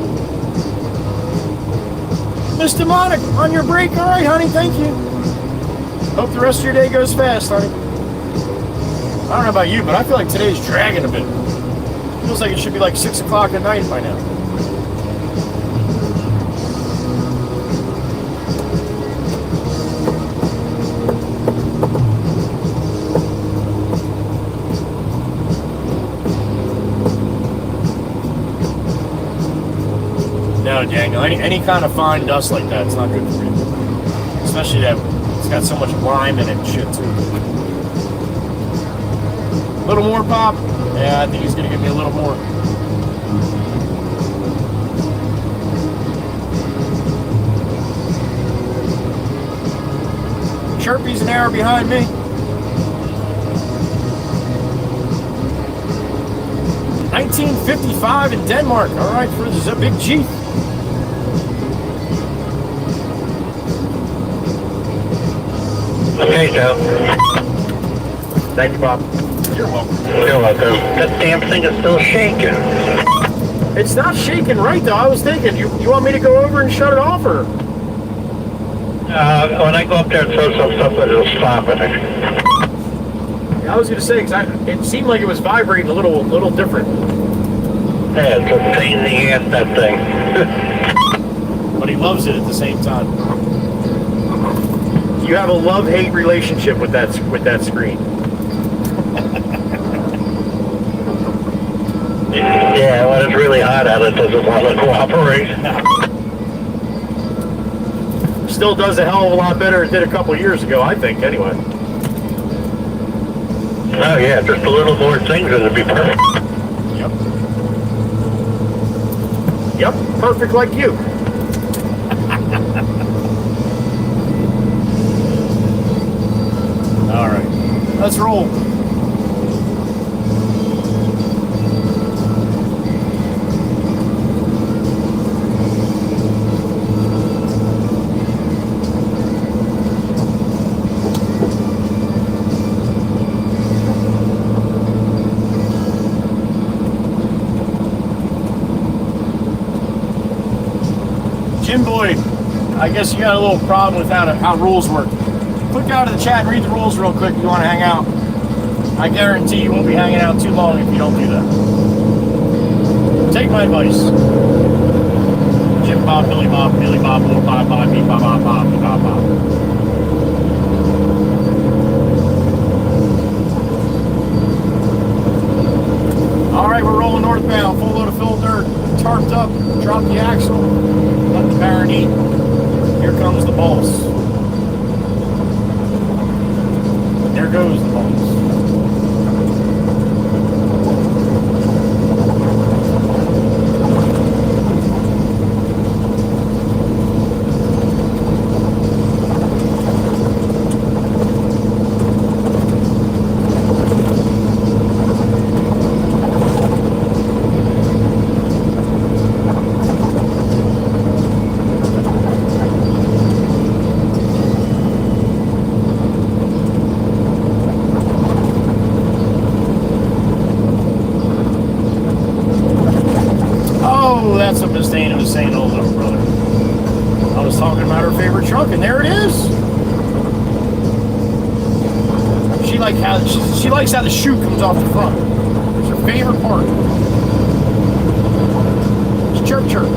Mr. Monic, on your break? All right, honey, thank you. Hope the rest of your day goes fast, honey. I don't know about you, but I feel like today's dragging a bit. Feels like it should be like 6 o'clock at night by now. No, Daniel, any kind of fine dust like that, it's not good for you. Especially that it's got so much lime in it and shit, too. A little more, Pop? Yeah, I think he's going to give me a little more. Chirpy's an hour behind me. $19.55 in Denmark. All right, for the big G. Okay, Joe. Thanks, Bob. You're welcome. You're welcome. That damn thing is still shaking. It's not shaking right, though. I was thinking, you want me to go over and shut it off, or? When I go up there and throw some stuff, it'll stop it. I was going to say, because it seemed like it was vibrating a little different. Yeah, it's a pain in the ass, that thing. But he loves it at the same time. You have a love-hate relationship with that screen. Yeah, when it's really hot out, it doesn't want to cooperate. Still does a hell of a lot better than it did a couple years ago, I think, anyway. Oh yeah, just a little more things and it'd be perfect. Yep. Yep, perfect like you. All right, let's roll. Jim Boyd, I guess you got a little problem with how rules work. Click out of the chat and read the rules real quick if you want to hang out. I guarantee you won't be hanging out too long if you don't do that. Take my advice. Jim Bob, Billy Bob, Billy Bob, Bob, Bob, Bob, Beep, Bob, Bob, Bob, Bob, Bob. All right, we're rolling northbound. Full load of filled dirt. Tarped up. Drop the axle. Let the Baron eat. Here comes the boss. There goes the boss. That's what Miss Dana was saying, old little brother. I was talking about her favorite truck, and there it is. She likes how the chute comes off the front. It's her favorite part. It's chirp chirp.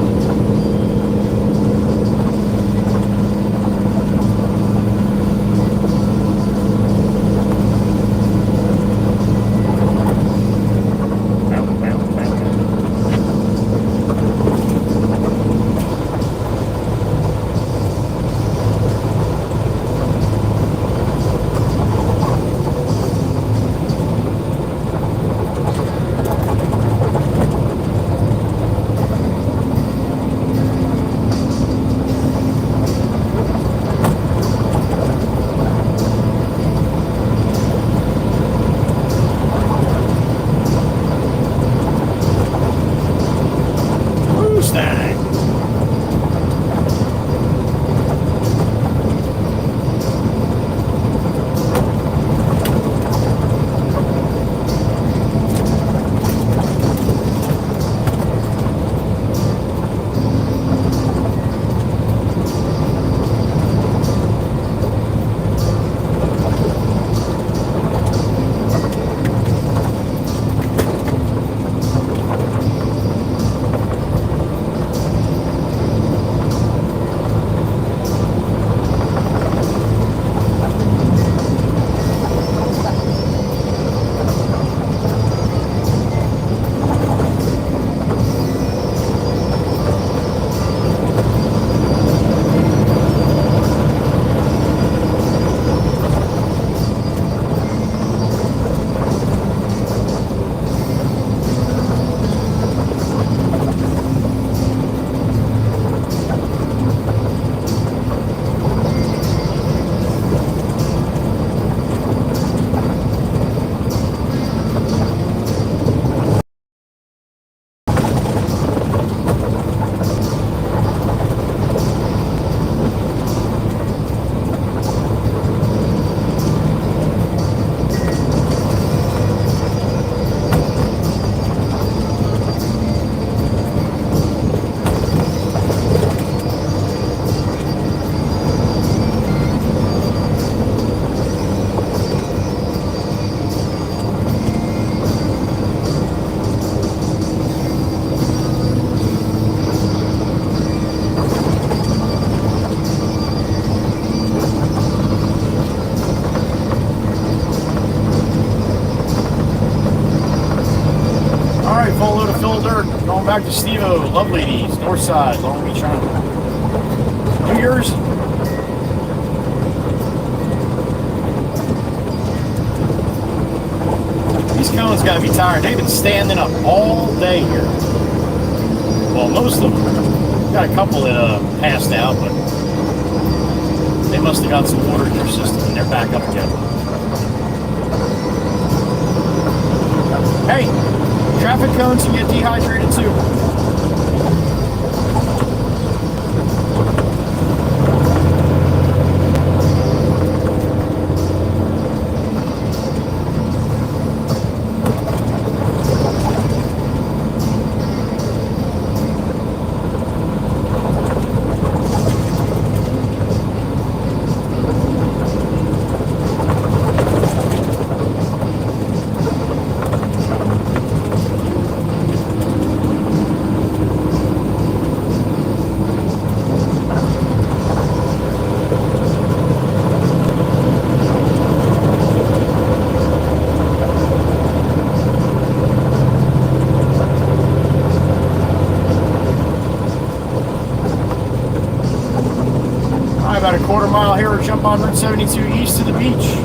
back to Steve-O, Love Ladies, North Side, Long Beach Island. New Year's. These cones gotta be tired. They've been standing up all day here. Well, most of them. Got a couple that passed out, but they must have got some water in their system and they're back up again. Hey, traffic cones can get dehydrated too. About a quarter mile here, jump on Route 72 east to the beach.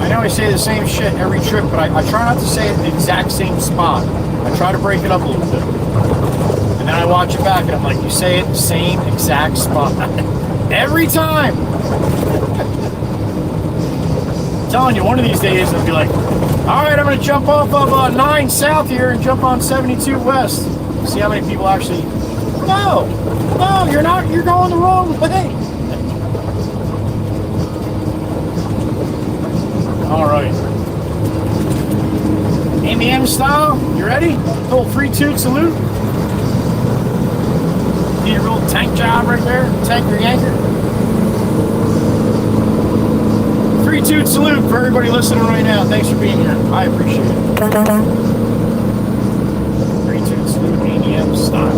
I know I say the same shit every trip, but I try not to say it in the exact same spot. I try to break it up a little bit. And then I watch it back and I'm like, you say it the same exact spot. Every time! I'm telling you, one of these days I'll be like, alright, I'm going to jump off of 9 South here and jump on 72 West. See how many people actually... No! No, you're not. You're going the wrong way. Alright. AMM style, you ready? Little 3-2 salute. Need a real tank job right there. Tanker yanker. 3-2 salute for everybody listening right now. Thanks for being here. I appreciate it. 3-2 salute, ADM style.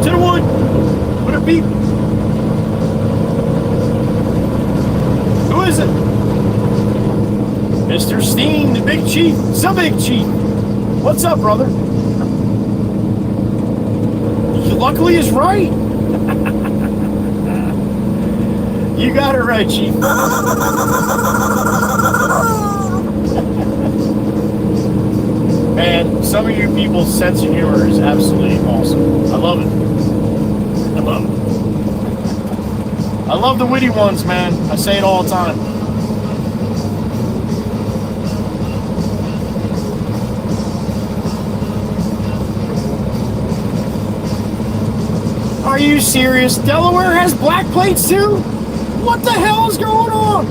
To the wood. What a beep. Who is it? Mr. Steen, the big chief. The big chief. What's up, brother? Luckily is right. You got it right, Chief. Man, some of you people's sense of humor is absolutely awesome. I love it. I love it. I love the witty ones, man. I say it all the time. Are you serious? Delaware has black plates too? What the hell is going on?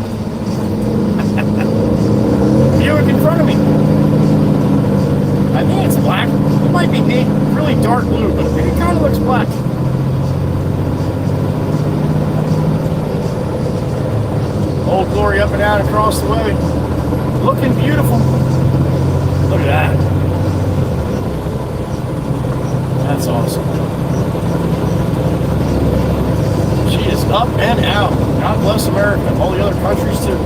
Buick in front of me. I think it's black. It might be really dark blue, but it kind of looks black. Old Glory up and down across the way. Looking beautiful. Look at that. That's awesome. She is up and out. God bless America. All the other countries too.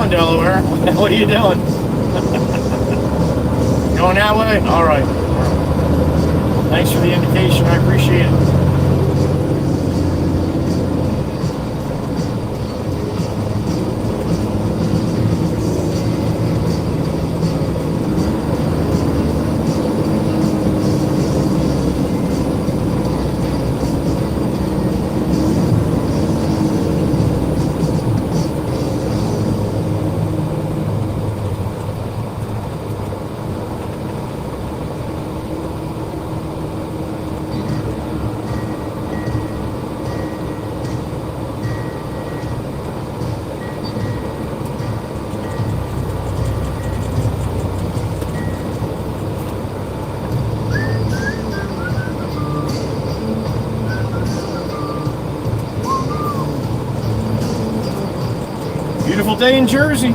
Delaware. What are you doing? Going that way? All right. Thanks for the indication. I appreciate it. Beautiful day in Jersey.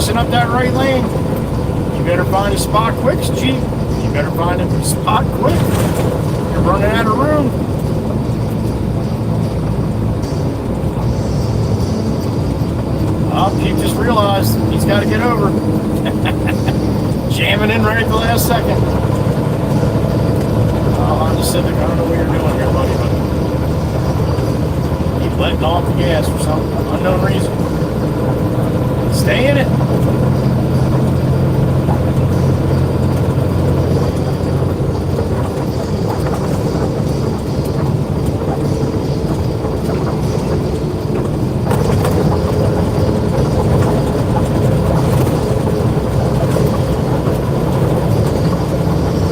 Up that right lane. You better find a spot quick, Jeep. You better find a spot quick. You're running out of room. Oh, Jeep just realized he's got to get over. Jamming in right at the last second. Oh, Honda Civic, I don't know what you're doing here, buddy, but keep letting off the gas for some unknown reason. Stay in it.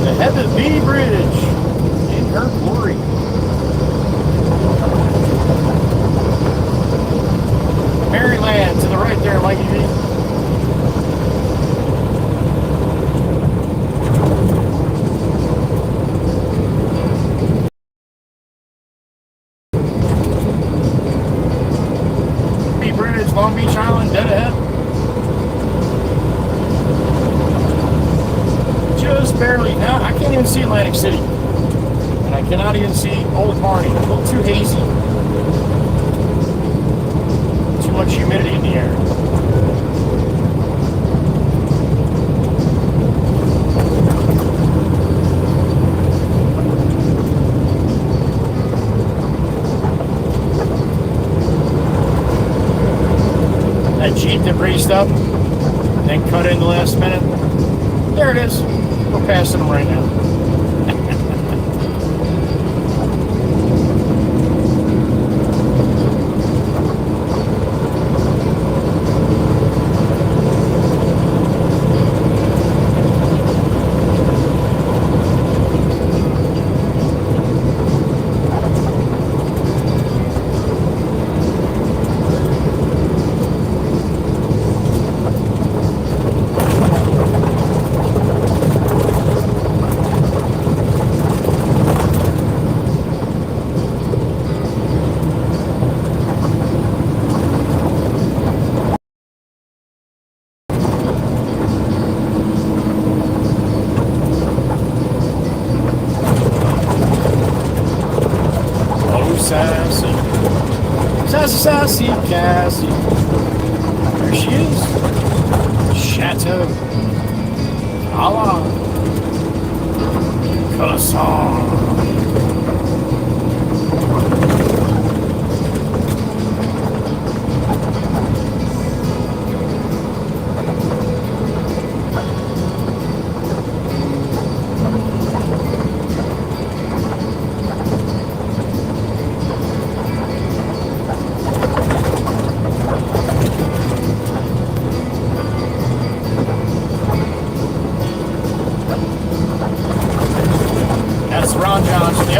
The Heavy Bridge in her glory. Maryland to the right there, Mikey V. Bridge, Long Beach Island, dead ahead. Just barely. Now I can't even see Atlantic City. And I cannot even see Old Harney. A little too hazy. Too much humidity in the air. That Jeep that raced up, then cut in the last minute. There it is. We're passing them right now. Sassy Cassie. There she is. Chateau. Allah. Croissant.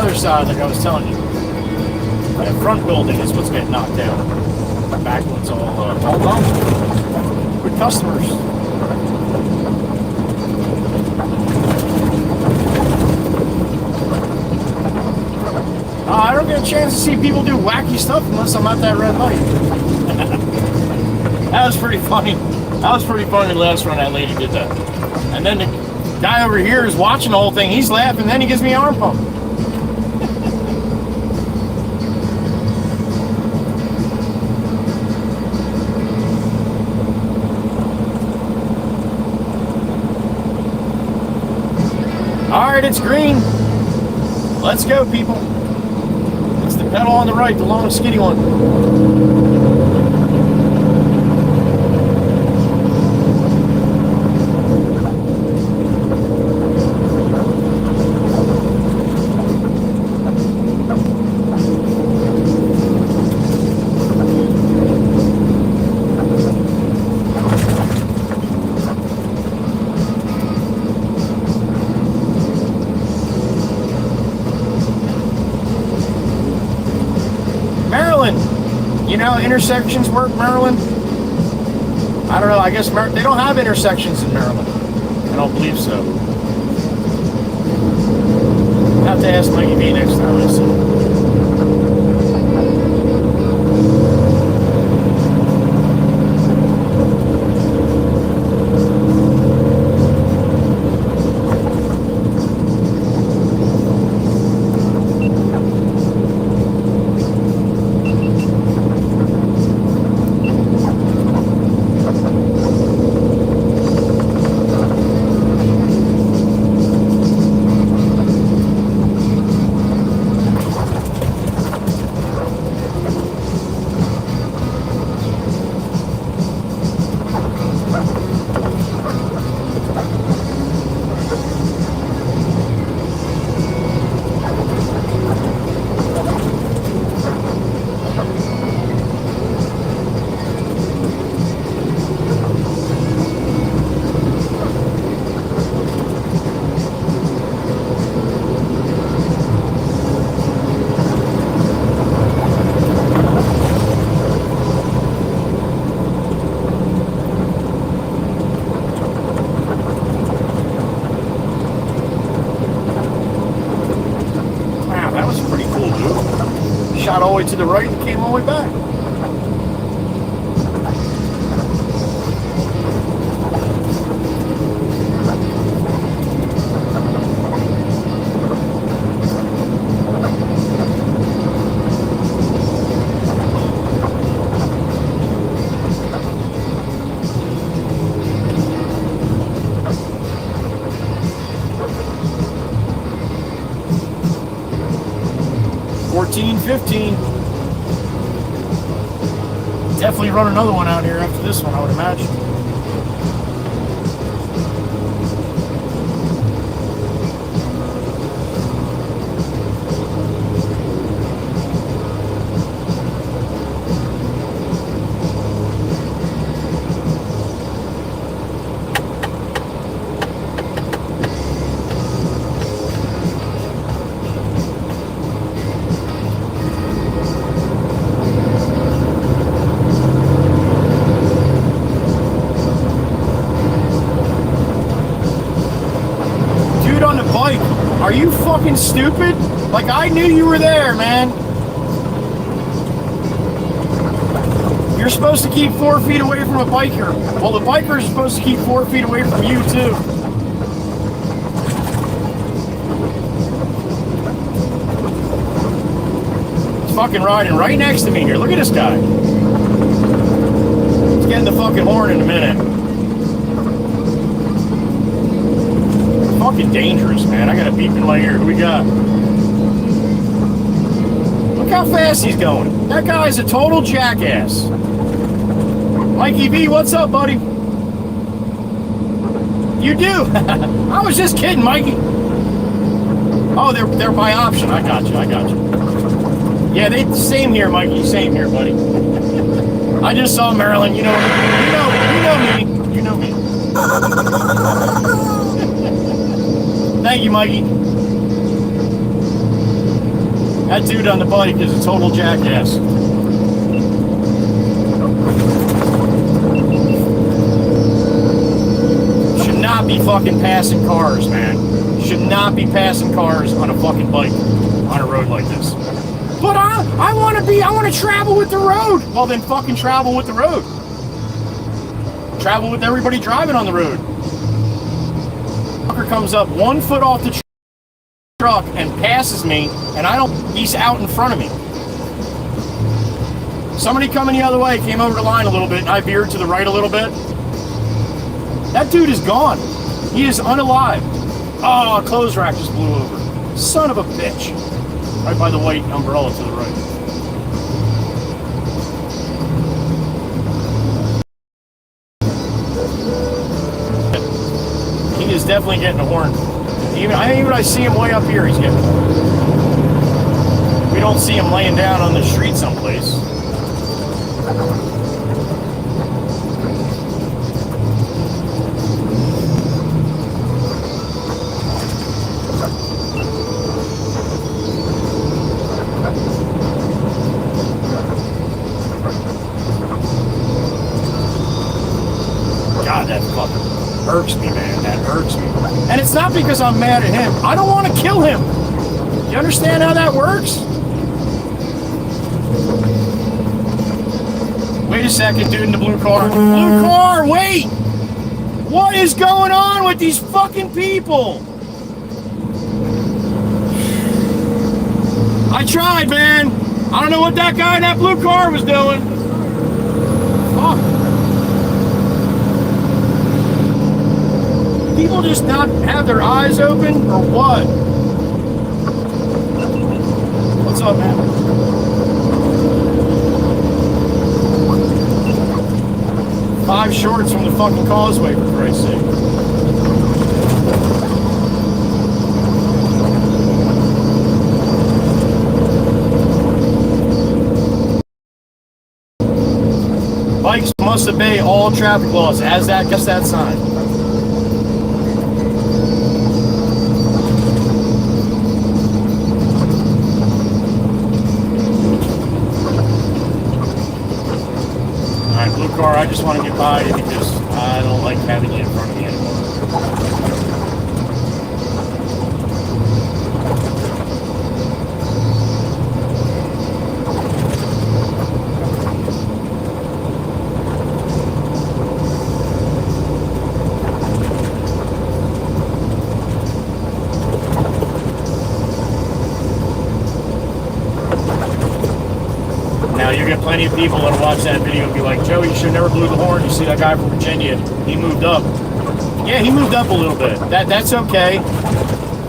other side, like I was telling you. That front building is what's getting knocked down. The back one's all done with customers. I don't get a chance to see people do wacky stuff unless I'm at that red light. That was pretty funny. That was pretty funny the last run that lady did that. And then the guy over here is watching the whole thing. He's laughing, then he gives me an arm pump. Alright, it's green. Let's go, people. It's the pedal on the right, the long skinny one. You know how intersections work, Maryland? I don't know. I guess they don't have intersections in Maryland. I don't believe so. I'll have to ask Mikey B next time I see him. Shot all the way to the right and came all the way back. $14.15. Definitely run another one out here after this one, I would imagine. Are you fucking stupid? Like, I knew you were there, man. You're supposed to keep 4 feet away from a biker. Well, the bikers are supposed to keep 4 feet away from you, too. He's fucking riding right next to me here. Look at this guy. He's getting the fucking horn in a minute. Fucking dangerous, man. I got a beep in my ear. Who we got? Look how fast he's going. That guy's a total jackass. Mikey B, what's up, buddy? You do? I was just kidding, Mikey. Oh, they're by option. I got you. Yeah, same here, Mikey. Same here, buddy. I just saw Maryland. You know me. Thank you, Mikey. That dude on the bike is a total jackass. Should not be fucking passing cars, man. Should not be passing cars on a fucking bike on a road like this. But I want to travel with the road. Well, then fucking travel with the road. Travel with everybody driving on the road. Fucker comes up 1 foot off the truck and passes me, and he's out in front of me. Somebody coming the other way came over the line a little bit, and I veered to the right a little bit. That dude is gone. He is unalive. Oh, a clothes rack just blew over. Son of a bitch. Right by the white umbrella to the right. He is definitely getting a horn. Even I see him way up here, he's getting a horn. We don't see him laying down on the street someplace. God, that fucking irks me, man. That irks me. And it's not because I'm mad at him. I don't want to kill him. You understand how that works? Wait a second, dude in the blue car. Blue car, wait! What is going on with these fucking people? I tried, man. I don't know what that guy in that blue car was doing. Fuck. People just not have their eyes open, or what? What's up, man? Five shorts from the fucking causeway, for Christ's sake. Bikes must obey all traffic laws, as that, just that sign. Blue car, I just want to get by you because I don't like having you in front of me anymore. Now, you get plenty of people that'll watch that video and be like, Joe, you should never blew the horn. You see that guy from Virginia, he moved up. Yeah, he moved up a little bit. That's okay.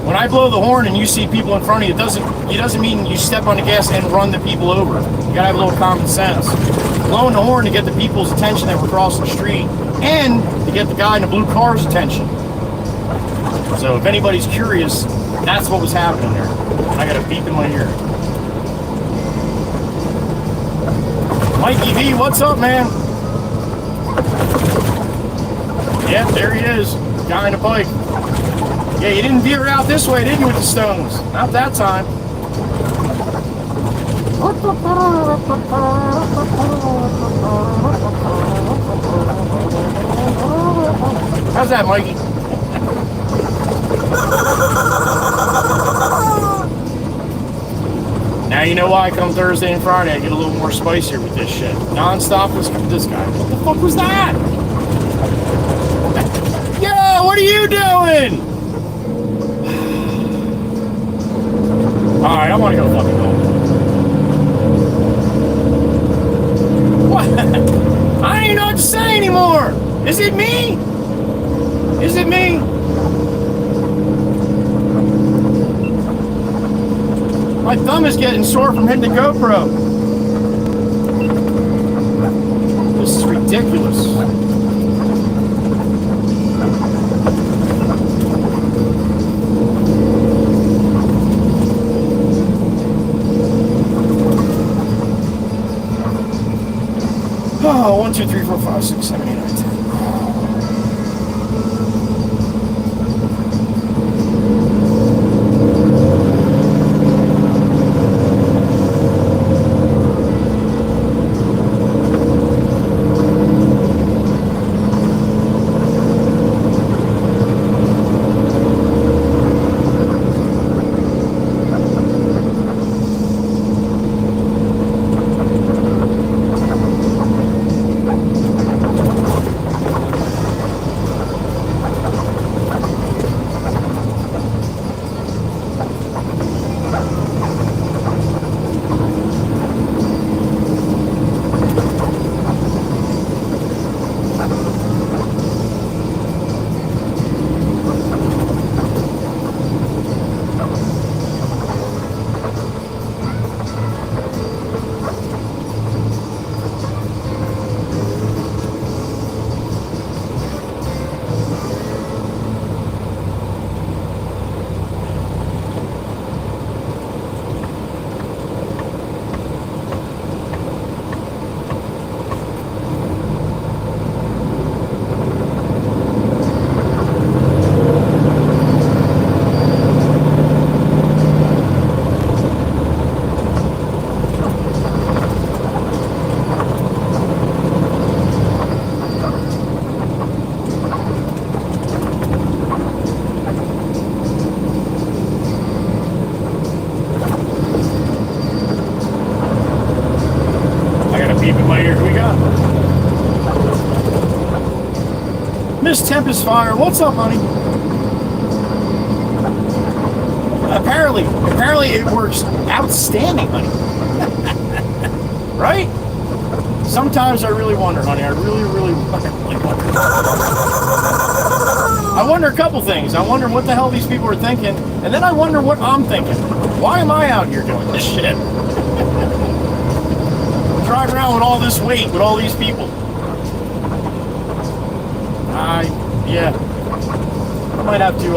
When I blow the horn and you see people in front of you, it doesn't mean you step on the gas and run the people over. You gotta have a little common sense. Blowing the horn to get the people's attention that were crossing the street and to get the guy in the blue car's attention. So if anybody's curious, that's what was happening there. I got a beep in my ear. Mikey V, what's up, man? Yep, there he is. Guy on a bike. Yeah, you didn't veer out this way, did you, with the stones? Not that time. How's that, Mikey? Now you know why I come Thursday and Friday. I get a little more spicier with this shit. Non-stop with this guy. What the fuck was that? Yo, what are you doing? Alright, I want to go fucking home. What? I don't even know what to say anymore. Is it me? Is it me? My thumb is getting sore from hitting the GoPro. This is ridiculous. Oh, 1, 2, 3, 4, 5, 6, 7, 8, 9, 10. Miss Tempest Fire, what's up, honey? Apparently it works outstanding, honey. Right? Sometimes I really wonder, honey. I really wonder. I wonder a couple things. I wonder what the hell these people are thinking, and then I wonder what I'm thinking. Why am I out here doing this shit? Driving around with all this weight, with all these people. Yeah. I might have to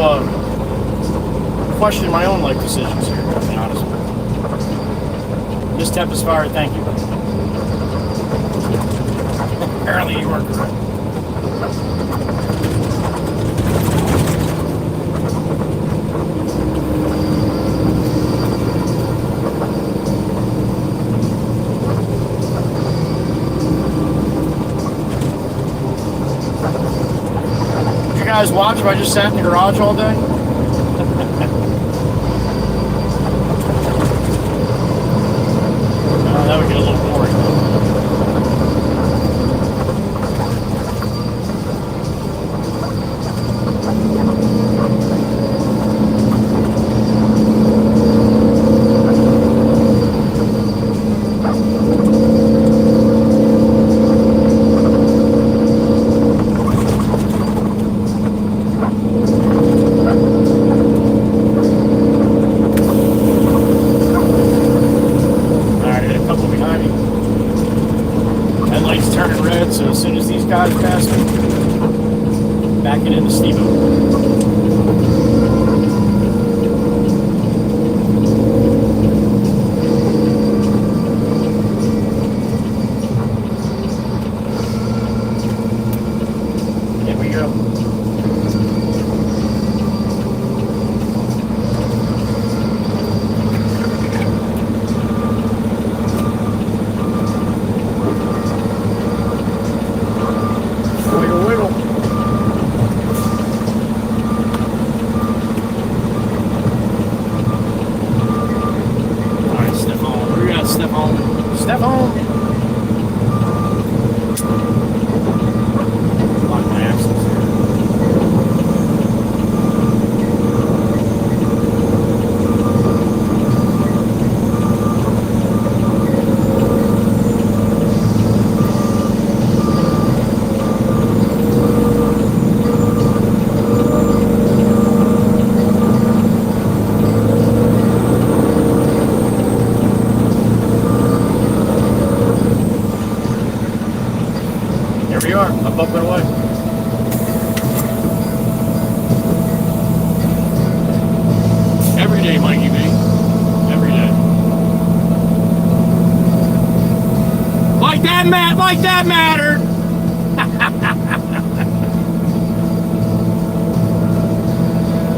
question my own life decisions here, to be honest with you. Miss Tempest Fire, thank you. Apparently you weren't correct. Did you guys watch if I just sat in the garage all day? That would get a little boring. Guys pass me. Back it into Steve-O. Here we go. I'm up and away. Every day, Mikey B. Every day. Like that mattered.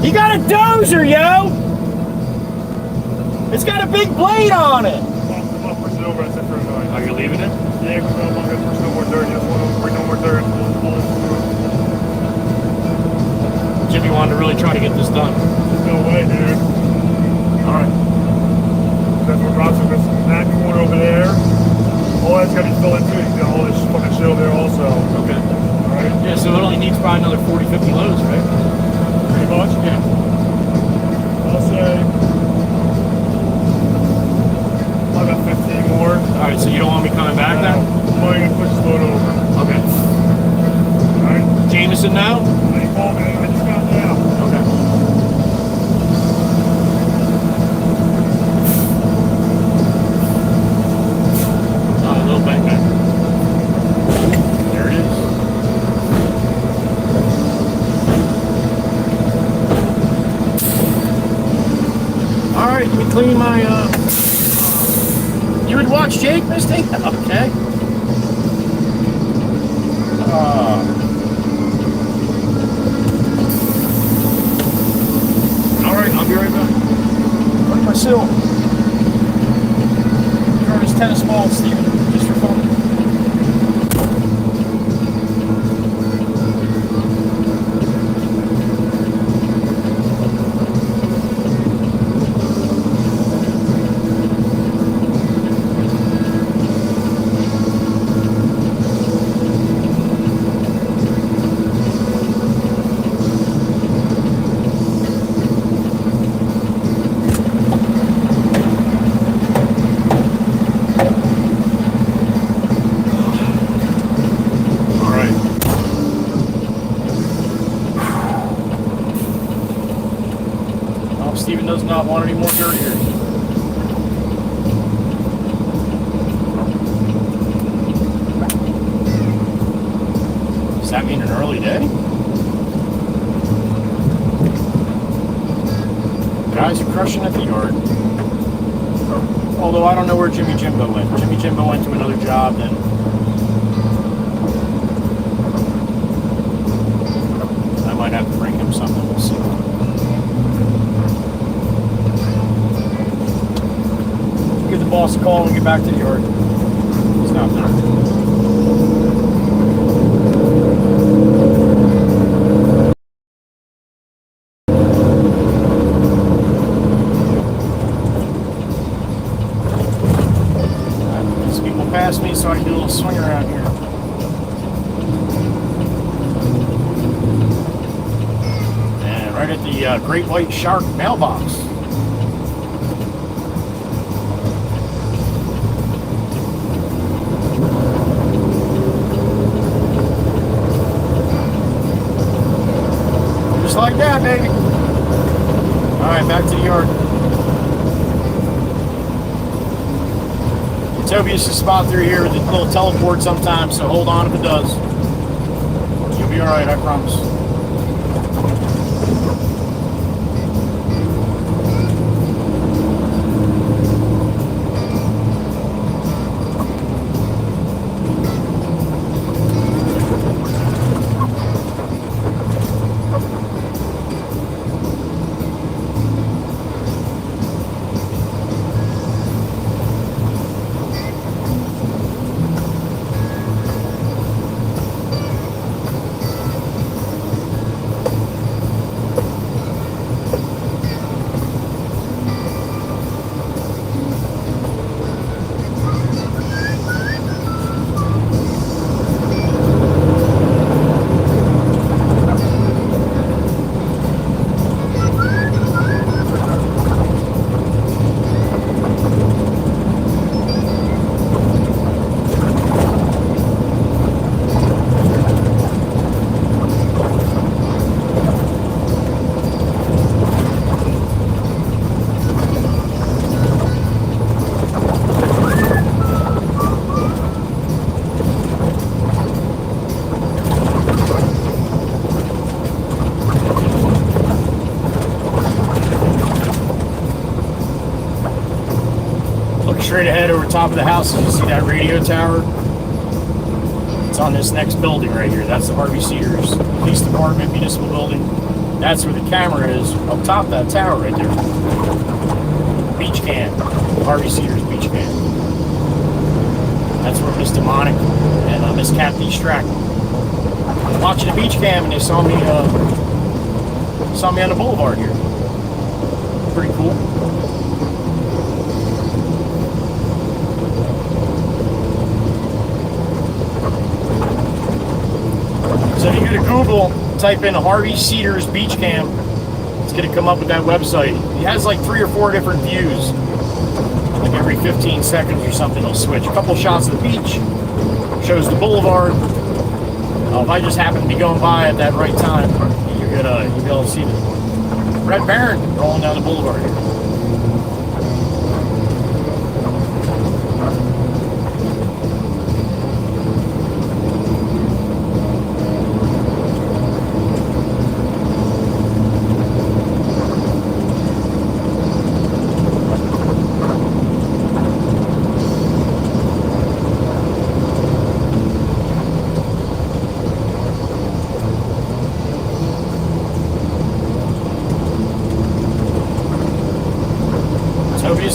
He got a dozer, yo. It's got a big blade on it. I'll push it over. I said for a night. Are you leaving it? Yeah, because I'm going to push no more dirt. Just want to bring no more dirt. Jimmy wanted to really try to get this done. No way, dude. All right. That's what Rob's with this back corner over there. All that's got to be filled in too. You got all this fucking shit over there also. Okay. All right. Yeah, so it only needs probably another 40, 50 loads, right? Pretty much? Yeah. I'll say about 15 more. All right, so you don't want me coming back then? I'm only going to push this load over. Okay. All right. Jameson now? They called me. I just got now. Okay. A little bang bang. There it is. All right, let me clean my. You would watch Jake, Misty? Okay. All right, I'll be right back. Where's my sill? Throw this tennis ball, Steven, just for fun. Oh, Steven does not want any more dirt here. Does that mean an early day? Guys are crushing at the yard. Although I don't know where Jimmy Jimbo went. Jimmy Jimbo went to another job then. I might have to bring him something, we'll see. Give the boss a call and get back to the yard. He's not there. Past me so I can do a little swing around here. And right at the Great White Shark mailbox. Just like that, baby. Alright, back to the yard. Tobias is spot through here with a little teleport sometimes, so hold on if it does. You'll be alright, I promise. Straight ahead over top of the house, you see that radio tower? It's on this next building right here. That's the Harvey Cedars Police Department Municipal Building. That's where the camera is, up top of that tower right there. Beach cam, Harvey Cedars beach cam. That's where Miss Demonic and Miss Kathy Strack watching the beach cam, and they saw me on the boulevard here. Pretty cool. So if you go to Google, type in Harvey Cedars Beach Cam, it's going to come up with that website. He has like 3 or 4 different views. Like every 15 seconds or something, he'll switch. A couple shots of the beach, shows the boulevard. If I just happen to be going by at that right time, you'll be able to see the Red Baron rolling down the boulevard here.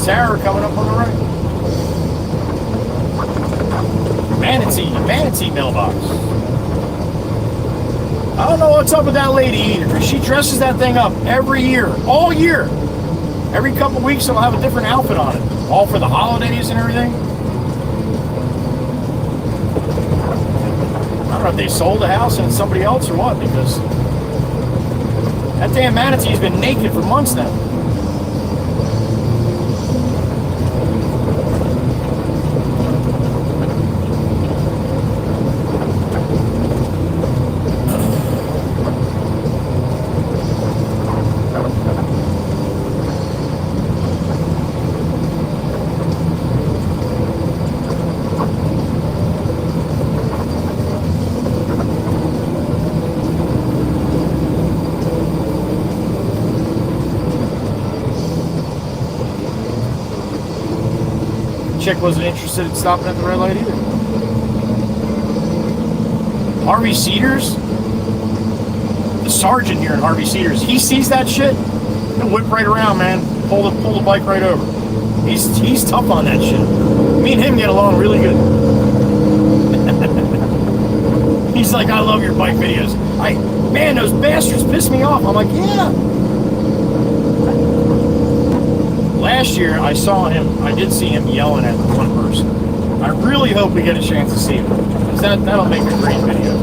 Tower coming up on the right. Manatee mailbox. I don't know what's up with that lady either. She dresses that thing up every year, all year. Every couple of weeks, she'll have a different outfit on it, all for the holidays and everything. I don't know if they sold the house and it's somebody else or what, because that damn manatee's been naked for months now. chick wasn't interested in stopping at the red light either. Harvey Cedars, the sergeant here in Harvey Cedars, he sees that shit, he'll whip right around, man. Pull the bike right over. He's tough on that shit. Me and him get along really good. He's like, I love your bike videos. Man, those bastards piss me off. I'm like, yeah. Last year, I did see him yelling at one person. I really hope we get a chance to see him, because that'll make a great video.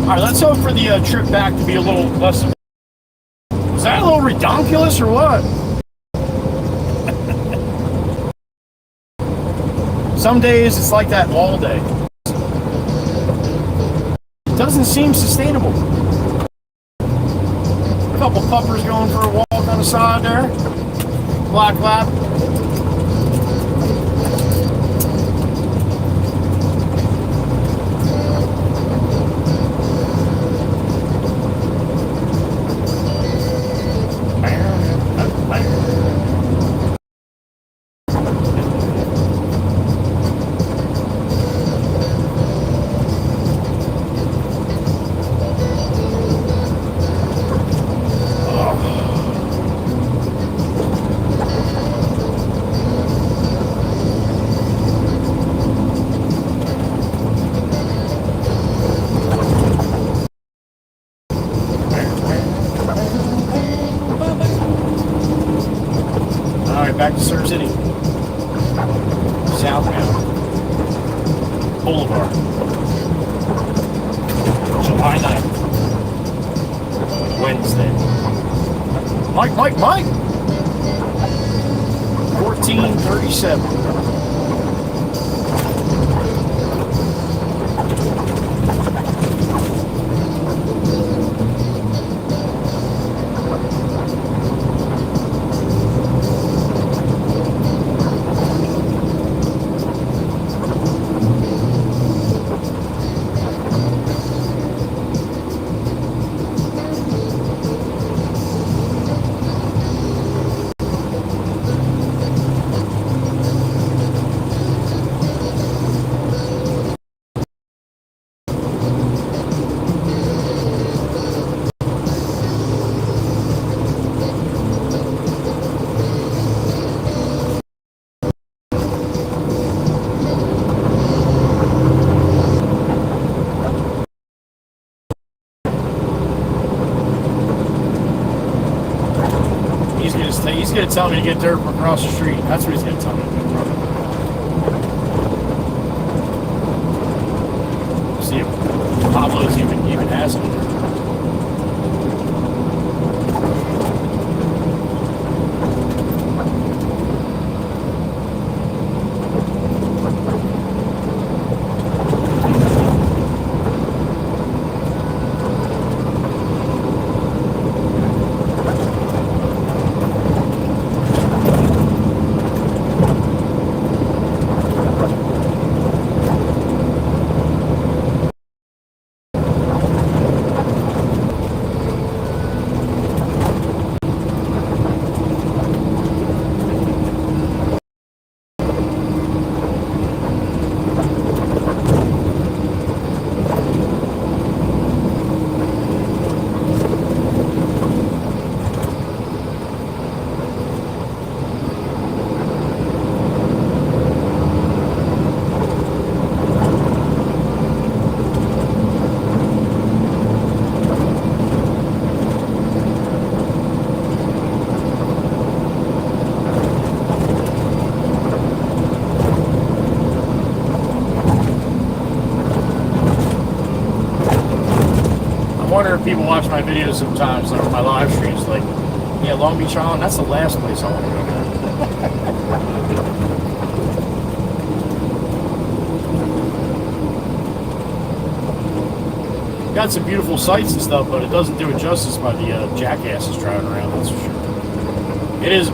Alright, let's hope for the trip back to be a little less. Was that a little redonkulous or what? Some days it's like that all day. It doesn't seem sustainable. A couple puppers going for a walk on the side there. Black lab. Back to Surf City. Southbound. Boulevard. July 9th. Wednesday. Mike! 1437. He's going to tell me to get dirt from across the street. That's what he's going to tell me. See if Pablo's even has it. wonder if people watch my videos sometimes, like my live streams, like, yeah, Long Beach Island, that's the last place I want to go. Got some beautiful sights and stuff, but it doesn't do it justice by the jackasses driving around, that's for sure. It is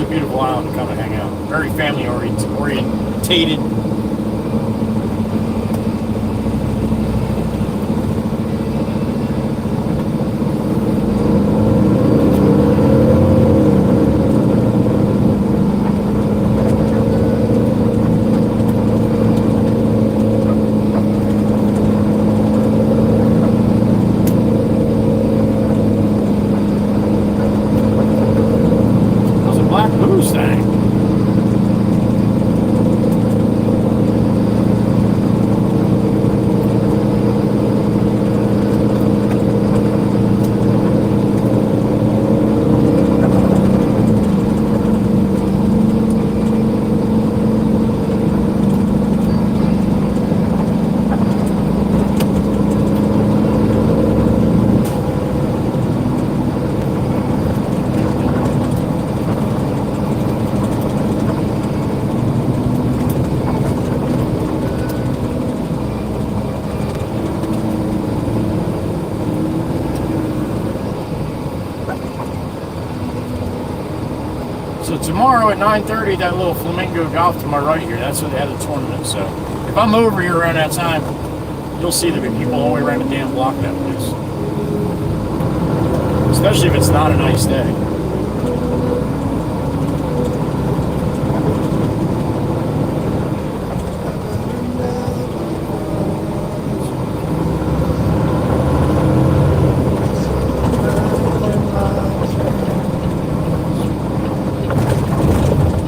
a beautiful island to come and hang out. Very family orientated. So tomorrow at 9:30, that little Flamingo Golf to my right here, that's where they had the tournament. So if I'm over here around that time, you'll see there'll be people all the way around the damn block of that place. Especially if it's not a nice day.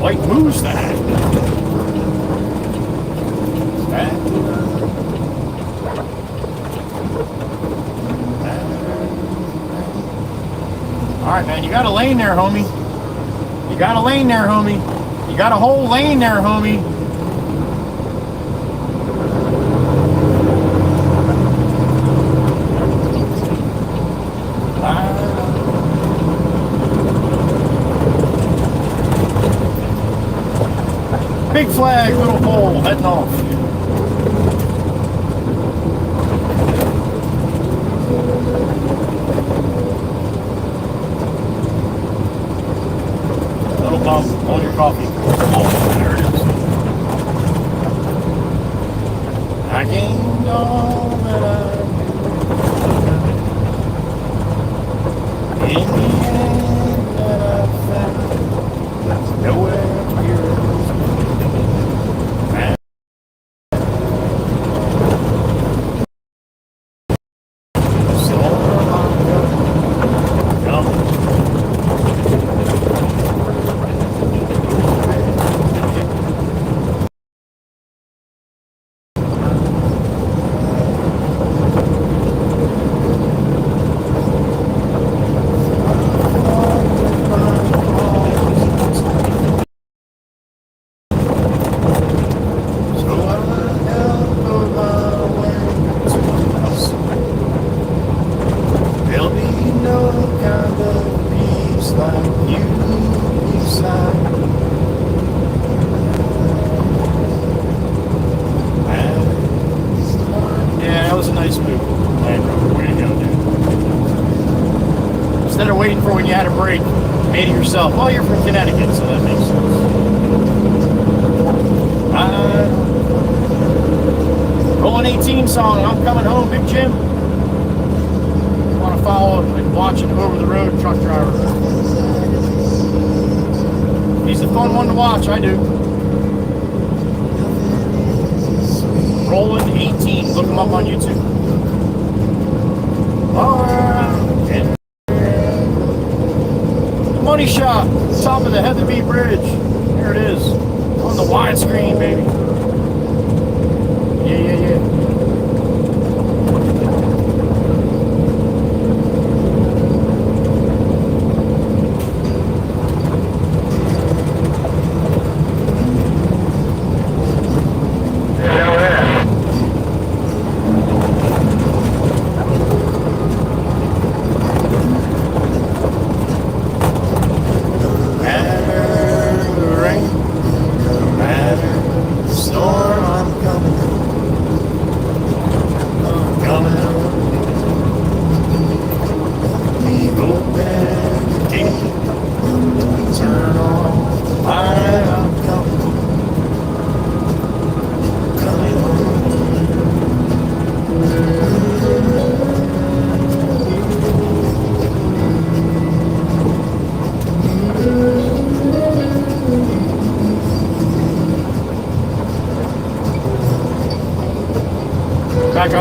White Mustang. Alright, man, you got a lane there, homie. You got a lane there, homie. You got a whole lane there, homie. Big flag, little pole, heading off. Little bump on your coffee. Oh, there it is. I gained all that I knew. In the end that I found nowhere near. Instead of waiting for when you had a break, you made it yourself. Well, you're from Connecticut, so that makes sense. Rolling 18 song, I'm coming home, Big Jim. You want to follow and watch an over-the-road truck driver. He's a fun one to watch, I do. Rolling 18, look him up on YouTube. Alright. Money shot, top of the Heatherby Bridge. There it is. On the widescreen, baby. Yeah.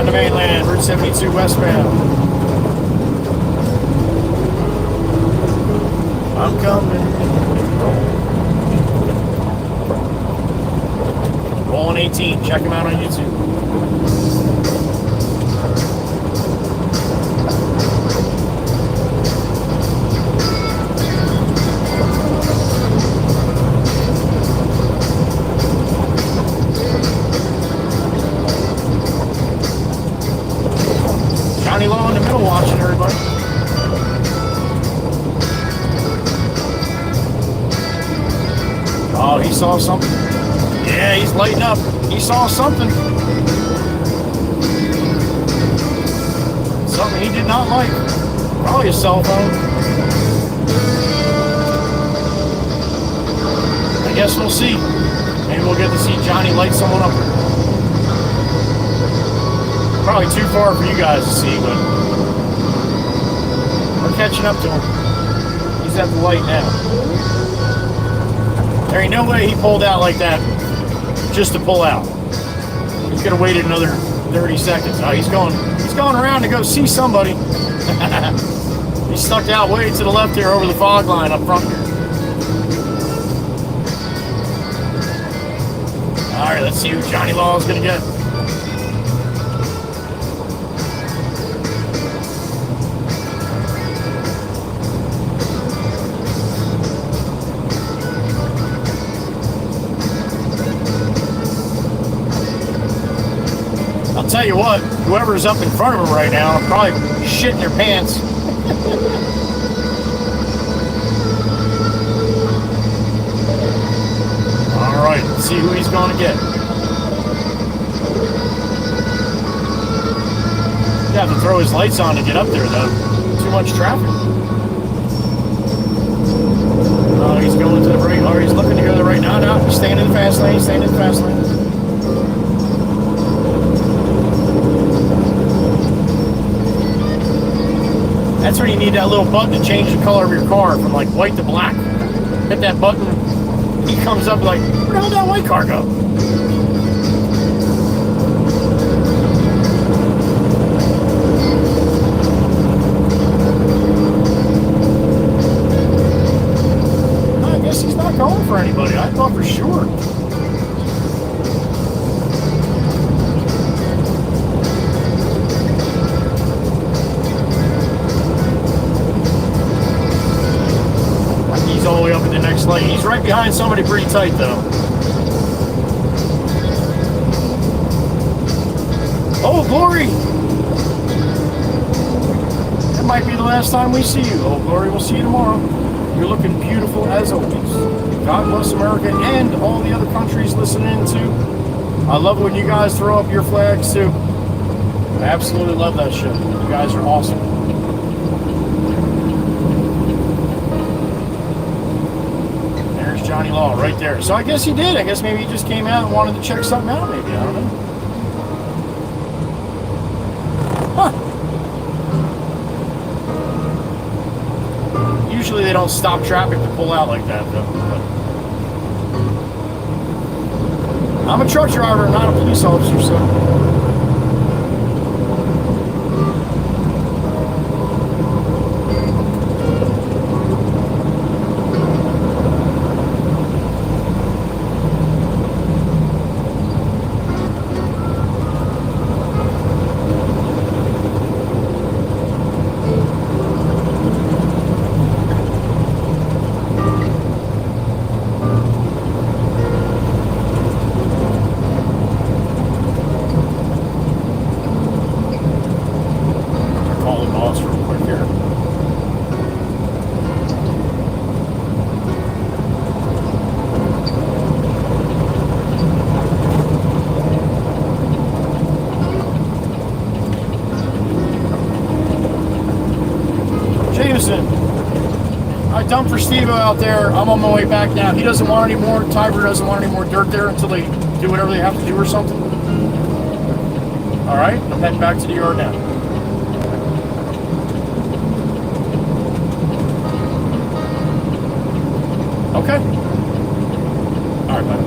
down to mainland, Route 72 westbound. I'm coming. Rolling 18. Check him out on YouTube. Johnny Law in the middle watching everybody. Oh, he saw something. Yeah, he's lighting up. He saw something. Something he did not like. Probably a cell phone. I guess we'll see. Maybe we'll get to see Johnny light someone up. Probably too far for you guys to see, but we're catching up to him. He's at the light now. There ain't no way he pulled out like that just to pull out. He could have waited another 30 seconds. Oh, he's going around to go see somebody. He stuck out way to the left here over the fog line up front here. All right, let's see who Johnny Law is going to get. I'll tell you what, whoever's up in front of him right now are probably shitting their pants. All right, let's see who he's going to get. You have to throw his lights on to get up there, though. Too much traffic. Oh, he's going to the right. Oh, he's looking to go to the right. No, he's staying in the fast lane. He's staying in the fast lane. That's where you need that little button to change the color of your car from like white to black. Hit that button, he comes up like, where the hell did that white car go? I guess he's not going for anybody. I thought for sure. All the way up in the next lane. He's right behind somebody pretty tight though. Oh, Glory! That might be the last time we see you. Oh, Glory, we'll see you tomorrow. You're looking beautiful as always. God bless America and all the other countries listening too. I love when you guys throw up your flags too. I absolutely love that shit. You guys are awesome. Johnny Law right there. So I guess he did. I guess maybe he just came out and wanted to check something out. Maybe. I don't know. Huh. Usually they don't stop traffic to pull out like that, though. But I'm a truck driver, not a police officer, so. I dumped for Steve out there. I'm on my way back now. He doesn't want any more. Tiber doesn't want any more dirt there until they do whatever they have to do or something. All right, I'm heading back to the yard now. Okay. All right, bye.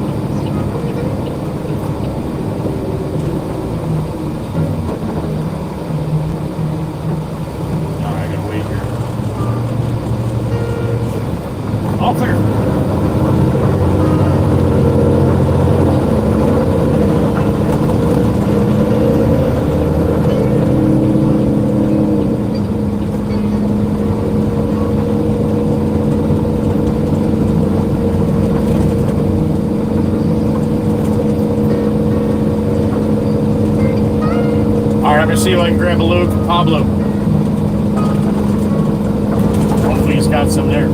grab a load for Pablo. Hopefully he's got some there.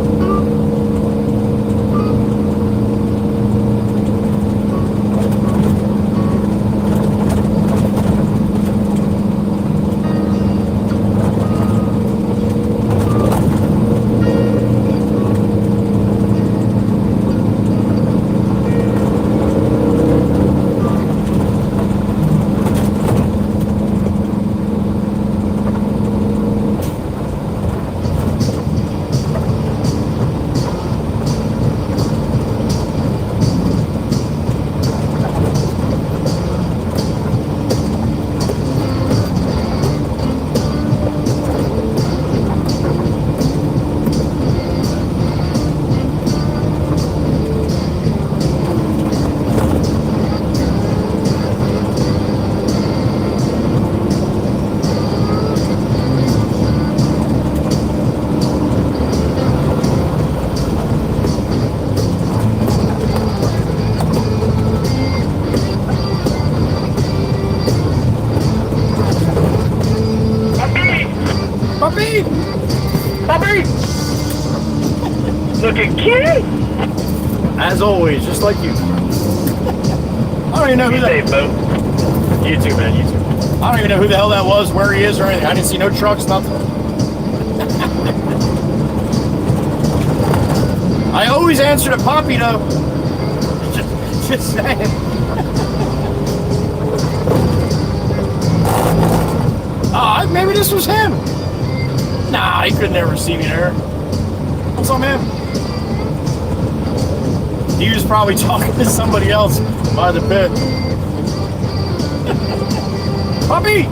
Puppy! Puppy! Looking cute! As always, just like you. I don't even know who that Safe, Bo. You too, man. You too. I don't even know who the hell that was, where he is, or anything. I didn't see no trucks, nothing. I always answer to Poppy, though. Just saying. Maybe this was him. Nah, he could never see me there. What's on him? He was probably talking to somebody else by the pit. Puppy!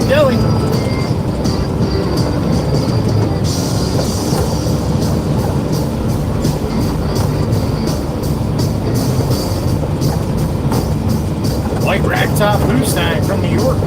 Deli. White ragtop Mustang from New York.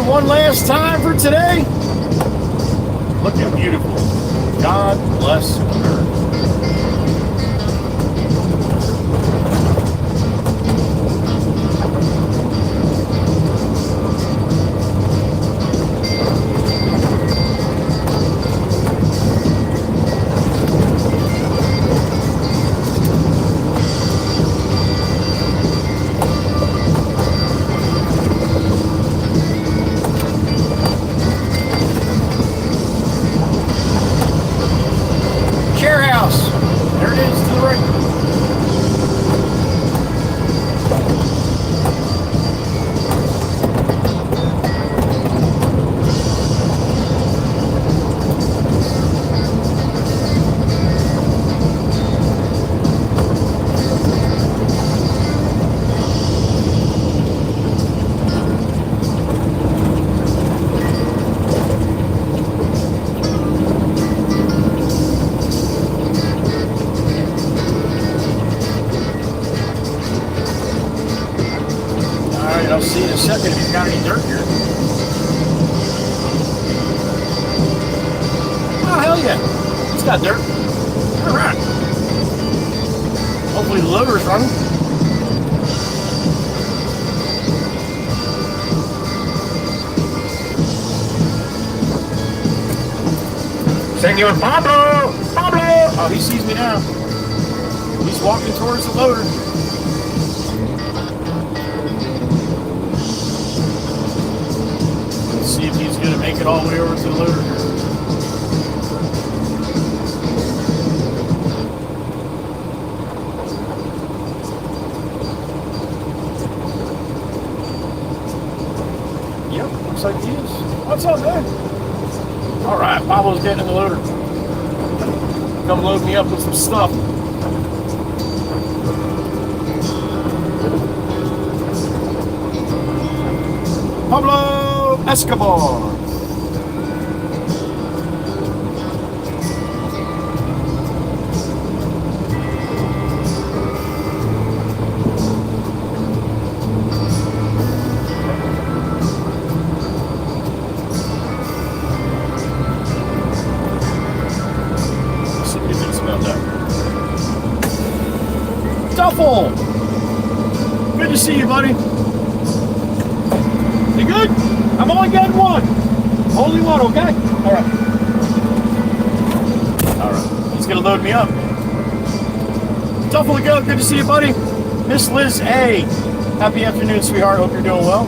One last time for today. Looking beautiful. God bless her. second if he's got any dirt here. Oh, hell yeah. He's got dirt. All right. Hopefully the loader's running. Senor Pablo! Pablo! Oh, he sees me now. He's walking towards the loader. Let's see if he's going to make it all the way over to the loader. Yep, looks like he is. What's up, man? All right, Pablo's getting in the loader. Come load me up with some stuff. Pablo Escobar. Duffel! Good to see you, buddy. You good? I'm only getting one. Only one, okay? Alright. Alright. He's gonna load me up. Duffel to go. Good to see you, buddy. Miss Liz A. Happy afternoon, sweetheart. Hope you're doing well.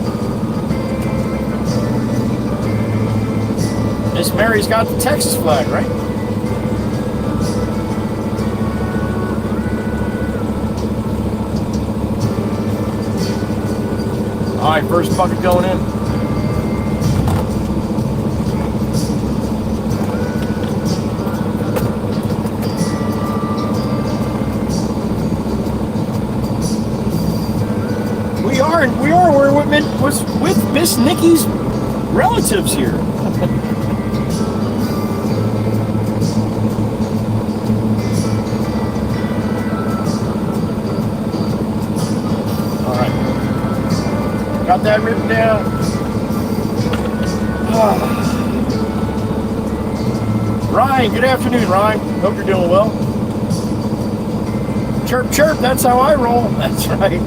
Miss Mary's got the Texas flag, right? All right, first bucket going in. We're with Miss Nikki's relatives here. All right. Got that written down. Ryan, good afternoon, Ryan. Hope you're doing well. Chirp, chirp, that's how I roll. That's right.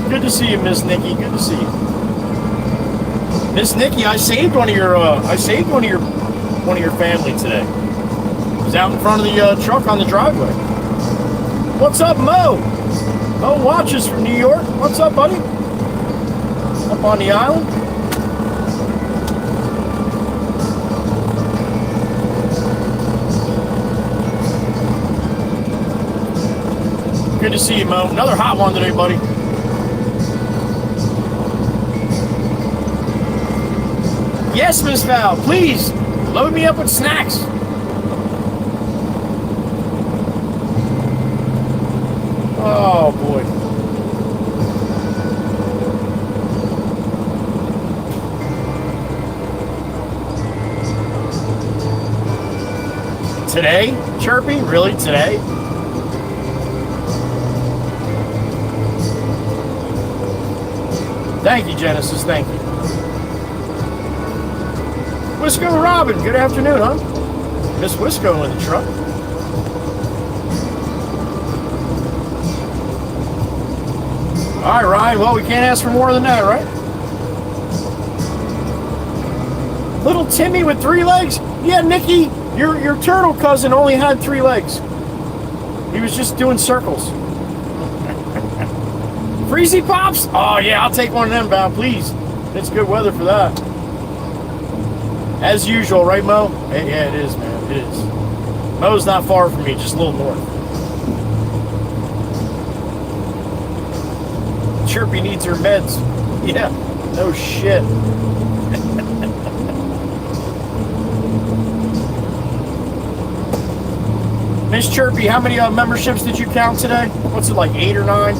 Good to see you, Miss Nikki. Good to see you. Miss Nikki, I saved one of your family today. It was out in front of the truck on the driveway. What's up, Mo? Mo watches from New York. What's up, buddy? Up on the island. Good to see you, Mo. Another hot one today, buddy. Yes, Miss Val, please load me up with snacks. Oh boy. Today? Chirpy? Really? Today? Thank you, Genesis. Thank you. Wisco Robin, good afternoon, huh? Miss Wisco in the truck. All right, Ryan. Well, we can't ask for more than that, right? Little Timmy with 3 legs? Yeah, Nikki, your turtle cousin only had 3 legs. He was just doing circles. Freezy Pops? Oh, yeah, I'll take one of them, Val, please. It's good weather for that. As usual, right, Mo? Yeah, it is, man. It is. Mo's not far from me, just a little north. Chirpy needs her meds. Yeah, no shit. Miss Chirpy, how many memberships did you count today? What's it, like 8 or 9?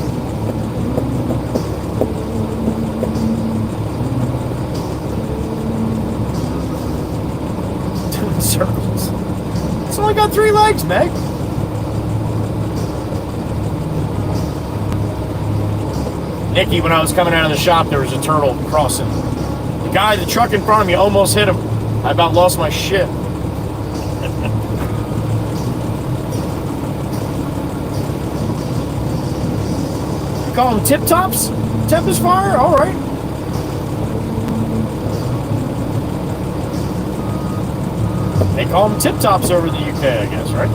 Doing circles. It's only got 3 legs, Meg. Nikki, when I was coming out of the shop, there was a turtle crossing. The truck in front of me almost hit him. I about lost my shit. You call them tip tops? Tempest fire? All right. They call them tip tops over the UK, I guess, right?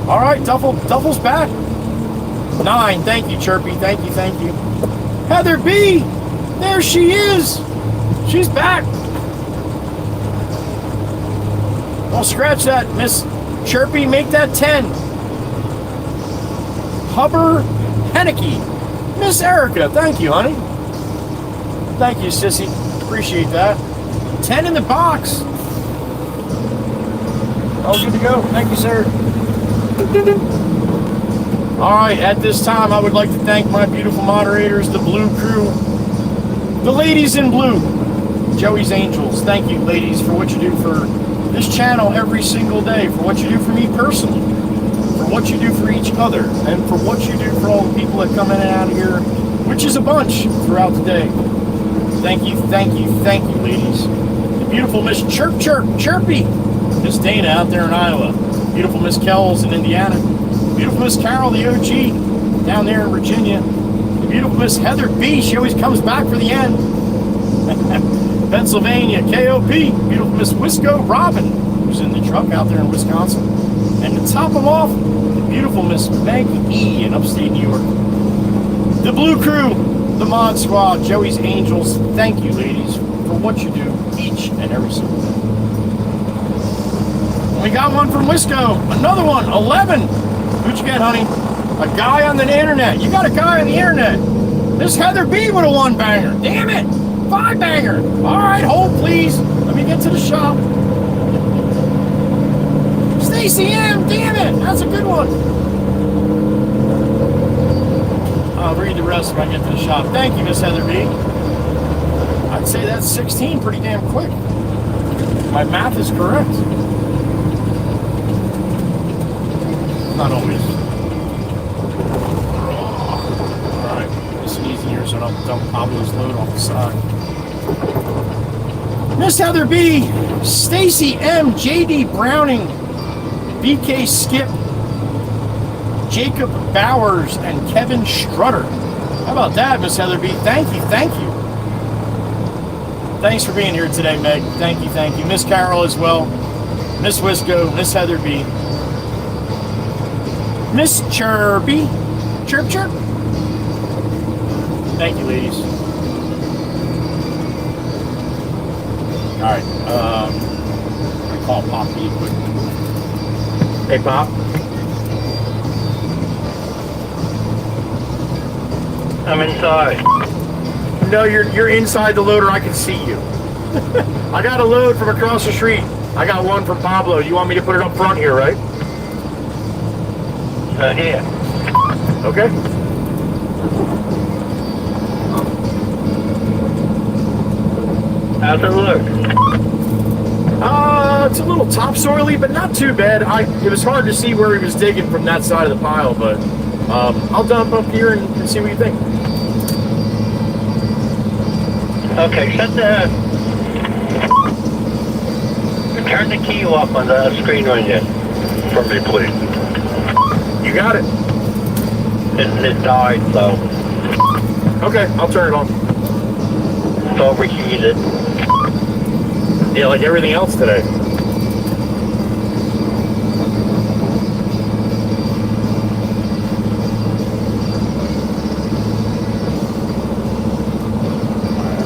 All right, Duffel's back. 9, thank you, Chirpy. Thank you, thank you. Heather B, there she is. She's back. Well, scratch that, Miss Chirpy. Make that 10. Hubber Henneke. Miss Erica, thank you, honey. Thank you, sissy. Appreciate that. 10 in the box. All good to go. Thank you, sir. All right, at this time, I would like to thank my beautiful moderators, the Blue Crew, the ladies in blue, Joey's Angels. Thank you, ladies, for what you do for this channel every single day, for what you do for me personally, for what you do for each other, and for what you do for all the people that come in and out of here, which is a bunch throughout the day. Thank you, thank you, thank you, ladies. The beautiful Miss Chirpy, Miss Dana out there in Iowa. Beautiful Miss Kells in Indiana. Beautiful Miss Carol, the OG, down there in Virginia. The beautiful Miss Heather B, she always comes back for the end. Pennsylvania, KOP. Beautiful Miss Wisco Robin, who's in the truck out there in Wisconsin. And to top them off, the beautiful Miss Meg E in upstate New York. The Blue Crew, the Mod Squad, Joey's Angels. Thank you, ladies, for what you do each and every single day. We got one from Wisco. Another one, 11. Who'd you get, honey? A guy on the internet. You got a guy on the internet. This Heather B with a 1 banger. Damn it. 5 banger. All right, hold please. Let me get to the shop. Stacy M. Damn it. That's a good one. I'll read the rest when I get to the shop. Thank you, Miss Heather B. I'd say that's 16 pretty damn quick. My math is correct. Not always. Alright, this is easier so I don't dump Pablo's load off the side. Miss Heather B, Stacy M, JD Browning, BK Skip, Jacob Bowers, and Kevin Strutter. How about that, Miss Heather B? Thank you, thank you. Thanks for being here today, Meg. Thank you, thank you. Miss Carol as well. Miss Wisco, Miss Heather B. Miss Chirpy. Chirp, chirp. Thank you, ladies. Alright, I'm gonna call Pop real quick. Hey, Pop. I'm inside. No, you're inside the loader. I can see you. I got a load from across the street. I got one from Pablo. You want me to put it up front here, right? Here. Okay. How's it look? It's a little topsoily, but not too bad. It was hard to see where he was digging from that side of the pile, but I'll dump up here and see what you think. Okay, turn the key off on the screen right there for me, please. You got it. It died, so Okay, I'll turn it on. it's overheated. Yeah, like everything else today. I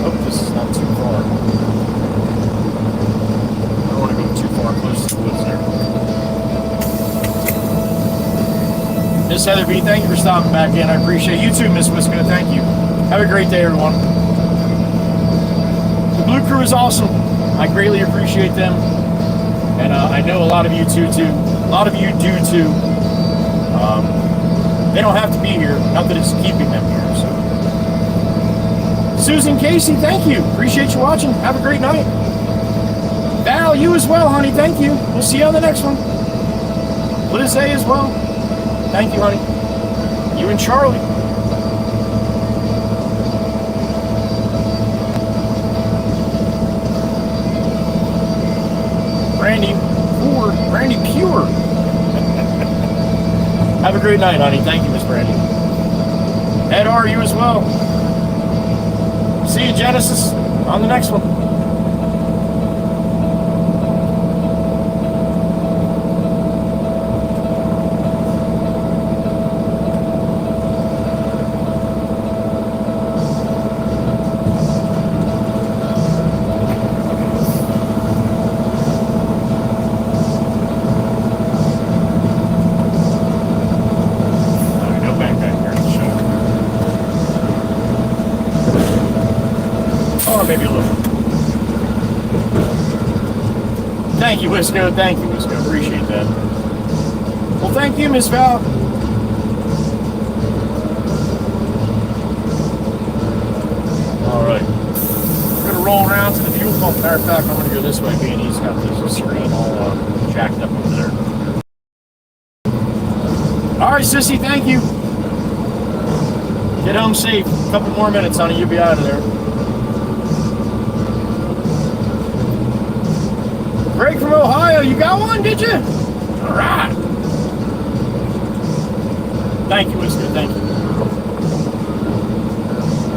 hope this is not too far. I don't want to go too far close to the woods there. Miss Heather B, thank you for stopping back in. I appreciate you too, Miss Wisco. Thank you. Have a great day, everyone. The Blue Crew is awesome. I greatly appreciate them. And I know a lot of you too. A lot of you do too. They don't have to be here. Not that it's keeping them here. So. Susan Casey, thank you. Appreciate you watching. Have a great night. Val, you as well, honey. Thank you. We'll see you on the next one. Liz A as well. Thank you, honey. You and Charlie. Brandy Pure. Have a great night, honey. Thank you, Miss Brandy. Ed R, you as well. See you, Genesis, on the next one. Maybe a little. Thank you, Wisco. Thank you, Wisco. Appreciate that. Well, thank you, Miss Val. All right. We're going to roll around to the fuel pump. Matter of fact, I'm going to go this way, being he's got this screen all jacked up over there. All right, Sissy, thank you. Get home safe. A couple more minutes, honey. You'll be out of there. Greg from Ohio, you got one, did you? All right. Thank you, Whiskey. Thank you.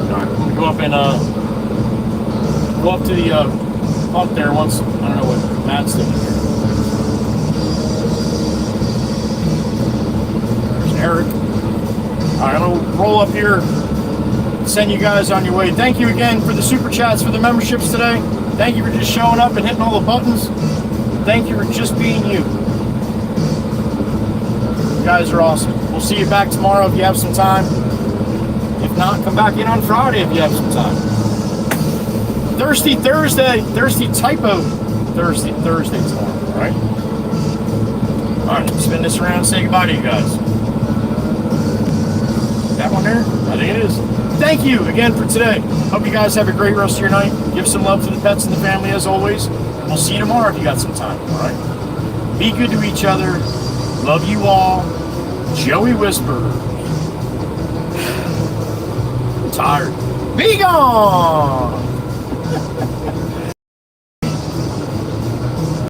All right, I'm gonna go up and go up to the pump there once. I don't know what Matt's doing here. There's Eric. All right, I'm gonna roll up here, send you guys on your way. Thank you again for the super chats, for the memberships today. Thank you for just showing up and hitting all the buttons. Thank you for just being you. You guys are awesome. We'll see you back tomorrow if you have some time. If not, come back in on Friday if you have some time. Thirsty Thursday. Thirsty typo Thursday tomorrow, all right? All right, spin this around and say goodbye to you guys. That one there? I think it is. Thank you again for today. Hope you guys have a great rest of your night. Give some love to the pets and the family as always. We'll see you tomorrow if you got some time, all right? Be good to each other. Love you all. Joey Whisper. I'm tired. Be gone!